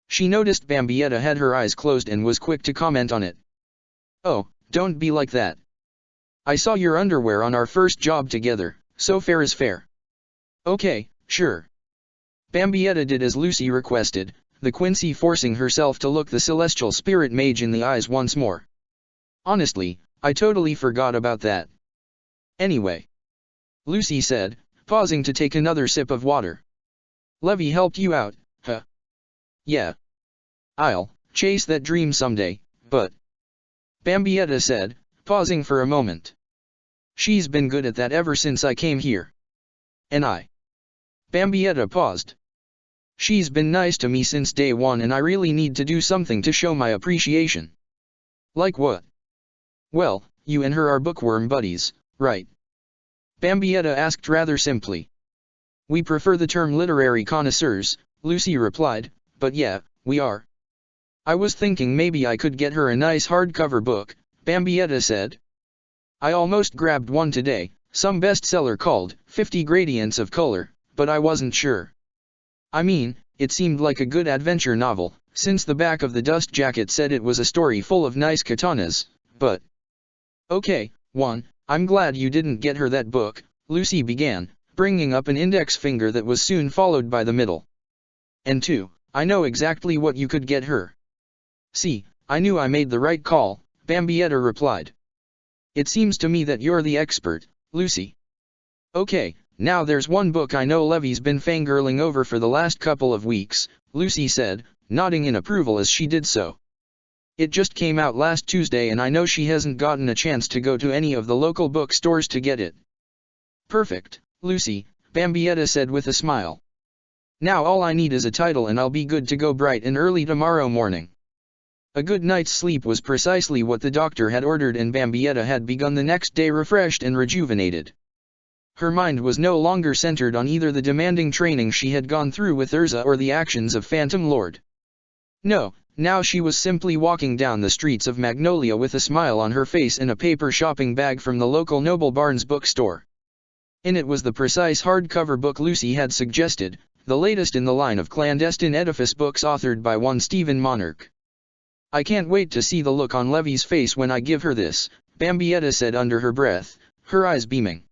She noticed Bambietta had her eyes closed and was quick to comment on it. Oh, don't be like that. I saw your underwear on our first job together, so fair is fair. Okay, sure. Bambietta did as Lucy requested, the Quincy forcing herself to look the celestial spirit mage in the eyes once more. Honestly, I totally forgot about that. Anyway, Lucy said, pausing to take another sip of water. Levy helped you out, huh? Yeah. I'll chase that dream someday, but... Bambietta said, pausing for a moment. She's been good at that ever since I came here. And I. Bambietta paused. She's been nice to me since day one and I really need to do something to show my appreciation. Like what? Well, you and her are bookworm buddies, right? Bambietta asked rather simply. We prefer the term literary connoisseurs, Lucy replied, but yeah, we are. I was thinking maybe I could get her a nice hardcover book, Bambietta said. I almost grabbed one today, some bestseller called 50 Gradients of Color, but I wasn't sure. I mean, it seemed like a good adventure novel, since the back of the dust jacket said it was a story full of nice katanas, but... Okay, I'm glad you didn't get her that book, Lucy began, bringing up an index finger that was soon followed by the middle. And 2, I know exactly what you could get her. See, I knew I made the right call, Bambietta replied. It seems to me that you're the expert, Lucy. Okay, now there's one book I know Levy's been fangirling over for the last couple of weeks, Lucy said, nodding in approval as she did so. It just came out last Tuesday and I know she hasn't gotten a chance to go to any of the local bookstores to get it. Perfect, Lucy, Bambietta said with a smile. Now all I need is a title and I'll be good to go bright and early tomorrow morning. A good night's sleep was precisely what the doctor had ordered and Bambietta had begun the next day refreshed and rejuvenated. Her mind was no longer centered on either the demanding training she had gone through with Urza or the actions of Phantom Lord. No, now she was simply walking down the streets of Magnolia with a smile on her face and a paper shopping bag from the local Noble Barnes bookstore. In it was the precise hardcover book Lucy had suggested, the latest in the line of clandestine edifice books authored by one Stephen Monarch. I can't wait to see the look on Levy's face when I give her this, Bambietta said under her breath, her eyes beaming.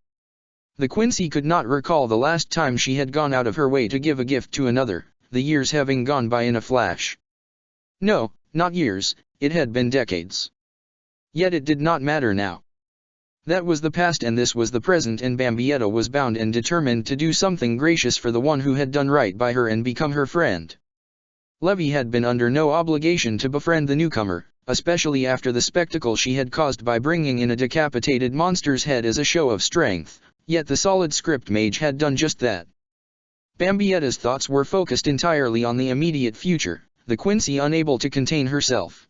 The Quincy could not recall the last time she had gone out of her way to give a gift to another, the years having gone by in a flash. No, not years, it had been decades. Yet it did not matter now. That was the past and this was the present and Bambietta was bound and determined to do something gracious for the one who had done right by her and become her friend. Levy had been under no obligation to befriend the newcomer, especially after the spectacle she had caused by bringing in a decapitated monster's head as a show of strength, yet the solid script mage had done just that. Bambietta's thoughts were focused entirely on the immediate future, the Quincy unable to contain herself.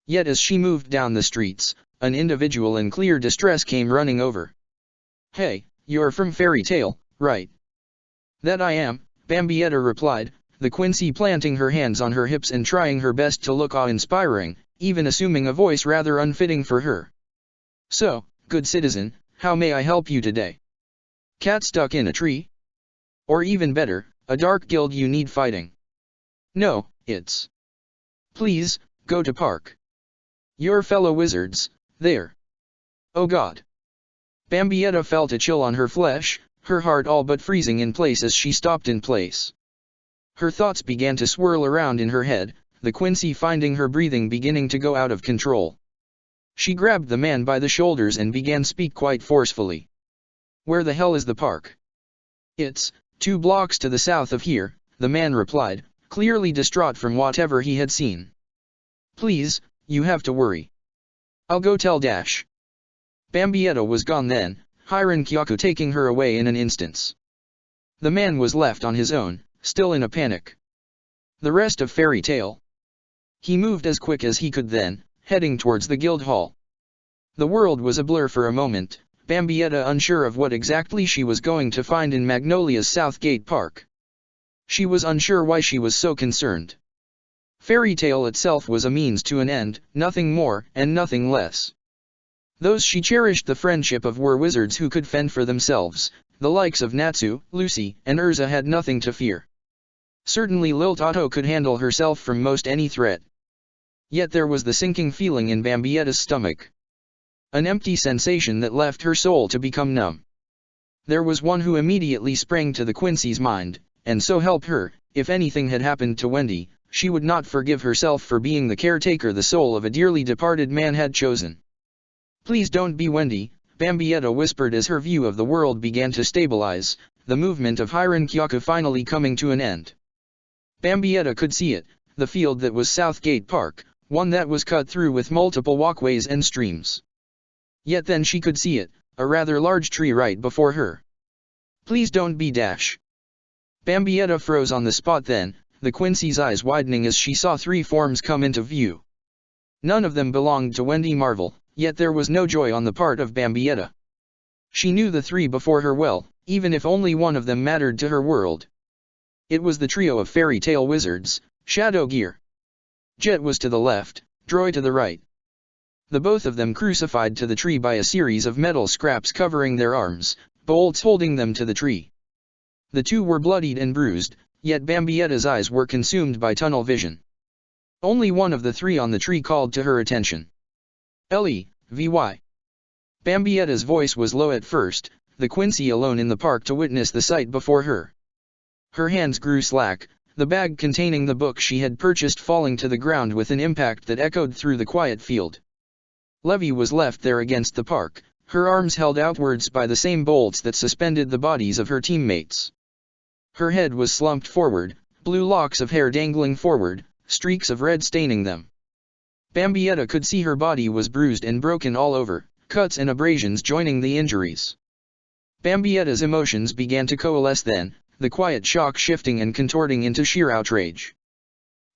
Yet as she moved down the streets, an individual in clear distress came running over. Hey, you're from Fairy Tale, right? That I am, Bambietta replied, the Quincy planting her hands on her hips and trying her best to look awe-inspiring, even assuming a voice rather unfitting for her. So, good citizen, how may I help you today? Cat stuck in a tree? Or even better, a dark guild you need fighting? No, it's... Please, go to park. Your fellow wizards, there. Oh God. Bambietta felt a chill on her flesh, her heart all but freezing in place as she stopped in place. Her thoughts began to swirl around in her head, the Quincy finding her breathing beginning to go out of control. She grabbed the man by the shoulders and began speak quite forcefully. "Where the hell is the park?" "It's 2 blocks to the south of here," the man replied, clearly distraught from whatever he had seen. "Please, you have to worry. I'll go tell Dash." Bambietta was gone then, Hiran Kyaku taking her away in an instant. The man was left on his own, still in a panic. The rest of Fairy Tale. He moved as quick as he could then, heading towards the guild hall. The world was a blur for a moment, Bambietta unsure of what exactly she was going to find in Magnolia's Southgate Park. She was unsure why she was so concerned. Fairy Tale itself was a means to an end, nothing more and nothing less. Those she cherished the friendship of were wizards who could fend for themselves. The likes of Natsu, Lucy, and Urza had nothing to fear. Certainly Liltato could handle herself from most any threat. Yet there was the sinking feeling in Bambietta's stomach. An empty sensation that left her soul to become numb. There was one who immediately sprang to the Quincy's mind, and so help her, if anything had happened to Wendy, she would not forgive herself for being the caretaker the soul of a dearly departed man had chosen. "Please don't be Wendy," Bambietta whispered as her view of the world began to stabilize, the movement of Hiran Kyaku finally coming to an end. Bambietta could see it, the field that was Southgate Park, one that was cut through with multiple walkways and streams. Yet then she could see it, a rather large tree right before her. "Please don't be Dash." Bambietta froze on the spot then, the Quincy's eyes widening as she saw 3 forms come into view. None of them belonged to Wendy Marvel, yet there was no joy on the part of Bambietta. She knew the 3 before her well, even if only one of them mattered to her world. It was the trio of Fairy Tale wizards, Shadow Gear. Jet was to the left, Droy to the right. The both of them crucified to the tree by a series of metal scraps covering their arms, bolts holding them to the tree. The 2 were bloodied and bruised, yet Bambietta's eyes were consumed by tunnel vision. Only one of the 3 on the tree called to her attention. "Levy." Bambietta's voice was low at first, the Quincy alone in the park to witness the sight before her. Her hands grew slack, the bag containing the book she had purchased falling to the ground with an impact that echoed through the quiet field. Levy was left there against the park, her arms held outwards by the same bolts that suspended the bodies of her teammates. Her head was slumped forward, blue locks of hair dangling forward, streaks of red staining them. Bambietta could see her body was bruised and broken all over, cuts and abrasions joining the injuries. Bambietta's emotions began to coalesce then, the quiet shock shifting and contorting into sheer outrage.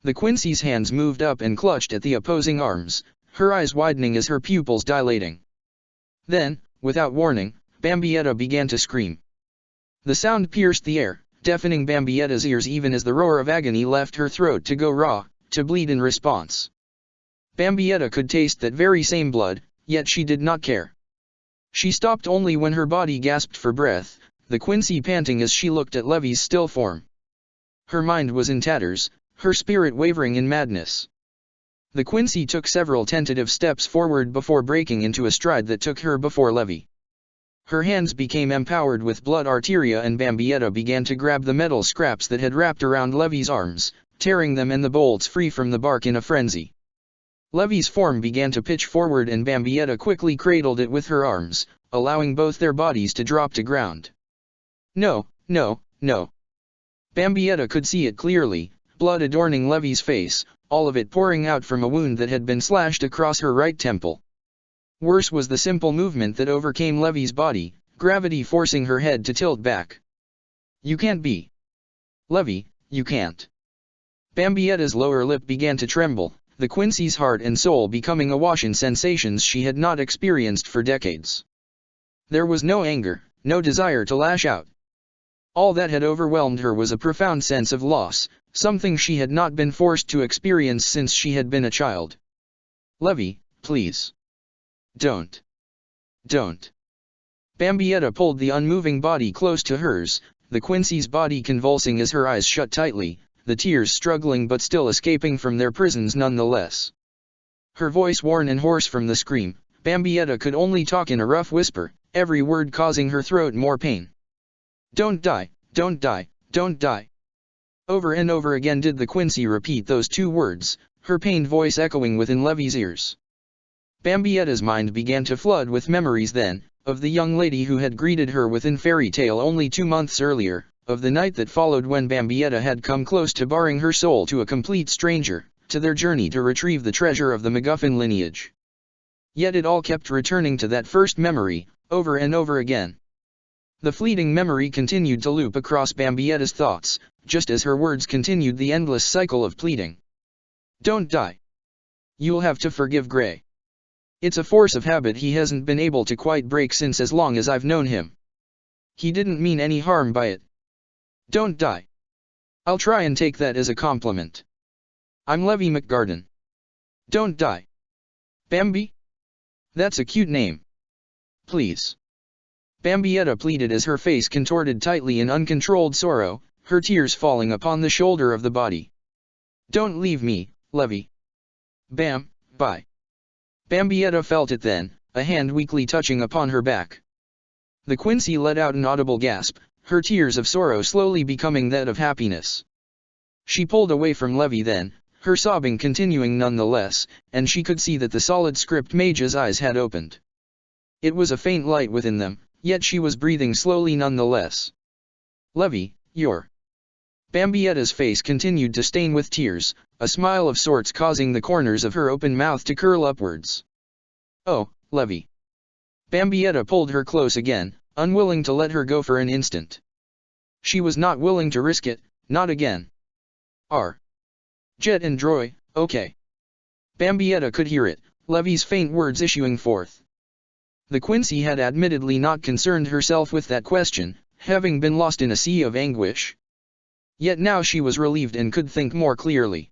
The Quincy's hands moved up and clutched at the opposing arms, her eyes widening as her pupils dilating. Then, without warning, Bambietta began to scream. The sound pierced the air, deafening Bambietta's ears even as the roar of agony left her throat to go raw, to bleed in response. Bambietta could taste that very same blood, yet she did not care. She stopped only when her body gasped for breath, the Quincy panting as she looked at Levy's still form. Her mind was in tatters, her spirit wavering in madness. The Quincy took several tentative steps forward before breaking into a stride that took her before Levy. Her hands became empowered with blood arteria and Bambietta began to grab the metal scraps that had wrapped around Levy's arms, tearing them and the bolts free from the bark in a frenzy. Levy's form began to pitch forward and Bambietta quickly cradled it with her arms, allowing both their bodies to drop to ground. No. Bambietta could see it clearly, blood adorning Levy's face, all of it pouring out from a wound that had been slashed across her right temple. Worse was the simple movement that overcame Levy's body, gravity forcing her head to tilt back. "You can't be. Levy, you can't." Bambietta's lower lip began to tremble, the Quincy's heart and soul becoming awash in sensations she had not experienced for decades. There was no anger, no desire to lash out. All that had overwhelmed her was a profound sense of loss, something she had not been forced to experience since she had been a child. "Levy, please. Don't. Bambietta pulled the unmoving body close to hers, the Quincy's body convulsing as her eyes shut tightly, the tears struggling but still escaping from their prisons nonetheless. Her voice worn and hoarse from the scream, Bambietta could only talk in a rough whisper, every word causing her throat more pain. "Don't die, don't die, don't die. Over and over again did the Quincy repeat those two words, her pained voice echoing within Levy's ears. Bambietta's mind began to flood with memories then, of the young lady who had greeted her within Fairy Tale only 2 months earlier, of the night that followed when Bambietta had come close to baring her soul to a complete stranger, to their journey to retrieve the treasure of the MacGuffin lineage. Yet it all kept returning to that first memory, over and over again. The fleeting memory continued to loop across Bambietta's thoughts, just as her words continued the endless cycle of pleading. Don't die. You'll have to forgive Gray. It's a force of habit he hasn't been able to quite break since as long as I've known him. He didn't mean any harm by it. Don't die. I'll try and take that as a compliment. I'm Levy McGarden. Don't die. Bambi? That's a cute name. Please. Bambietta pleaded as her face contorted tightly in uncontrolled sorrow, her tears falling upon the shoulder of the body. Don't leave me, Levy. Bye. Bambietta felt it then, a hand weakly touching upon her back. The Quincy let out an audible gasp, her tears of sorrow slowly becoming that of happiness. She pulled away from Levy then, her sobbing continuing nonetheless, and she could see that the solid script mage's eyes had opened. It was a faint light within them, yet she was breathing slowly nonetheless. Levy, you're... Bambietta's face continued to stain with tears, a smile of sorts causing the corners of her open mouth to curl upwards. Oh, Levy. Bambietta pulled her close again, unwilling to let her go for an instant. She was not willing to risk it, not again. Jet and Droy, okay. Bambietta could hear it, Levy's faint words issuing forth. The Quincy had admittedly not concerned herself with that question, having been lost in a sea of anguish. Yet now she was relieved and could think more clearly.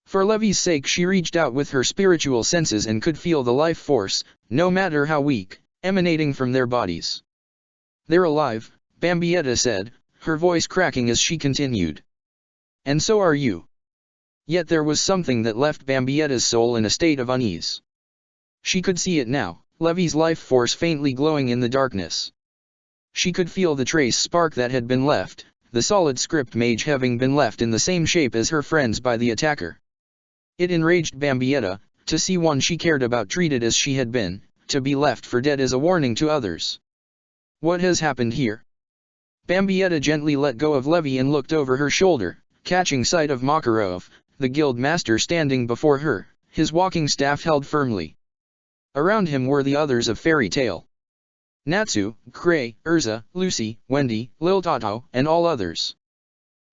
For Levy's sake she reached out with her spiritual senses and could feel the life force, no matter how weak, emanating from their bodies. They're alive, Bambietta said, her voice cracking as she continued. And so are you. Yet there was something that left Bambietta's soul in a state of unease. She could see it now, Levy's life force faintly glowing in the darkness. She could feel the trace spark that had been left, the solid script mage having been left in the same shape as her friends by the attacker. It enraged Bambietta, to see one she cared about treated as she had been, to be left for dead as a warning to others. What has happened here? Bambietta gently let go of Levy and looked over her shoulder, catching sight of Makarov, the guild master standing before her, his walking staff held firmly. Around him were the others of Fairy Tale. Natsu, Gray, Urza, Lucy, Wendy, Lil Tato, and all others.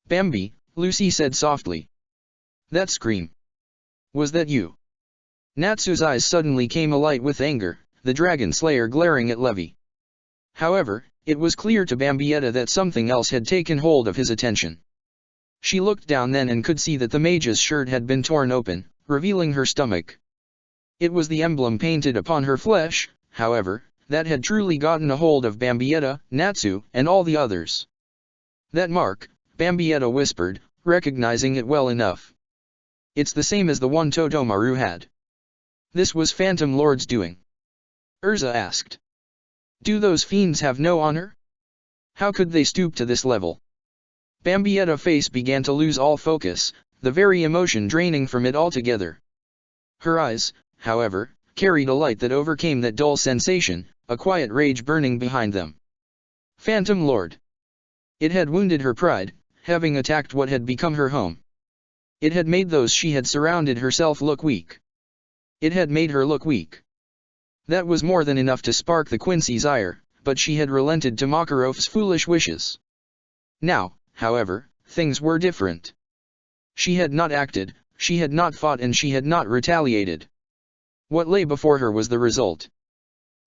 Bambi, Lucy said softly. That scream. Was that you? Natsu's eyes suddenly came alight with anger, the dragon slayer glaring at Levy. However, it was clear to Bambietta that something else had taken hold of his attention. She looked down then and could see that the mage's shirt had been torn open, revealing her stomach. It was the emblem painted upon her flesh, however, that had truly gotten a hold of Bambietta, Natsu, and all the others. That mark, Bambietta whispered, recognizing it well enough. It's the same as the one Totomaru had. This was Phantom Lord's doing. Urza asked. Do those fiends have no honor? How could they stoop to this level? Bambietta's face began to lose all focus, the very emotion draining from it altogether. Her eyes, however, carried a light that overcame that dull sensation, a quiet rage burning behind them. Phantom Lord. It had wounded her pride, having attacked what had become her home. It had made those she had surrounded herself look weak. It had made her look weak. That was more than enough to spark the Quincy's ire, but she had relented to Makarov's foolish wishes. Now, however, things were different. She had not acted, she had not fought, and she had not retaliated. What lay before her was the result.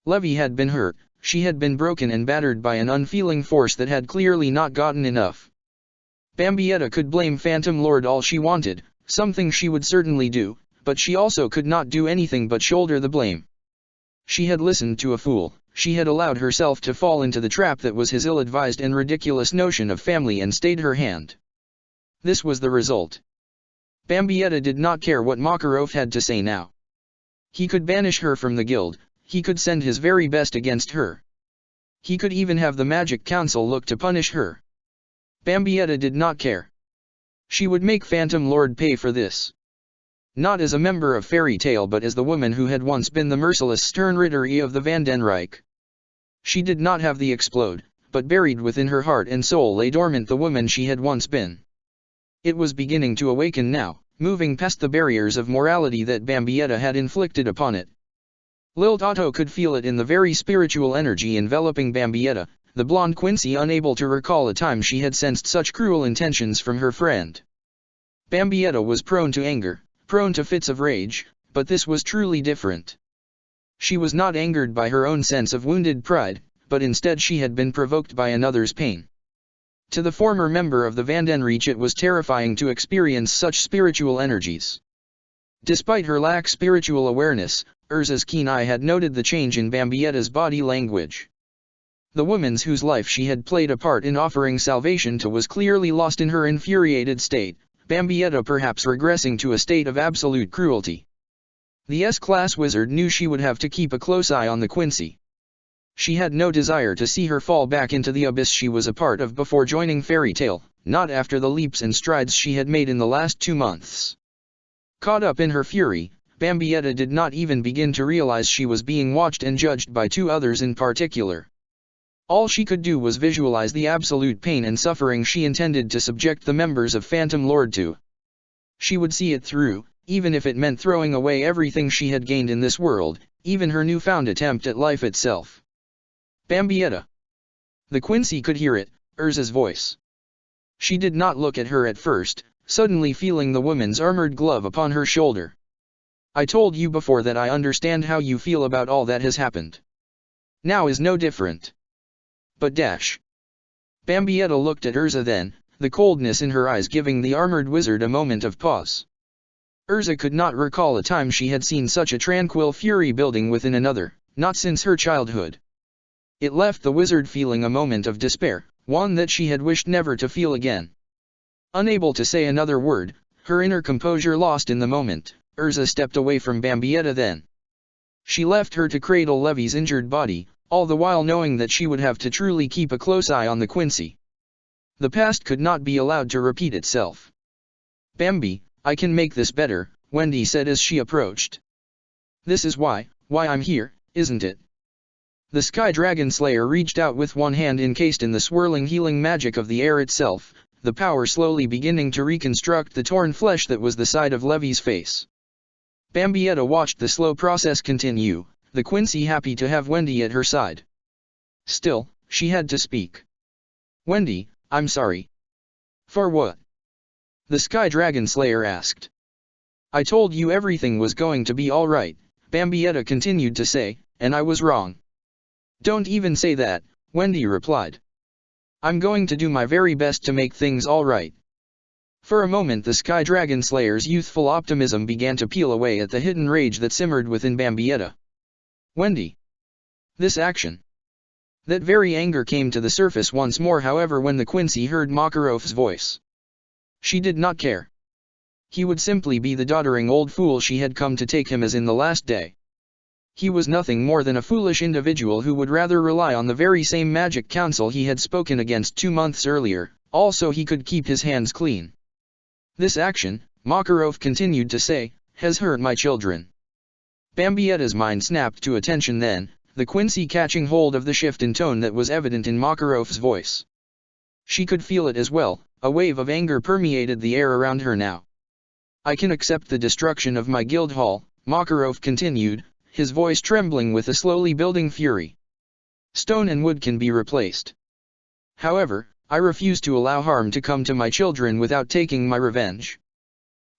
Levy had been hurt, she had been broken and battered by an unfeeling force that had clearly not gotten enough. Bambietta could blame Phantom Lord all she wanted, something she would certainly do, but she also could not do anything but shoulder the blame. She had listened to a fool, she had allowed herself to fall into the trap that was his ill-advised and ridiculous notion of family and stayed her hand. This was the result. Bambietta did not care what Makarov had to say now. He could banish her from the guild, he could send his very best against her. He could even have the Magic Council look to punish her. Bambietta did not care. She would make Phantom Lord pay for this. Not as a member of Fairy Tale but as the woman who had once been the merciless stern Ritterie of the Vandenrijk. She did not have the explode, but buried within her heart and soul lay dormant the woman she had once been. It was beginning to awaken now, moving past the barriers of morality that Bambietta had inflicted upon it. Lil Otto could feel it in the very spiritual energy enveloping Bambietta, the blonde Quincy unable to recall a time she had sensed such cruel intentions from her friend. Bambietta was prone to anger, prone to fits of rage, but this was truly different. She was not angered by her own sense of wounded pride, but instead she had been provoked by another's pain. To the former member of the Vandenrijk it was terrifying to experience such spiritual energies. Despite her lack of spiritual awareness, Urza's keen eye had noted the change in Bambietta's body language. The woman's whose life she had played a part in offering salvation to was clearly lost in her infuriated state, Bambietta perhaps regressing to a state of absolute cruelty. The S-class wizard knew she would have to keep a close eye on the Quincy. She had no desire to see her fall back into the abyss she was a part of before joining Fairy Tale, not after the leaps and strides she had made in the last 2 months. Caught up in her fury, Bambietta did not even begin to realize she was being watched and judged by 2 others in particular. All she could do was visualize the absolute pain and suffering she intended to subject the members of Phantom Lord to. She would see it through, even if it meant throwing away everything she had gained in this world, even her newfound attempt at life itself. Bambietta. The Quincy could hear it, Urza's voice. She did not look at her at first, suddenly feeling the woman's armored glove upon her shoulder. I told you before that I understand how you feel about all that has happened. Now is no different. But dash. Bambietta looked at Urza then, the coldness in her eyes giving the armored wizard a moment of pause. Urza could not recall a time she had seen such a tranquil fury building within another, not since her childhood. It left the wizard feeling a moment of despair, one that she had wished never to feel again. Unable to say another word, her inner composure lost in the moment, Urza stepped away from Bambietta then. She left her to cradle Levy's injured body, all the while knowing that she would have to truly keep a close eye on the Quincy. The past could not be allowed to repeat itself. Bambi, I can make this better, Wendy said as she approached. This is why I'm here, isn't it? The Sky Dragon Slayer reached out with one hand encased in the swirling healing magic of the air itself, the power slowly beginning to reconstruct the torn flesh that was the side of Levy's face. Bambietta watched the slow process continue, the Quincy happy to have Wendy at her side. Still, she had to speak. Wendy, I'm sorry. For what? The Sky Dragon Slayer asked. I told you everything was going to be alright, Bambietta continued to say, and I was wrong. Don't even say that, Wendy replied. I'm going to do my very best to make things alright. For a moment the Sky Dragon Slayer's youthful optimism began to peel away at the hidden rage that simmered within Bambietta. Wendy. This action. That very anger came to the surface once more however when the Quincy heard Makarov's voice. She did not care. He would simply be the doddering old fool she had come to take him as in the last day. He was nothing more than a foolish individual who would rather rely on the very same magic council he had spoken against 2 months earlier, also he could keep his hands clean. This action, Makarov continued to say, has hurt my children. Bambietta's mind snapped to attention then, the Quincy catching hold of the shift in tone that was evident in Makarov's voice. She could feel it as well, a wave of anger permeated the air around her now. I can accept the destruction of my guild hall, Makarov continued, his voice trembling with a slowly building fury. Stone and wood can be replaced. However, I refuse to allow harm to come to my children without taking my revenge.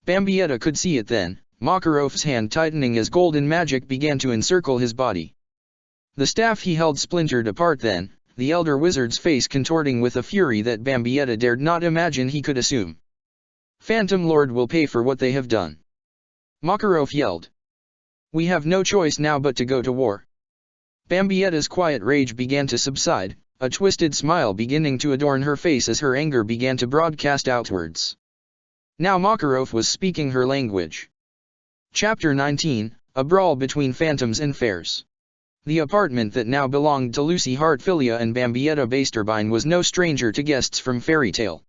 Bambietta could see it then, Makarov's hand tightening as golden magic began to encircle his body. The staff he held splintered apart then, the elder wizard's face contorting with a fury that Bambietta dared not imagine he could assume. Phantom Lord will pay for what they have done. Makarov yelled. We have no choice now but to go to war. Bambietta's quiet rage began to subside, a twisted smile beginning to adorn her face as her anger began to broadcast outwards. Now Makarov was speaking her language. Chapter 19, A Brawl Between Phantoms and Fairs. The apartment that now belonged to Lucy Hartfilia and Bambietta Basterbine was no stranger to guests from Fairy Tale.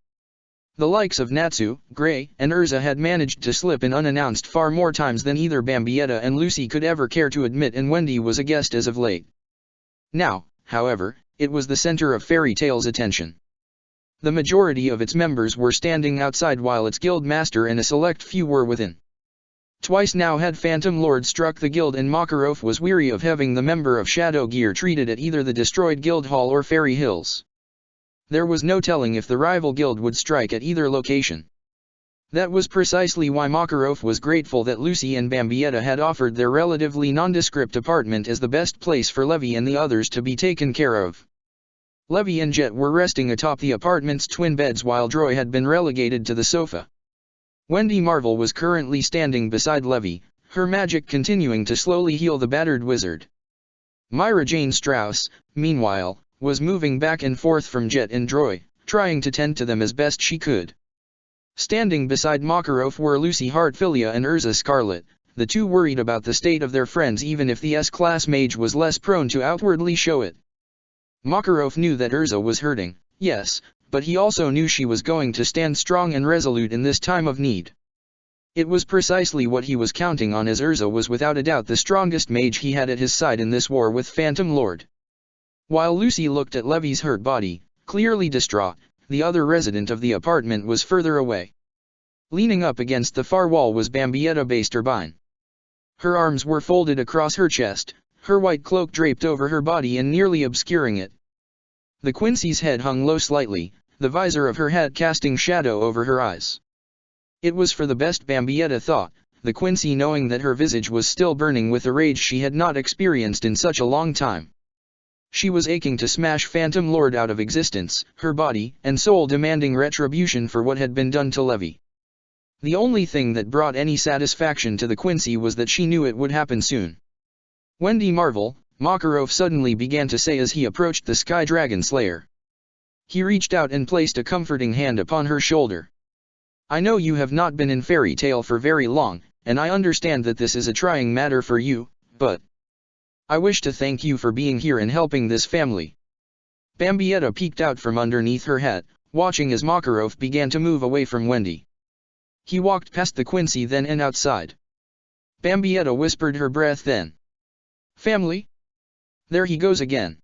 The likes of Natsu, Gray, and Urza had managed to slip in unannounced far more times than either Bambietta and Lucy could ever care to admit, and Wendy was a guest as of late. Now, however, it was the center of Fairy Tale's attention. The majority of its members were standing outside while its guild master and a select few were within. Twice now had Phantom Lord struck the guild, and Makarov was weary of having the member of Shadow Gear treated at either the destroyed guild hall or Fairy Hills. There was no telling if the rival guild would strike at either location. That was precisely why Makarov was grateful that Lucy and Bambietta had offered their relatively nondescript apartment as the best place for Levy and the others to be taken care of. Levy and Jet were resting atop the apartment's twin beds while Droy had been relegated to the sofa. Wendy Marvel was currently standing beside Levy, her magic continuing to slowly heal the battered wizard. Myra Jane Strauss, meanwhile, was moving back and forth from Jet and Droy, trying to tend to them as best she could. Standing beside Makarov were Lucy Hartfilia and Urza Scarlet, the two worried about the state of their friends even if the S-class mage was less prone to outwardly show it. Makarov knew that Urza was hurting, yes, but he also knew she was going to stand strong and resolute in this time of need. It was precisely what he was counting on, as Urza was without a doubt the strongest mage he had at his side in this war with Phantom Lord. While Lucy looked at Levy's hurt body, clearly distraught, the other resident of the apartment was further away. Leaning up against the far wall was Bambietta Basterbine. Her arms were folded across her chest, her white cloak draped over her body and nearly obscuring it. The Quincy's head hung low slightly, the visor of her hat casting shadow over her eyes. It was for the best, Bambietta thought, the Quincy knowing that her visage was still burning with a rage she had not experienced in such a long time. She was aching to smash Phantom Lord out of existence, her body and soul demanding retribution for what had been done to Levy. The only thing that brought any satisfaction to the Quincy was that she knew it would happen soon. Wendy Marvel, Makarov suddenly began to say as he approached the Sky Dragon Slayer. He reached out and placed a comforting hand upon her shoulder. I know you have not been in Fairy Tale for very long, and I understand that this is a trying matter for you, but I wish to thank you for being here and helping this family. Bambietta peeked out from underneath her hat, watching as Makarov began to move away from Wendy. He walked past the Quincy then and outside. Bambietta whispered her breath then. Family? There he goes again.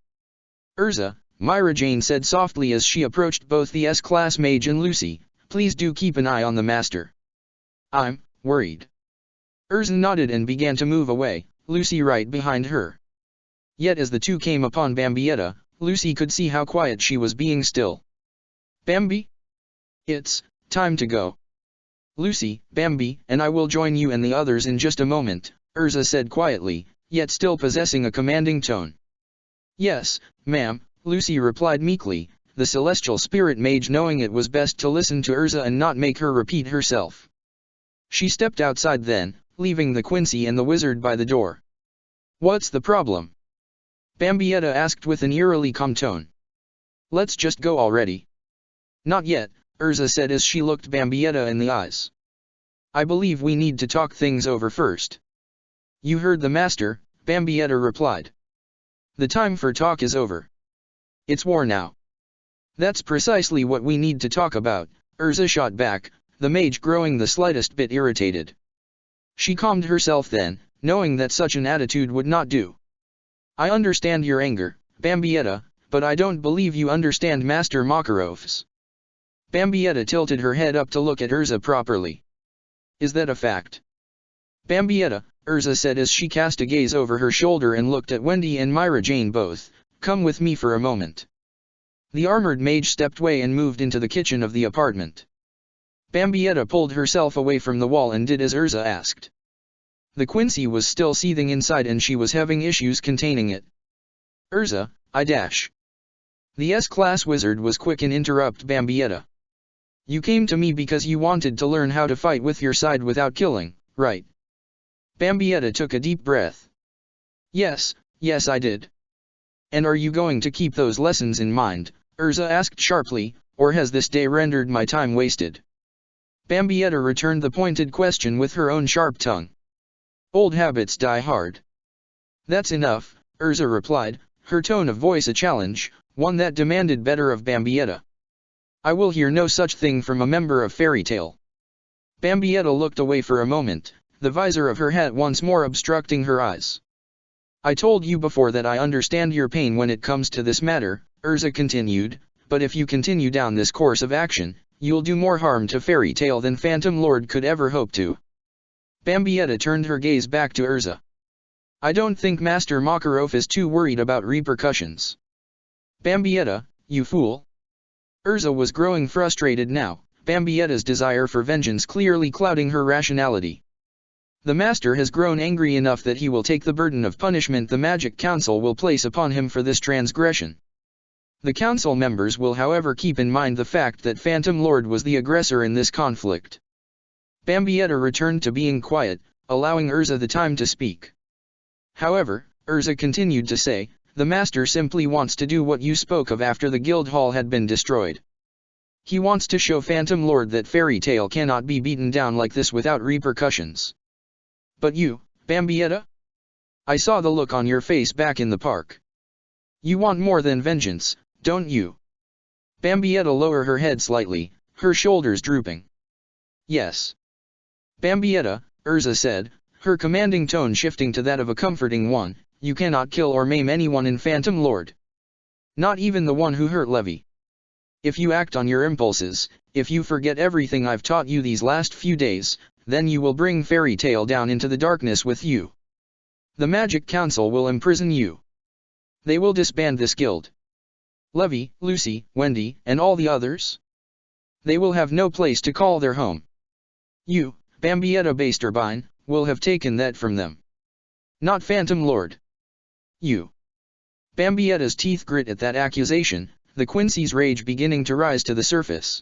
Urza, Myra Jane said softly as she approached both the S-class mage and Lucy, please do keep an eye on the master. I'm worried. Urza nodded and began to move away, Lucy right behind her. Yet as the two came upon Bambietta, Lucy could see how quiet she was being still. Bambi? It's time to go. Lucy, Bambi, and I will join you and the others in just a moment, Urza said quietly, yet still possessing a commanding tone. Yes, ma'am, Lucy replied meekly, the celestial spirit mage knowing it was best to listen to Urza and not make her repeat herself. She stepped outside then, leaving the Quincy and the wizard by the door. What's the problem? Bambietta asked with an eerily calm tone. Let's just go already. Not yet, Urza said as she looked Bambietta in the eyes. I believe we need to talk things over first. You heard the master, Bambietta replied. The time for talk is over. It's war now. That's precisely what we need to talk about, Urza shot back, the mage growing the slightest bit irritated. She calmed herself then, knowing that such an attitude would not do. I understand your anger, Bambietta, but I don't believe you understand Master Makarov's. Bambietta tilted her head up to look at Urza properly. Is that a fact? Bambietta, Urza said as she cast a gaze over her shoulder and looked at Wendy and Myra Jane both, come with me for a moment. The armored mage stepped away and moved into the kitchen of the apartment. Bambietta pulled herself away from the wall and did as Urza asked. The Quincy was still seething inside and she was having issues containing it. Urza, I dash. The S-class wizard was quick and interrupted Bambietta. You came to me because you wanted to learn how to fight with your side without killing, right? Bambietta took a deep breath. Yes, I did. And are you going to keep those lessons in mind, Urza asked sharply, or has this day rendered my time wasted? Bambietta returned the pointed question with her own sharp tongue. Old habits die hard. That's enough, Urza replied, her tone of voice a challenge, one that demanded better of Bambietta. I will hear no such thing from a member of Fairy Tale. Bambietta looked away for a moment, the visor of her hat once more obstructing her eyes. I told you before that I understand your pain when it comes to this matter, Urza continued, but if you continue down this course of action, you'll do more harm to Fairy Tale than Phantom Lord could ever hope to. Bambietta turned her gaze back to Urza. I don't think Master Makarov is too worried about repercussions. Bambietta, you fool. Urza was growing frustrated now, Bambietta's desire for vengeance clearly clouding her rationality. The Master has grown angry enough that he will take the burden of punishment the Magic Council will place upon him for this transgression. The Council members will however keep in mind the fact that Phantom Lord was the aggressor in this conflict. Bambietta returned to being quiet, allowing Urza the time to speak. However, Urza continued to say, the Master simply wants to do what you spoke of after the guild hall had been destroyed. He wants to show Phantom Lord that Fairy Tale cannot be beaten down like this without repercussions. But you, Bambietta? I saw the look on your face back in the park. You want more than vengeance, don't you? Bambietta lowered her head slightly, her shoulders drooping. Yes. Bambietta, Urza said, her commanding tone shifting to that of a comforting one, you cannot kill or maim anyone in Phantom Lord. Not even the one who hurt Levi. If you act on your impulses, if you forget everything I've taught you these last few days, then you will bring Fairy Tale down into the darkness with you. The Magic Council will imprison you. They will disband this guild. Levi, Lucy, Wendy, and all the others? They will have no place to call their home. You, Bambietta Basterbine, will have taken that from them. Not Phantom Lord. You. Bambietta's teeth grit at that accusation, the Quincy's rage beginning to rise to the surface.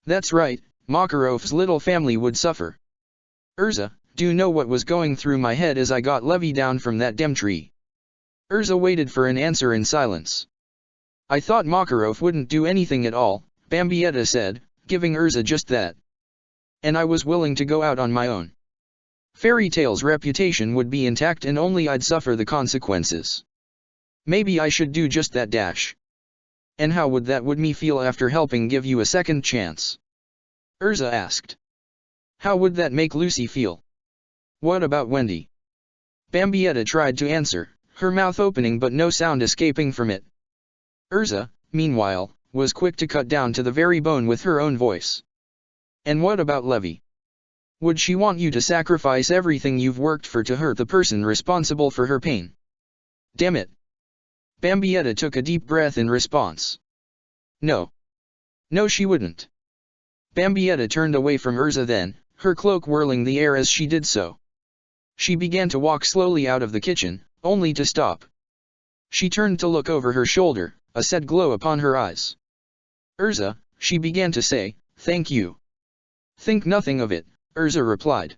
That's right, Makarov's little family would suffer. Urza, do you know what was going through my head as I got Levi down from that damn tree? Urza waited for an answer in silence. I thought Makarov wouldn't do anything at all, Bambietta said, giving Urza just that. And I was willing to go out on my own. Fairy Tale's reputation would be intact and only I'd suffer the consequences. Maybe I should do just that dash. And how would me feel after helping give you a second chance? Urza asked. How would that make Lucy feel? What about Wendy? Bambietta tried to answer, her mouth opening but no sound escaping from it. Urza, meanwhile, was quick to cut down to the very bone with her own voice. And what about Levi? Would she want you to sacrifice everything you've worked for to hurt the person responsible for her pain? Damn it. Bambietta took a deep breath in response. No. No, she wouldn't. Bambietta turned away from Urza then, her cloak whirling the air as she did so. She began to walk slowly out of the kitchen, only to stop. She turned to look over her shoulder, a sad glow upon her eyes. Urza, she began to say, thank you. Think nothing of it, Urza replied.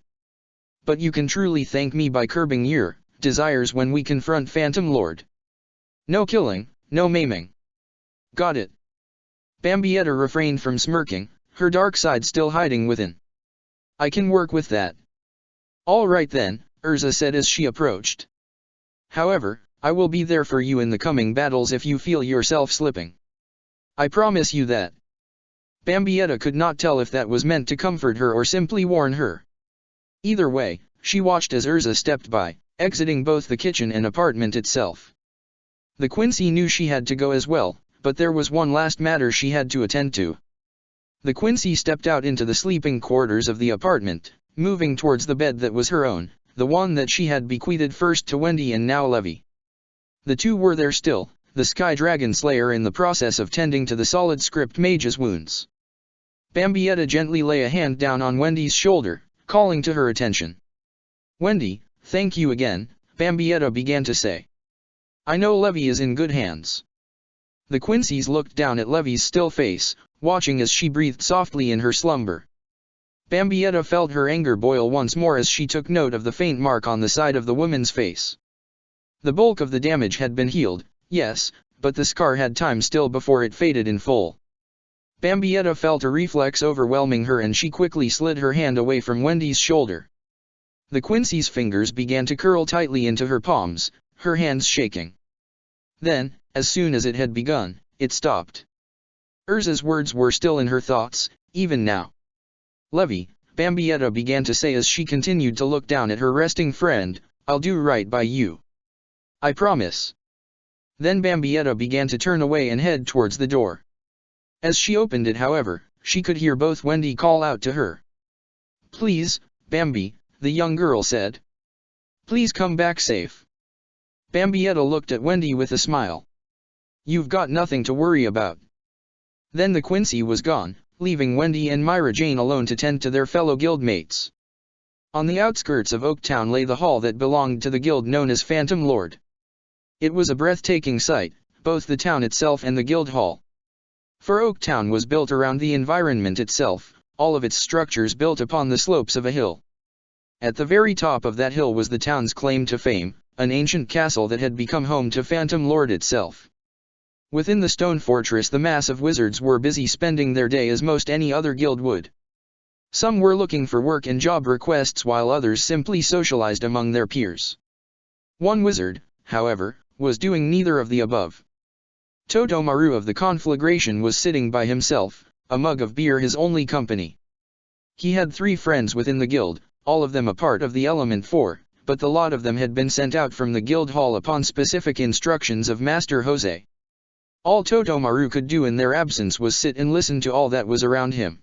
But you can truly thank me by curbing your desires when we confront Phantom Lord. No killing, no maiming. Got it. Bambietta refrained from smirking, her dark side still hiding within. I can work with that. All right then, Urza said as she approached. However, I will be there for you in the coming battles if you feel yourself slipping. I promise you that. Bambietta could not tell if that was meant to comfort her or simply warn her. Either way, she watched as Urza stepped by, exiting both the kitchen and apartment itself. The Quincy knew she had to go as well, but there was one last matter she had to attend to. The Quincy stepped out into the sleeping quarters of the apartment, moving towards the bed that was her own, the one that she had bequeathed first to Wendy and now Levi. The two were there still, the Sky Dragon Slayer in the process of tending to the solid script mage's wounds. Bambietta gently lay a hand down on Wendy's shoulder, calling to her attention. Wendy, thank you again, Bambietta began to say. I know Levi is in good hands. The Quincy's looked down at Levi's still face, watching as she breathed softly in her slumber. Bambietta felt her anger boil once more as she took note of the faint mark on the side of the woman's face. The bulk of the damage had been healed, yes, but the scar had time still before it faded in full. Bambietta felt a reflex overwhelming her and she quickly slid her hand away from Wendy's shoulder. The Quincy's fingers began to curl tightly into her palms, her hands shaking. Then, as soon as it had begun, it stopped. Urza's words were still in her thoughts, even now. Levy, Bambietta began to say as she continued to look down at her resting friend, I'll do right by you. I promise. Then Bambietta began to turn away and head towards the door. As she opened it, however, she could hear both Wendy call out to her. Please, Bambi, the young girl said. Please come back safe. Bambietta looked at Wendy with a smile. You've got nothing to worry about. Then the Quincy was gone, leaving Wendy and Myra Jane alone to tend to their fellow guildmates. On the outskirts of Oaktown lay the hall that belonged to the guild known as Phantom Lord. It was a breathtaking sight, both the town itself and the guild hall. For Oaktown was built around the environment itself, all of its structures built upon the slopes of a hill. At the very top of that hill was the town's claim to fame, an ancient castle that had become home to Phantom Lord itself. Within the stone fortress the mass of wizards were busy spending their day as most any other guild would. Some were looking for work and job requests while others simply socialized among their peers. One wizard, however, was doing neither of the above. Totomaru of the conflagration was sitting by himself, a mug of beer his only company. He had 3 friends within the guild, all of them a part of the Element 4, but the lot of them had been sent out from the guild hall upon specific instructions of Master Jose. All Totomaru could do in their absence was sit and listen to all that was around him.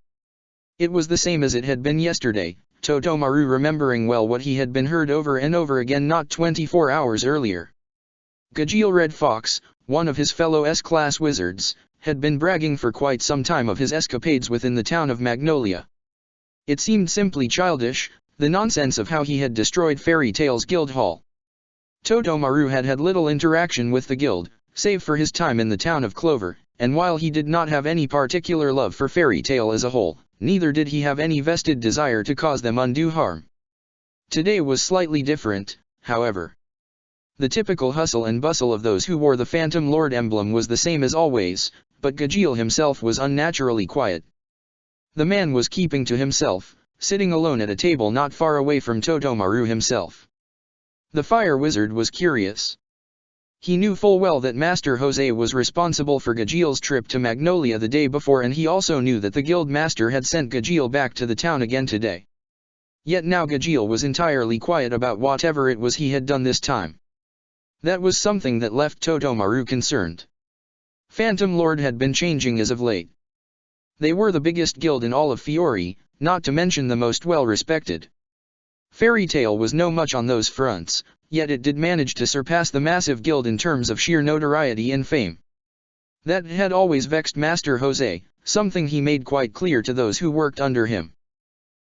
It was the same as it had been yesterday, Totomaru remembering well what he had been heard over and over again not 24 hours earlier. Gajiel Red Fox, one of his fellow S-class wizards, had been bragging for quite some time of his escapades within the town of Magnolia. It seemed simply childish, the nonsense of how he had destroyed Fairy Tail's guild hall. Totomaru had had little interaction with the guild, save for his time in the town of Clover, and while he did not have any particular love for Fairy Tail as a whole, neither did he have any vested desire to cause them undue harm. Today was slightly different, however. The typical hustle and bustle of those who wore the Phantom Lord emblem was the same as always, but Gajiel himself was unnaturally quiet. The man was keeping to himself, sitting alone at a table not far away from Totomaru himself. The fire wizard was curious. He knew full well that Master Jose was responsible for Gajiel's trip to Magnolia the day before, and he also knew that the guild master had sent Gajiel back to the town again today. Yet now Gajiel was entirely quiet about whatever it was he had done this time. That was something that left Totomaru concerned. Phantom Lord had been changing as of late. They were the biggest guild in all of Fiori, not to mention the most well-respected. Fairy Tail was no much on those fronts, yet it did manage to surpass the massive guild in terms of sheer notoriety and fame. That had always vexed Master Jose, something he made quite clear to those who worked under him.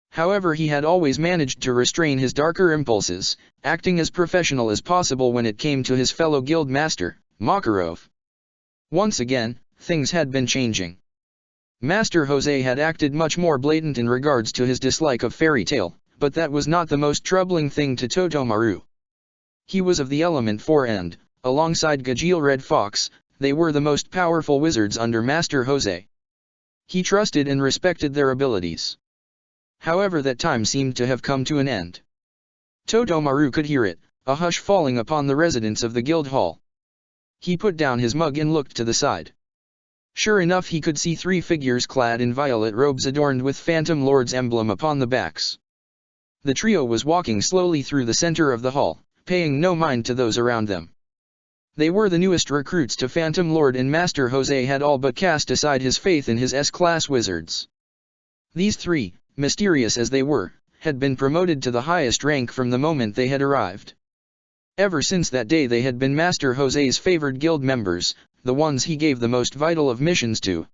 However, he had always managed to restrain his darker impulses, acting as professional as possible when it came to his fellow guild master, Makarov. Once again, things had been changing. Master Jose had acted much more blatant in regards to his dislike of Fairy Tail, but that was not the most troubling thing to Totomaru. He was of the Element 4 and, alongside Gajiel Red Fox, they were the most powerful wizards under Master Jose. He trusted and respected their abilities. However, that time seemed to have come to an end. Totomaru could hear it, a hush falling upon the residents of the guild hall. He put down his mug and looked to the side. Sure enough, he could see 3 figures clad in violet robes adorned with Phantom Lord's emblem upon the backs. The trio was walking slowly through the center of the hall, paying no mind to those around them. They were the newest recruits to Phantom Lord, and Master Jose had all but cast aside his faith in his S-class wizards. These 3, mysterious as they were, had been promoted to the highest rank from the moment they had arrived. Ever since that day they had been Master Jose's favored guild members, the ones he gave the most vital of missions to.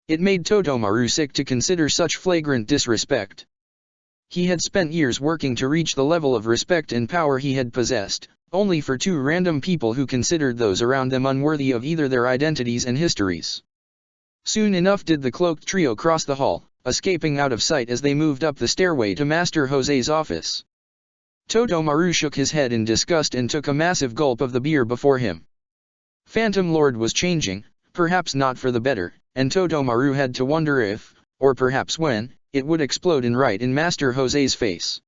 It made Totomaru sick to consider such flagrant disrespect. He had spent years working to reach the level of respect and power he had possessed, only for 2 random people who considered those around them unworthy of either their identities and histories. Soon enough did the cloaked trio cross the hall, escaping out of sight as they moved up the stairway to Master Jose's office. Totomaru shook his head in disgust and took a massive gulp of the beer before him. Phantom Lord was changing, perhaps not for the better, and Totomaru had to wonder if, or perhaps when, it would explode in Master Jose's face.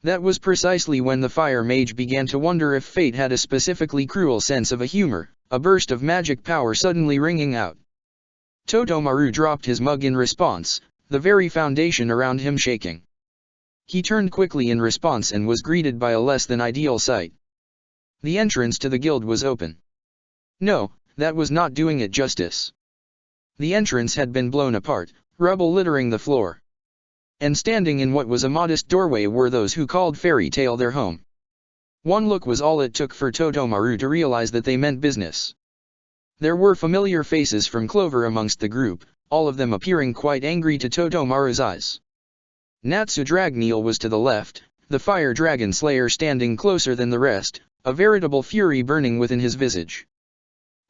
That was precisely when the fire mage began to wonder if fate had a specifically cruel sense of a humor, a burst of magic power suddenly ringing out. Todomaru dropped his mug in response, the very foundation around him shaking. He turned quickly in response and was greeted by a less than ideal sight. The entrance to the guild was open. No, that was not doing it justice. The entrance had been blown apart, rubble littering the floor. And standing in what was a modest doorway were those who called Fairy Tale their home. One look was all it took for Todomaru to realize that they meant business. There were familiar faces from Clover amongst the group, all of them appearing quite angry to Todomaru's eyes. Natsu Dragneel was to the left, the fire dragon slayer standing closer than the rest, a veritable fury burning within his visage.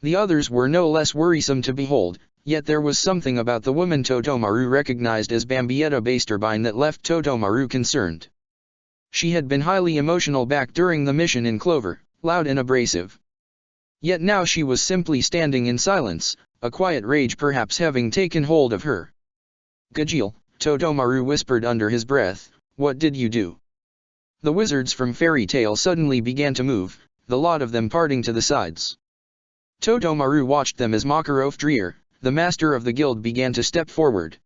The others were no less worrisome to behold, yet there was something about the woman Todomaru recognized as Bambietta Basterbine that left Todomaru concerned. She had been highly emotional back during the mission in Clover, loud and abrasive. Yet now she was simply standing in silence, a quiet rage perhaps having taken hold of her. "Gajeel," Todomaru whispered under his breath, "what did you do?" The wizards from Fairy Tale suddenly began to move, the lot of them parting to the sides. Todomaru watched them as Makarov Dreer, the master of the guild, began to step forward.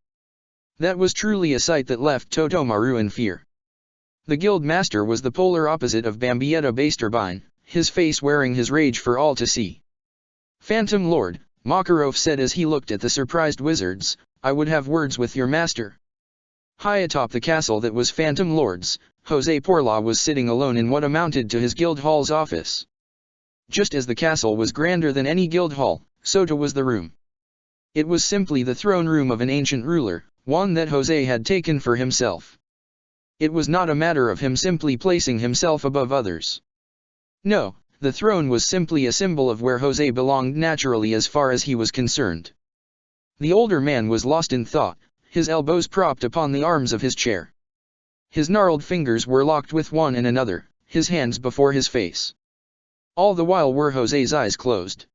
That was truly a sight that left Todomaru in fear. The guild master was the polar opposite of Bambietta Basterbine, his face wearing his rage for all to see. "Phantom Lord," Makarov said as he looked at the surprised wizards, "I would have words with your master." High atop the castle that was Phantom Lord's, Jose Porla was sitting alone in what amounted to his guild hall's office. Just as the castle was grander than any guild hall, so too was the room. It was simply the throne room of an ancient ruler, one that Jose had taken for himself. It was not a matter of him simply placing himself above others. No, the throne was simply a symbol of where Jose belonged naturally as far as he was concerned. The older man was lost in thought, his elbows propped upon the arms of his chair. His gnarled fingers were locked with one and another, his hands before his face. All the while were Jose's eyes closed.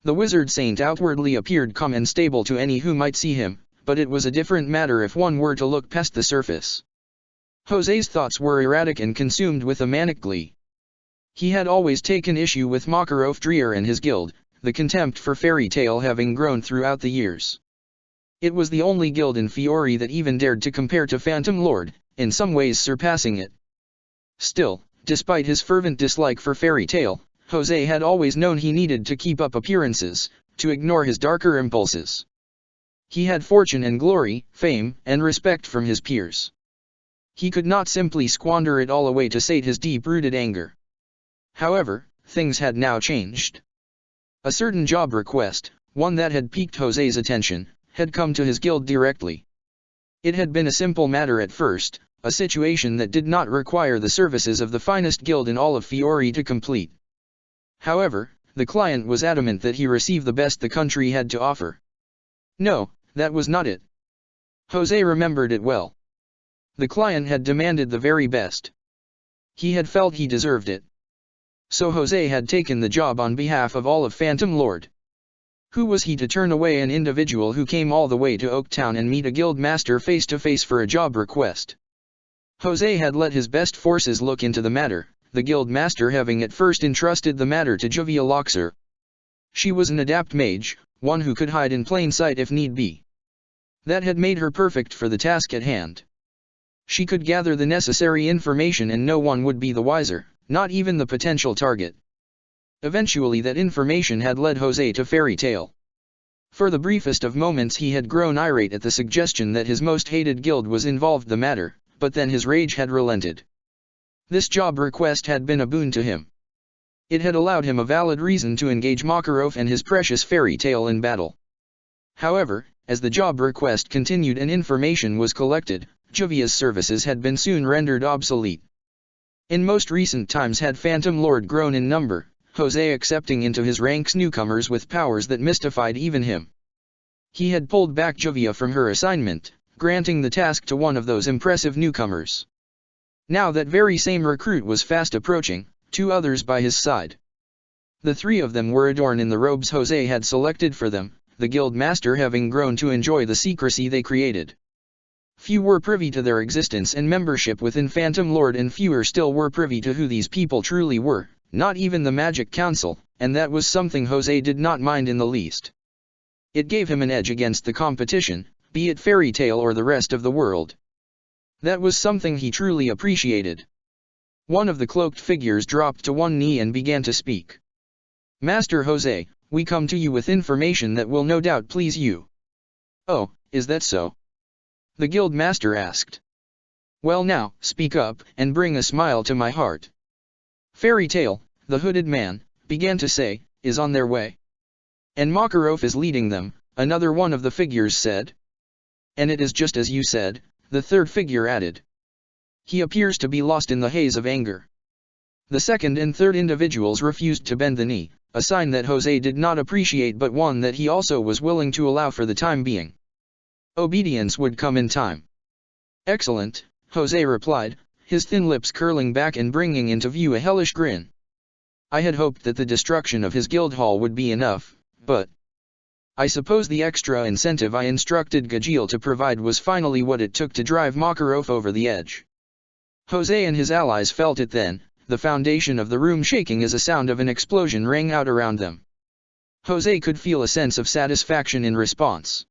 The wizard saint outwardly appeared calm and stable to any who might see him, but it was a different matter if one were to look past the surface. Jose's thoughts were erratic and consumed with a manic glee. He had always taken issue with Makarov Dreer and his guild, the contempt for Fairy Tale having grown throughout the years. It was the only guild in Fiori that even dared to compare to Phantom Lord, in some ways surpassing it. Still, despite his fervent dislike for Fairy Tale, Jose had always known he needed to keep up appearances, to ignore his darker impulses. He had fortune and glory, fame, and respect from his peers. He could not simply squander it all away to sate his deep-rooted anger. However, things had now changed. A certain job request, one that had piqued Jose's attention, had come to his guild directly. It had been a simple matter at first, a situation that did not require the services of the finest guild in all of Fiori to complete. However, the client was adamant that he receive the best the country had to offer. No, that was not it. Jose remembered it well. The client had demanded the very best. He had felt he deserved it. So Jose had taken the job on behalf of all of Phantom Lord. Who was he to turn away an individual who came all the way to Oaktown and meet a guild master face to face for a job request? Jose had let his best forces look into the matter, the guild master having at first entrusted the matter to Juvia Loxer. She was an adept mage, one who could hide in plain sight if need be. That had made her perfect for the task at hand. She could gather the necessary information and no one would be the wiser, not even the potential target. Eventually that information had led Jose to Fairy Tale. For the briefest of moments he had grown irate at the suggestion that his most hated guild was involved in the matter, but then his rage had relented. This job request had been a boon to him. It had allowed him a valid reason to engage Makarov and his precious Fairy Tale in battle. However, as the job request continued and information was collected, Juvia's services had been soon rendered obsolete. In most recent times had Phantom Lord grown in number, Jose accepting into his ranks newcomers with powers that mystified even him. He had pulled back Juvia from her assignment, granting the task to one of those impressive newcomers. Now that very same recruit was fast approaching, two others by his side. The three of them were adorned in the robes Jose had selected for them, the guild master having grown to enjoy the secrecy they created. Few were privy to their existence and membership within Phantom Lord, and fewer still were privy to who these people truly were, not even the Magic Council, and that was something Jose did not mind in the least. It gave him an edge against the competition, be it fairy tale or the rest of the world. That was something he truly appreciated. One of the cloaked figures dropped to one knee and began to speak. Master Jose, we come to you with information that will no doubt please you. Oh, is that so? The guild master asked. Well now, speak up, and bring a smile to my heart. Fairy tale, the hooded man, began to say, is on their way. And Makarov is leading them, another one of the figures said. And it is just as you said, the third figure added. He appears to be lost in the haze of anger. The second and third individuals refused to bend the knee, a sign that Jose did not appreciate but one that he also was willing to allow for the time being. Obedience would come in time. Excellent, Jose replied, his thin lips curling back and bringing into view a hellish grin. I had hoped that the destruction of his guild hall would be enough, but I suppose the extra incentive I instructed Gajil to provide was finally what it took to drive Makarov over the edge. Jose and his allies felt it then, the foundation of the room shaking as a sound of an explosion rang out around them. Jose could feel a sense of satisfaction in response.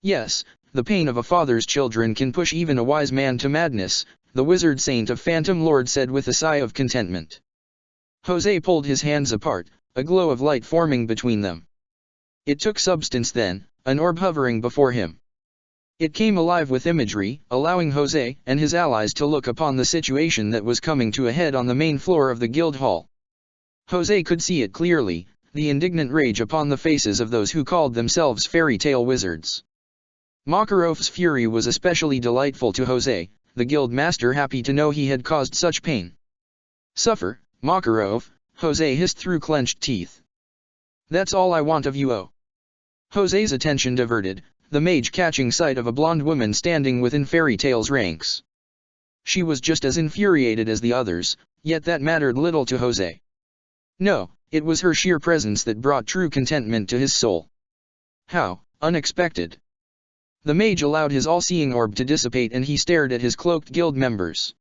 Yes, the pain of a father's children can push even a wise man to madness, the wizard saint of Phantom Lord said with a sigh of contentment. Jose pulled his hands apart, a glow of light forming between them. It took substance then, an orb hovering before him. It came alive with imagery, allowing Jose and his allies to look upon the situation that was coming to a head on the main floor of the guild hall. Jose could see it clearly, the indignant rage upon the faces of those who called themselves fairy tale wizards. Makarov's fury was especially delightful to Jose, the guild master happy to know he had caused such pain. Suffer, Makarov, Jose hissed through clenched teeth. That's all I want of you, oh. Jose's attention diverted, the mage catching sight of a blonde woman standing within Fairy Tale's ranks. She was just as infuriated as the others, yet that mattered little to Jose. No, it was her sheer presence that brought true contentment to his soul. How unexpected. The mage allowed his all-seeing orb to dissipate and he stared at his cloaked guild members.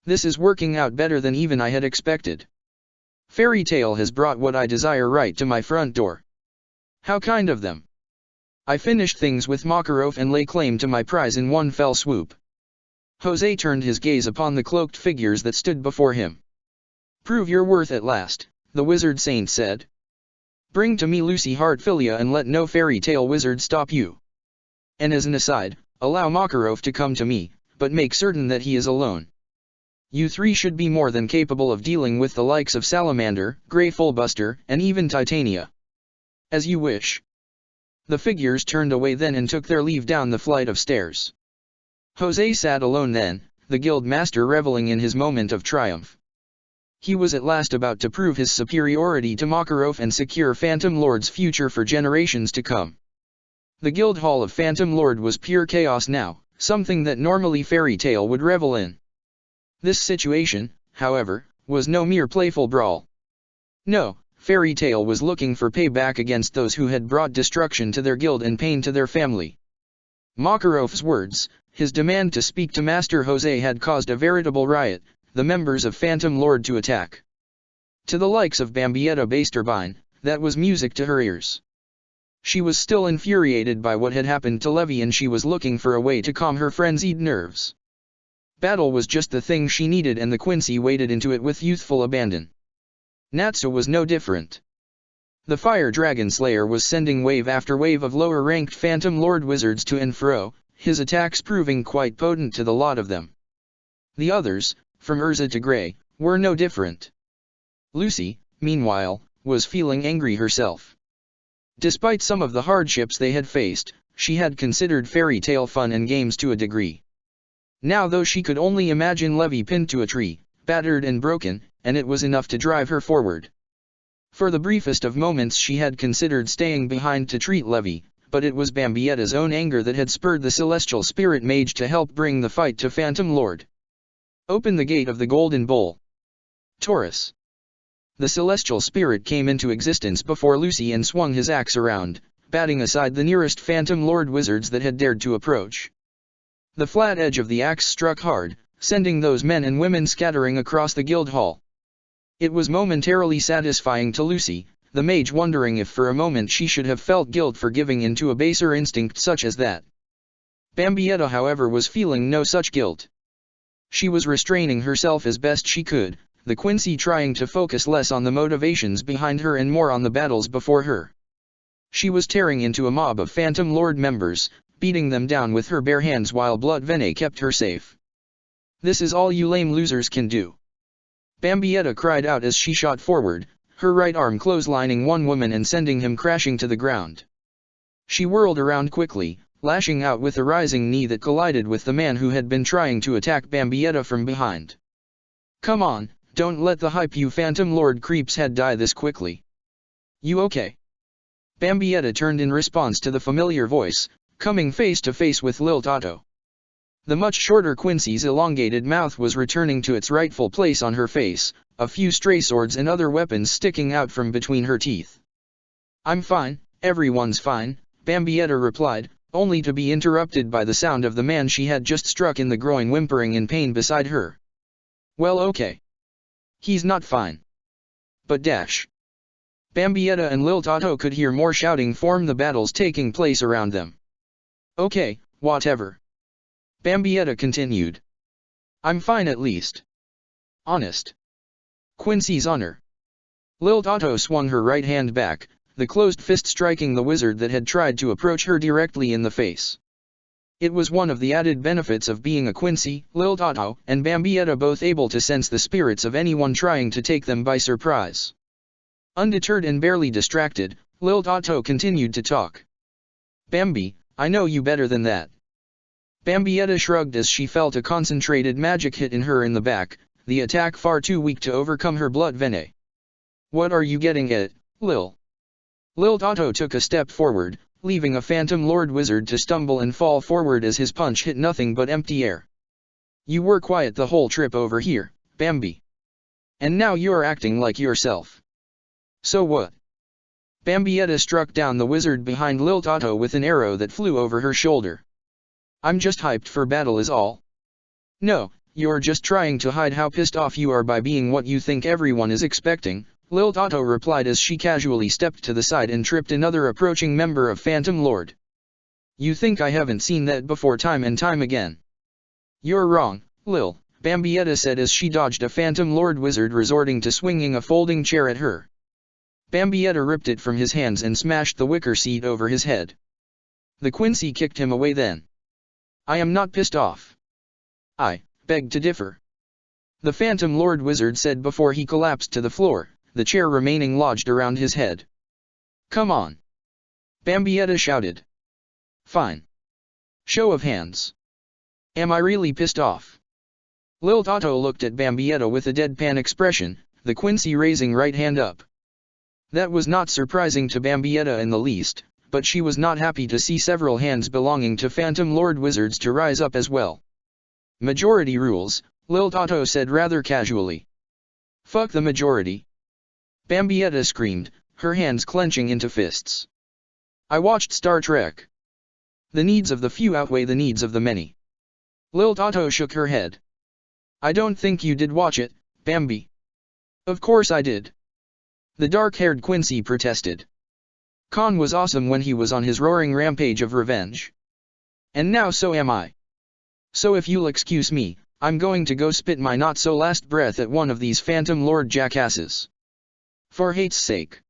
This is working out better than even I had expected. Fairy Tale has brought what I desire right to my front door. How kind of them. I finished things with Makarov and lay claim to my prize in one fell swoop. Jose turned his gaze upon the cloaked figures that stood before him. Prove your worth at last, the wizard saint said. Bring to me Lucy Heartfilia and let no fairy tale wizard stop you. And as an aside, allow Makarov to come to me, but make certain that he is alone. You three should be more than capable of dealing with the likes of Salamander, Grey Fullbuster, and even Titania. As you wish. The figures turned away then and took their leave down the flight of stairs. Jose sat alone then, the guild master reveling in his moment of triumph. He was at last about to prove his superiority to Makarov and secure Phantom Lord's future for generations to come. The guild hall of Phantom Lord was pure chaos now, something that normally Fairy Tale would revel in. This situation, however, was no mere playful brawl. No, Fairy Tale was looking for payback against those who had brought destruction to their guild and pain to their family. Makarov's words, his demand to speak to Master Jose had caused a veritable riot, the members of Phantom Lord to attack. To the likes of Bambietta Basterbine, that was music to her ears. She was still infuriated by what had happened to Levy and she was looking for a way to calm her frenzied nerves. Battle was just the thing she needed and the Quincy waded into it with youthful abandon. Natsu was no different. The Fire Dragon Slayer was sending wave after wave of lower-ranked Phantom Lord wizards to and fro, his attacks proving quite potent to the lot of them. The others, from Urza to Grey, were no different. Lucy, meanwhile, was feeling angry herself. Despite some of the hardships they had faced, she had considered Fairy Tale fun and games to a degree. Now though she could only imagine Levy pinned to a tree, battered and broken, and it was enough to drive her forward. For the briefest of moments she had considered staying behind to treat Levy, but it was Bambietta's own anger that had spurred the Celestial Spirit Mage to help bring the fight to Phantom Lord. Open the gate of the Golden Bowl. Taurus. The Celestial Spirit came into existence before Lucy and swung his axe around, batting aside the nearest Phantom Lord wizards that had dared to approach. The flat edge of the axe struck hard, sending those men and women scattering across the guild hall. It was momentarily satisfying to Lucy, the mage wondering if for a moment she should have felt guilt for giving in to a baser instinct such as that. Bambietta, however, was feeling no such guilt. She was restraining herself as best she could, the Quincy trying to focus less on the motivations behind her and more on the battles before her. She was tearing into a mob of Phantom Lord members, beating them down with her bare hands while Blood Vene kept her safe. "This is all you lame losers can do," Bambietta cried out as she shot forward, her right arm clotheslining one woman and sending him crashing to the ground. She whirled around quickly, lashing out with a rising knee that collided with the man who had been trying to attack Bambietta from behind. "Come on, don't let the hype you Phantom Lord creeps had die this quickly. You okay?" Bambietta turned in response to the familiar voice, coming face to face with Lil Tato. The much shorter Quincy's elongated mouth was returning to its rightful place on her face, a few stray swords and other weapons sticking out from between her teeth. "I'm fine, everyone's fine," Bambietta replied, only to be interrupted by the sound of the man she had just struck in the groin whimpering in pain beside her. "Well, okay. He's not fine. But dash." Bambietta and Lil Tato could hear more shouting from the battles taking place around them. "Okay, whatever," Bambietta continued. "I'm fine at least. Honest. Quincy's honor." Lil Tato swung her right hand back, the closed fist striking the wizard that had tried to approach her directly in the face. It was one of the added benefits of being a Quincy, Lil Tato and Bambietta both able to sense the spirits of anyone trying to take them by surprise. Undeterred and barely distracted, Lil Tato continued to talk. "Bambi, I know you better than that." Bambietta shrugged as she felt a concentrated magic hit in her in the back, the attack far too weak to overcome her Blood Vene. "What are you getting at, Lil?" Lil Tato took a step forward, leaving a Phantom Lord wizard to stumble and fall forward as his punch hit nothing but empty air. "You were quiet the whole trip over here, Bambi. And now you're acting like yourself. So what?" Bambietta struck down the wizard behind Lil Tato with an arrow that flew over her shoulder. "I'm just hyped for battle is all." "No, you're just trying to hide how pissed off you are by being what you think everyone is expecting," Lil Tato replied as she casually stepped to the side and tripped another approaching member of Phantom Lord. "You think I haven't seen that before time and time again?" "You're wrong, Lil," Bambietta said as she dodged a Phantom Lord wizard resorting to swinging a folding chair at her. Bambietta ripped it from his hands and smashed the wicker seat over his head. The Quincy kicked him away then. "I am not pissed off. I beg to differ," the Phantom Lord wizard said before he collapsed to the floor, the chair remaining lodged around his head. "Come on," Bambietta shouted. "Fine. Show of hands. Am I really pissed off?" Lil Tato looked at Bambietta with a deadpan expression, the Quincy raising right hand up. That was not surprising to Bambietta in the least, but she was not happy to see several hands belonging to Phantom Lord wizards to rise up as well. "Majority rules," Lil Tato said rather casually. "Fuck the majority," Bambietta screamed, her hands clenching into fists. "I watched Star Trek. The needs of the few outweigh the needs of the many." Lil Tato shook her head. "I don't think you did watch it, Bambi." "Of course I did," the dark-haired Quincy protested. "Khan was awesome when he was on his roaring rampage of revenge. And now so am I. So if you'll excuse me, I'm going to go spit my not-so-last breath at one of these Phantom Lord jackasses." "For hate's sake?"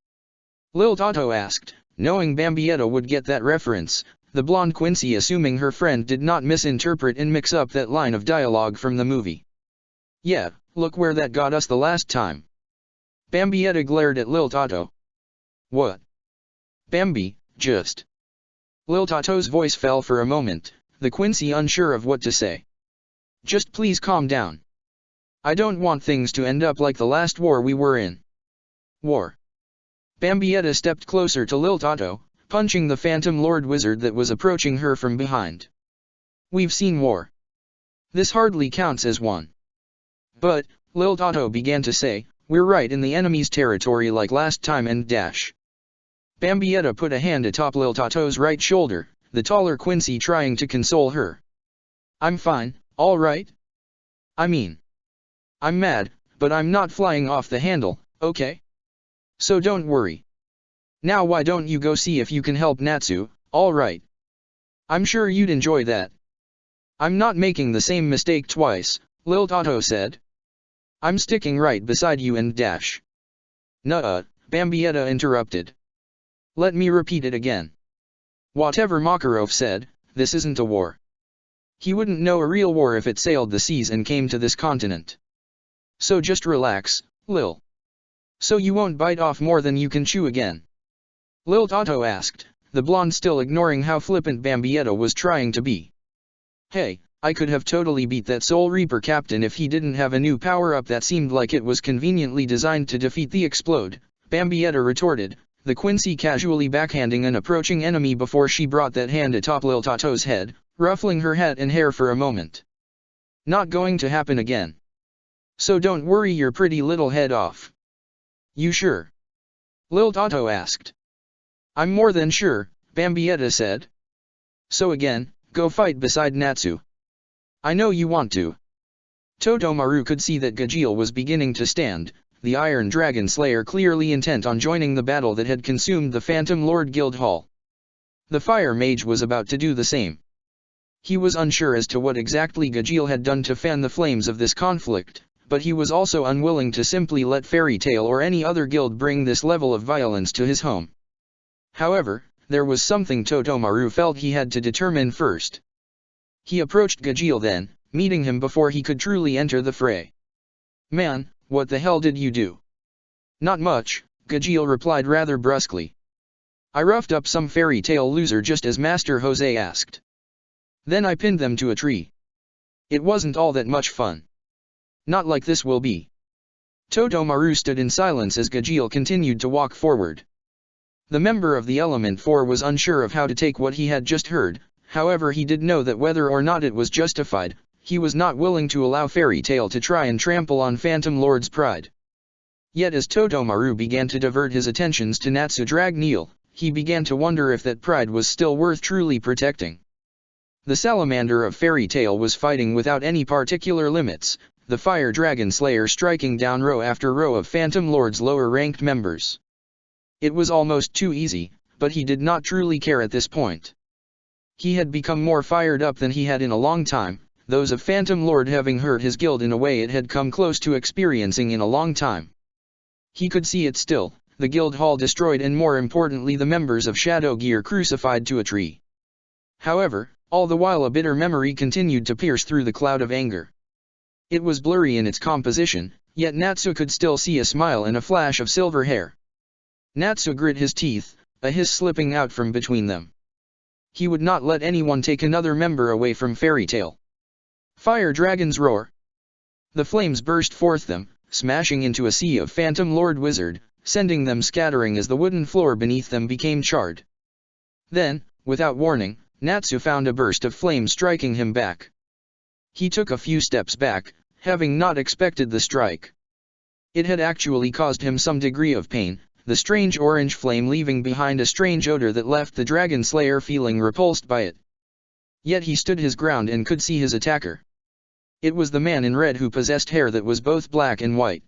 Lil Tato asked, knowing Bambietta would get that reference, the blonde Quincy assuming her friend did not misinterpret and mix up that line of dialogue from the movie. "Yeah, look where that got us the last time." Bambietta glared at Lil Tato. "What?" "Bambi, just..." Lil Tato's voice fell for a moment, the Quincy unsure of what to say. "Just please calm down. I don't want things to end up like the last war we were in." "War?" Bambietta stepped closer to Lil Tato, punching the Phantom Lord wizard that was approaching her from behind. "We've seen war. This hardly counts as one." "But," Lil Tato began to say, "we're right in the enemy's territory like last time and dash." Bambietta put a hand atop Lil Tato's right shoulder, the taller Quincy trying to console her. "I'm fine, all right? I mean, I'm mad, but I'm not flying off the handle, okay? So don't worry." Now why don't you go see if you can help Natsu? Alright. I'm sure you'd enjoy that. I'm not making the same mistake twice, Lil Tato said. I'm sticking right beside you and dash. Nuh-uh, Bambietta interrupted. Let me repeat it again. Whatever Makarov said, this isn't a war. He wouldn't know a real war if it sailed the seas and came to this continent. So just relax, Lil. So you won't bite off more than you can chew again? Lil Tato asked, the blonde still ignoring how flippant Bambietta was trying to be. Hey, I could have totally beat that Soul Reaper captain if he didn't have a new power-up that seemed like it was conveniently designed to defeat the Explode, Bambietta retorted, the Quincy casually backhanding an approaching enemy before she brought that hand atop Lil Tato's head, ruffling her hat and hair for a moment. Not going to happen again. So don't worry your pretty little head off. You sure? Lil Tato asked. I'm more than sure, Bambietta said. So again, go fight beside Natsu. I know you want to. Totomaru could see that Gajeel was beginning to stand, the Iron Dragon Slayer clearly intent on joining the battle that had consumed the Phantom Lord Guild Hall. The Fire Mage was about to do the same. He was unsure as to what exactly Gajeel had done to fan the flames of this conflict, but he was also unwilling to simply let Fairy Tail or any other guild bring this level of violence to his home. However, there was something Totomaru felt he had to determine first. He approached Gajeel then, meeting him before he could truly enter the fray. Man, what the hell did you do? Not much, Gajeel replied rather brusquely. I roughed up some Fairy Tail loser just as Master Jose asked. Then I pinned them to a tree. It wasn't all that much fun. Not like this will be. Totomaru stood in silence as Gajeel continued to walk forward. The member of the Element Four was unsure of how to take what he had just heard, however he did know that whether or not it was justified, he was not willing to allow Fairy Tail to try and trample on Phantom Lord's pride. Yet as Totomaru began to divert his attentions to Natsu Dragneel, he began to wonder if that pride was still worth truly protecting. The Salamander of Fairy Tail was fighting without any particular limits, the Fire Dragon Slayer striking down row after row of Phantom Lord's lower-ranked members. It was almost too easy, but he did not truly care at this point. He had become more fired up than he had in a long time, those of Phantom Lord having hurt his guild in a way it had come close to experiencing in a long time. He could see it still, the guild hall destroyed and more importantly the members of Shadow Gear crucified to a tree. However, all the while a bitter memory continued to pierce through the cloud of anger. It was blurry in its composition, yet Natsu could still see a smile and a flash of silver hair. Natsu grit his teeth, a hiss slipping out from between them. He would not let anyone take another member away from Fairy Tail. Fire Dragon's roar. The flames burst forth them, smashing into a sea of Phantom Lord Wizard, sending them scattering as the wooden floor beneath them became charred. Then, without warning, Natsu found a burst of flame striking him back. He took a few steps back, having not expected the strike. It had actually caused him some degree of pain, the strange orange flame leaving behind a strange odor that left the Dragon Slayer feeling repulsed by it. Yet he stood his ground and could see his attacker. It was the man in red who possessed hair that was both black and white.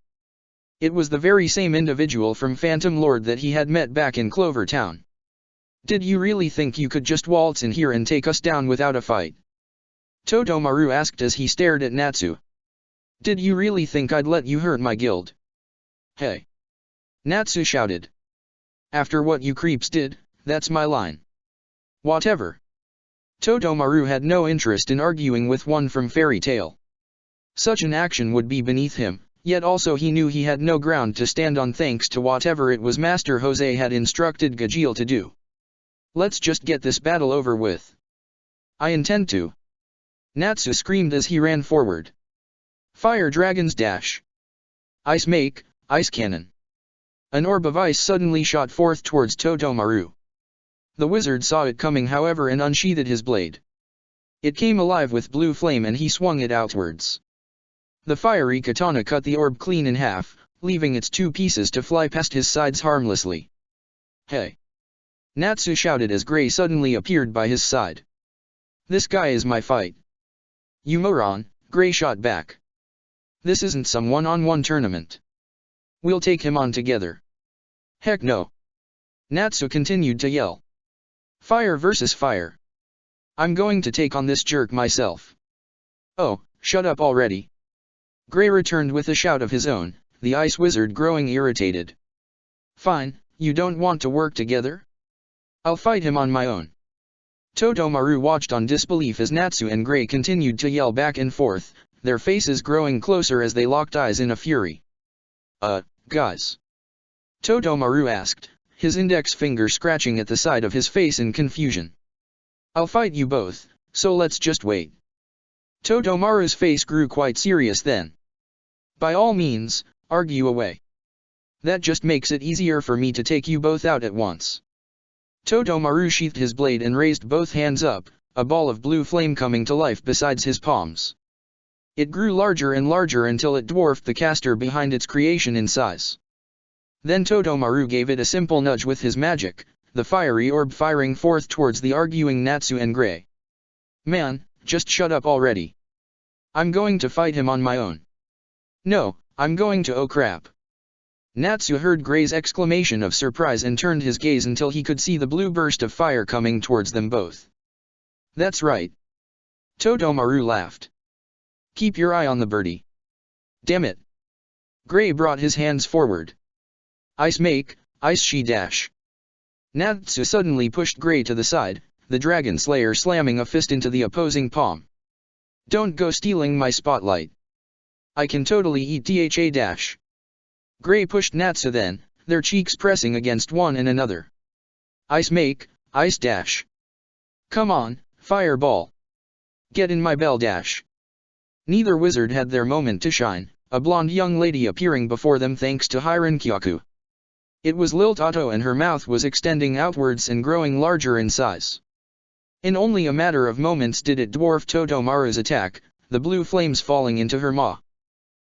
It was the very same individual from Phantom Lord that he had met back in Clover Town. Did you really think you could just waltz in here and take us down without a fight? Totomaru asked as he stared at Natsu. Did you really think I'd let you hurt my guild? Hey! Natsu shouted. After what you creeps did, that's my line. Whatever. Totomaru had no interest in arguing with one from Fairy Tail. Such an action would be beneath him, yet also he knew he had no ground to stand on thanks to whatever it was Master Jose had instructed Gajeel to do. Let's just get this battle over with. I intend to. Natsu screamed as he ran forward. Fire Dragon's dash. Ice make, ice cannon. An orb of ice suddenly shot forth towards Totomaru. The wizard saw it coming however and unsheathed his blade. It came alive with blue flame and he swung it outwards. The fiery katana cut the orb clean in half, leaving its two pieces to fly past his sides harmlessly. Hey! Natsu shouted as Gray suddenly appeared by his side. This guy is my fight. You moron, Gray shot back. This isn't some one-on-one tournament. We'll take him on together. Heck no. Natsu continued to yell. Fire versus fire. I'm going to take on this jerk myself. Oh, shut up already. Gray returned with a shout of his own, the ice wizard growing irritated. Fine, you don't want to work together? I'll fight him on my own. Todomaru watched on disbelief as Natsu and Gray continued to yell back and forth, their faces growing closer as they locked eyes in a fury. Guys? Todomaru asked, his index finger scratching at the side of his face in confusion. I'll fight you both, so let's just wait. Todomaru's face grew quite serious then. By all means, argue away. That just makes it easier for me to take you both out at once. Todomaru sheathed his blade and raised both hands up, a ball of blue flame coming to life beside his palms. It grew larger and larger until it dwarfed the caster behind its creation in size. Then Todomaru gave it a simple nudge with his magic, the fiery orb firing forth towards the arguing Natsu and Gray. Man, just shut up already. I'm going to fight him on my own. No, I'm going to oh crap. Natsu heard Gray's exclamation of surprise and turned his gaze until he could see the blue burst of fire coming towards them both. That's right. Todomaru laughed. Keep your eye on the birdie. Damn it. Gray brought his hands forward. Ice make, ice she dash. Natsu suddenly pushed Gray to the side, the Dragon Slayer slamming a fist into the opposing palm. Don't go stealing my spotlight. I can totally eat tha dash. Gray pushed Natsu then, their cheeks pressing against one and another. Ice make, ice dash. Come on, fireball. Get in my bell dash. Neither wizard had their moment to shine, a blonde young lady appearing before them thanks to Hirenkyaku. It was Lil Tato and her mouth was extending outwards and growing larger in size. In only a matter of moments did it dwarf Todomaru's attack, the blue flames falling into her maw.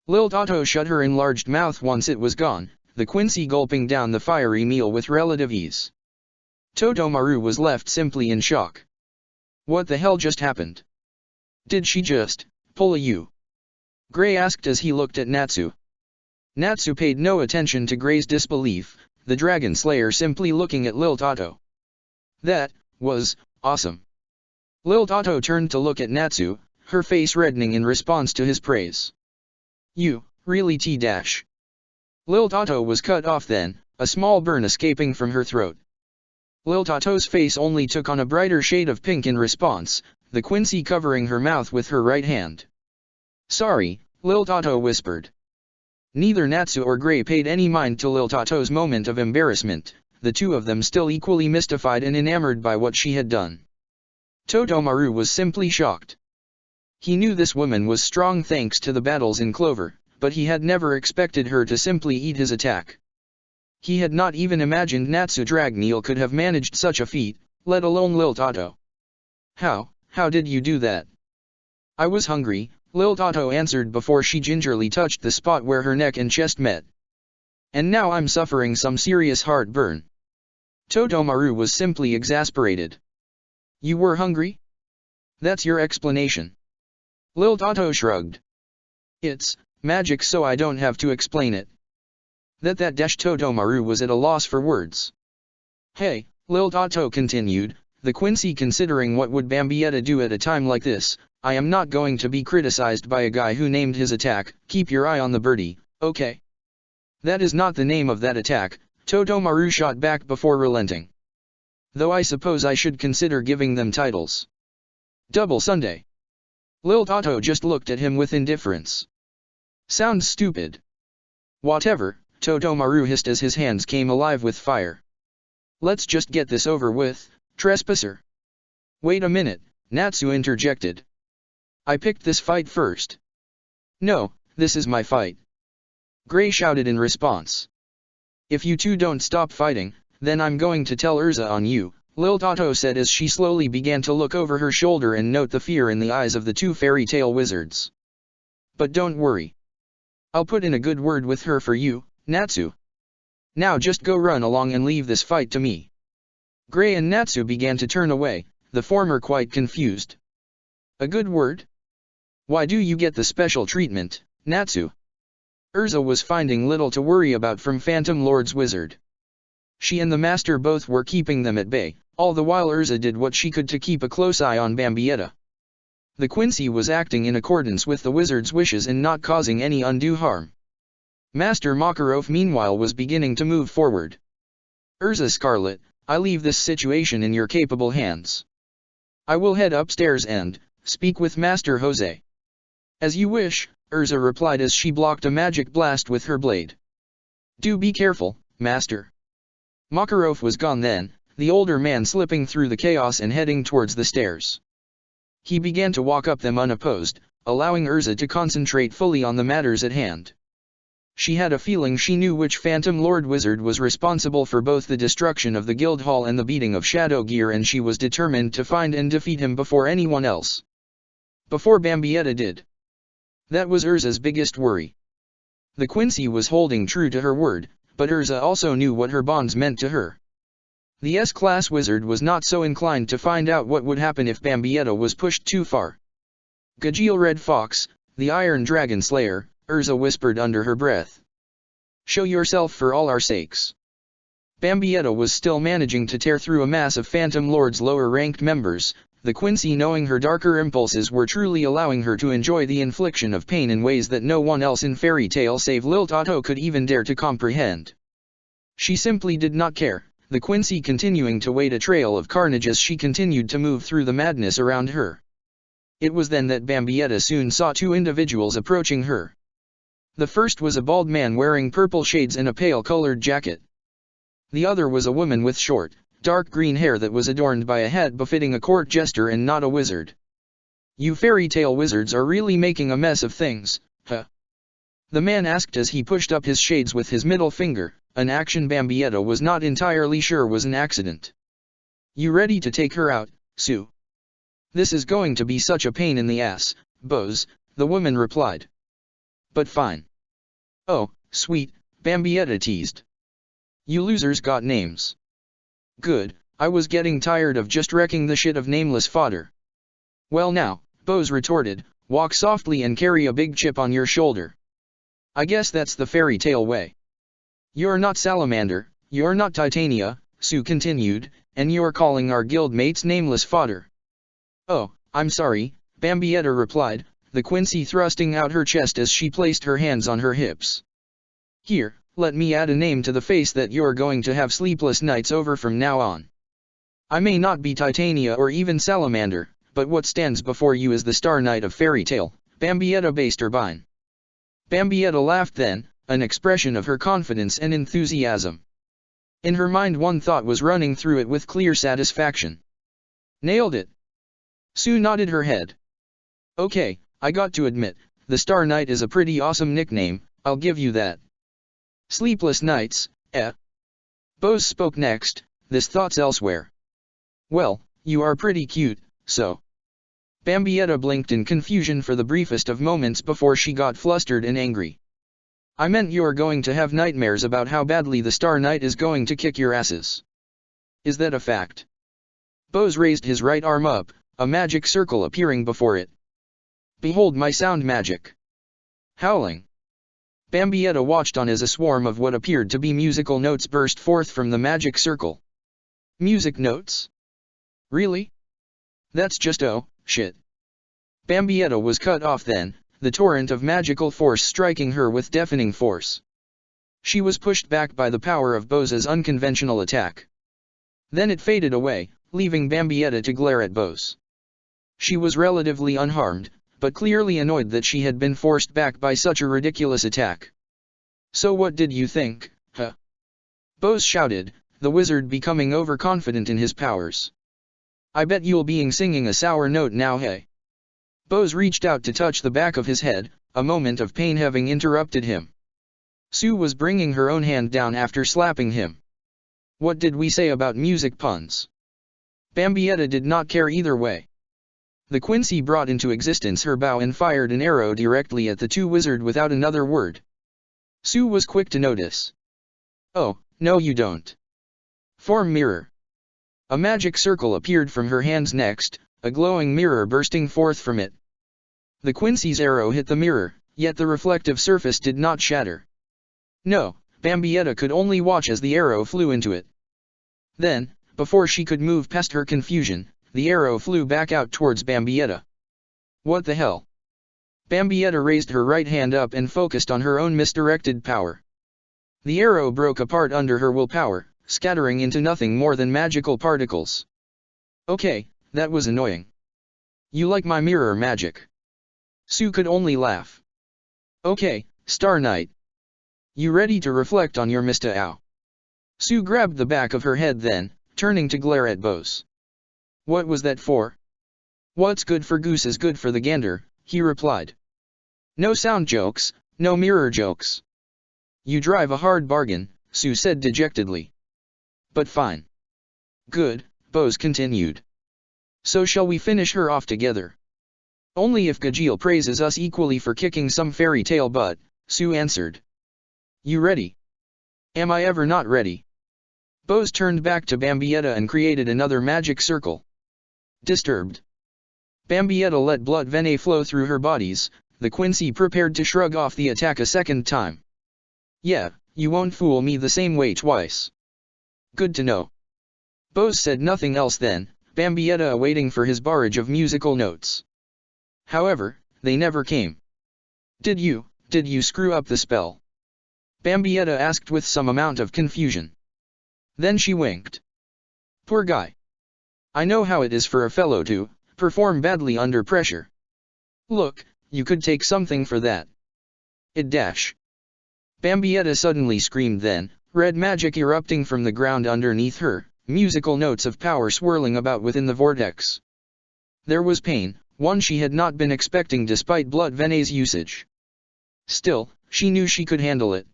Lil Tato shut her enlarged mouth once it was gone, the Quincy gulping down the fiery meal with relative ease. Todomaru was left simply in shock. What the hell just happened? Did she just pull a U? Gray asked as he looked at Natsu. Natsu paid no attention to Gray's disbelief, the Dragon Slayer simply looking at Lil Tato. That was awesome. Lil Tato turned to look at Natsu, her face reddening in response to his praise. You, really T-dash. Lil Tato was cut off then, a small burn escaping from her throat. Lil Tato's face only took on a brighter shade of pink in response, the Quincy covering her mouth with her right hand. Sorry, Lil Tato whispered. Neither Natsu or Gray paid any mind to Lil Tato's moment of embarrassment, the two of them still equally mystified and enamored by what she had done. Todomaru was simply shocked. He knew this woman was strong thanks to the battles in Clover, but he had never expected her to simply eat his attack. He had not even imagined Natsu Dragneel could have managed such a feat, let alone Lil Tato. How did you do that? I was hungry, Lil Tato answered before she gingerly touched the spot where her neck and chest met. And now I'm suffering some serious heartburn. Todomaru was simply exasperated. You were hungry? That's your explanation. Lil Tato shrugged. It's magic, so I don't have to explain it. That Todomaru was at a loss for words. Hey, Lil Tato continued, the Quincy considering what would Bambietta do at a time like this. I am not going to be criticized by a guy who named his attack, keep your eye on the birdie, okay? That is not the name of that attack, Todomaru shot back before relenting. Though I suppose I should consider giving them titles. Double Sunday. Lil Tato just looked at him with indifference. Sounds stupid. Whatever, Todomaru hissed as his hands came alive with fire. Let's just get this over with, trespasser. Wait a minute, Natsu interjected. I picked this fight first. No, this is my fight. Gray shouted in response. If you two don't stop fighting, then I'm going to tell Urza on you, Lil Tato said as she slowly began to look over her shoulder and note the fear in the eyes of the two fairy tale wizards. But don't worry. I'll put in a good word with her for you, Natsu. Now just go run along and leave this fight to me. Gray and Natsu began to turn away, the former quite confused. A good word? Why do you get the special treatment, Natsu? Urza was finding little to worry about from Phantom Lord's wizard. She and the master both were keeping them at bay, all the while Urza did what she could to keep a close eye on Bambietta. The Quincy was acting in accordance with the wizard's wishes and not causing any undue harm. Master Makarov meanwhile was beginning to move forward. Urza Scarlet, I leave this situation in your capable hands. I will head upstairs and speak with Master Jose. As you wish, Urza replied as she blocked a magic blast with her blade. Do be careful, Master. Makarov was gone then, the older man slipping through the chaos and heading towards the stairs. He began to walk up them unopposed, allowing Urza to concentrate fully on the matters at hand. She had a feeling she knew which Phantom Lord Wizard was responsible for both the destruction of the guild hall and the beating of Shadow Gear, and she was determined to find and defeat him before anyone else. Before Bambietta did. That was Urza's biggest worry. The Quincy was holding true to her word, but Urza also knew what her bonds meant to her. The S-class wizard was not so inclined to find out what would happen if Bambietta was pushed too far. Gajeel Red Fox, the Iron Dragon Slayer, Urza whispered under her breath. Show yourself for all our sakes. Bambietta was still managing to tear through a mass of Phantom Lord's lower-ranked members, the Quincy knowing her darker impulses were truly allowing her to enjoy the infliction of pain in ways that no one else in Fairy Tail save Lilt Otto could even dare to comprehend. She simply did not care, the Quincy continuing to wade a trail of carnage as she continued to move through the madness around her. It was then that Bambietta soon saw two individuals approaching her. The first was a bald man wearing purple shades and a pale-colored jacket. The other was a woman with short, dark green hair that was adorned by a hat befitting a court jester and not a wizard. You Fairy Tail wizards are really making a mess of things, huh? The man asked as he pushed up his shades with his middle finger, an action Bambietta was not entirely sure was an accident. You ready to take her out, Sue? This is going to be such a pain in the ass, Bose, the woman replied. But fine. Oh, sweet, Bambietta teased. You losers got names. Good, I was getting tired of just wrecking the shit of nameless fodder. Well now, Bose retorted, walk softly and carry a big chip on your shoulder. I guess that's the Fairy Tail way. You're not Salamander, you're not Titania, Sue continued, and you're calling our guild mates nameless fodder. Oh, I'm sorry, Bambietta replied, the Quincy thrusting out her chest as she placed her hands on her hips. Here, let me add a name to the face that you're going to have sleepless nights over from now on. I may not be Titania or even Salamander, but what stands before you is the Star Knight of Fairy Tail, Bambietta Basterbine. Bambietta laughed then, an expression of her confidence and enthusiasm. In her mind one thought was running through it with clear satisfaction. Nailed it. Sue nodded her head. Okay, I got to admit, the Star Knight is a pretty awesome nickname, I'll give you that. Sleepless nights, eh? Bose spoke next, this thought's elsewhere. Well, you are pretty cute, so. Bambietta blinked in confusion for the briefest of moments before she got flustered and angry. I meant you're going to have nightmares about how badly the Star Knight is going to kick your asses. Is that a fact? Bose raised his right arm up, a magic circle appearing before it. Behold my sound magic. Howling. Bambietta watched on as a swarm of what appeared to be musical notes burst forth from the magic circle. Music notes? Really? That's just shit. Bambietta was cut off then, the torrent of magical force striking her with deafening force. She was pushed back by the power of Bose's unconventional attack. Then it faded away, leaving Bambietta to glare at Bose. She was relatively unharmed, but clearly annoyed that she had been forced back by such a ridiculous attack. So what did you think, huh? Bose shouted, the wizard becoming overconfident in his powers. I bet you'll be singing a sour note now, hey? Bose reached out to touch the back of his head, a moment of pain having interrupted him. Sue was bringing her own hand down after slapping him. What did we say about music puns? Bambietta did not care either way. The Quincy brought into existence her bow and fired an arrow directly at the two wizards without another word. Sue was quick to notice. Oh, no you don't. Form mirror. A magic circle appeared from her hands next, a glowing mirror bursting forth from it. The Quincy's arrow hit the mirror, yet the reflective surface did not shatter. No, Bambietta could only watch as the arrow flew into it, Then, before she could move past her confusion, the arrow flew back out towards Bambietta. What the hell? Bambietta raised her right hand up and focused on her own misdirected power. The arrow broke apart under her willpower, scattering into nothing more than magical particles. Okay, that was annoying. You like my mirror magic? Sue could only laugh. Okay, Star Knight. You ready to reflect on your Mr. Ow? Sue grabbed the back of her head then, turning to glare at Bose. What was that for? What's good for goose is good for the gander, he replied. No sound jokes, no mirror jokes. You drive a hard bargain, Sue said dejectedly. But fine. Good, Bose continued. So shall we finish her off together? Only if Gajeel praises us equally for kicking some fairy tale butt, Sue answered. You ready? Am I ever not ready? Bose turned back to Bambietta and created another magic circle. Disturbed. Bambietta let blood venet flow through her bodies, the Quincy prepared to shrug off the attack a second time. Yeah, you won't fool me the same way twice. Good to know. Bose said nothing else then, Bambietta awaiting for his barrage of musical notes. However, they never came. Did you screw up the spell? Bambietta asked with some amount of confusion. Then she winked. Poor guy. I know how it is for a fellow to perform badly under pressure. Look, you could take something for that. It dash. Bambietta suddenly screamed then, red magic erupting from the ground underneath her, musical notes of power swirling about within the vortex. There was pain, one she had not been expecting despite blood venet's usage. Still, she knew she could handle it.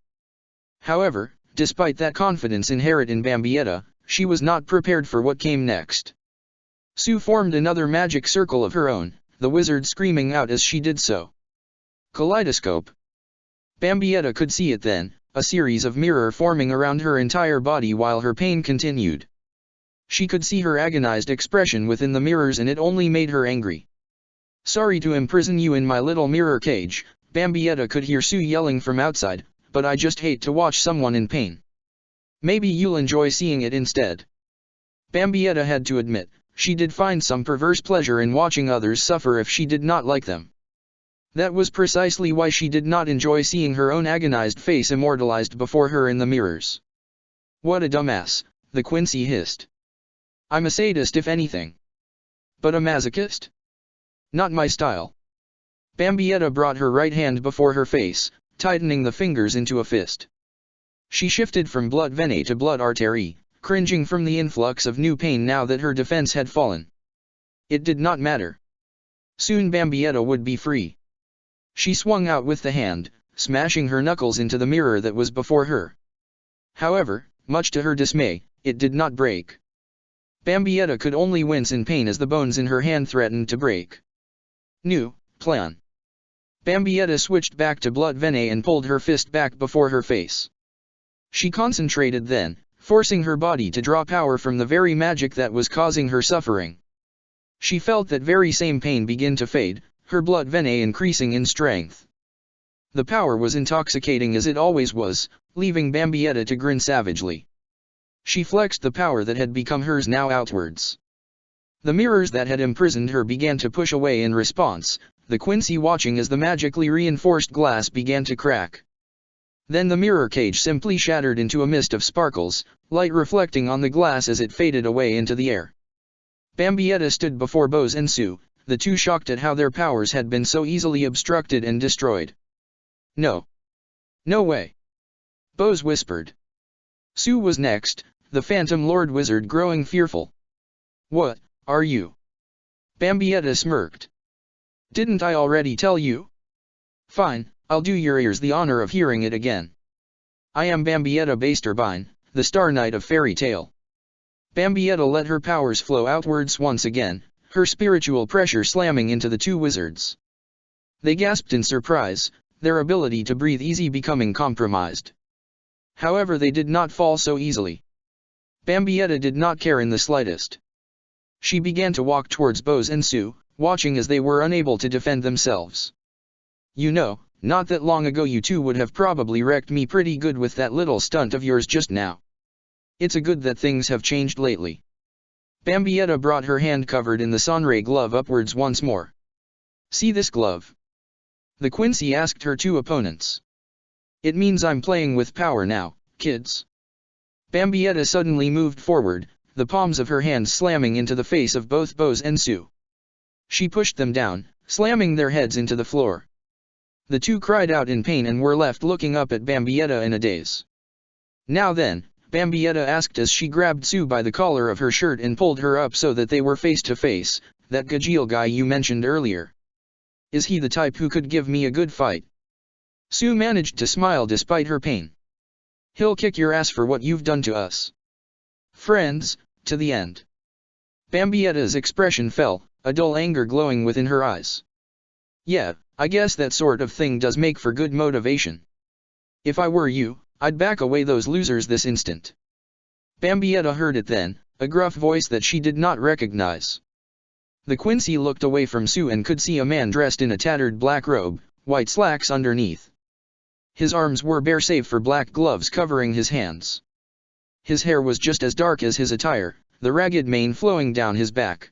However, despite that confidence inherent in Bambietta, she was not prepared for what came next. Sue formed another magic circle of her own, the wizard screaming out as she did so. Kaleidoscope. Bambietta could see it then, a series of mirrors forming around her entire body while her pain continued. She could see her agonized expression within the mirrors and it only made her angry. Sorry to imprison you in my little mirror cage, Bambietta could hear Sue yelling from outside, but I just hate to watch someone in pain. Maybe you'll enjoy seeing it instead. Bambietta had to admit, she did find some perverse pleasure in watching others suffer if she did not like them. That was precisely why she did not enjoy seeing her own agonized face immortalized before her in the mirrors. What a dumbass, the Quincy hissed. I'm a sadist if anything. But a masochist? Not my style. Bambietta brought her right hand before her face, tightening the fingers into a fist. She shifted from blood venet to blood artery, cringing from the influx of new pain now that her defense had fallen. It did not matter. Soon Bambietta would be free. She swung out with the hand, smashing her knuckles into the mirror that was before her. However, much to her dismay, it did not break. Bambietta could only wince in pain as the bones in her hand threatened to break. New plan. Bambietta switched back to blood venet and pulled her fist back before her face. She concentrated then, forcing her body to draw power from the very magic that was causing her suffering. She felt that very same pain begin to fade, her blood venet increasing in strength. The power was intoxicating as it always was, leaving Bambietta to grin savagely. She flexed the power that had become hers now outwards. The mirrors that had imprisoned her began to push away in response, the Quincy watching as the magically reinforced glass began to crack. Then the mirror cage simply shattered into a mist of sparkles, light reflecting on the glass as it faded away into the air. Bambietta stood before Bose and Sue, the two shocked at how their powers had been so easily obstructed and destroyed. No. No way. Bose whispered. Sue was next, the Phantom Lord Wizard growing fearful. What, are you? Bambietta smirked. Didn't I already tell you? Fine, I'll do your ears the honor of hearing it again. I am Bambietta Basterbine, the Star Knight of Fairy Tale. Bambietta let her powers flow outwards once again, her spiritual pressure slamming into the two wizards. They gasped in surprise, their ability to breathe easy becoming compromised. However, they did not fall so easily. Bambietta did not care in the slightest. She began to walk towards Bose and Sue, watching as they were unable to defend themselves. You know, not that long ago you two would have probably wrecked me pretty good with that little stunt of yours just now. It's a good that things have changed lately. Bambietta brought her hand covered in the Sonray glove upwards once more. See this glove? The Quincy asked her two opponents. It means I'm playing with power now, kids. Bambietta suddenly moved forward, the palms of her hands slamming into the face of both Bose and Sue. She pushed them down, slamming their heads into the floor. The two cried out in pain and were left looking up at Bambietta in a daze. Now then, Bambietta asked as she grabbed Sue by the collar of her shirt and pulled her up so that they were face to face, that Gajeel guy you mentioned earlier. Is he the type who could give me a good fight? Sue managed to smile despite her pain. He'll kick your ass for what you've done to us. Friends, to the end. Bambietta's expression fell, a dull anger glowing within her eyes. Yeah, I guess that sort of thing does make for good motivation. If I were you, I'd back away those losers this instant. Bambietta heard it then, a gruff voice that she did not recognize. The Quincy looked away from Sue and could see a man dressed in a tattered black robe, white slacks underneath. His arms were bare save for black gloves covering his hands. His hair was just as dark as his attire, the ragged mane flowing down his back.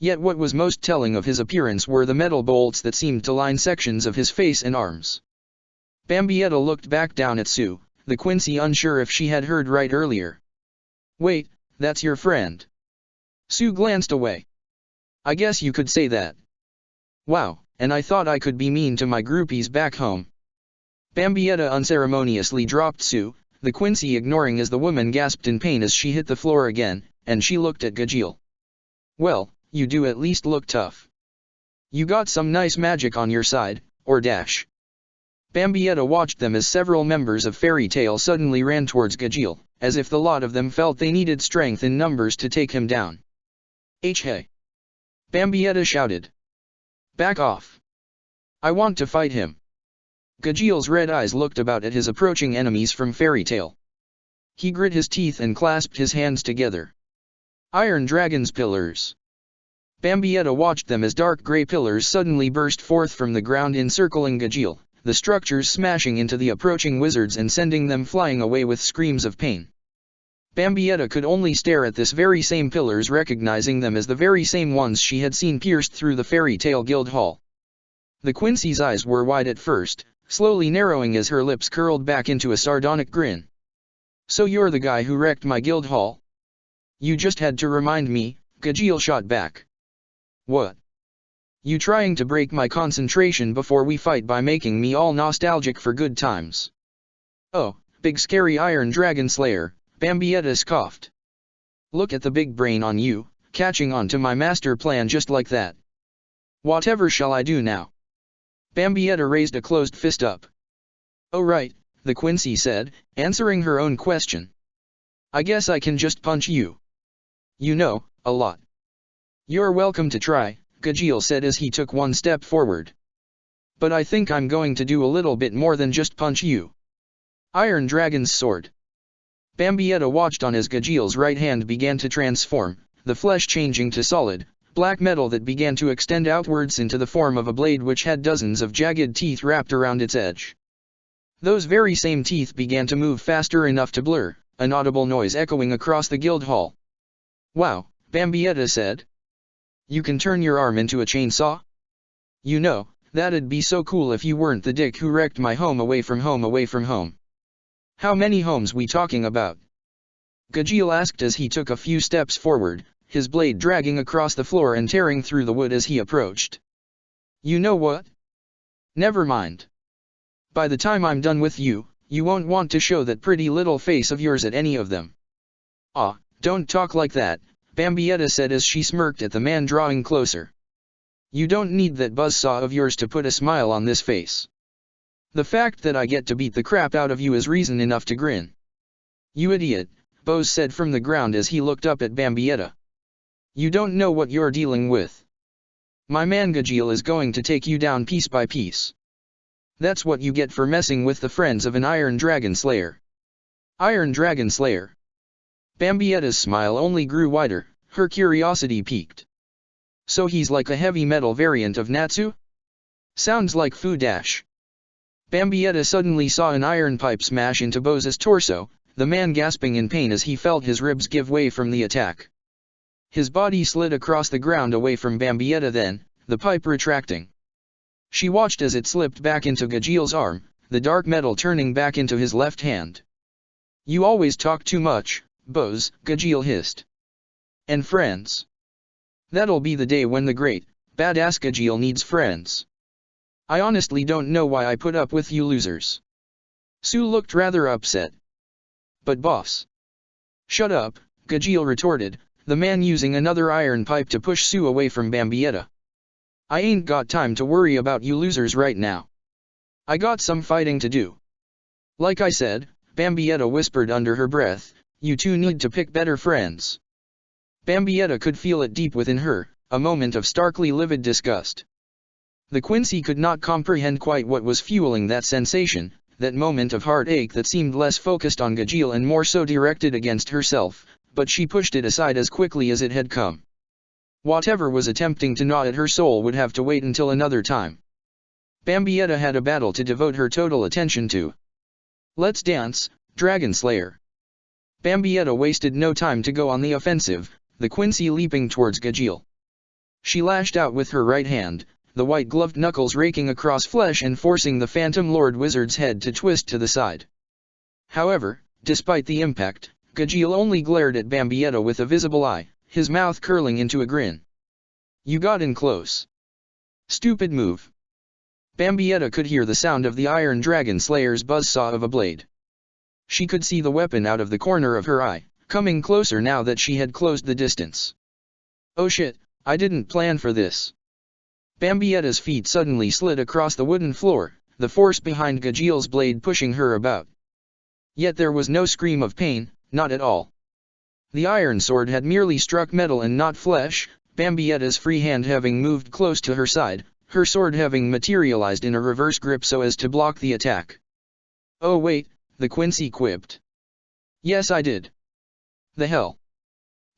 Yet what was most telling of his appearance were the metal bolts that seemed to line sections of his face and arms. Bambietta looked back down at Sue, the Quincy unsure if she had heard right earlier. Wait, that's your friend. Sue glanced away. I guess you could say that. Wow, and I thought I could be mean to my groupies back home. Bambietta unceremoniously dropped Sue, the Quincy ignoring as the woman gasped in pain as she hit the floor again, and she looked at Gajeel. Well, you do at least look tough. You got some nice magic on your side, or dash. Bambietta watched them as several members of Fairy Tale suddenly ran towards Gajeel, as if the lot of them felt they needed strength in numbers to take him down. Hey! Bambietta shouted. Back off. I want to fight him. Gajeel's red eyes looked about at his approaching enemies from Fairy Tale. He grit his teeth and clasped his hands together. Iron Dragon's pillars. Bambietta watched them as dark grey pillars suddenly burst forth from the ground encircling Gajeel, the structures smashing into the approaching wizards and sending them flying away with screams of pain. Bambietta could only stare at this very same pillars, recognizing them as the very same ones she had seen pierced through the Fairy Tale Guild Hall. The Quincy's eyes were wide at first, slowly narrowing as her lips curled back into a sardonic grin. So you're the guy who wrecked my guild hall? You just had to remind me, Gajeel shot back. What? You trying to break my concentration before we fight by making me all nostalgic for good times? Oh, big scary Iron Dragon Slayer, Bambietta scoffed. Look at the big brain on you, catching on to my master plan just like that. Whatever shall I do now? Bambietta raised a closed fist up. Oh right, the Quincy said, answering her own question. I guess I can just punch you. You know, a lot. You're welcome to try, Gajeel said as he took one step forward. But I think I'm going to do a little bit more than just punch you. Iron Dragon's sword. Bambietta watched on as Gajeel's right hand began to transform, the flesh changing to solid, black metal that began to extend outwards into the form of a blade which had dozens of jagged teeth wrapped around its edge. Those very same teeth began to move faster enough to blur, an audible noise echoing across the guild hall. Wow, Bambietta said. You can turn your arm into a chainsaw? You know, that'd be so cool if you weren't the dick who wrecked my home away from home. How many homes we talking about? Gajeel asked as he took a few steps forward, his blade dragging across the floor and tearing through the wood as he approached. You know what? Never mind. By the time I'm done with you, you won't want to show that pretty little face of yours at any of them. Ah, don't talk like that, Bambietta said as she smirked at the man drawing closer. You don't need that buzzsaw of yours to put a smile on this face. The fact that I get to beat the crap out of you is reason enough to grin. You idiot, Bose said from the ground as he looked up at Bambietta. You don't know what you're dealing with. My man Gajeel is going to take you down piece by piece. That's what you get for messing with the friends of an Iron Dragon Slayer. Iron Dragon Slayer. Bambietta's smile only grew wider, her curiosity piqued. So he's like a heavy metal variant of Natsu? Sounds like Fu Dash. Bambietta suddenly saw an iron pipe smash into Bose's torso, the man gasping in pain as he felt his ribs give way from the attack. His body slid across the ground away from Bambietta then, the pipe retracting. She watched as it slipped back into Gajil's arm, the dark metal turning back into his left hand. "You always talk too much, Bose," Gajil hissed. "And friends. That'll be the day when the great, badass Gajil needs friends. I honestly don't know why I put up with you losers." Sue looked rather upset. "But boss." "Shut up," Gajil retorted, the man using another iron pipe to push Sue away from Bambietta. "I ain't got time to worry about you losers right now. I got some fighting to do." "Like I said," Bambietta whispered under her breath, "you two need to pick better friends." Bambietta could feel it deep within her, a moment of starkly livid disgust. The Quincy could not comprehend quite what was fueling that sensation, that moment of heartache that seemed less focused on Gajil and more so directed against herself, but she pushed it aside as quickly as it had come. Whatever was attempting to gnaw at her soul would have to wait until another time. Bambietta had a battle to devote her total attention to. "Let's dance, Dragon Slayer." Bambietta wasted no time to go on the offensive, the Quincy leaping towards Gajil. She lashed out with her right hand, the white-gloved knuckles raking across flesh and forcing the Phantom Lord Wizard's head to twist to the side. However, despite the impact, Gajil only glared at Bambietta with a visible eye, his mouth curling into a grin. "You got in close. Stupid move." Bambietta could hear the sound of the Iron Dragon Slayer's buzzsaw of a blade. She could see the weapon out of the corner of her eye, coming closer now that she had closed the distance. "Oh shit, I didn't plan for this." Bambietta's feet suddenly slid across the wooden floor, the force behind Gajil's blade pushing her about. Yet there was no scream of pain, not at all. The iron sword had merely struck metal and not flesh, Bambietta's free hand having moved close to her side, her sword having materialized in a reverse grip so as to block the attack. "Oh wait," the Quincy quipped. "Yes I did." "The hell?"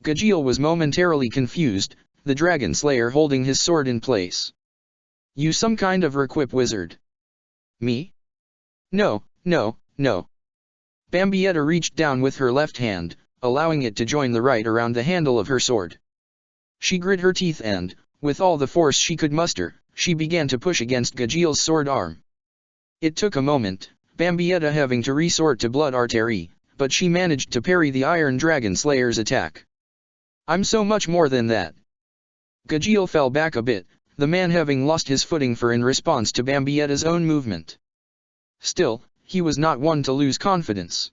Gajil was momentarily confused, the Dragon Slayer holding his sword in place. "You some kind of requip wizard?" "Me? No, no, no." Bambietta reached down with her left hand, allowing it to join the right around the handle of her sword. She grit her teeth and, with all the force she could muster, she began to push against Gajil's sword arm. It took a moment, Bambietta having to resort to blood artery, but she managed to parry the Iron Dragon Slayer's attack. "I'm so much more than that." Gajil fell back a bit, the man having lost his footing in response to Bambietta's own movement. Still, he was not one to lose confidence.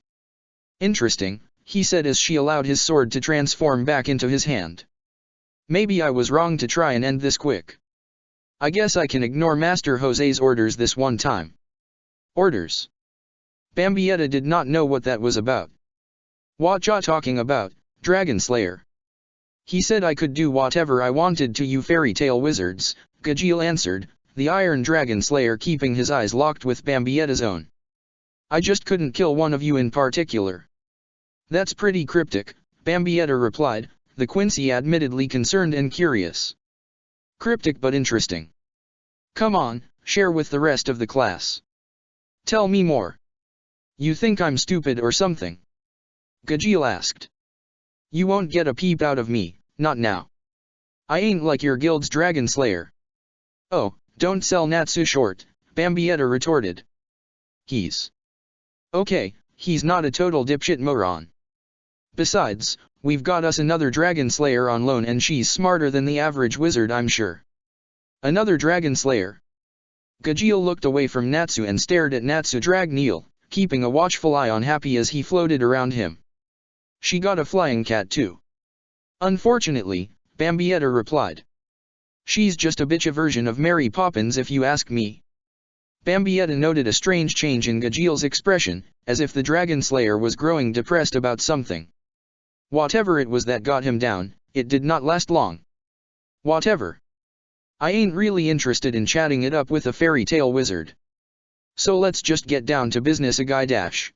"Interesting," he said as she allowed his sword to transform back into his hand. "Maybe I was wrong to try and end this quick. I guess I can ignore Master Jose's orders this one time." "Orders?" Bambietta did not know what that was about. "What ya talking about, Dragon Slayer?" "He said I could do whatever I wanted to you fairy tale wizards," Gajil answered, the Iron Dragon Slayer keeping his eyes locked with Bambietta's own. "I just couldn't kill one of you in particular." "That's pretty cryptic," Bambietta replied, the Quincy admittedly concerned and curious. "Cryptic but interesting. Come on, share with the rest of the class. Tell me more. You think I'm stupid or something?" Gajil asked. "You won't get a peep out of me, not now. I ain't like your guild's Dragon Slayer." "Oh, don't sell Natsu short," Bambietta retorted. "He's okay, he's not a total dipshit moron. Besides, we've got us another Dragon Slayer on loan and she's smarter than the average wizard I'm sure." "Another Dragon Slayer?" Gajil looked away from Natsu and stared at Natsu Dragneel, keeping a watchful eye on Happy as he floated around him. "She got a flying cat too." "Unfortunately," Bambietta replied. "She's just a bitch version of Mary Poppins if you ask me." Bambietta noted a strange change in Gajil's expression, as if the Dragon Slayer was growing depressed about something. Whatever it was that got him down, it did not last long. "Whatever. I ain't really interested in chatting it up with a fairy tale wizard. So let's just get down to business a guy dash."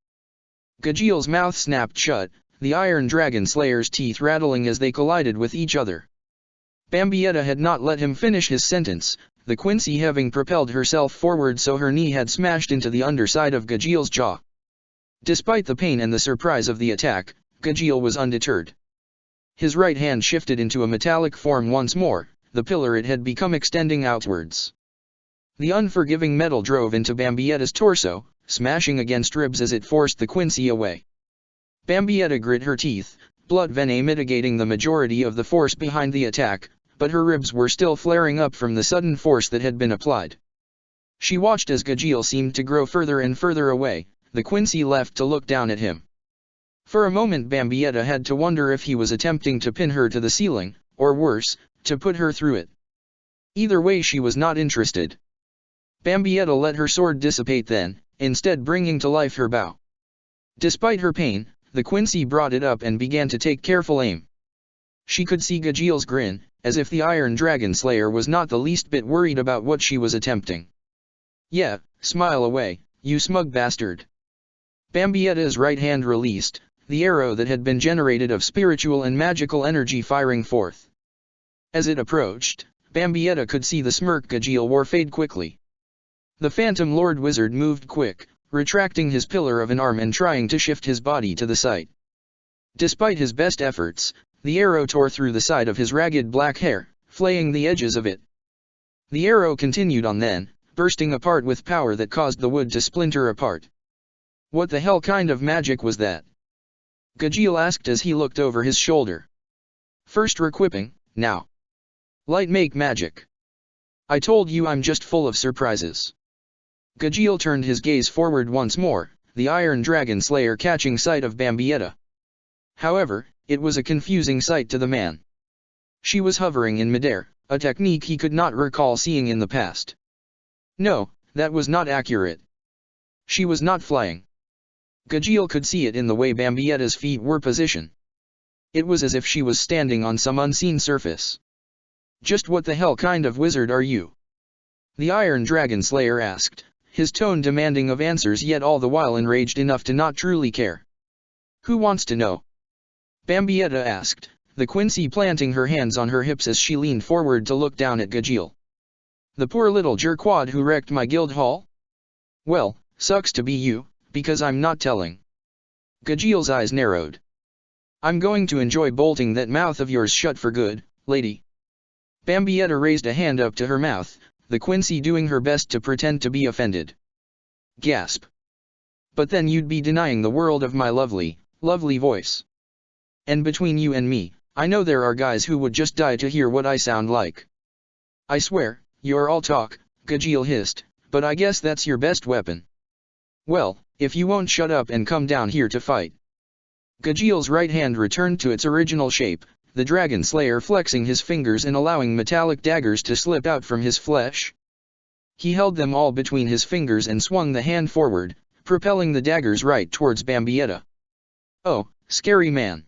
Gajil's mouth snapped shut, the Iron Dragon Slayer's teeth rattling as they collided with each other. Bambietta had not let him finish his sentence, the Quincy having propelled herself forward so her knee had smashed into the underside of Gajil's jaw. Despite the pain and the surprise of the attack, Gajeel was undeterred. His right hand shifted into a metallic form once more, the pillar it had become extending outwards. The unforgiving metal drove into Bambietta's torso, smashing against ribs as it forced the Quincy away. Bambietta grit her teeth, blood vein mitigating the majority of the force behind the attack, but her ribs were still flaring up from the sudden force that had been applied. She watched as Gajeel seemed to grow further and further away, the Quincy left to look down at him. For a moment Bambietta had to wonder if he was attempting to pin her to the ceiling, or worse, to put her through it. Either way she was not interested. Bambietta let her sword dissipate then, instead bringing to life her bow. Despite her pain, the Quincy brought it up and began to take careful aim. She could see Gajeel's grin, as if the Iron Dragon Slayer was not the least bit worried about what she was attempting. "Yeah, smile away, you smug bastard." Bambietta's right hand released, the arrow that had been generated of spiritual and magical energy firing forth. As it approached, Bambietta could see the smirk Gajeel wore fade quickly. The Phantom Lord Wizard moved quick, retracting his pillar of an arm and trying to shift his body to the side. Despite his best efforts, the arrow tore through the side of his ragged black hair, flaying the edges of it. The arrow continued on then, bursting apart with power that caused the wood to splinter apart. What the hell kind of magic was that? Gajeel asked as he looked over his shoulder. First requipping, now. Light make magic. I told you I'm just full of surprises. Gajeel turned his gaze forward once more, the Iron Dragon Slayer catching sight of Bambietta. However, it was a confusing sight to the man. She was hovering in midair, a technique he could not recall seeing in the past. No, that was not accurate. She was not flying. Gajeel could see it in the way Bambietta's feet were positioned. It was as if she was standing on some unseen surface. Just what the hell kind of wizard are you? The Iron Dragon Slayer asked, his tone demanding of answers yet all the while enraged enough to not truly care. Who wants to know? Bambietta asked, the Quincy planting her hands on her hips as she leaned forward to look down at Gajeel. The poor little jerkwad who wrecked my guild hall? Well, sucks to be you, because I'm not telling. Gajeel's eyes narrowed. I'm going to enjoy bolting that mouth of yours shut for good, lady. Bambietta raised a hand up to her mouth, the Quincy doing her best to pretend to be offended. Gasp. But then you'd be denying the world of my lovely, lovely voice. And between you and me, I know there are guys who would just die to hear what I sound like. I swear, you're all talk, Gajeel hissed, but I guess that's your best weapon. Well, if you won't shut up and come down here to fight. Gajeel's right hand returned to its original shape, the Dragon Slayer flexing his fingers and allowing metallic daggers to slip out from his flesh. He held them all between his fingers and swung the hand forward, propelling the daggers right towards Bambietta. Oh, scary man.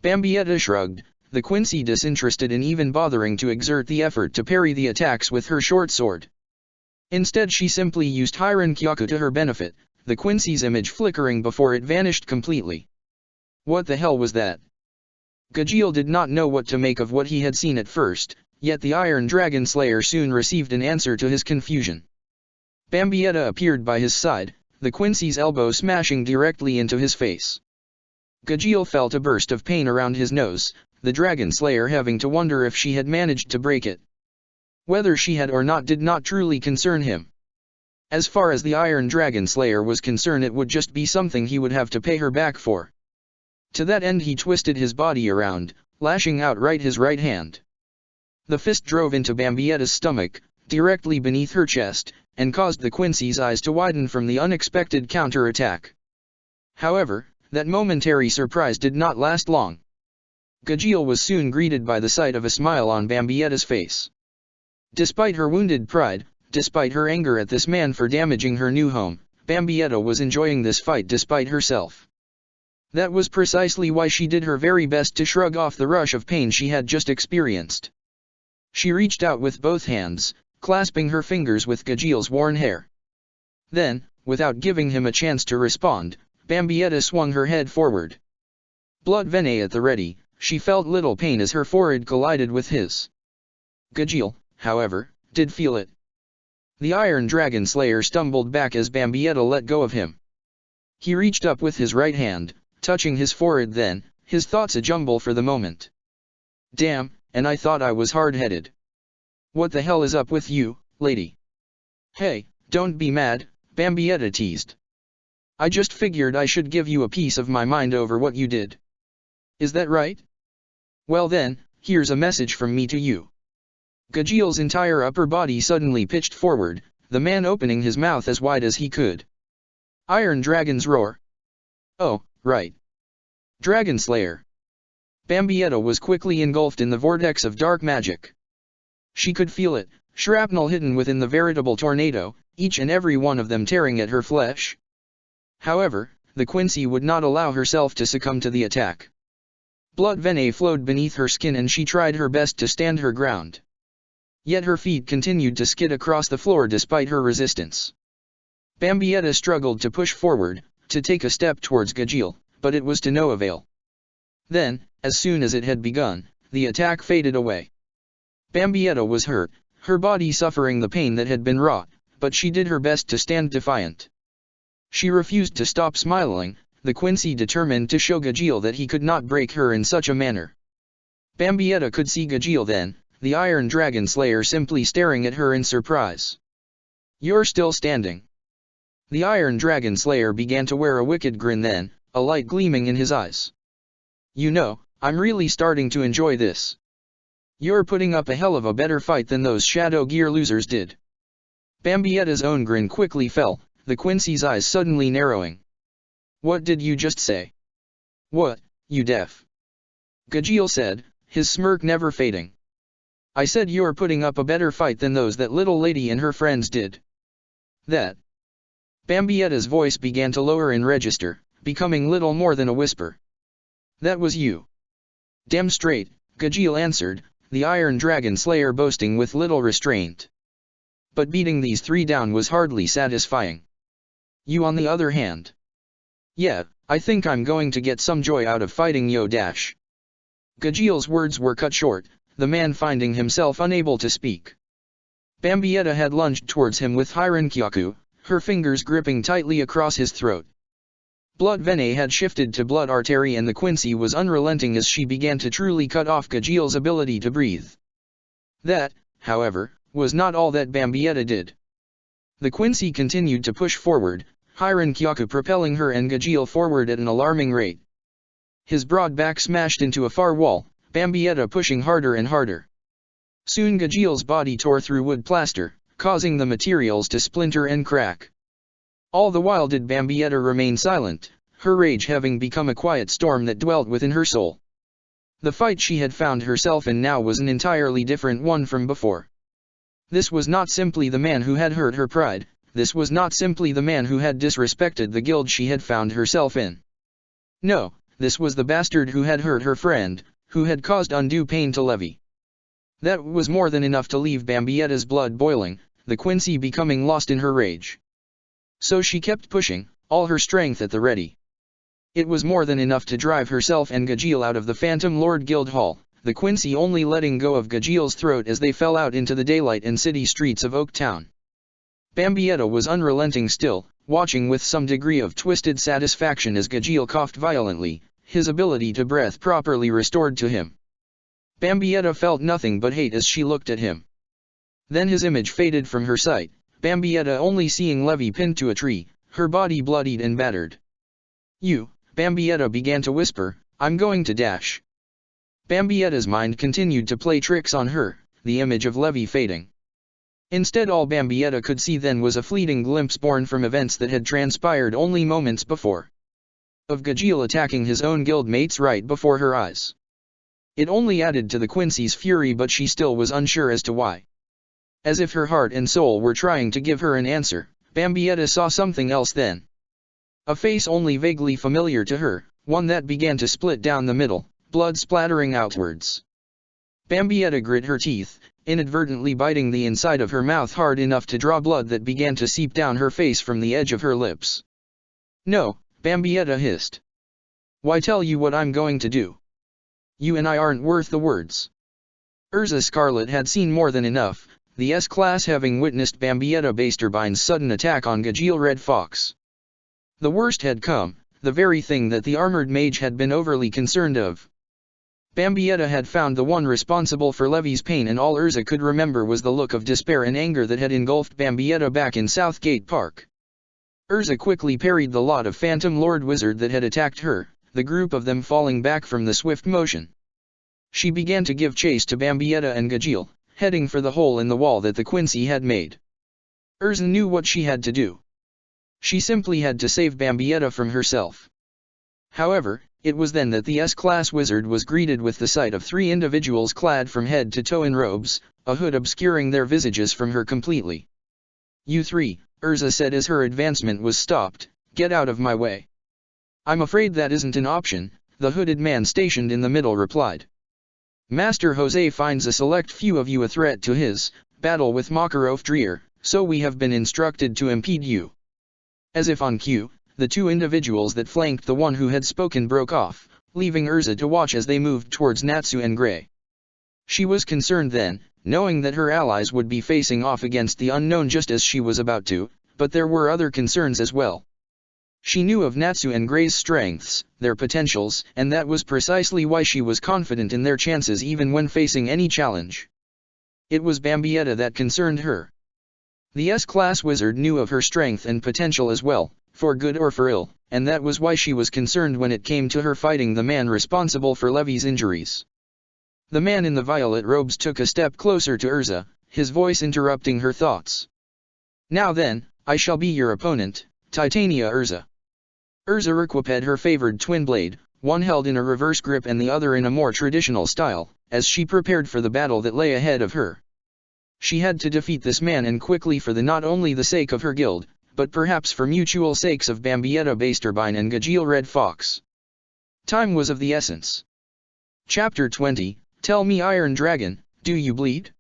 Bambietta shrugged, the Quincy disinterested in even bothering to exert the effort to parry the attacks with her short sword. Instead she simply used Hiran Kyaku to her benefit, the Quincy's image flickering before it vanished completely. What the hell was that? Gajeel did not know what to make of what he had seen at first, yet the Iron Dragon Slayer soon received an answer to his confusion. Bambietta appeared by his side, the Quincy's elbow smashing directly into his face. Gajeel felt a burst of pain around his nose, the Dragon Slayer having to wonder if she had managed to break it. Whether she had or not did not truly concern him. As far as the Iron Dragon Slayer was concerned, it would just be something he would have to pay her back for. To that end he twisted his body around, lashing out his right hand. The fist drove into Bambietta's stomach, directly beneath her chest, and caused the Quincy's eyes to widen from the unexpected counter-attack. However, that momentary surprise did not last long. Gajeel was soon greeted by the sight of a smile on Bambietta's face. Despite her wounded pride, despite her anger at this man for damaging her new home, Bambietta was enjoying this fight despite herself. That was precisely why she did her very best to shrug off the rush of pain she had just experienced. She reached out with both hands, clasping her fingers with Gajeel's worn hair. Then, without giving him a chance to respond, Bambietta swung her head forward. Blood vein at the ready, she felt little pain as her forehead collided with his. Gajeel, however, did feel it. The Iron Dragon Slayer stumbled back as Bambietta let go of him. He reached up with his right hand, touching his forehead then, his thoughts a jumble for the moment. Damn, and I thought I was hard-headed. What the hell is up with you, lady? Hey, don't be mad, Bambietta teased. I just figured I should give you a piece of my mind over what you did. Is that right? Well then, here's a message from me to you. Gajiel's entire upper body suddenly pitched forward, the man opening his mouth as wide as he could. Iron Dragon's roar. Oh, right. Dragon Slayer. Bambietta was quickly engulfed in the vortex of dark magic. She could feel it, shrapnel hidden within the veritable tornado, each and every one of them tearing at her flesh. However, the Quincy would not allow herself to succumb to the attack. Blood veine flowed beneath her skin and she tried her best to stand her ground. Yet her feet continued to skid across the floor despite her resistance. Bambietta struggled to push forward, to take a step towards Gajiel, but it was to no avail. Then, as soon as it had begun, the attack faded away. Bambietta was hurt, her body suffering the pain that had been wrought, but she did her best to stand defiant. She refused to stop smiling, the Quincy determined to show Gajiel that he could not break her in such a manner. Bambietta could see Gajiel then, the Iron Dragon Slayer simply staring at her in surprise. You're still standing. The Iron Dragon Slayer began to wear a wicked grin then, a light gleaming in his eyes. You know, I'm really starting to enjoy this. You're putting up a hell of a better fight than those Shadow Gear losers did. Bambietta's own grin quickly fell, the Quincy's eyes suddenly narrowing. What did you just say? What, you deaf? Gajiel said, his smirk never fading. I said you're putting up a better fight than those that little lady and her friends did. That. Bambietta's voice began to lower in register, becoming little more than a whisper. That was you. Damn straight, Gajiel answered, the Iron Dragon Slayer boasting with little restraint. But beating these three down was hardly satisfying. You on the other hand. Yeah, I think I'm going to get some joy out of fighting Yo Dash. Gajiel's words were cut short, the man finding himself unable to speak. Bambietta had lunged towards him with Hyrenkyaku, her fingers gripping tightly across his throat. Blood veine had shifted to blood artery and the Quincy was unrelenting as she began to truly cut off Gajiel's ability to breathe. That, however, was not all that Bambietta did. The Quincy continued to push forward, Hyrenkyaku propelling her and Gajiel forward at an alarming rate. His broad back smashed into a far wall, Bambietta pushing harder and harder. Soon Gajiel's body tore through wood plaster, causing the materials to splinter and crack. All the while did Bambietta remain silent, her rage having become a quiet storm that dwelt within her soul. The fight she had found herself in now was an entirely different one from before. This was not simply the man who had hurt her pride, this was not simply the man who had disrespected the guild she had found herself in. No, this was the bastard who had hurt her friend, who had caused undue pain to Levi. That was more than enough to leave Bambietta's blood boiling, the Quincy becoming lost in her rage. So she kept pushing, all her strength at the ready. It was more than enough to drive herself and Gajiel out of the Phantom Lord Guild Hall, the Quincy only letting go of Gajiel's throat as they fell out into the daylight and city streets of Oak Town. Bambietta was unrelenting still, watching with some degree of twisted satisfaction as Gajiel coughed violently, his ability to breathe properly restored to him. Bambietta felt nothing but hate as she looked at him. Then his image faded from her sight, Bambietta only seeing Levi pinned to a tree, her body bloodied and battered. You, Bambietta began to whisper, I'm going to dash. Bambietta's mind continued to play tricks on her, the image of Levi fading. Instead all Bambietta could see then was a fleeting glimpse born from events that had transpired only moments before. Of Gajiel attacking his own guildmates right before her eyes. It only added to the Quincy's fury but she still was unsure as to why. As if her heart and soul were trying to give her an answer, Bambietta saw something else then. A face only vaguely familiar to her, one that began to split down the middle, blood splattering outwards. Bambietta grit her teeth, inadvertently biting the inside of her mouth hard enough to draw blood that began to seep down her face from the edge of her lips. No, Bambietta hissed. Why tell you what I'm going to do? You and I aren't worth the words. Urza Scarlet had seen more than enough, the S-Class having witnessed Bambietta Basterbine's sudden attack on Gajiel Red Fox. The worst had come, the very thing that the armored mage had been overly concerned of. Bambietta had found the one responsible for Levy's pain, and all Urza could remember was the look of despair and anger that had engulfed Bambietta back in Southgate Park. Urza quickly parried the lot of Phantom Lord Wizard that had attacked her, the group of them falling back from the swift motion. She began to give chase to Bambietta and Gajeel, heading for the hole in the wall that the Quincy had made. Urza knew what she had to do. She simply had to save Bambietta from herself. However, it was then that the S-class wizard was greeted with the sight of three individuals clad from head to toe in robes, a hood obscuring their visages from her completely. "You three," Urza said as her advancement was stopped, "get out of my way." "I'm afraid that isn't an option," the hooded man stationed in the middle replied. "Master Jose finds a select few of you a threat to his battle with Makarov Dreer, so we have been instructed to impede you." As if on cue, the two individuals that flanked the one who had spoken broke off, leaving Urza to watch as they moved towards Natsu and Gray. She was concerned then, knowing that her allies would be facing off against the unknown just as she was about to, but there were other concerns as well. She knew of Natsu and Gray's strengths, their potentials, and that was precisely why she was confident in their chances even when facing any challenge. It was Bambietta that concerned her. The S-class wizard knew of her strength and potential as well, for good or for ill, and that was why she was concerned when it came to her fighting the man responsible for Levy's injuries. The man in the violet robes took a step closer to Urza, his voice interrupting her thoughts. "Now then, I shall be your opponent, Titania Urza." Urza equipped her favored twin blade, one held in a reverse grip and the other in a more traditional style, as she prepared for the battle that lay ahead of her. She had to defeat this man, and quickly, for not only the sake of her guild, but perhaps for mutual sakes of Bambietta Basterbine and Gajeel Red Fox. Time was of the essence. Chapter 20, Tell Me Iron Dragon, Do You Bleed?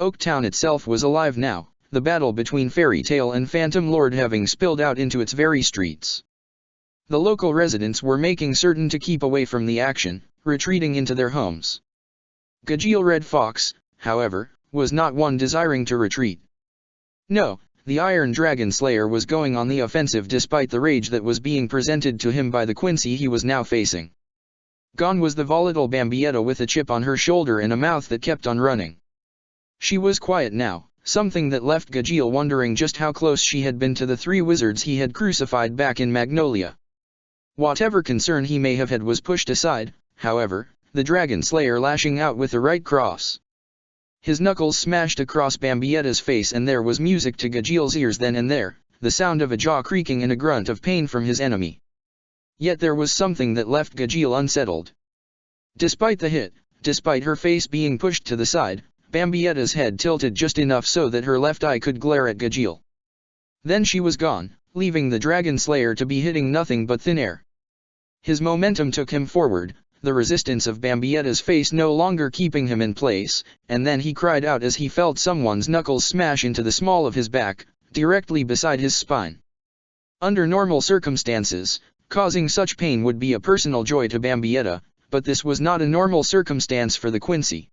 Oaktown itself was alive now, the battle between Fairy Tale and Phantom Lord having spilled out into its very streets. The local residents were making certain to keep away from the action, retreating into their homes. Gajeel Red Fox, however, was not one desiring to retreat. No, the Iron Dragon Slayer was going on the offensive despite the rage that was being presented to him by the Quincy he was now facing. Gone was the volatile Bambietta with a chip on her shoulder and a mouth that kept on running. She was quiet now, something that left Gajeel wondering just how close she had been to the three wizards he had crucified back in Magnolia. Whatever concern he may have had was pushed aside, however, the Dragon Slayer lashing out with the right cross. His knuckles smashed across Bambietta's face and there was music to Gajeel's ears then and there, the sound of a jaw creaking and a grunt of pain from his enemy. Yet there was something that left Gajeel unsettled. Despite the hit, despite her face being pushed to the side, Bambietta's head tilted just enough so that her left eye could glare at Gajeel. Then she was gone, leaving the Dragon Slayer to be hitting nothing but thin air. His momentum took him forward, the resistance of Bambietta's face no longer keeping him in place, and then he cried out as he felt someone's knuckles smash into the small of his back, directly beside his spine. Under normal circumstances, causing such pain would be a personal joy to Bambietta, but this was not a normal circumstance for the Quincy.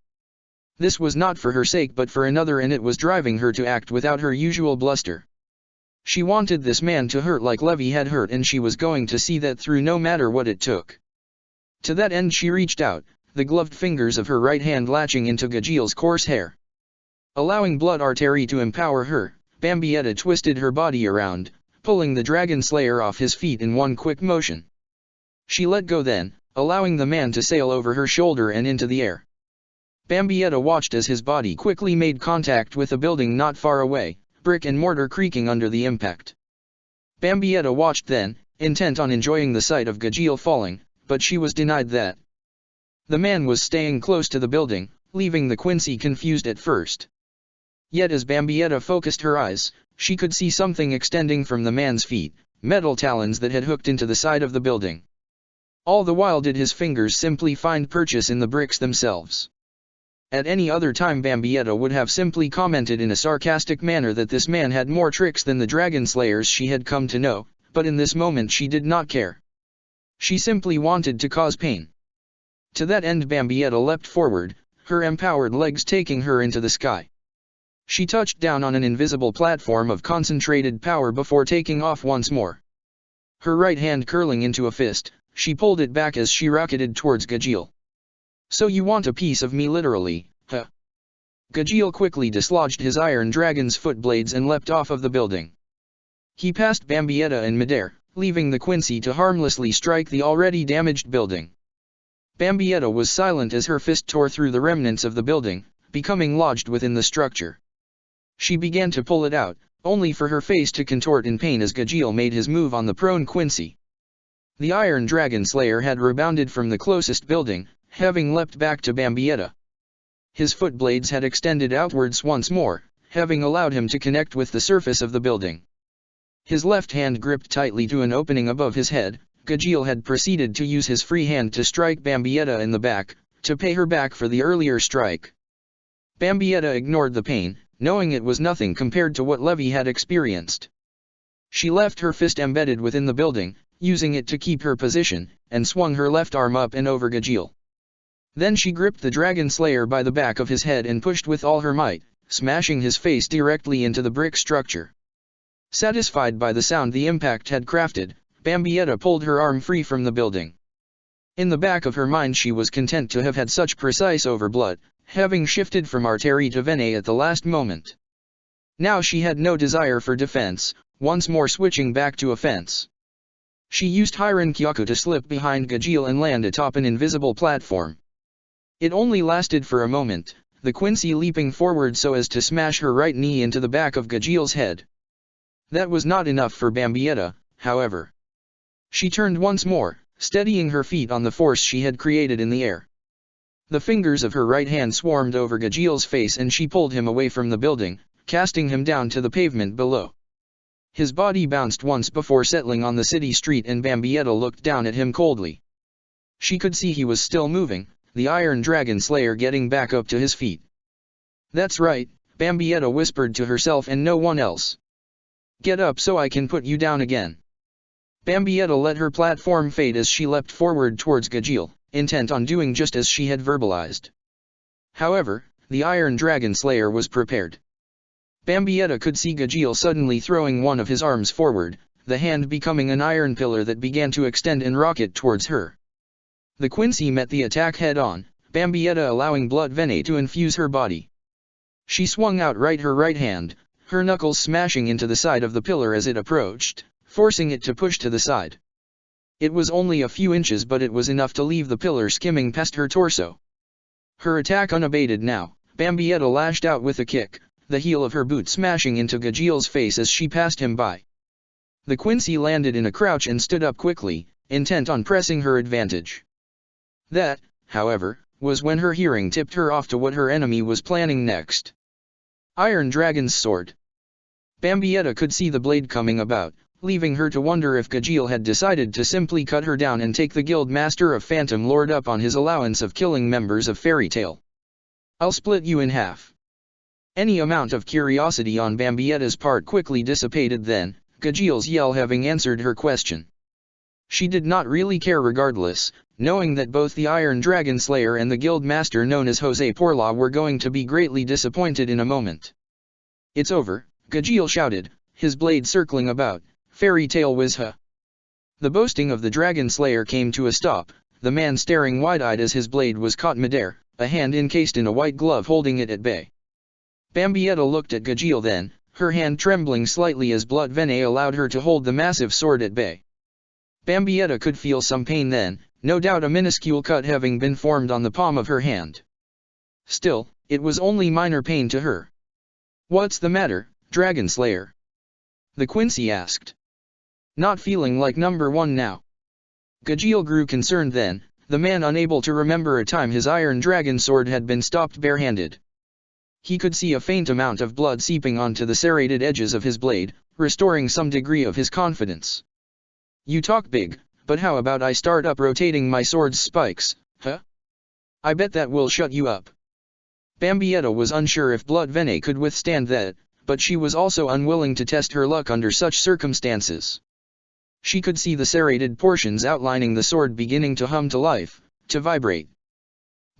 This was not for her sake but for another, and it was driving her to act without her usual bluster. She wanted this man to hurt like Levy had hurt, and she was going to see that through no matter what it took. To that end she reached out, the gloved fingers of her right hand latching into Gajeel's coarse hair. Allowing blood artery to empower her, Bambietta twisted her body around, pulling the Dragon Slayer off his feet in one quick motion. She let go then, allowing the man to sail over her shoulder and into the air. Bambietta watched as his body quickly made contact with a building not far away, brick and mortar creaking under the impact. Bambietta watched then, intent on enjoying the sight of Gajeel falling, but she was denied that. The man was staying close to the building, leaving the Quincy confused at first. Yet as Bambietta focused her eyes, she could see something extending from the man's feet, metal talons that had hooked into the side of the building. All the while did his fingers simply find purchase in the bricks themselves. At any other time Bambietta would have simply commented in a sarcastic manner that this man had more tricks than the Dragon Slayers she had come to know, but in this moment she did not care. She simply wanted to cause pain. To that end Bambietta leapt forward, her empowered legs taking her into the sky. She touched down on an invisible platform of concentrated power before taking off once more. Her right hand curling into a fist, she pulled it back as she rocketed towards Gajeel. "So you want a piece of me literally, huh?" Gajeel quickly dislodged his iron dragon's foot blades and leapt off of the building. He passed Bambietta in midair, leaving the Quincy to harmlessly strike the already damaged building. Bambietta was silent as her fist tore through the remnants of the building, becoming lodged within the structure. She began to pull it out, only for her face to contort in pain as Gajeel made his move on the prone Quincy. The Iron Dragon Slayer had rebounded from the closest building, having leapt back to Bambietta. His foot blades had extended outwards once more, having allowed him to connect with the surface of the building. His left hand gripped tightly to an opening above his head. Gajeel had proceeded to use his free hand to strike Bambietta in the back, to pay her back for the earlier strike. Bambietta ignored the pain, knowing it was nothing compared to what Levi had experienced. She left her fist embedded within the building, using it to keep her position, and swung her left arm up and over Gajeel. Then she gripped the Dragon Slayer by the back of his head and pushed with all her might, smashing his face directly into the brick structure. Satisfied by the sound the impact had crafted, Bambietta pulled her arm free from the building. In the back of her mind she was content to have had such precise overblood, having shifted from artery to vein at the last moment. Now she had no desire for defense, once more switching back to offense. She used Hiran Kyaku to slip behind Gajeel and land atop an invisible platform. It only lasted for a moment, the Quincy leaping forward so as to smash her right knee into the back of Gajeel's head. That was not enough for Bambietta, however. She turned once more, steadying her feet on the force she had created in the air. The fingers of her right hand swarmed over Gajeel's face and she pulled him away from the building, casting him down to the pavement below. His body bounced once before settling on the city street and Bambietta looked down at him coldly. She could see he was still moving, the Iron Dragon Slayer getting back up to his feet. "That's right," Bambietta whispered to herself and no one else. "Get up so I can put you down again." Bambietta let her platform fade as she leapt forward towards Gajeel, intent on doing just as she had verbalized. However, the Iron Dragon Slayer was prepared. Bambietta could see Gajeel suddenly throwing one of his arms forward, the hand becoming an iron pillar that began to extend and rocket towards her. The Quincy met the attack head-on, Bambietta allowing blood vein to infuse her body. She swung out her right hand, her knuckles smashing into the side of the pillar as it approached, forcing it to push to the side. It was only a few inches but it was enough to leave the pillar skimming past her torso. Her attack unabated now, Bambietta lashed out with a kick, the heel of her boot smashing into Gajeel's face as she passed him by. The Quincy landed in a crouch and stood up quickly, intent on pressing her advantage. That, however, was when her hearing tipped her off to what her enemy was planning next. Iron Dragon's Sword. Bambietta could see the blade coming about, leaving her to wonder if Gajeel had decided to simply cut her down and take the Guild Master of Phantom Lord up on his allowance of killing members of Fairy Tail. "I'll split you in half." Any amount of curiosity on Bambietta's part quickly dissipated then, Gajeel's yell having answered her question. She did not really care regardless, knowing that both the Iron Dragon Slayer and the Guild Master known as Jose Porla were going to be greatly disappointed in a moment. "It's over," Gajeel shouted, his blade circling about. "Fairy Tail Wizha." The boasting of the Dragon Slayer came to a stop, the man staring wide-eyed as his blade was caught midair, a hand encased in a white glove holding it at bay. Bambietta looked at Gajeel then, her hand trembling slightly as blood vein allowed her to hold the massive sword at bay. Bambietta could feel some pain then, no doubt a minuscule cut having been formed on the palm of her hand. Still, it was only minor pain to her. "What's the matter, Dragon Slayer?" the Quincy asked. "Not feeling like number one now?" Gajeel grew concerned then, the man unable to remember a time his Iron Dragon Sword had been stopped barehanded. He could see a faint amount of blood seeping onto the serrated edges of his blade, restoring some degree of his confidence. "You talk big, but how about I start up rotating my sword's spikes, huh? I bet that will shut you up." Bambietta was unsure if blood vein could withstand that, but she was also unwilling to test her luck under such circumstances. She could see the serrated portions outlining the sword beginning to hum to life, to vibrate.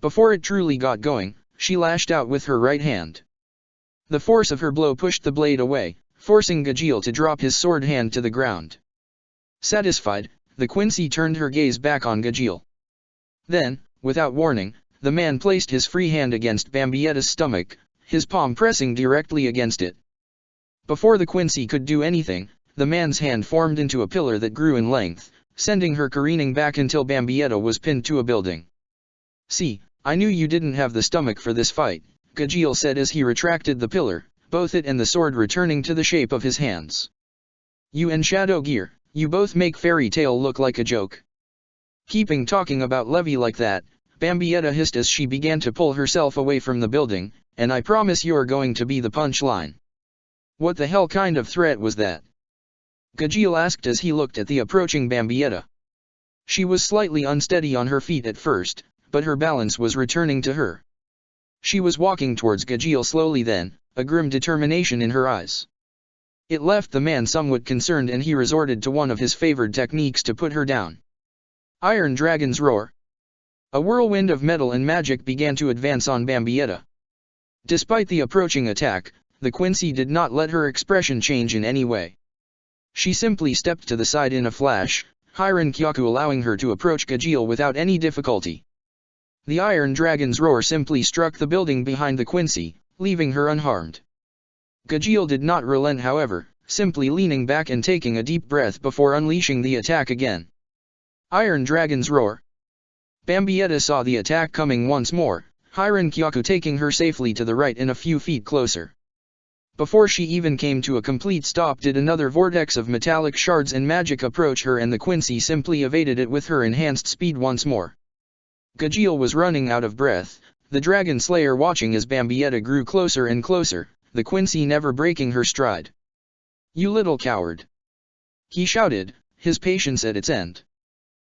Before it truly got going, she lashed out with her right hand. The force of her blow pushed the blade away, forcing Gajeel to drop his sword hand to the ground. Satisfied, the Quincy turned her gaze back on Gajeel. Then, without warning, the man placed his free hand against Bambietta's stomach, his palm pressing directly against it. Before the Quincy could do anything, the man's hand formed into a pillar that grew in length, sending her careening back until Bambietta was pinned to a building. "See, I knew you didn't have the stomach for this fight," Gajeel said as he retracted the pillar, both it and the sword returning to the shape of his hands. "You and Shadow Gear, you both make Fairy Tail look like a joke." Keeping talking about Levy like that, Bambietta hissed as she began to pull herself away from the building, "and I promise you're going to be the punchline." "What the hell kind of threat was that?" Gajeel asked as he looked at the approaching Bambietta. She was slightly unsteady on her feet at first, but her balance was returning to her. She was walking towards Gajeel slowly then, a grim determination in her eyes. It left the man somewhat concerned and he resorted to one of his favored techniques to put her down. Iron Dragon's Roar. A whirlwind of metal and magic began to advance on Bambietta. Despite the approaching attack, the Quincy did not let her expression change in any way. She simply stepped to the side in a flash, Hiran Kyaku allowing her to approach Gajeel without any difficulty. The Iron Dragon's Roar simply struck the building behind the Quincy, leaving her unharmed. Gajeel did not relent however, simply leaning back and taking a deep breath before unleashing the attack again. Iron Dragon's Roar. Bambietta saw the attack coming once more, Hiran Kyaku taking her safely to the right and a few feet closer. Before she even came to a complete stop did another vortex of metallic shards and magic approach her and the Quincy simply evaded it with her enhanced speed once more. Gajeel was running out of breath, the Dragon Slayer watching as Bambietta grew closer and closer, the Quincy never breaking her stride. "You little coward!" he shouted, his patience at its end.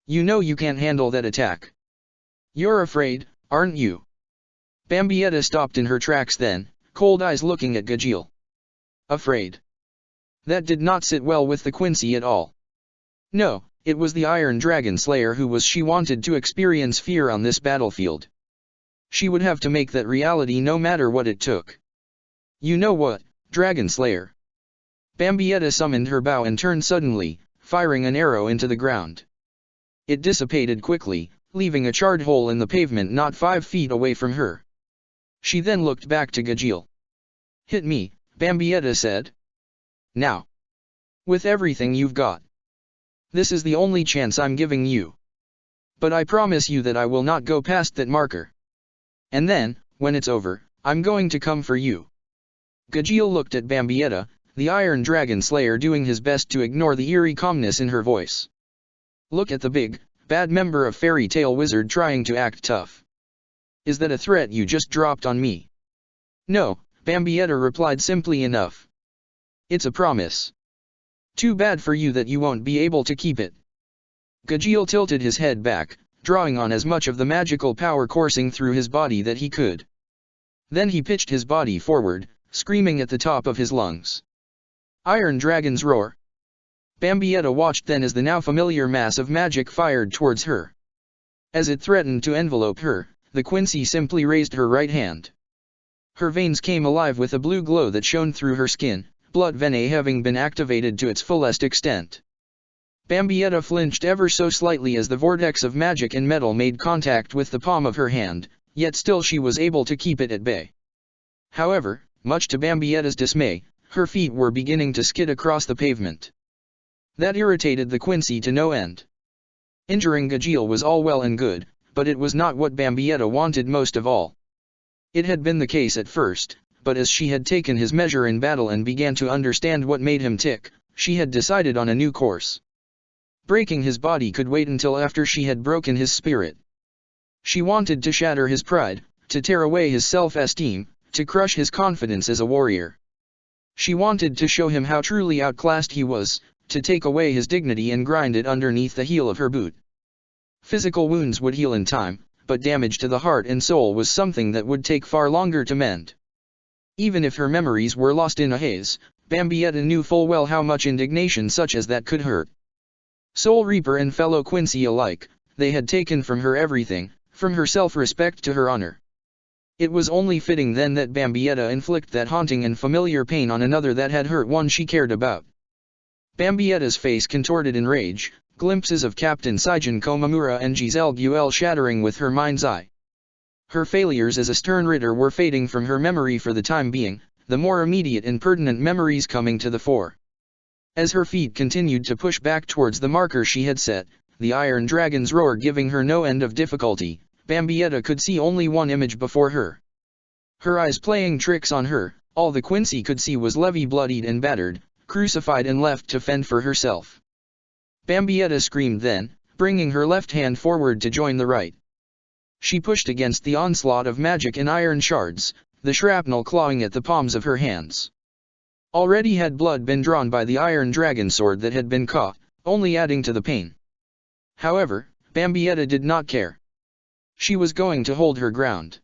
"You know you can't handle that attack. You're afraid, aren't you?" Bambietta stopped in her tracks then, cold eyes looking at Gajeel. Afraid? That did not sit well with the Quincy at all. No, it was the Iron Dragon Slayer who she wanted to experience fear on this battlefield. She would have to make that reality no matter what it took. "You know what, Dragon Slayer?" Bambietta summoned her bow and turned suddenly, firing an arrow into the ground. It dissipated quickly, leaving a charred hole in the pavement not 5 feet away from her. She then looked back to Gajeel. "Hit me," Bambietta said. "Now. With everything you've got. This is the only chance I'm giving you. But I promise you that I will not go past that marker. And then, when it's over, I'm going to come for you." Gajeel looked at Bambietta, the Iron Dragon Slayer doing his best to ignore the eerie calmness in her voice. "Look at the big, bad member of Fairy Tail Wizard trying to act tough. Is that a threat you just dropped on me?" "No," Bambietta replied simply enough. "It's a promise. Too bad for you that you won't be able to keep it." Gajeel tilted his head back, drawing on as much of the magical power coursing through his body that he could. Then he pitched his body forward, screaming at the top of his lungs. Iron Dragon's Roar. Bambietta watched then as the now familiar mass of magic fired towards her. As it threatened to envelope her, the Quincy simply raised her right hand. Her veins came alive with a blue glow that shone through her skin, blood vein having been activated to its fullest extent. Bambietta flinched ever so slightly as the vortex of magic and metal made contact with the palm of her hand, yet still she was able to keep it at bay. However, much to Bambietta's dismay, her feet were beginning to skid across the pavement. That irritated the Quincy to no end. Injuring Gajeel was all well and good, but it was not what Bambietta wanted most of all. It had been the case at first, but as she had taken his measure in battle and began to understand what made him tick, she had decided on a new course. Breaking his body could wait until after she had broken his spirit. She wanted to shatter his pride, to tear away his self-esteem, to crush his confidence as a warrior. She wanted to show him how truly outclassed he was, to take away his dignity and grind it underneath the heel of her boot. Physical wounds would heal in time, but damage to the heart and soul was something that would take far longer to mend. Even if her memories were lost in a haze, Bambietta knew full well how much indignation such as that could hurt. Soul Reaper and fellow Quincy alike, they had taken from her everything, from her self-respect to her honor. It was only fitting then that Bambietta inflict that haunting and familiar pain on another that had hurt one she cared about. Bambietta's face contorted in rage, glimpses of Captain Saijin Komamura and Giselle Guel shattering with her mind's eye. Her failures as a stern ritter were fading from her memory for the time being, the more immediate and pertinent memories coming to the fore. As her feet continued to push back towards the marker she had set, the Iron Dragon's roar giving her no end of difficulty, Bambietta could see only one image before her. Her eyes playing tricks on her, all the Quincy could see was Levy bloodied and battered, crucified and left to fend for herself. Bambietta screamed then, bringing her left hand forward to join the right. She pushed against the onslaught of magic and iron shards, the shrapnel clawing at the palms of her hands. Already had blood been drawn by the Iron Dragon sword that had been caught, only adding to the pain. However, Bambietta did not care. She was going to hold her ground.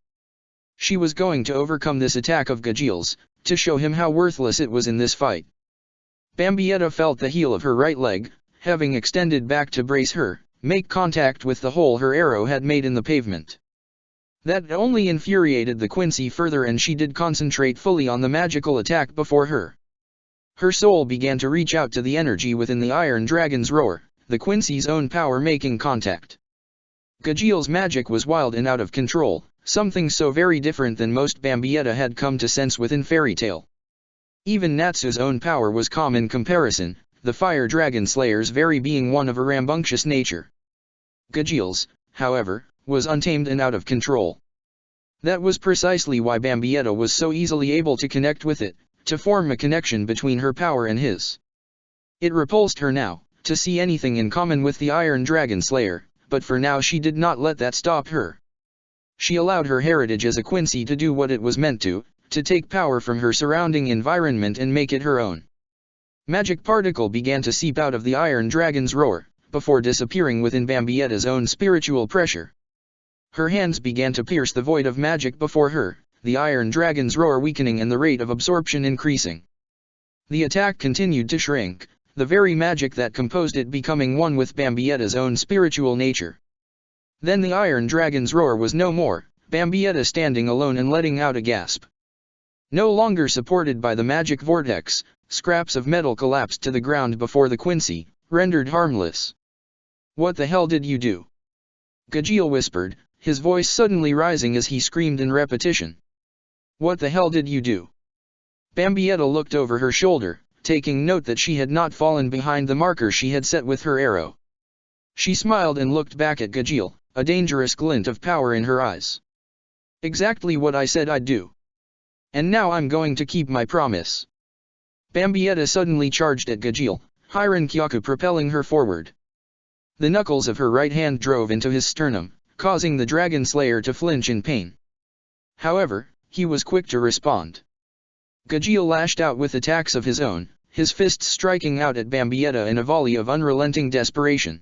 She was going to overcome this attack of Gajiel's, to show him how worthless it was in this fight. Bambietta felt the heel of her right leg, having extended back to brace her, make contact with the hole her arrow had made in the pavement. That only infuriated the Quincy further, and she did concentrate fully on the magical attack before her. Her soul began to reach out to the energy within the Iron Dragon's roar, the Quincy's own power making contact. Gajiel's magic was wild and out of control, something so very different than most Bambietta had come to sense within Fairy Tail. Even Natsu's own power was calm in comparison, the Fire Dragon Slayer's very being one of a rambunctious nature. Gajiel's, however, was untamed and out of control. That was precisely why Bambietta was so easily able to connect with it, to form a connection between her power and his. It repulsed her now, to see anything in common with the Iron Dragon Slayer, but for now she did not let that stop her. She allowed her heritage as a Quincy to do what it was meant to take power from her surrounding environment and make it her own. Magic particle began to seep out of the Iron Dragon's roar, before disappearing within Bambietta's own spiritual pressure. Her hands began to pierce the void of magic before her, the Iron Dragon's roar weakening and the rate of absorption increasing. The attack continued to shrink, the very magic that composed it becoming one with Bambietta's own spiritual nature. Then the Iron Dragon's roar was no more, Bambietta standing alone and letting out a gasp. No longer supported by the magic vortex, scraps of metal collapsed to the ground before the Quincy, rendered harmless. "What the hell did you do?" Gajiel whispered, his voice suddenly rising as he screamed in repetition. "What the hell did you do?" Bambietta looked over her shoulder, taking note that she had not fallen behind the marker she had set with her arrow. She smiled and looked back at Gajiel, a dangerous glint of power in her eyes. "Exactly what I said I'd do. And now I'm going to keep my promise." Bambietta suddenly charged at Gajiel, Hiran Kyaku propelling her forward. The knuckles of her right hand drove into his sternum, causing the Dragon Slayer to flinch in pain. However, he was quick to respond. Gajiel lashed out with attacks of his own, his fists striking out at Bambietta in a volley of unrelenting desperation.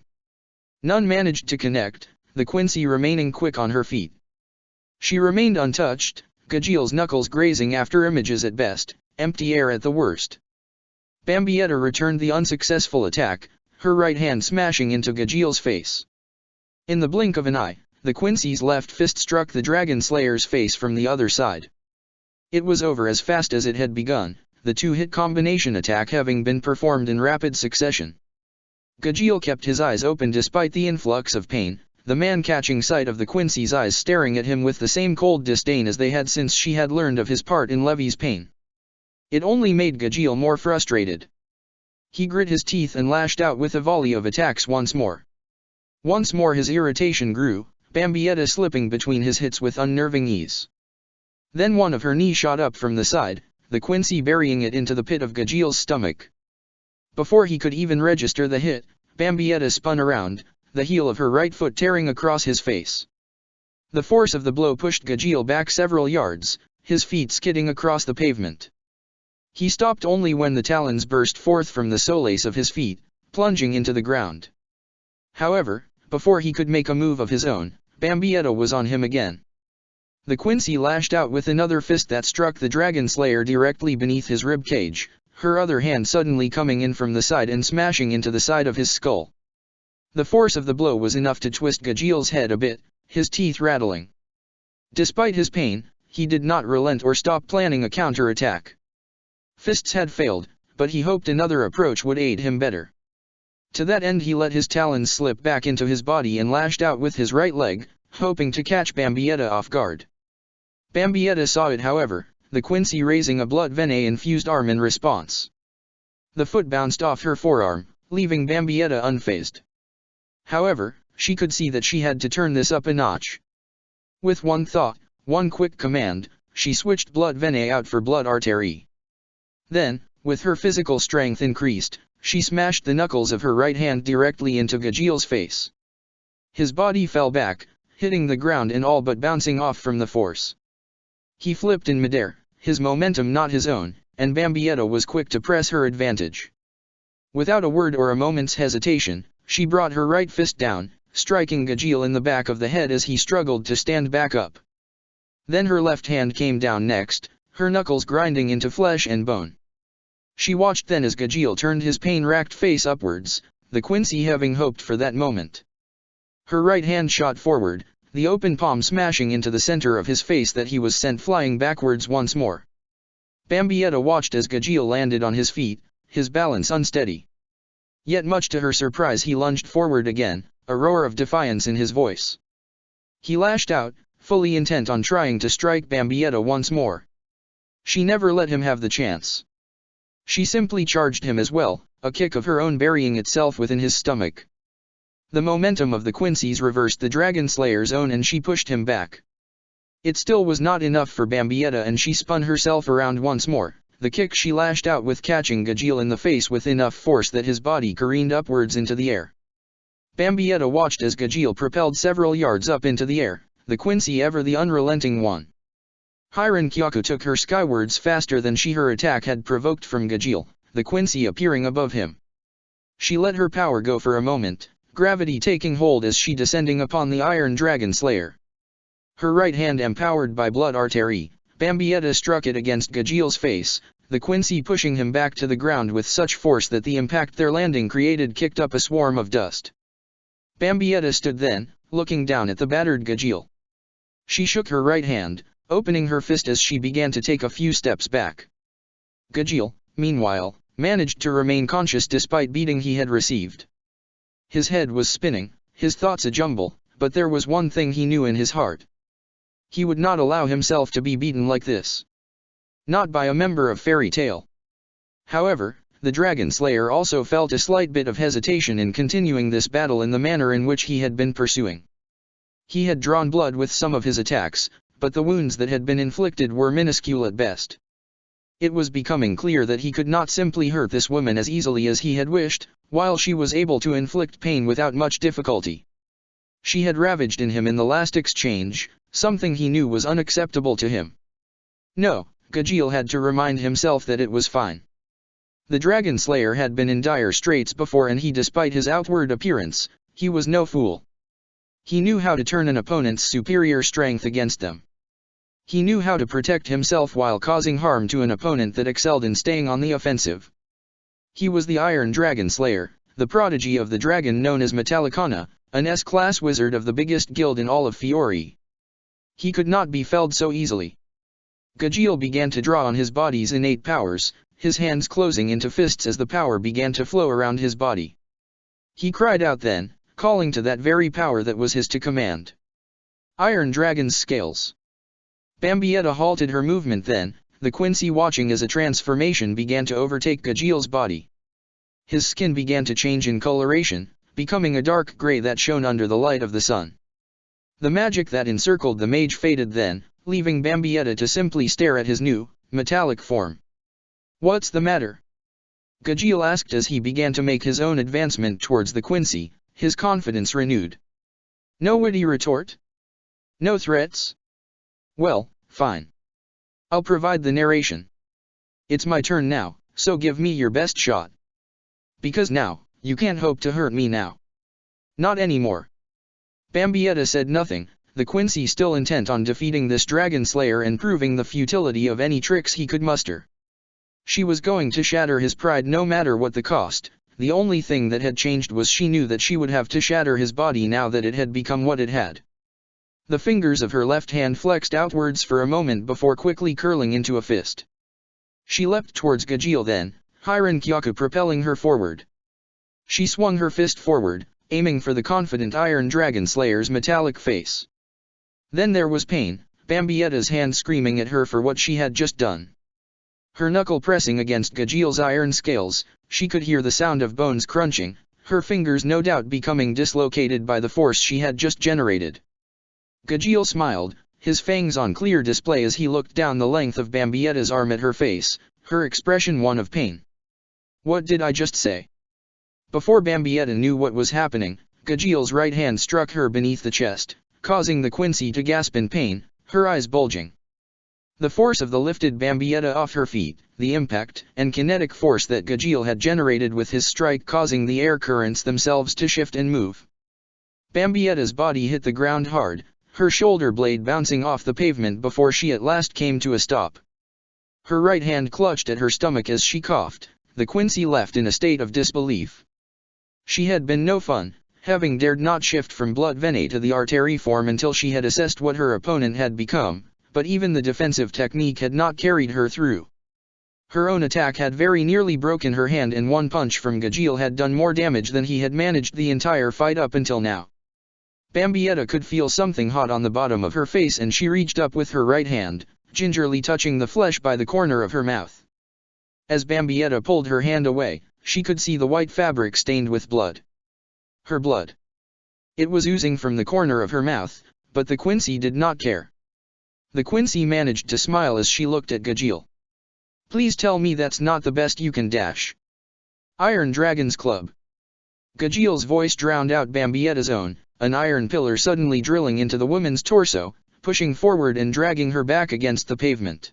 None managed to connect, the Quincy remaining quick on her feet. She remained untouched, Gajiel's knuckles grazing after images at best, empty air at the worst. Bambietta returned the unsuccessful attack, her right hand smashing into Gajiel's face. In the blink of an eye, the Quincy's left fist struck the Dragon Slayer's face from the other side. It was over as fast as it had begun, the two-hit combination attack having been performed in rapid succession. Gajiel kept his eyes open despite the influx of pain, the man catching sight of the Quincy's eyes staring at him with the same cold disdain as they had since she had learned of his part in Levy's pain. It only made Gajiel more frustrated. He grit his teeth and lashed out with a volley of attacks once more. Once more his irritation grew, Bambietta slipping between his hits with unnerving ease. Then one of her knees shot up from the side, the Quincy burying it into the pit of Gajiel's stomach. Before he could even register the hit, Bambietta spun around, the heel of her right foot tearing across his face. The force of the blow pushed Gajiel back several yards, his feet skidding across the pavement. He stopped only when the talons burst forth from the solace of his feet, plunging into the ground. However, before he could make a move of his own, Bambietta was on him again. The Quincy lashed out with another fist that struck the Dragon Slayer directly beneath his rib cage, her other hand suddenly coming in from the side and smashing into the side of his skull. The force of the blow was enough to twist Gajiel's head a bit, his teeth rattling. Despite his pain, he did not relent or stop planning a counter-attack. Fists had failed, but he hoped another approach would aid him better. To that end he let his talons slip back into his body and lashed out with his right leg, hoping to catch Bambietta off guard. Bambietta saw it however, the Quincy raising a blood venin-infused arm in response. The foot bounced off her forearm, leaving Bambietta unfazed. However, she could see that she had to turn this up a notch. With one thought, one quick command, she switched blood venin out for blood artery. Then, with her physical strength increased, she smashed the knuckles of her right hand directly into Gajil's face. His body fell back, hitting the ground and all but bouncing off from the force. He flipped in midair, his momentum not his own, and Bambietta was quick to press her advantage. Without a word or a moment's hesitation, she brought her right fist down, striking Gajil in the back of the head as he struggled to stand back up. Then her left hand came down next, her knuckles grinding into flesh and bone. She watched then as Gajil turned his pain-racked face upwards, the Quincy having hoped for that moment. Her right hand shot forward, the open palm smashing into the center of his face that he was sent flying backwards once more. Bambietta watched as Gajil landed on his feet, his balance unsteady. Yet much to her surprise he lunged forward again, a roar of defiance in his voice. He lashed out, fully intent on trying to strike Bambietta once more. She never let him have the chance. She simply charged him as well, a kick of her own burying itself within his stomach. The momentum of the Quincy's reversed the Dragon Slayer's own and she pushed him back. It still was not enough for Bambietta and she spun herself around once more, the kick she lashed out with catching Gajil in the face with enough force that his body careened upwards into the air. Bambietta watched as Gajil propelled several yards up into the air, the Quincy ever the unrelenting one. Hiran Kyaku took her skywards faster than her attack had provoked from Gajil, the Quincy appearing above him. She let her power go for a moment, gravity taking hold as she descending upon the Iron Dragon Slayer. Her right hand empowered by blood artery, Bambietta struck it against Gajil's face, the Quincy pushing him back to the ground with such force that the impact their landing created kicked up a swarm of dust. Bambietta stood then, looking down at the battered Gajil. She shook her right hand, opening her fist as she began to take a few steps back. Gajil, meanwhile, managed to remain conscious despite beating he had received. His head was spinning, his thoughts a jumble, but there was one thing he knew in his heart. He would not allow himself to be beaten like this. Not by a member of Fairy Tale. However, the Dragon Slayer also felt a slight bit of hesitation in continuing this battle in the manner in which he had been pursuing. He had drawn blood with some of his attacks, but the wounds that had been inflicted were minuscule at best. It was becoming clear that he could not simply hurt this woman as easily as he had wished, while she was able to inflict pain without much difficulty. She had ravaged in him in the last exchange, something he knew was unacceptable to him. No, Gajil had to remind himself that it was fine. The Dragon Slayer had been in dire straits before and despite his outward appearance, he was no fool. He knew how to turn an opponent's superior strength against them. He knew how to protect himself while causing harm to an opponent that excelled in staying on the offensive. He was the Iron Dragon Slayer, the prodigy of the dragon known as Metallicana, an S-class wizard of the biggest guild in all of Fiori. He could not be felled so easily. Gajil began to draw on his body's innate powers, his hands closing into fists as the power began to flow around his body. He cried out then, calling to that very power that was his to command. Iron Dragon's Scales. Bambietta halted her movement then, the Quincy watching as a transformation began to overtake Gajil's body. His skin began to change in coloration, becoming a dark gray that shone under the light of the sun. The magic that encircled the mage faded then, leaving Bambietta to simply stare at his new, metallic form. "What's the matter?" Gajil asked as he began to make his own advancement towards the Quincy, his confidence renewed. No witty retort? No threats? Well, fine. I'll provide the narration. It's my turn now, so give me your best shot. Because now, you can't hope to hurt me now. Not anymore. Bambietta said nothing, the Quincy still intent on defeating this Dragon Slayer and proving the futility of any tricks he could muster. She was going to shatter his pride no matter what the cost. The only thing that had changed was she knew that she would have to shatter his body now that it had become what it had. The fingers of her left hand flexed outwards for a moment before quickly curling into a fist. She leapt towards Gajil then, Hiran Kyaku propelling her forward. She swung her fist forward, aiming for the confident Iron Dragon Slayer's metallic face. Then there was pain, Bambietta's hand screaming at her for what she had just done. Her knuckle pressing against Gajil's iron scales, she could hear the sound of bones crunching, her fingers no doubt becoming dislocated by the force she had just generated. Gajil smiled, his fangs on clear display as he looked down the length of Bambietta's arm at her face, her expression one of pain. What did I just say? Before Bambietta knew what was happening, Gajil's right hand struck her beneath the chest, causing the Quincy to gasp in pain, her eyes bulging. The force of the lifted Bambietta off her feet, the impact and kinetic force that Gajil had generated with his strike causing the air currents themselves to shift and move. Bambietta's body hit the ground hard, her shoulder blade bouncing off the pavement before she at last came to a stop. Her right hand clutched at her stomach as she coughed, the Quincy left in a state of disbelief. She had been no fun, having dared not shift from blood venet to the artery form until she had assessed what her opponent had become, but even the defensive technique had not carried her through. Her own attack had very nearly broken her hand and one punch from Gajil had done more damage than he had managed the entire fight up until now. Bambietta could feel something hot on the bottom of her face and she reached up with her right hand, gingerly touching the flesh by the corner of her mouth. As Bambietta pulled her hand away, she could see the white fabric stained with blood. Her blood. It was oozing from the corner of her mouth, but the Quincy did not care. The Quincy managed to smile as she looked at Gajil. Please tell me that's not the best you can dash. Iron Dragon's Club. Gajil's voice drowned out Bambietta's own, an iron pillar suddenly drilling into the woman's torso, pushing forward and dragging her back against the pavement.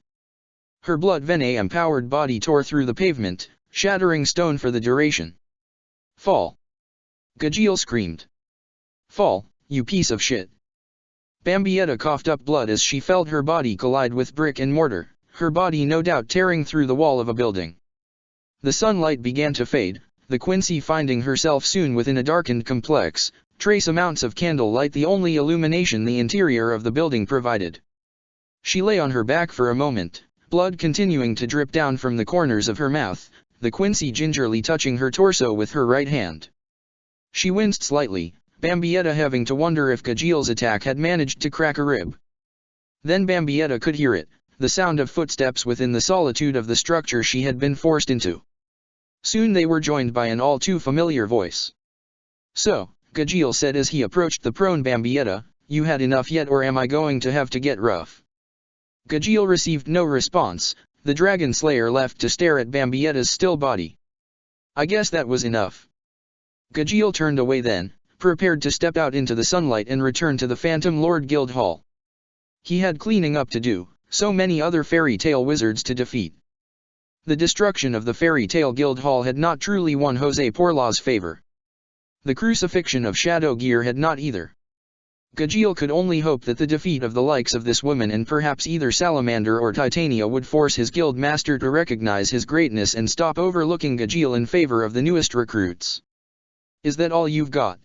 Her blood venet-empowered body tore through the pavement, shattering stone for the duration. Fall. Gajil screamed. Fall, you piece of shit. Bambietta coughed up blood as she felt her body collide with brick and mortar, her body no doubt tearing through the wall of a building. The sunlight began to fade, the Quincy finding herself soon within a darkened complex, trace amounts of candlelight the only illumination the interior of the building provided. She lay on her back for a moment, blood continuing to drip down from the corners of her mouth, the Quincy gingerly touching her torso with her right hand. She winced slightly, Bambietta having to wonder if Gajil's attack had managed to crack a rib. Then Bambietta could hear it, the sound of footsteps within the solitude of the structure she had been forced into. Soon they were joined by an all too familiar voice. So, Gajil said as he approached the prone Bambietta, you had enough yet or am I going to have to get rough? Gajil received no response, the Dragon Slayer left to stare at Bambietta's still body. I guess that was enough. Gajil turned away then, prepared to step out into the sunlight and return to the Phantom Lord Guild Hall. He had cleaning up to do, so many other fairy tale wizards to defeat. The destruction of the Fairy Tale Guild Hall had not truly won Jose Porla's favor. The crucifixion of Shadow Gear had not either. Gajil could only hope that the defeat of the likes of this woman and perhaps either Salamander or Titania would force his guild master to recognize his greatness and stop overlooking Gajil in favor of the newest recruits. Is that all you've got?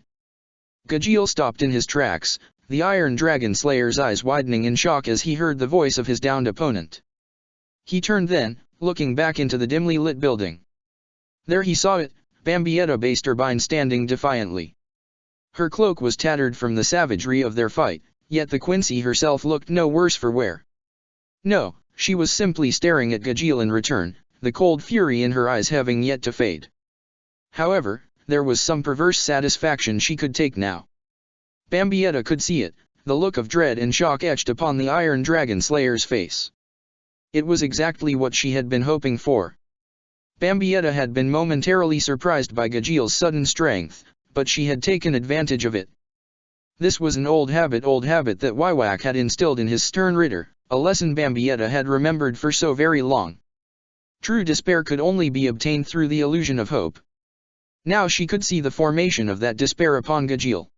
Gajil stopped in his tracks, the Iron Dragon Slayer's eyes widening in shock as he heard the voice of his downed opponent. He turned then, looking back into the dimly lit building. There he saw it, Bambietta Basterbine standing defiantly. Her cloak was tattered from the savagery of their fight, yet the Quincy herself looked no worse for wear. No, she was simply staring at Gajil in return, the cold fury in her eyes having yet to fade. However, there was some perverse satisfaction she could take now. Bambietta could see it, the look of dread and shock etched upon the Iron Dragon Slayer's face. It was exactly what she had been hoping for. Bambietta had been momentarily surprised by Gajil's sudden strength, but she had taken advantage of it. This was an old habit that Wywak had instilled in his stern ritter, a lesson Bambietta had remembered for so very long. True despair could only be obtained through the illusion of hope. Now she could see the formation of that despair upon Gajil.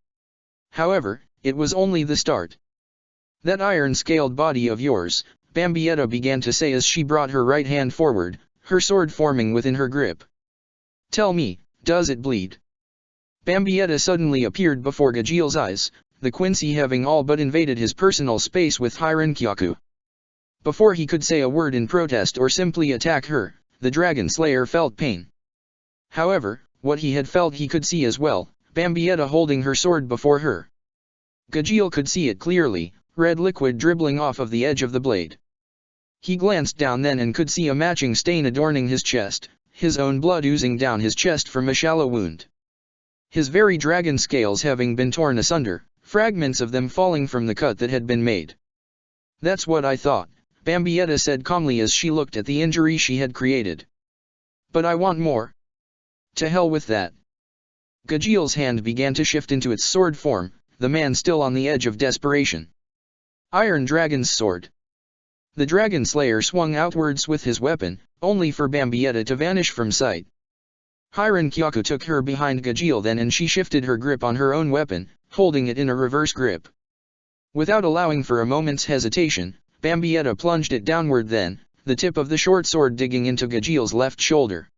However, it was only the start. That iron-scaled body of yours, Bambietta began to say as she brought her right hand forward, her sword forming within her grip. Tell me, does it bleed? Bambietta suddenly appeared before Gajil's eyes, the Quincy having all but invaded his personal space with Hiran Kyaku. Before he could say a word in protest or simply attack her, the Dragon Slayer felt pain. However, what he had felt he could see as well, Bambietta holding her sword before her. Gajeel could see it clearly, red liquid dribbling off of the edge of the blade. He glanced down then and could see a matching stain adorning his chest, his own blood oozing down his chest from a shallow wound. His very dragon scales having been torn asunder, fragments of them falling from the cut that had been made. "That's what I thought," Bambietta said calmly as she looked at the injury she had created. "But I want more." "To hell with that." Gajeel's hand began to shift into its sword form, the man still on the edge of desperation. Iron Dragon's sword. The Dragon Slayer swung outwards with his weapon, only for Bambietta to vanish from sight. Hiran Kyaku took her behind Gajeel then and she shifted her grip on her own weapon, holding it in a reverse grip. Without allowing for a moment's hesitation, Bambietta plunged it downward then, the tip of the short sword digging into Gajeel's left shoulder.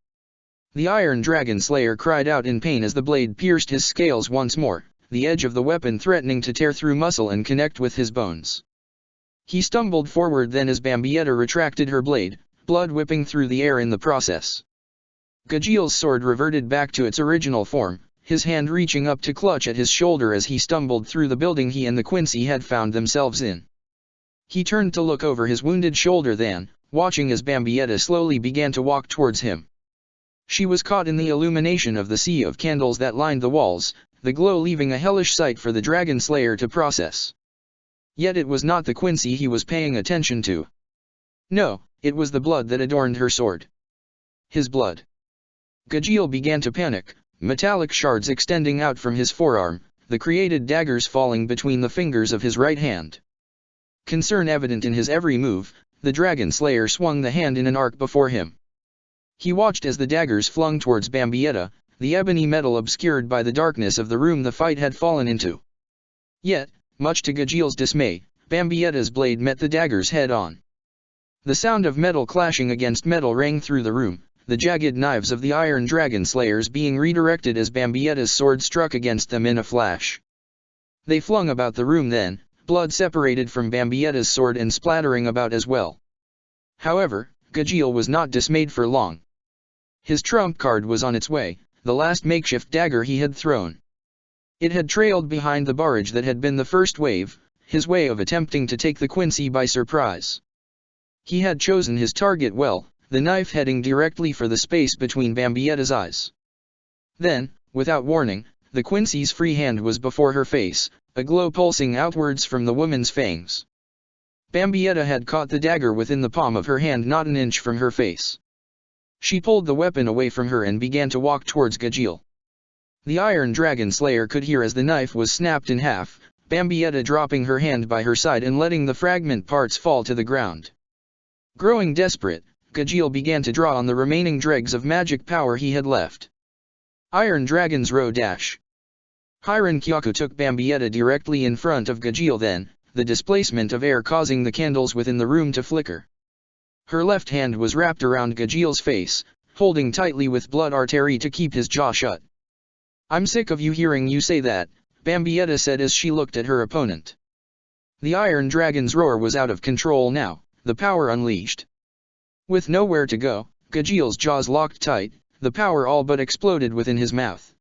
The Iron Dragon Slayer cried out in pain as the blade pierced his scales once more, the edge of the weapon threatening to tear through muscle and connect with his bones. He stumbled forward then as Bambietta retracted her blade, blood whipping through the air in the process. Gajeel's sword reverted back to its original form, his hand reaching up to clutch at his shoulder as he stumbled through the building he and the Quincy had found themselves in. He turned to look over his wounded shoulder then, watching as Bambietta slowly began to walk towards him. She was caught in the illumination of the sea of candles that lined the walls, the glow leaving a hellish sight for the Dragon Slayer to process. Yet it was not the Quincy he was paying attention to. No, it was the blood that adorned her sword. His blood. Gajeel began to panic, metallic shards extending out from his forearm, the created daggers falling between the fingers of his right hand. Concern evident in his every move, the Dragon Slayer swung the hand in an arc before him. He watched as the daggers flung towards Bambietta, the ebony metal obscured by the darkness of the room the fight had fallen into. Yet, much to Gajeel's dismay, Bambietta's blade met the daggers head-on. The sound of metal clashing against metal rang through the room, the jagged knives of the Iron Dragon Slayers being redirected as Bambietta's sword struck against them in a flash. They flung about the room then, blood separated from Bambietta's sword and splattering about as well. However, Gajeel was not dismayed for long. His trump card was on its way, the last makeshift dagger he had thrown. It had trailed behind the barrage that had been the first wave, his way of attempting to take the Quincy by surprise. He had chosen his target well, the knife heading directly for the space between Bambietta's eyes. Then, without warning, the Quincy's free hand was before her face, a glow pulsing outwards from the woman's fangs. Bambietta had caught the dagger within the palm of her hand not an inch from her face. She pulled the weapon away from her and began to walk towards Gajeel. The Iron Dragon Slayer could hear as the knife was snapped in half, Bambietta dropping her hand by her side and letting the fragment parts fall to the ground. Growing desperate, Gajeel began to draw on the remaining dregs of magic power he had left. Iron Dragon's Row Dash. Hiran Kyaku took Bambietta directly in front of Gajeel then, the displacement of air causing the candles within the room to flicker. Her left hand was wrapped around Gajeel's face, holding tightly with blood artery to keep his jaw shut. "I'm sick of you hearing you say that," Bambietta said as she looked at her opponent. The Iron Dragon's roar was out of control now, the power unleashed. With nowhere to go, Gajeel's jaws locked tight, the power all but exploded within his mouth.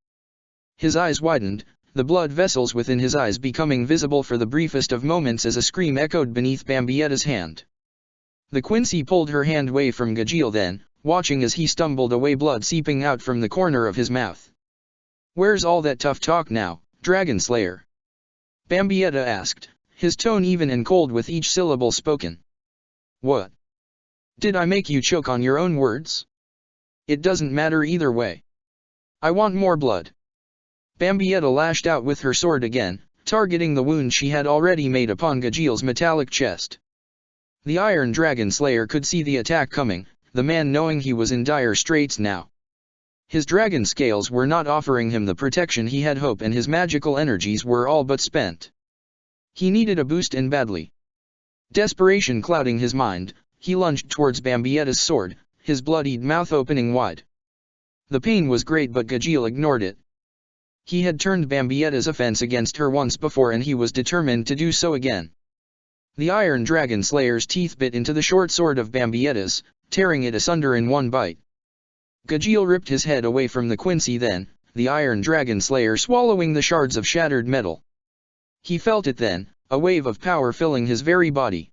His eyes widened, the blood vessels within his eyes becoming visible for the briefest of moments as a scream echoed beneath Bambietta's hand. The Quincy pulled her hand away from Gajeel then, watching as he stumbled away, blood seeping out from the corner of his mouth. "Where's all that tough talk now, Dragon Slayer?" Bambietta asked, his tone even and cold with each syllable spoken. "What? Did I make you choke on your own words? It doesn't matter either way. I want more blood." Bambietta lashed out with her sword again, targeting the wound she had already made upon Gajeel's metallic chest. The Iron Dragon Slayer could see the attack coming, the man knowing he was in dire straits now. His dragon scales were not offering him the protection he had hoped and his magical energies were all but spent. He needed a boost and badly. Desperation clouding his mind, he lunged towards Bambietta's sword, his bloodied mouth opening wide. The pain was great but Gajeel ignored it. He had turned Bambietta's offense against her once before and he was determined to do so again. The Iron Dragon Slayer's teeth bit into the short sword of Bambietta's, tearing it asunder in one bite. Gajeel ripped his head away from the Quincy then, the Iron Dragon Slayer swallowing the shards of shattered metal. He felt it then, a wave of power filling his very body.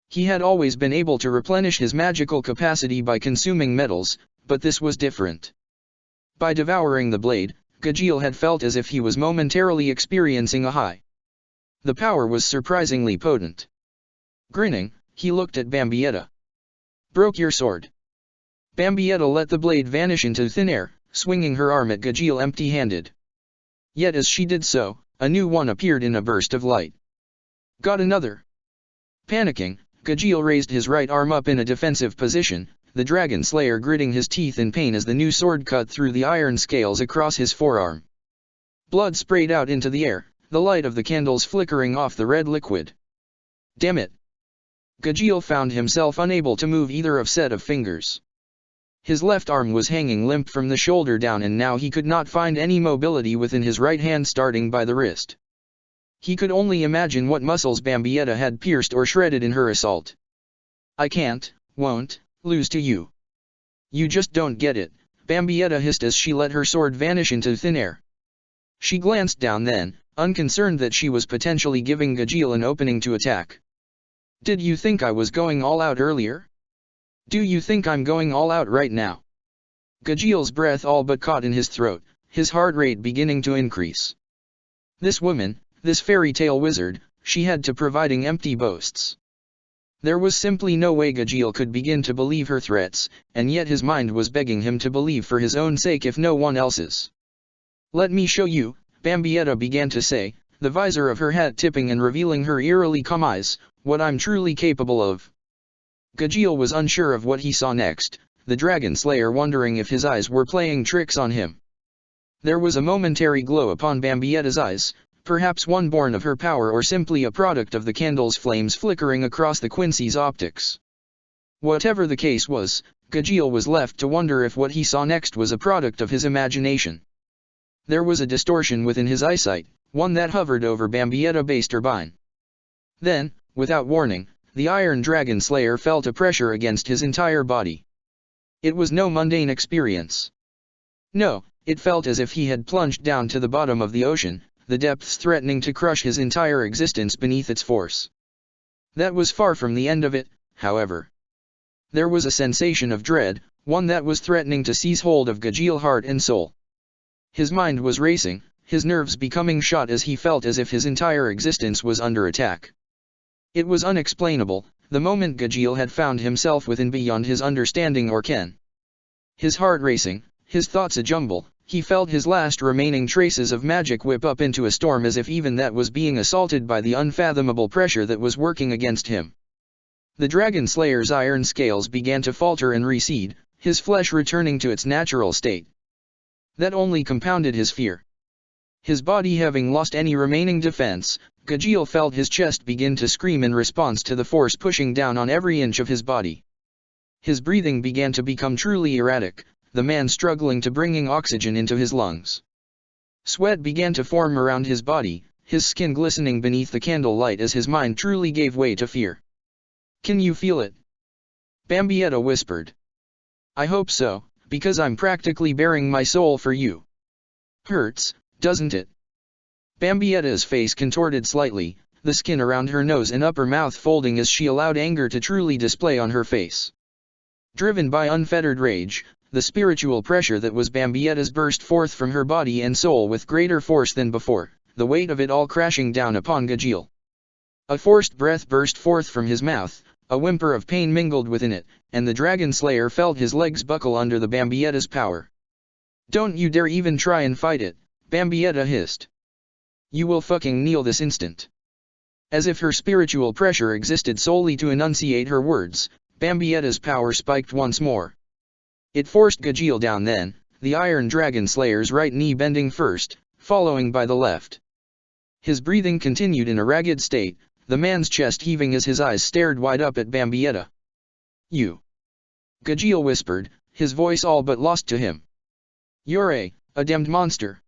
He had always been able to replenish his magical capacity by consuming metals, but this was different. By devouring the blade, Gajeel had felt as if he was momentarily experiencing a high. The power was surprisingly potent. Grinning, he looked at Bambietta. "Broke your sword." Bambietta let the blade vanish into thin air, swinging her arm at Gajeel empty-handed. Yet as she did so, a new one appeared in a burst of light. "Got another." Panicking, Gajeel raised his right arm up in a defensive position, the Dragon Slayer gritting his teeth in pain as the new sword cut through the iron scales across his forearm. Blood sprayed out into the air, the light of the candles flickering off the red liquid. Damn it! Gajeel found himself unable to move either of set of fingers. His left arm was hanging limp from the shoulder down, and now he could not find any mobility within his right hand starting by the wrist. He could only imagine what muscles Bambietta had pierced or shredded in her assault. "I can't, won't, lose to you. You just don't get it," Bambietta hissed as she let her sword vanish into thin air. She glanced down then, unconcerned that she was potentially giving Gajeel an opening to attack. "Did you think I was going all out earlier? Do you think I'm going all out right now?" Gajeel's breath all but caught in his throat, his heart rate beginning to increase. This woman, this fairy tale wizard, she had to providing empty boasts. There was simply no way Gajeel could begin to believe her threats, and yet his mind was begging him to believe for his own sake if no one else's. "Let me show you," Bambietta began to say, the visor of her hat tipping and revealing her eerily calm eyes, "what I'm truly capable of." Gajeel was unsure of what he saw next, the Dragon Slayer wondering if his eyes were playing tricks on him. There was a momentary glow upon Bambietta's eyes, perhaps one born of her power or simply a product of the candle's flames flickering across the Quincy's optics. Whatever the case was, Gajeel was left to wonder if what he saw next was a product of his imagination. There was a distortion within his eyesight, one that hovered over Bambietta base turbine. Then, without warning, the Iron Dragon Slayer felt a pressure against his entire body. It was no mundane experience. No, it felt as if he had plunged down to the bottom of the ocean, the depths threatening to crush his entire existence beneath its force. That was far from the end of it, however. There was a sensation of dread, one that was threatening to seize hold of Gajeel's heart and soul. His mind was racing, his nerves becoming shot as he felt as if his entire existence was under attack. It was unexplainable, the moment Gajeel had found himself within beyond his understanding or ken. His heart racing, his thoughts a jumble, he felt his last remaining traces of magic whip up into a storm as if even that was being assaulted by the unfathomable pressure that was working against him. The Dragon Slayer's iron scales began to falter and recede, his flesh returning to its natural state. That only compounded his fear. His body having lost any remaining defense, Gajeel felt his chest begin to scream in response to the force pushing down on every inch of his body. His breathing began to become truly erratic, the man struggling to bringing oxygen into his lungs. Sweat began to form around his body, his skin glistening beneath the candle light as his mind truly gave way to fear. "Can you feel it?" Bambietta whispered. "I hope so, because I'm practically bearing my soul for you." "Hurts, doesn't it?" Bambietta's face contorted slightly, the skin around her nose and upper mouth folding as she allowed anger to truly display on her face. Driven by unfettered rage, the spiritual pressure that was Bambietta's burst forth from her body and soul with greater force than before, the weight of it all crashing down upon Gajeel. A forced breath burst forth from his mouth, a whimper of pain mingled within it, and the Dragon Slayer felt his legs buckle under the Bambietta's power. "Don't you dare even try and fight it," Bambietta hissed. "You will fucking kneel this instant." As if her spiritual pressure existed solely to enunciate her words, Bambietta's power spiked once more. It forced Gajeel down then, the Iron Dragon Slayer's right knee bending first, following by the left. His breathing continued in a ragged state, the man's chest heaving as his eyes stared wide up at Bambietta. "You!" Gajeel whispered, his voice all but lost to him. "You're a damned monster."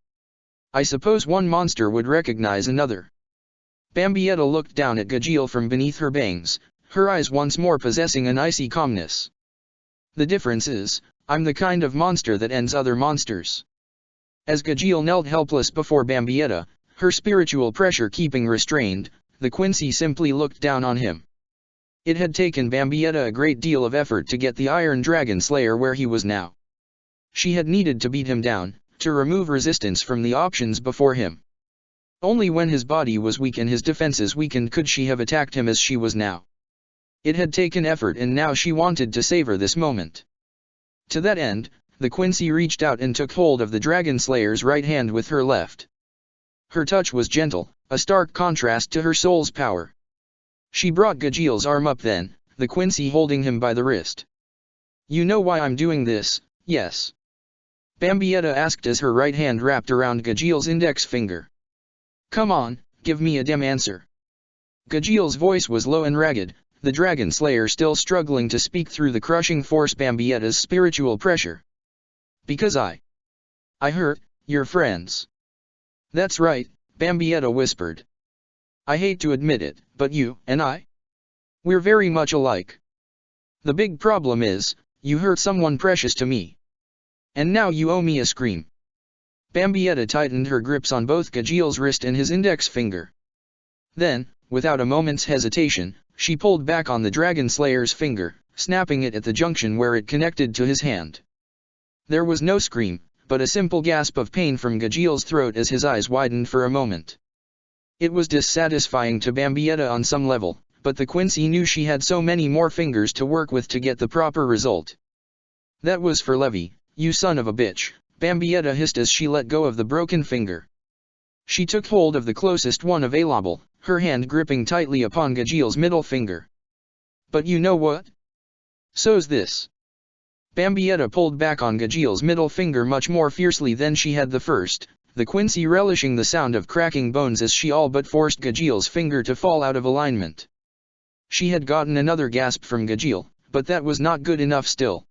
"I suppose one monster would recognize another." Bambietta looked down at Gajeel from beneath her bangs, her eyes once more possessing an icy calmness. The difference is, I'm the kind of monster that ends other monsters. As Gajeel knelt helpless before Bambietta, her spiritual pressure keeping restrained, the Quincy simply looked down on him. It had taken Bambietta a great deal of effort to get the Iron Dragon Slayer where he was now. She had needed to beat him down, to remove resistance from the options before him. Only when his body was weak and his defenses weakened could she have attacked him as she was now. It had taken effort and now she wanted to savor this moment. To that end, the Quincy reached out and took hold of the Dragon Slayer's right hand with her left. Her touch was gentle, a stark contrast to her soul's power. She brought Gajeel's arm up then, the Quincy holding him by the wrist. "You know why I'm doing this, yes?" Bambietta asked as her right hand wrapped around Gajeel's index finger. "Come on, give me a damn answer." Gajeel's voice was low and ragged, the Dragon Slayer still struggling to speak through the crushing force Bambietta's spiritual pressure. "Because I hurt your friends." "That's right," Bambietta whispered. "I hate to admit it, but you and we're very much alike. The big problem is, you hurt someone precious to me. And now you owe me a scream." Bambietta tightened her grips on both Gajeel's wrist and his index finger. Then, without a moment's hesitation, she pulled back on the Dragon Slayer's finger, snapping it at the junction where it connected to his hand. There was no scream, but a simple gasp of pain from Gajeel's throat as his eyes widened for a moment. It was dissatisfying to Bambietta on some level, but the Quincy knew she had so many more fingers to work with to get the proper result. "That was for Levy, you son of a bitch," Bambietta hissed as she let go of the broken finger. She took hold of the closest one available, her hand gripping tightly upon Gajeel's middle finger. "But you know what? So's this." Bambietta pulled back on Gajeel's middle finger much more fiercely than she had the first, the Quincy relishing the sound of cracking bones as she all but forced Gajeel's finger to fall out of alignment. She had gotten another gasp from Gajeel, but that was not good enough still.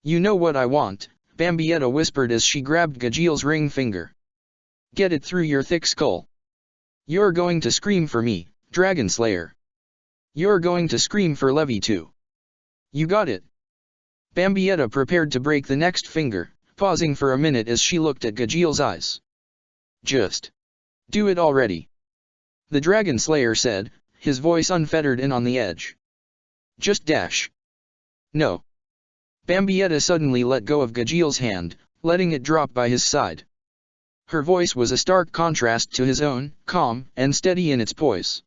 "You know what I want," Bambietta whispered as she grabbed Gajeel's ring finger. "Get it through your thick skull. You're going to scream for me, Dragon Slayer. You're going to scream for Levy too. You got it." Bambietta prepared to break the next finger, pausing for a minute as she looked at Gajeel's eyes. "Just do it already," the Dragon Slayer said, his voice unfettered and on the edge. "Just dash." "No." Bambietta suddenly let go of Gajeel's hand, letting it drop by his side. Her voice was a stark contrast to his own, calm and steady in its poise.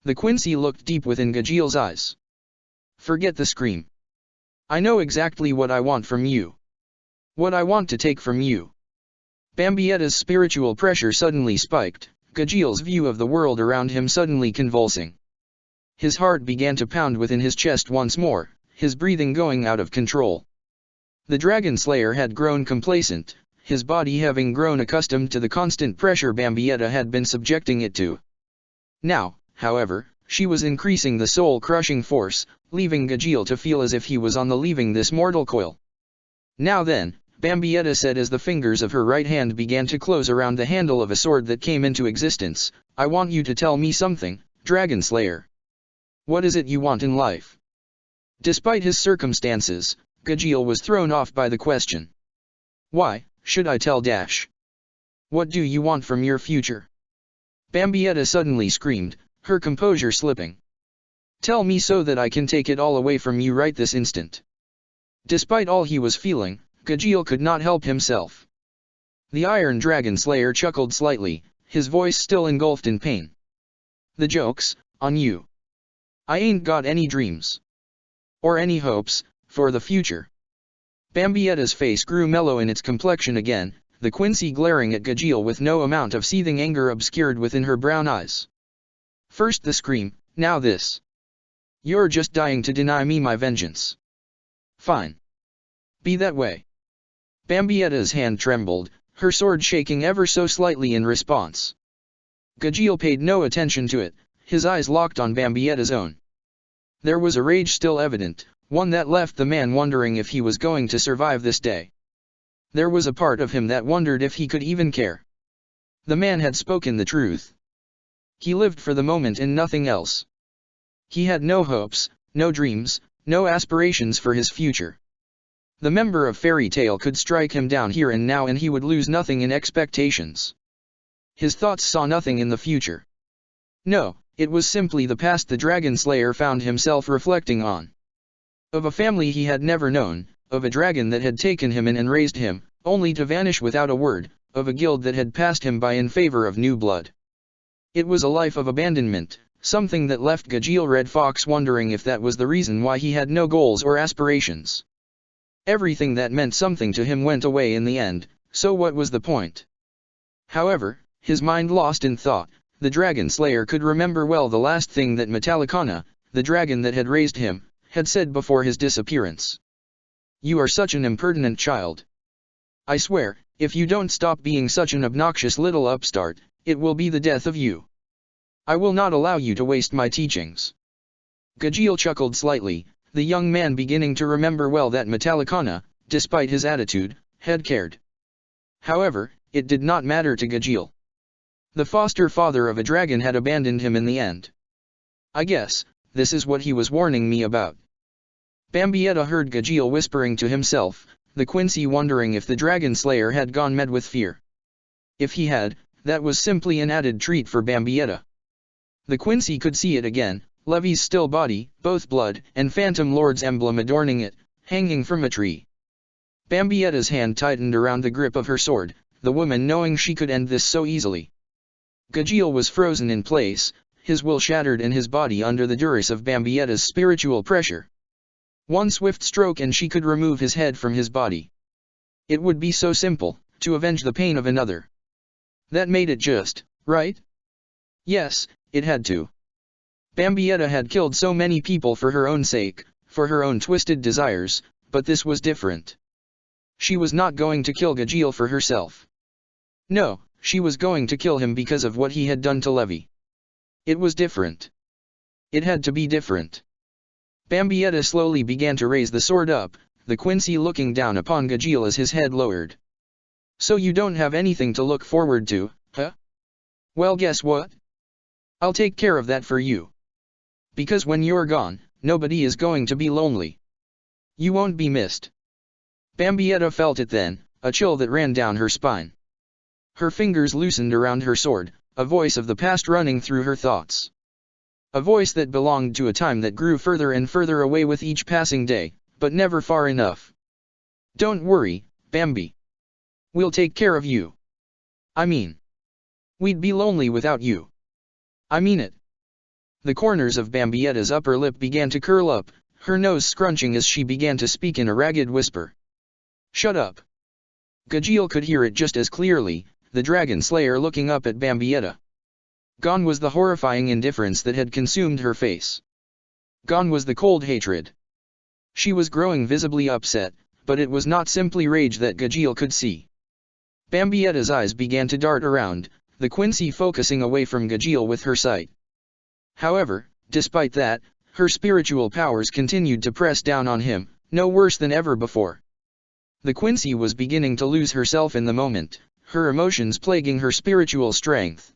The Quincy looked deep within Gajeel's eyes. "Forget the scream. I know exactly what I want from you. What I want to take from you." Bambietta's spiritual pressure suddenly spiked, Gajeel's view of the world around him suddenly convulsing. His heart began to pound within his chest once more, his breathing going out of control. The Dragon Slayer had grown complacent, his body having grown accustomed to the constant pressure Bambietta had been subjecting it to. Now, however, she was increasing the soul-crushing force, leaving Gajeel to feel as if he was on the leaving this mortal coil. "Now then," Bambietta said as the fingers of her right hand began to close around the handle of a sword that came into existence, "I want you to tell me something, Dragon Slayer. What is it you want in life?" Despite his circumstances, Gajeel was thrown off by the question. "Why should I tell Dash? What do you want from your future?" Bambietta suddenly screamed, her composure slipping. "Tell me so that I can take it all away from you right this instant." Despite all he was feeling, Gajeel could not help himself. The Iron Dragon Slayer chuckled slightly, his voice still engulfed in pain. "The joke's on you. I ain't got any dreams. Or any hopes, for the future." Bambietta's face grew mellow in its complexion again, the Quincy glaring at Gajeel with no amount of seething anger obscured within her brown eyes. "First the scream, now this. You're just dying to deny me my vengeance. Fine. Be that way." Bambietta's hand trembled, her sword shaking ever so slightly in response. Gajeel paid no attention to it, his eyes locked on Bambietta's own. There was a rage still evident, one that left the man wondering if he was going to survive this day. There was a part of him that wondered if he could even care. The man had spoken the truth. He lived for the moment and nothing else. He had no hopes, no dreams, no aspirations for his future. The member of Fairy Tale could strike him down here and now and he would lose nothing in expectations. His thoughts saw nothing in the future. No, it was simply the past the Dragon Slayer found himself reflecting on. Of a family he had never known, of a dragon that had taken him in and raised him, only to vanish without a word, of a guild that had passed him by in favor of new blood. It was a life of abandonment, something that left Gajeel Red Fox wondering if that was the reason why he had no goals or aspirations. Everything that meant something to him went away in the end, so what was the point? However, his mind lost in thought, the Dragon Slayer could remember well the last thing that Metallicana, the dragon that had raised him, had said before his disappearance. "You are such an impertinent child. I swear, if you don't stop being such an obnoxious little upstart, it will be the death of you. I will not allow you to waste my teachings." Gajeel chuckled slightly, the young man beginning to remember well that Metallicana, despite his attitude, had cared. However, it did not matter to Gajeel. The foster father of a dragon had abandoned him in the end. "I guess, this is what he was warning me about." Bambietta heard Gajeel whispering to himself, the Quincy wondering if the Dragon Slayer had gone mad with fear. If he had, that was simply an added treat for Bambietta. The Quincy could see it again, Levy's still body, both blood and Phantom Lord's emblem adorning it, hanging from a tree. Bambietta's hand tightened around the grip of her sword, the woman knowing she could end this so easily. Gajeel was frozen in place, his will shattered in his body under the duress of Bambietta's spiritual pressure. One swift stroke and she could remove his head from his body. It would be so simple, to avenge the pain of another. That made it just, right? Yes, it had to. Bambietta had killed so many people for her own sake, for her own twisted desires, but this was different. She was not going to kill Gajeel for herself. No, she was going to kill him because of what he had done to Levy. It was different. It had to be different. Bambietta slowly began to raise the sword up, the Quincy looking down upon Gajeel as his head lowered. "So you don't have anything to look forward to, huh? Well, guess what? I'll take care of that for you. Because when you're gone, nobody is going to be lonely. You won't be missed." Bambietta felt it then, a chill that ran down her spine. Her fingers loosened around her sword, a voice of the past running through her thoughts. A voice that belonged to a time that grew further and further away with each passing day, but never far enough. "Don't worry, Bambi. We'll take care of you. I mean, we'd be lonely without you. I mean it." The corners of Bambietta's upper lip began to curl up, her nose scrunching as she began to speak in a ragged whisper. "Shut up." Gajeel could hear it just as clearly, the Dragon Slayer looking up at Bambietta. Gone was the horrifying indifference that had consumed her face. Gone was the cold hatred. She was growing visibly upset, but it was not simply rage that Gajeel could see. Bambietta's eyes began to dart around, the Quincy focusing away from Gajeel with her sight. However, despite that, her spiritual powers continued to press down on him, no worse than ever before. The Quincy was beginning to lose herself in the moment, her emotions plaguing her spiritual strength.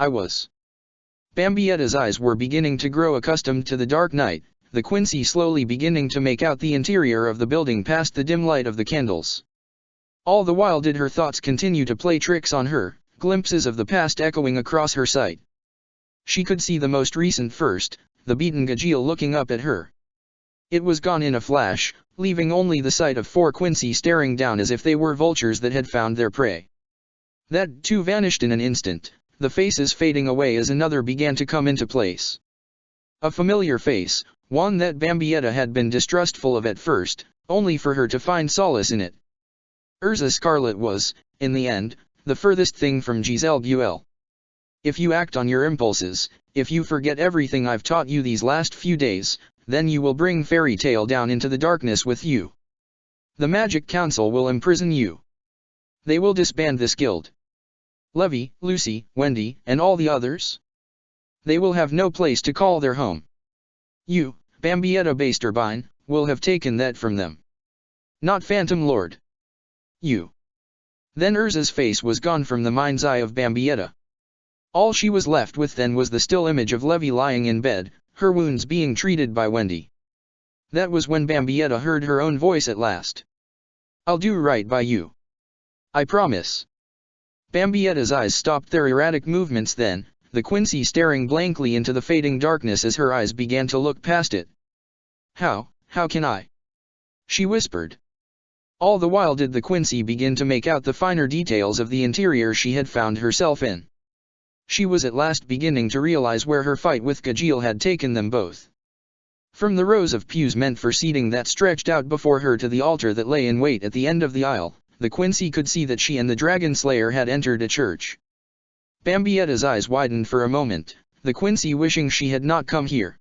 I was. Bambietta's eyes were beginning to grow accustomed to the dark night, the Quincy slowly beginning to make out the interior of the building past the dim light of the candles. All the while did her thoughts continue to play tricks on her, glimpses of the past echoing across her sight. She could see the most recent first, the beaten Gajeel looking up at her. It was gone in a flash, leaving only the sight of four Quincy staring down as if they were vultures that had found their prey. That too vanished in an instant, the faces fading away as another began to come into place. A familiar face, one that Bambietta had been distrustful of at first, only for her to find solace in it. Urza Scarlet was, in the end, the furthest thing from Giselle Guel. If you act on your impulses, if you forget everything I've taught you these last few days, then you will bring Fairy Tale down into the darkness with you. The Magic Council will imprison you. They will disband this guild. Levy, Lucy, Wendy, and all the others? They will have no place to call their home. You, Bambietta Basterbine, will have taken that from them. Not Phantom Lord. You. Then Urza's face was gone from the mind's eye of Bambietta. All she was left with then was the still image of Levy lying in bed, her wounds being treated by Wendy. That was when Bambietta heard her own voice at last. "I'll do right by you. I promise." Bambietta's eyes stopped their erratic movements then, the Quincy staring blankly into the fading darkness as her eyes began to look past it. How can I?" she whispered. All the while did the Quincy begin to make out the finer details of the interior she had found herself in. She was at last beginning to realize where her fight with Gajeel had taken them both. From the rows of pews meant for seating that stretched out before her to the altar that lay in wait at the end of the aisle, the Quincy could see that she and the Dragon Slayer had entered a church. Bambietta's eyes widened for a moment, the Quincy wishing she had not come here.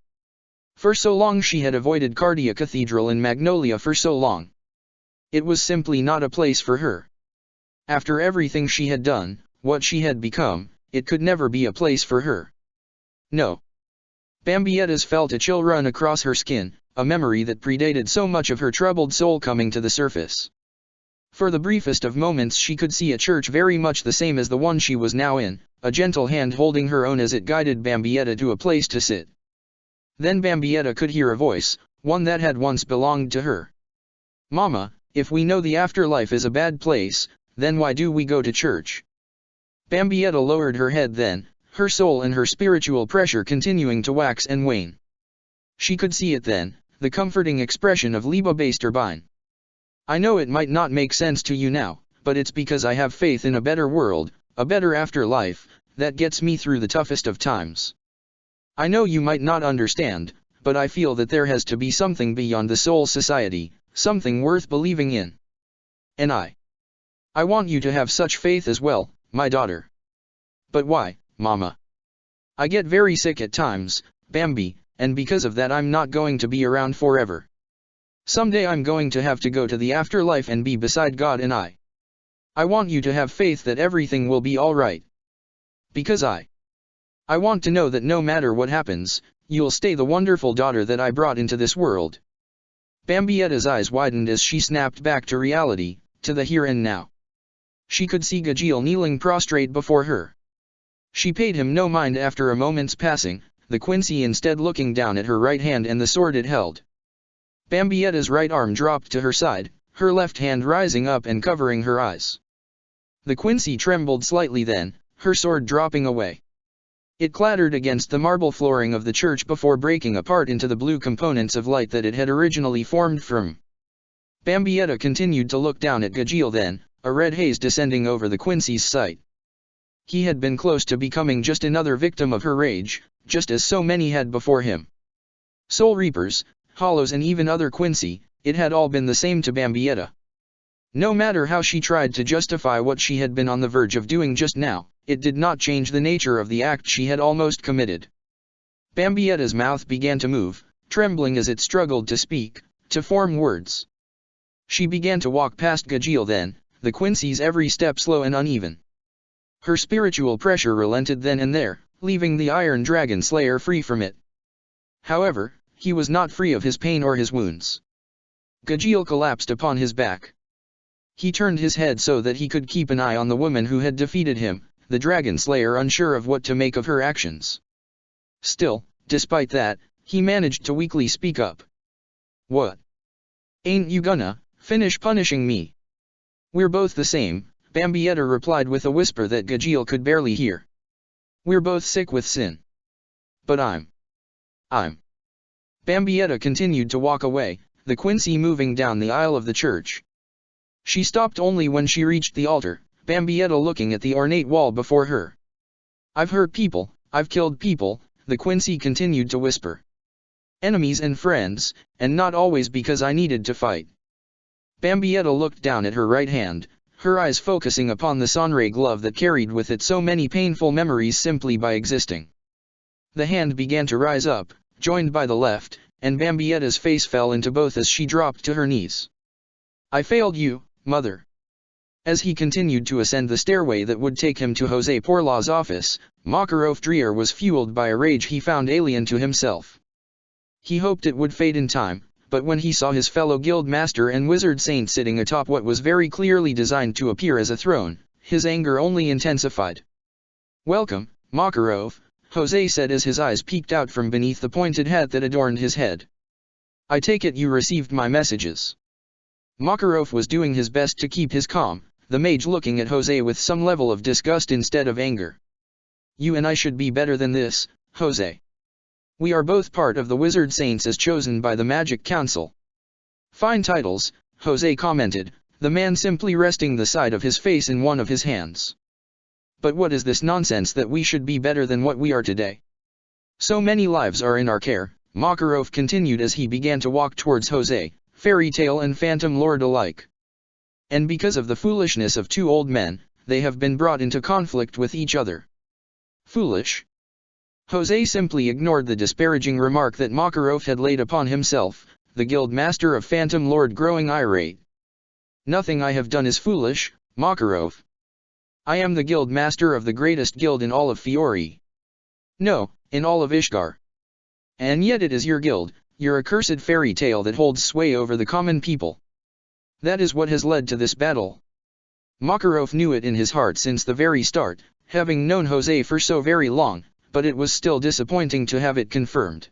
For so long she had avoided Cardia Cathedral in Magnolia for so long. It was simply not a place for her. After everything she had done, what she had become, it could never be a place for her. No. Bambietta's felt a chill run across her skin, a memory that predated so much of her troubled soul coming to the surface. For the briefest of moments she could see a church very much the same as the one she was now in, a gentle hand holding her own as it guided Bambietta to a place to sit. Then Bambietta could hear a voice, one that had once belonged to her. "Mama, if we know the afterlife is a bad place, then why do we go to church?" Bambietta lowered her head then, her soul and her spiritual pressure continuing to wax and wane. She could see it then, the comforting expression of Liba Basterbine. "I know it might not make sense to you now, but it's because I have faith in a better world, a better afterlife, that gets me through the toughest of times. I know you might not understand, but I feel that there has to be something beyond the soul society, something worth believing in. And I want you to have such faith as well, my daughter." "But why, Mama?" "I get very sick at times, Bambi, and because of that I'm not going to be around forever. Someday I'm going to have to go to the afterlife and be beside God, and I want you to have faith that everything will be all right. Because I want to know that no matter what happens, you'll stay the wonderful daughter that I brought into this world." Bambietta's eyes widened as she snapped back to reality, to the here and now. She could see Gajeel kneeling prostrate before her. She paid him no mind after a moment's passing, the Quincy instead looking down at her right hand and the sword it held. Bambietta's right arm dropped to her side, her left hand rising up and covering her eyes. The Quincy trembled slightly then, her sword dropping away. It clattered against the marble flooring of the church before breaking apart into the blue components of light that it had originally formed from. Bambietta continued to look down at Gajeel then, a red haze descending over the Quincy's sight. He had been close to becoming just another victim of her rage, just as so many had before him. Soul Reapers, Hollows and even other Quincy, it had all been the same to Bambietta. No matter how she tried to justify what she had been on the verge of doing just now, it did not change the nature of the act she had almost committed. Bambietta's mouth began to move, trembling as it struggled to speak, to form words. She began to walk past Gajeel then, the Quincy's every step slow and uneven. Her spiritual pressure relented then and there, leaving the Iron Dragon Slayer free from it. However, he was not free of his pain or his wounds. Gajeel collapsed upon his back. He turned his head so that he could keep an eye on the woman who had defeated him, the Dragon Slayer, unsure of what to make of her actions. Still, despite that, he managed to weakly speak up. "What? Ain't you gonna finish punishing me?" "We're both the same," Bambietta replied with a whisper that Gajeel could barely hear. "We're both sick with sin. But I'm. Bambietta continued to walk away, the Quincy moving down the aisle of the church. She stopped only when she reached the altar, Bambietta looking at the ornate wall before her. "I've hurt people, I've killed people," the Quincy continued to whisper. "Enemies and friends, and not always because I needed to fight." Bambietta looked down at her right hand, her eyes focusing upon the Sonray glove that carried with it so many painful memories simply by existing. The hand began to rise up, joined by the left, and Bambietta's face fell into both as she dropped to her knees. "I failed you, Mother." As he continued to ascend the stairway that would take him to Jose Porla's office, Makarov Dreer was fueled by a rage he found alien to himself. He hoped it would fade in time, but when he saw his fellow guild master and wizard saint sitting atop what was very clearly designed to appear as a throne, his anger only intensified. "Welcome, Makarov," Jose said as his eyes peeked out from beneath the pointed hat that adorned his head. I take it you received my messages. Makarov was doing his best to keep his calm, the mage looking at Jose with some level of disgust instead of anger. You and I should be better than this, Jose. We are both part of the Wizard Saints as chosen by the Magic Council. Fine titles, Jose commented, the man simply resting the side of his face in one of his hands. But what is this nonsense that we should be better than what we are today? So many lives are in our care, Makarov continued as he began to walk towards Jose, fairy tale and phantom lord alike. And because of the foolishness of two old men, they have been brought into conflict with each other. Foolish? Jose simply ignored the disparaging remark that Makarov had laid upon himself, the guild master of Phantom Lord growing irate. Nothing I have done is foolish, Makarov. I am the guild master of the greatest guild in all of Fiori. No, in all of Ishgar. And yet it is your guild, your accursed fairy tale that holds sway over the common people. That is what has led to this battle. Makarov knew it in his heart since the very start, having known Jose for so very long, but it was still disappointing to have it confirmed.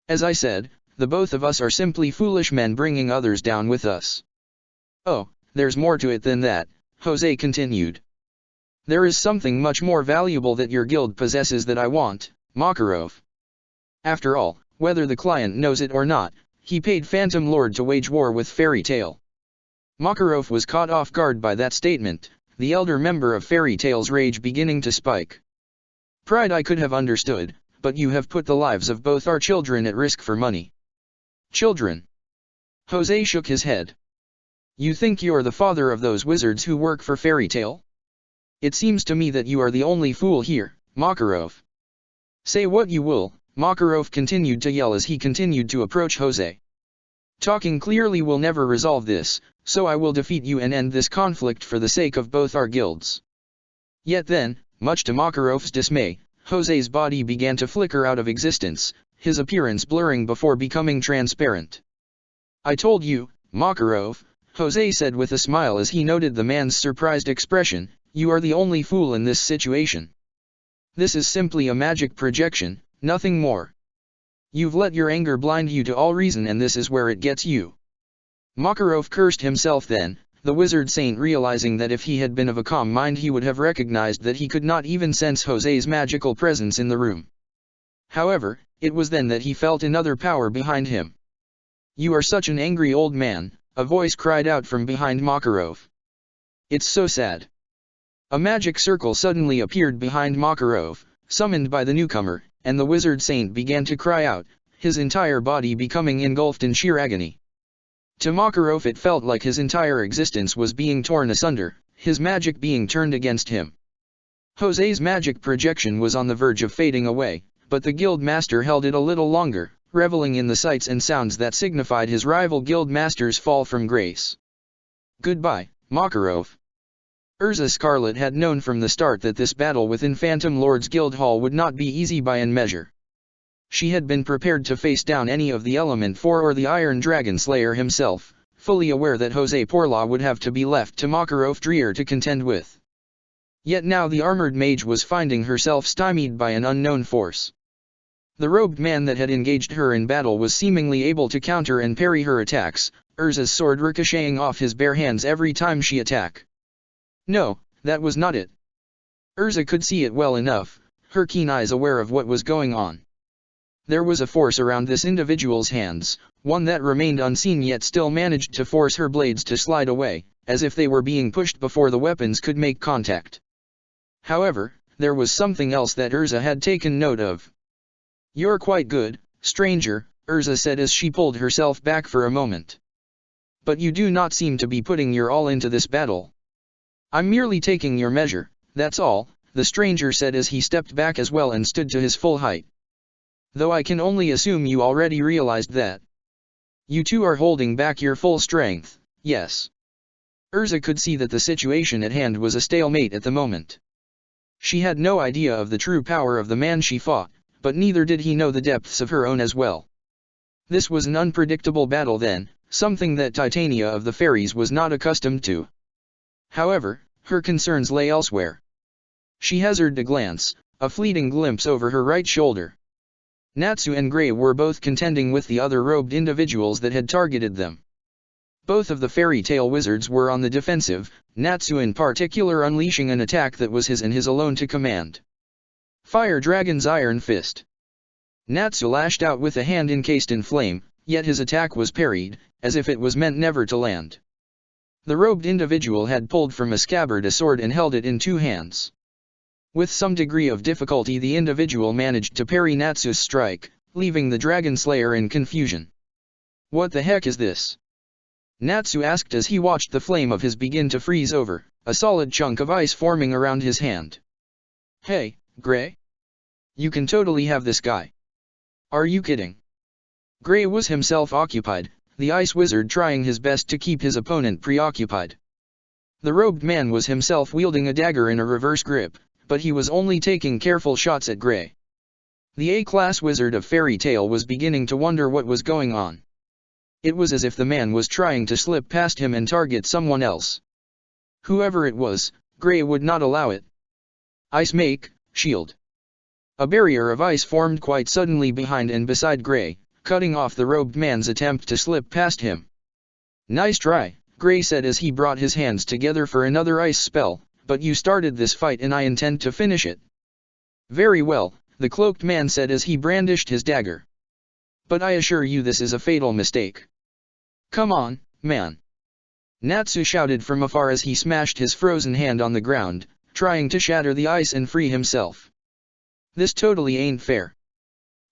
As I said, the both of us are simply foolish men bringing others down with us. Oh, there's more to it than that, Jose continued. There is something much more valuable that your guild possesses that I want, Makarov. After all, whether the client knows it or not, he paid Phantom Lord to wage war with Fairy Tale. Makarov was caught off guard by that statement, the elder member of Fairy Tale's rage beginning to spike. Pride I could have understood, but you have put the lives of both our children at risk for money. Children? Jose shook his head. You think you're the father of those wizards who work for Fairy Tale? It seems to me that you are the only fool here, Makarov. Say what you will, Makarov continued to yell as he continued to approach Jose. Talking clearly will never resolve this, so I will defeat you and end this conflict for the sake of both our guilds. Yet then, much to Makarov's dismay, Jose's body began to flicker out of existence, his appearance blurring before becoming transparent. I told you, Makarov, Jose said with a smile as he noted the man's surprised expression, you are the only fool in this situation. This is simply a magic projection, nothing more. You've let your anger blind you to all reason and this is where it gets you. Makarov cursed himself then, the wizard saint realizing that if he had been of a calm mind he would have recognized that he could not even sense Jose's magical presence in the room. However, it was then that he felt another power behind him. You are such an angry old man, a voice cried out from behind Makarov. It's so sad. A magic circle suddenly appeared behind Makarov, summoned by the newcomer, and the wizard saint began to cry out, his entire body becoming engulfed in sheer agony. To Makarov it felt like his entire existence was being torn asunder, his magic being turned against him. Jose's magic projection was on the verge of fading away, but the guild master held it a little longer, reveling in the sights and sounds that signified his rival guild master's fall from grace. Goodbye, Makarov. Urza Scarlet had known from the start that this battle within Phantom Lord's Guild Hall would not be easy by any measure. She had been prepared to face down any of the Element 4 or the Iron Dragon Slayer himself, fully aware that Jose Porla would have to be left to Makarov Dreer to contend with. Yet now the armored mage was finding herself stymied by an unknown force. The robed man that had engaged her in battle was seemingly able to counter and parry her attacks, Urza's sword ricocheting off his bare hands every time she attacked. No, that was not it. Urza could see it well enough, her keen eyes aware of what was going on. There was a force around this individual's hands, one that remained unseen yet still managed to force her blades to slide away, as if they were being pushed before the weapons could make contact. However, there was something else that Urza had taken note of. You're quite good, stranger, Urza said as she pulled herself back for a moment. But you do not seem to be putting your all into this battle. I'm merely taking your measure, that's all, the stranger said as he stepped back as well and stood to his full height. Though I can only assume you already realized that. You two are holding back your full strength, yes. Urza could see that the situation at hand was a stalemate at the moment. She had no idea of the true power of the man she fought, but neither did he know the depths of her own as well. This was an unpredictable battle then, something that Titania of the Fairies was not accustomed to. However, her concerns lay elsewhere. She hazarded a glance, a fleeting glimpse over her right shoulder. Natsu and Gray were both contending with the other robed individuals that had targeted them. Both of the fairy tale wizards were on the defensive, Natsu in particular unleashing an attack that was his and his alone to command. Fire Dragon's Iron Fist. Natsu lashed out with a hand encased in flame, yet his attack was parried, as if it was meant never to land. The robed individual had pulled from a scabbard a sword and held it in two hands. With some degree of difficulty the individual managed to parry Natsu's strike, leaving the Dragon Slayer in confusion. "What the heck is this?" Natsu asked as he watched the flame of his begin to freeze over, a solid chunk of ice forming around his hand. "Hey, Gray? You can totally have this guy. Are you kidding?" Gray was himself occupied, the ice wizard trying his best to keep his opponent preoccupied. The robed man was himself wielding a dagger in a reverse grip, but he was only taking careful shots at Gray. The A-class wizard of Fairy Tale was beginning to wonder what was going on. It was as if the man was trying to slip past him and target someone else. Whoever it was, Gray would not allow it. "Ice make, shield." A barrier of ice formed quite suddenly behind and beside Gray, cutting off the robed man's attempt to slip past him. "Nice try," Gray said as he brought his hands together for another ice spell, "but you started this fight and I intend to finish it." "Very well," the cloaked man said as he brandished his dagger. "But I assure you this is a fatal mistake. Come on, man." Natsu shouted from afar as he smashed his frozen hand on the ground, trying to shatter the ice and free himself. "This totally ain't fair.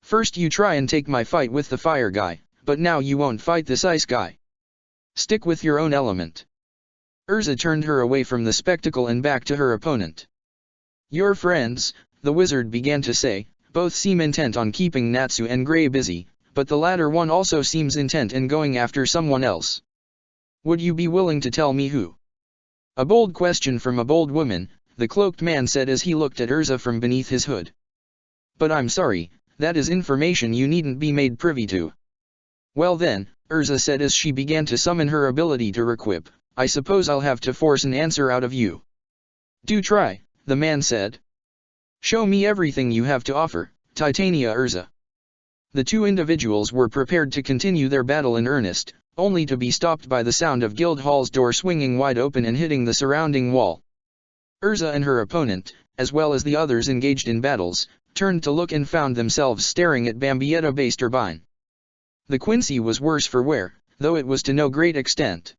First you try and take my fight with the fire guy, but now you won't fight this ice guy. Stick with your own element." Urza turned her away from the spectacle and back to her opponent. "Your friends," the wizard began to say, "both seem intent on keeping Natsu and Gray busy, but the latter one also seems intent in going after someone else. Would you be willing to tell me who?" A bold question from a bold woman, the cloaked man said as he looked at Urza from beneath his hood. "But I'm sorry, that is information you needn't be made privy to." "Well then," Urza said as she began to summon her ability to requip, "I suppose I'll have to force an answer out of you." "Do try," the man said. "Show me everything you have to offer, Titania Urza." The two individuals were prepared to continue their battle in earnest, only to be stopped by the sound of Guildhall's door swinging wide open and hitting the surrounding wall. Urza and her opponent, as well as the others engaged in battles, turned to look and found themselves staring at Bambietta Base Turbine. The Quincy was worse for wear, though it was to no great extent.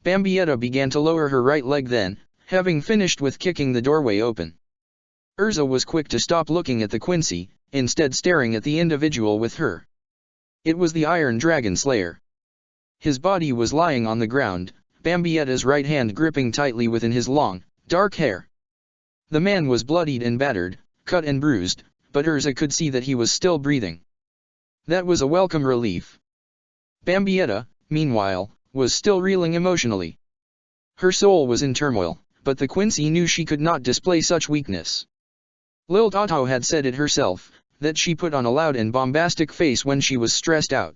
Bambietta began to lower her right leg then, having finished with kicking the doorway open. Urza was quick to stop looking at the Quincy, instead staring at the individual with her. It was the Iron Dragon Slayer. His body was lying on the ground, Bambietta's right hand gripping tightly within his long, dark hair. The man was bloodied and battered, cut and bruised, but Urza could see that he was still breathing. That was a welcome relief. Bambietta, meanwhile, was still reeling emotionally. Her soul was in turmoil, but the Quincy knew she could not display such weakness. Lil Tato had said it herself, that she put on a loud and bombastic face when she was stressed out.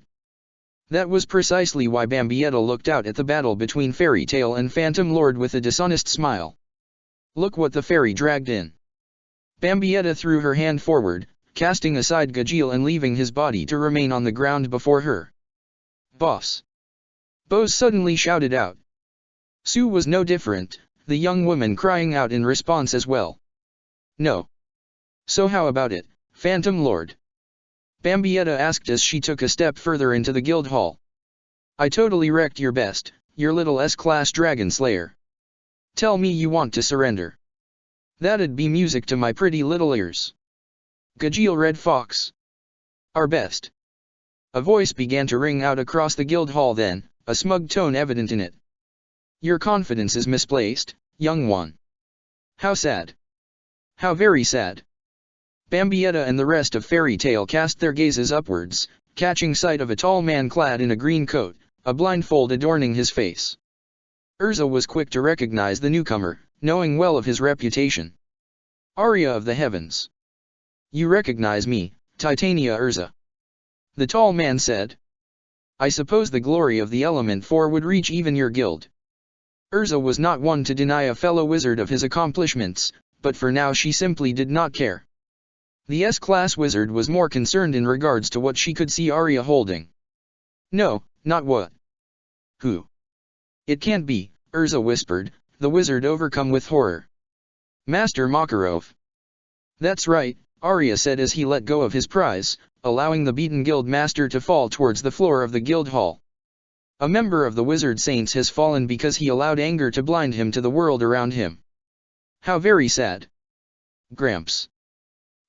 That was precisely why Bambietta looked out at the battle between Fairy Tale and Phantom Lord with a dishonest smile. "Look what the fairy dragged in." Bambietta threw her hand forward, casting aside Gajeel and leaving his body to remain on the ground before her. "Boss!" Bose suddenly shouted out. Sue was no different, the young woman crying out in response as well. "No. So how about it, Phantom Lord?" Bambietta asked as she took a step further into the guild hall. "I totally wrecked your best, your little S-class dragon slayer. Tell me you want to surrender. That'd be music to my pretty little ears." "Gajeel Red Fox. Our best." A voice began to ring out across the guild hall then, a smug tone evident in it. "Your confidence is misplaced, young one. How sad. How very sad." Bambietta and the rest of Fairy Tale cast their gazes upwards, catching sight of a tall man clad in a green coat, a blindfold adorning his face. Urza was quick to recognize the newcomer, knowing well of his reputation. "Arya of the Heavens. You recognize me, Titania Urza?" the tall man said. "I suppose the glory of the Element 4 would reach even your guild." Urza was not one to deny a fellow wizard of his accomplishments, but for now she simply did not care. The S-class wizard was more concerned in regards to what she could see Arya holding. No, not what. Who? It can't be, Urza whispered, the wizard overcome with horror. Master Makarov. That's right, Arya said as he let go of his prize, allowing the beaten guild master to fall towards the floor of the guild hall. A member of the wizard saints has fallen because he allowed anger to blind him to the world around him. How very sad. Gramps.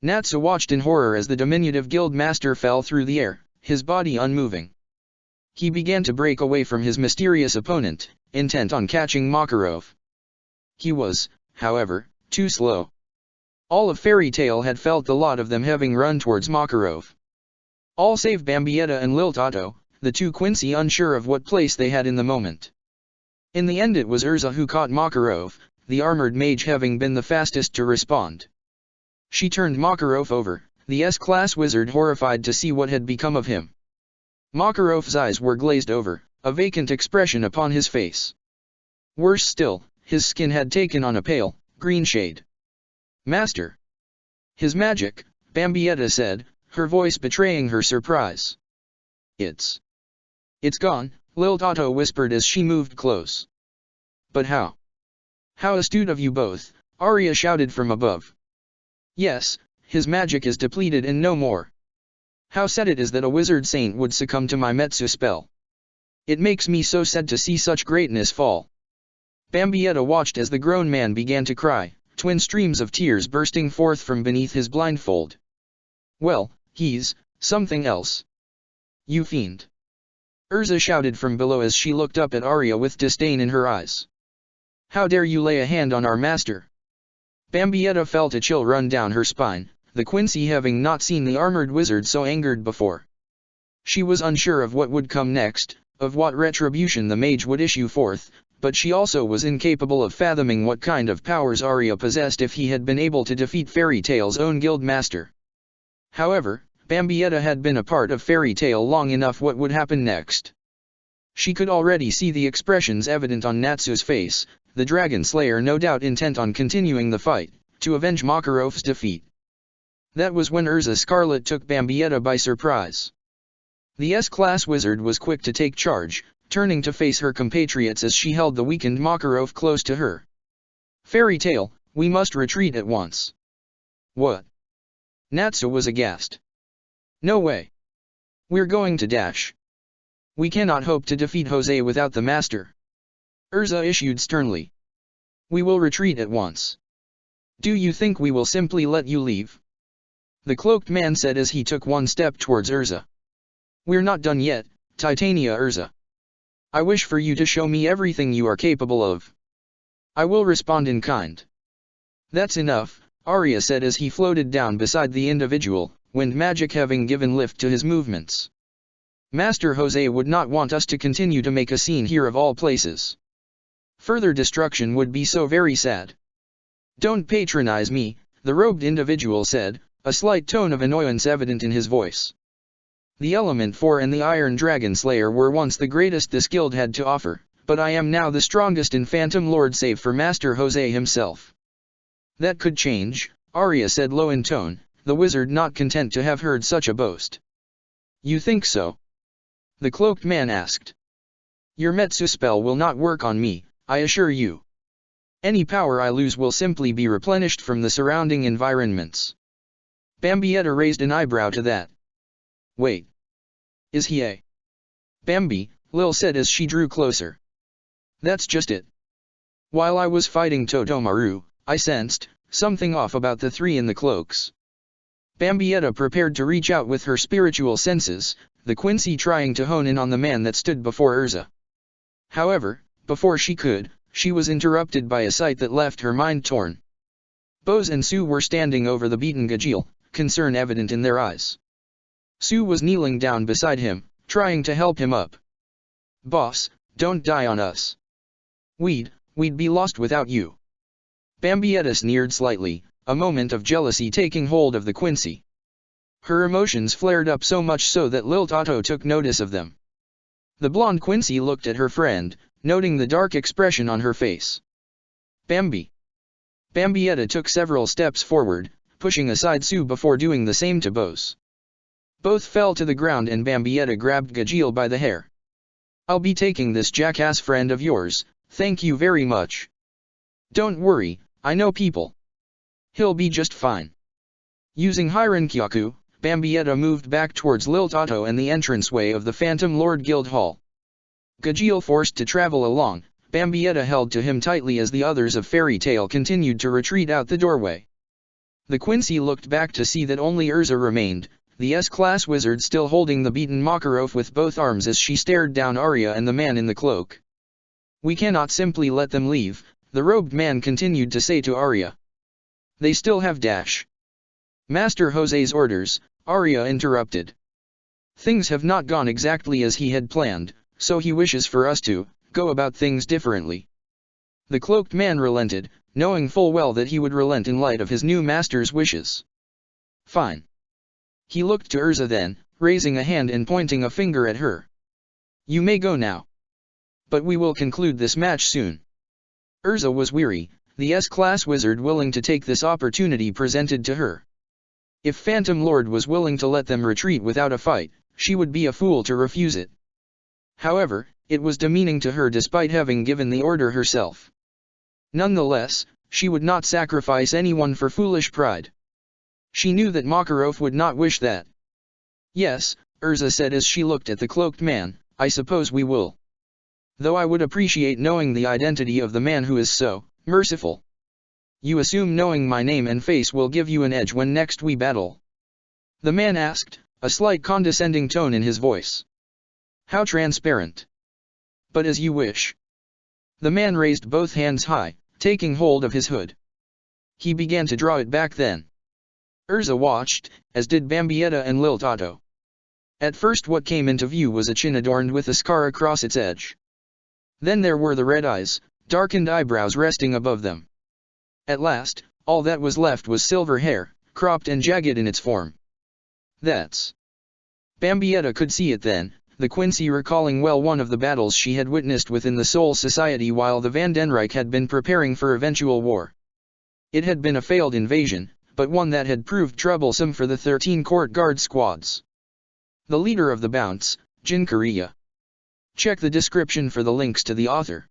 Natsu watched in horror as the diminutive guild master fell through the air, his body unmoving. He began to break away from his mysterious opponent, intent on catching Makarov. He was, however, too slow. All of Fairy Tail had felt the lot of them having run towards Makarov. All save Bambietta and Lil Tato, the two Quincy unsure of what place they had in the moment. In the end it was Urza who caught Makarov, the armored mage having been the fastest to respond. She turned Makarov over, the S-class wizard horrified to see what had become of him. Makarov's eyes were glazed over, a vacant expression upon his face. Worse still, his skin had taken on a pale, green shade. Master. His magic, Bambietta said, her voice betraying her surprise. It's gone, Lil Tato whispered as she moved close. But how? How astute of you both, Arya shouted from above. Yes, his magic is depleted and no more. How sad it is that a wizard saint would succumb to my Metsu spell. It makes me so sad to see such greatness fall. Bambietta watched as the grown man began to cry, twin streams of tears bursting forth from beneath his blindfold. Well, he's something else. You fiend. Urza shouted from below as she looked up at Arya with disdain in her eyes. How dare you lay a hand on our master? Bambietta felt a chill run down her spine, the Quincy having not seen the armored wizard so angered before. She was unsure of what would come next, of what retribution the mage would issue forth, but she also was incapable of fathoming what kind of powers Arya possessed if he had been able to defeat Fairy Tail's own guild master. However, Bambietta had been a part of Fairy Tail long enough what would happen next. She could already see the expressions evident on Natsu's face, the Dragon Slayer no doubt intent on continuing the fight, to avenge Makarov's defeat. That was when Urza Scarlet took Bambietta by surprise. The S-class wizard was quick to take charge, turning to face her compatriots as she held the weakened Makarov close to her. Fairy Tail, we must retreat at once. What? Natsu was aghast. No way. We're going to dash. We cannot hope to defeat Jose without the master. Urza issued sternly. We will retreat at once. Do you think we will simply let you leave? The cloaked man said as he took one step towards Urza. We're not done yet, Titania Urza. I wish for you to show me everything you are capable of. I will respond in kind. That's enough, Arya said as he floated down beside the individual, wind magic having given lift to his movements. Master Jose would not want us to continue to make a scene here of all places. Further destruction would be so very sad. Don't patronize me, the robed individual said, a slight tone of annoyance evident in his voice. The Element 4 and the Iron Dragon Slayer were once the greatest this guild had to offer, but I am now the strongest in Phantom Lord save for Master Jose himself. That could change, Arya said low in tone, the wizard not content to have heard such a boast. You think so? The cloaked man asked. Your Metsu spell will not work on me, I assure you. Any power I lose will simply be replenished from the surrounding environments. Bambietta raised an eyebrow to that. Wait. Is he a? Bambi, Lil said as she drew closer. That's just it. While I was fighting Totomaru, I sensed something off about the three in the cloaks. Bambietta prepared to reach out with her spiritual senses, the Quincy trying to hone in on the man that stood before Urza. However, before she could, she was interrupted by a sight that left her mind torn. Bose and Sue were standing over the beaten Gajeel, concern evident in their eyes. Sue was kneeling down beside him, trying to help him up. Boss, don't die on us. We'd be lost without you. Bambietta sneered slightly, a moment of jealousy taking hold of the Quincy. Her emotions flared up so much so that Lil Tato took notice of them. The blonde Quincy looked at her friend, noting the dark expression on her face. Bambi. Bambietta took several steps forward, pushing aside Sue before doing the same to Bose. Both fell to the ground and Bambietta grabbed Gajeel by the hair. "I'll be taking this jackass friend of yours, thank you very much. Don't worry, I know people. He'll be just fine." Using Hyrenkyaku, Bambietta moved back towards Lil Tato and the entranceway of the Phantom Lord Guild Hall. Gajeel forced to travel along, Bambietta held to him tightly as the others of Fairy Tail continued to retreat out the doorway. The Quincy looked back to see that only Urza remained, the S-class wizard still holding the beaten Makarov with both arms as she stared down Arya and the man in the cloak. "We cannot simply let them leave," the robed man continued to say to Arya. "They still have Dash." "Master Jose's orders," Arya interrupted. "Things have not gone exactly as he had planned, so he wishes for us to go about things differently." The cloaked man relented, knowing full well that he would relent in light of his new master's wishes. "Fine." He looked to Urza then, raising a hand and pointing a finger at her. "You may go now. But we will conclude this match soon." Urza was weary, the S-class wizard willing to take this opportunity presented to her. If Phantom Lord was willing to let them retreat without a fight, she would be a fool to refuse it. However, it was demeaning to her despite having given the order herself. Nonetheless, she would not sacrifice anyone for foolish pride. She knew that Makarov would not wish that. "Yes," Urza said as she looked at the cloaked man, "I suppose we will. Though I would appreciate knowing the identity of the man who is so merciful. You assume knowing my name and face will give you an edge when next we battle?" the man asked, a slight condescending tone in his voice. "How transparent. But as you wish." The man raised both hands high, taking hold of his hood. He began to draw it back then. Urza watched, as did Bambietta and Lil Tato. At first what came into view was a chin adorned with a scar across its edge. Then there were the red eyes, darkened eyebrows resting above them. At last, all that was left was silver hair, cropped and jagged in its form. "That's..." Bambietta could see it then, the Quincy recalling well one of the battles she had witnessed within the Soul Society while the Van den Rijk had been preparing for eventual war. It had been a failed invasion, but one that had proved troublesome for the 13 court guard squads. The leader of the bounce, Jin Korea. Check the description for the links to the author.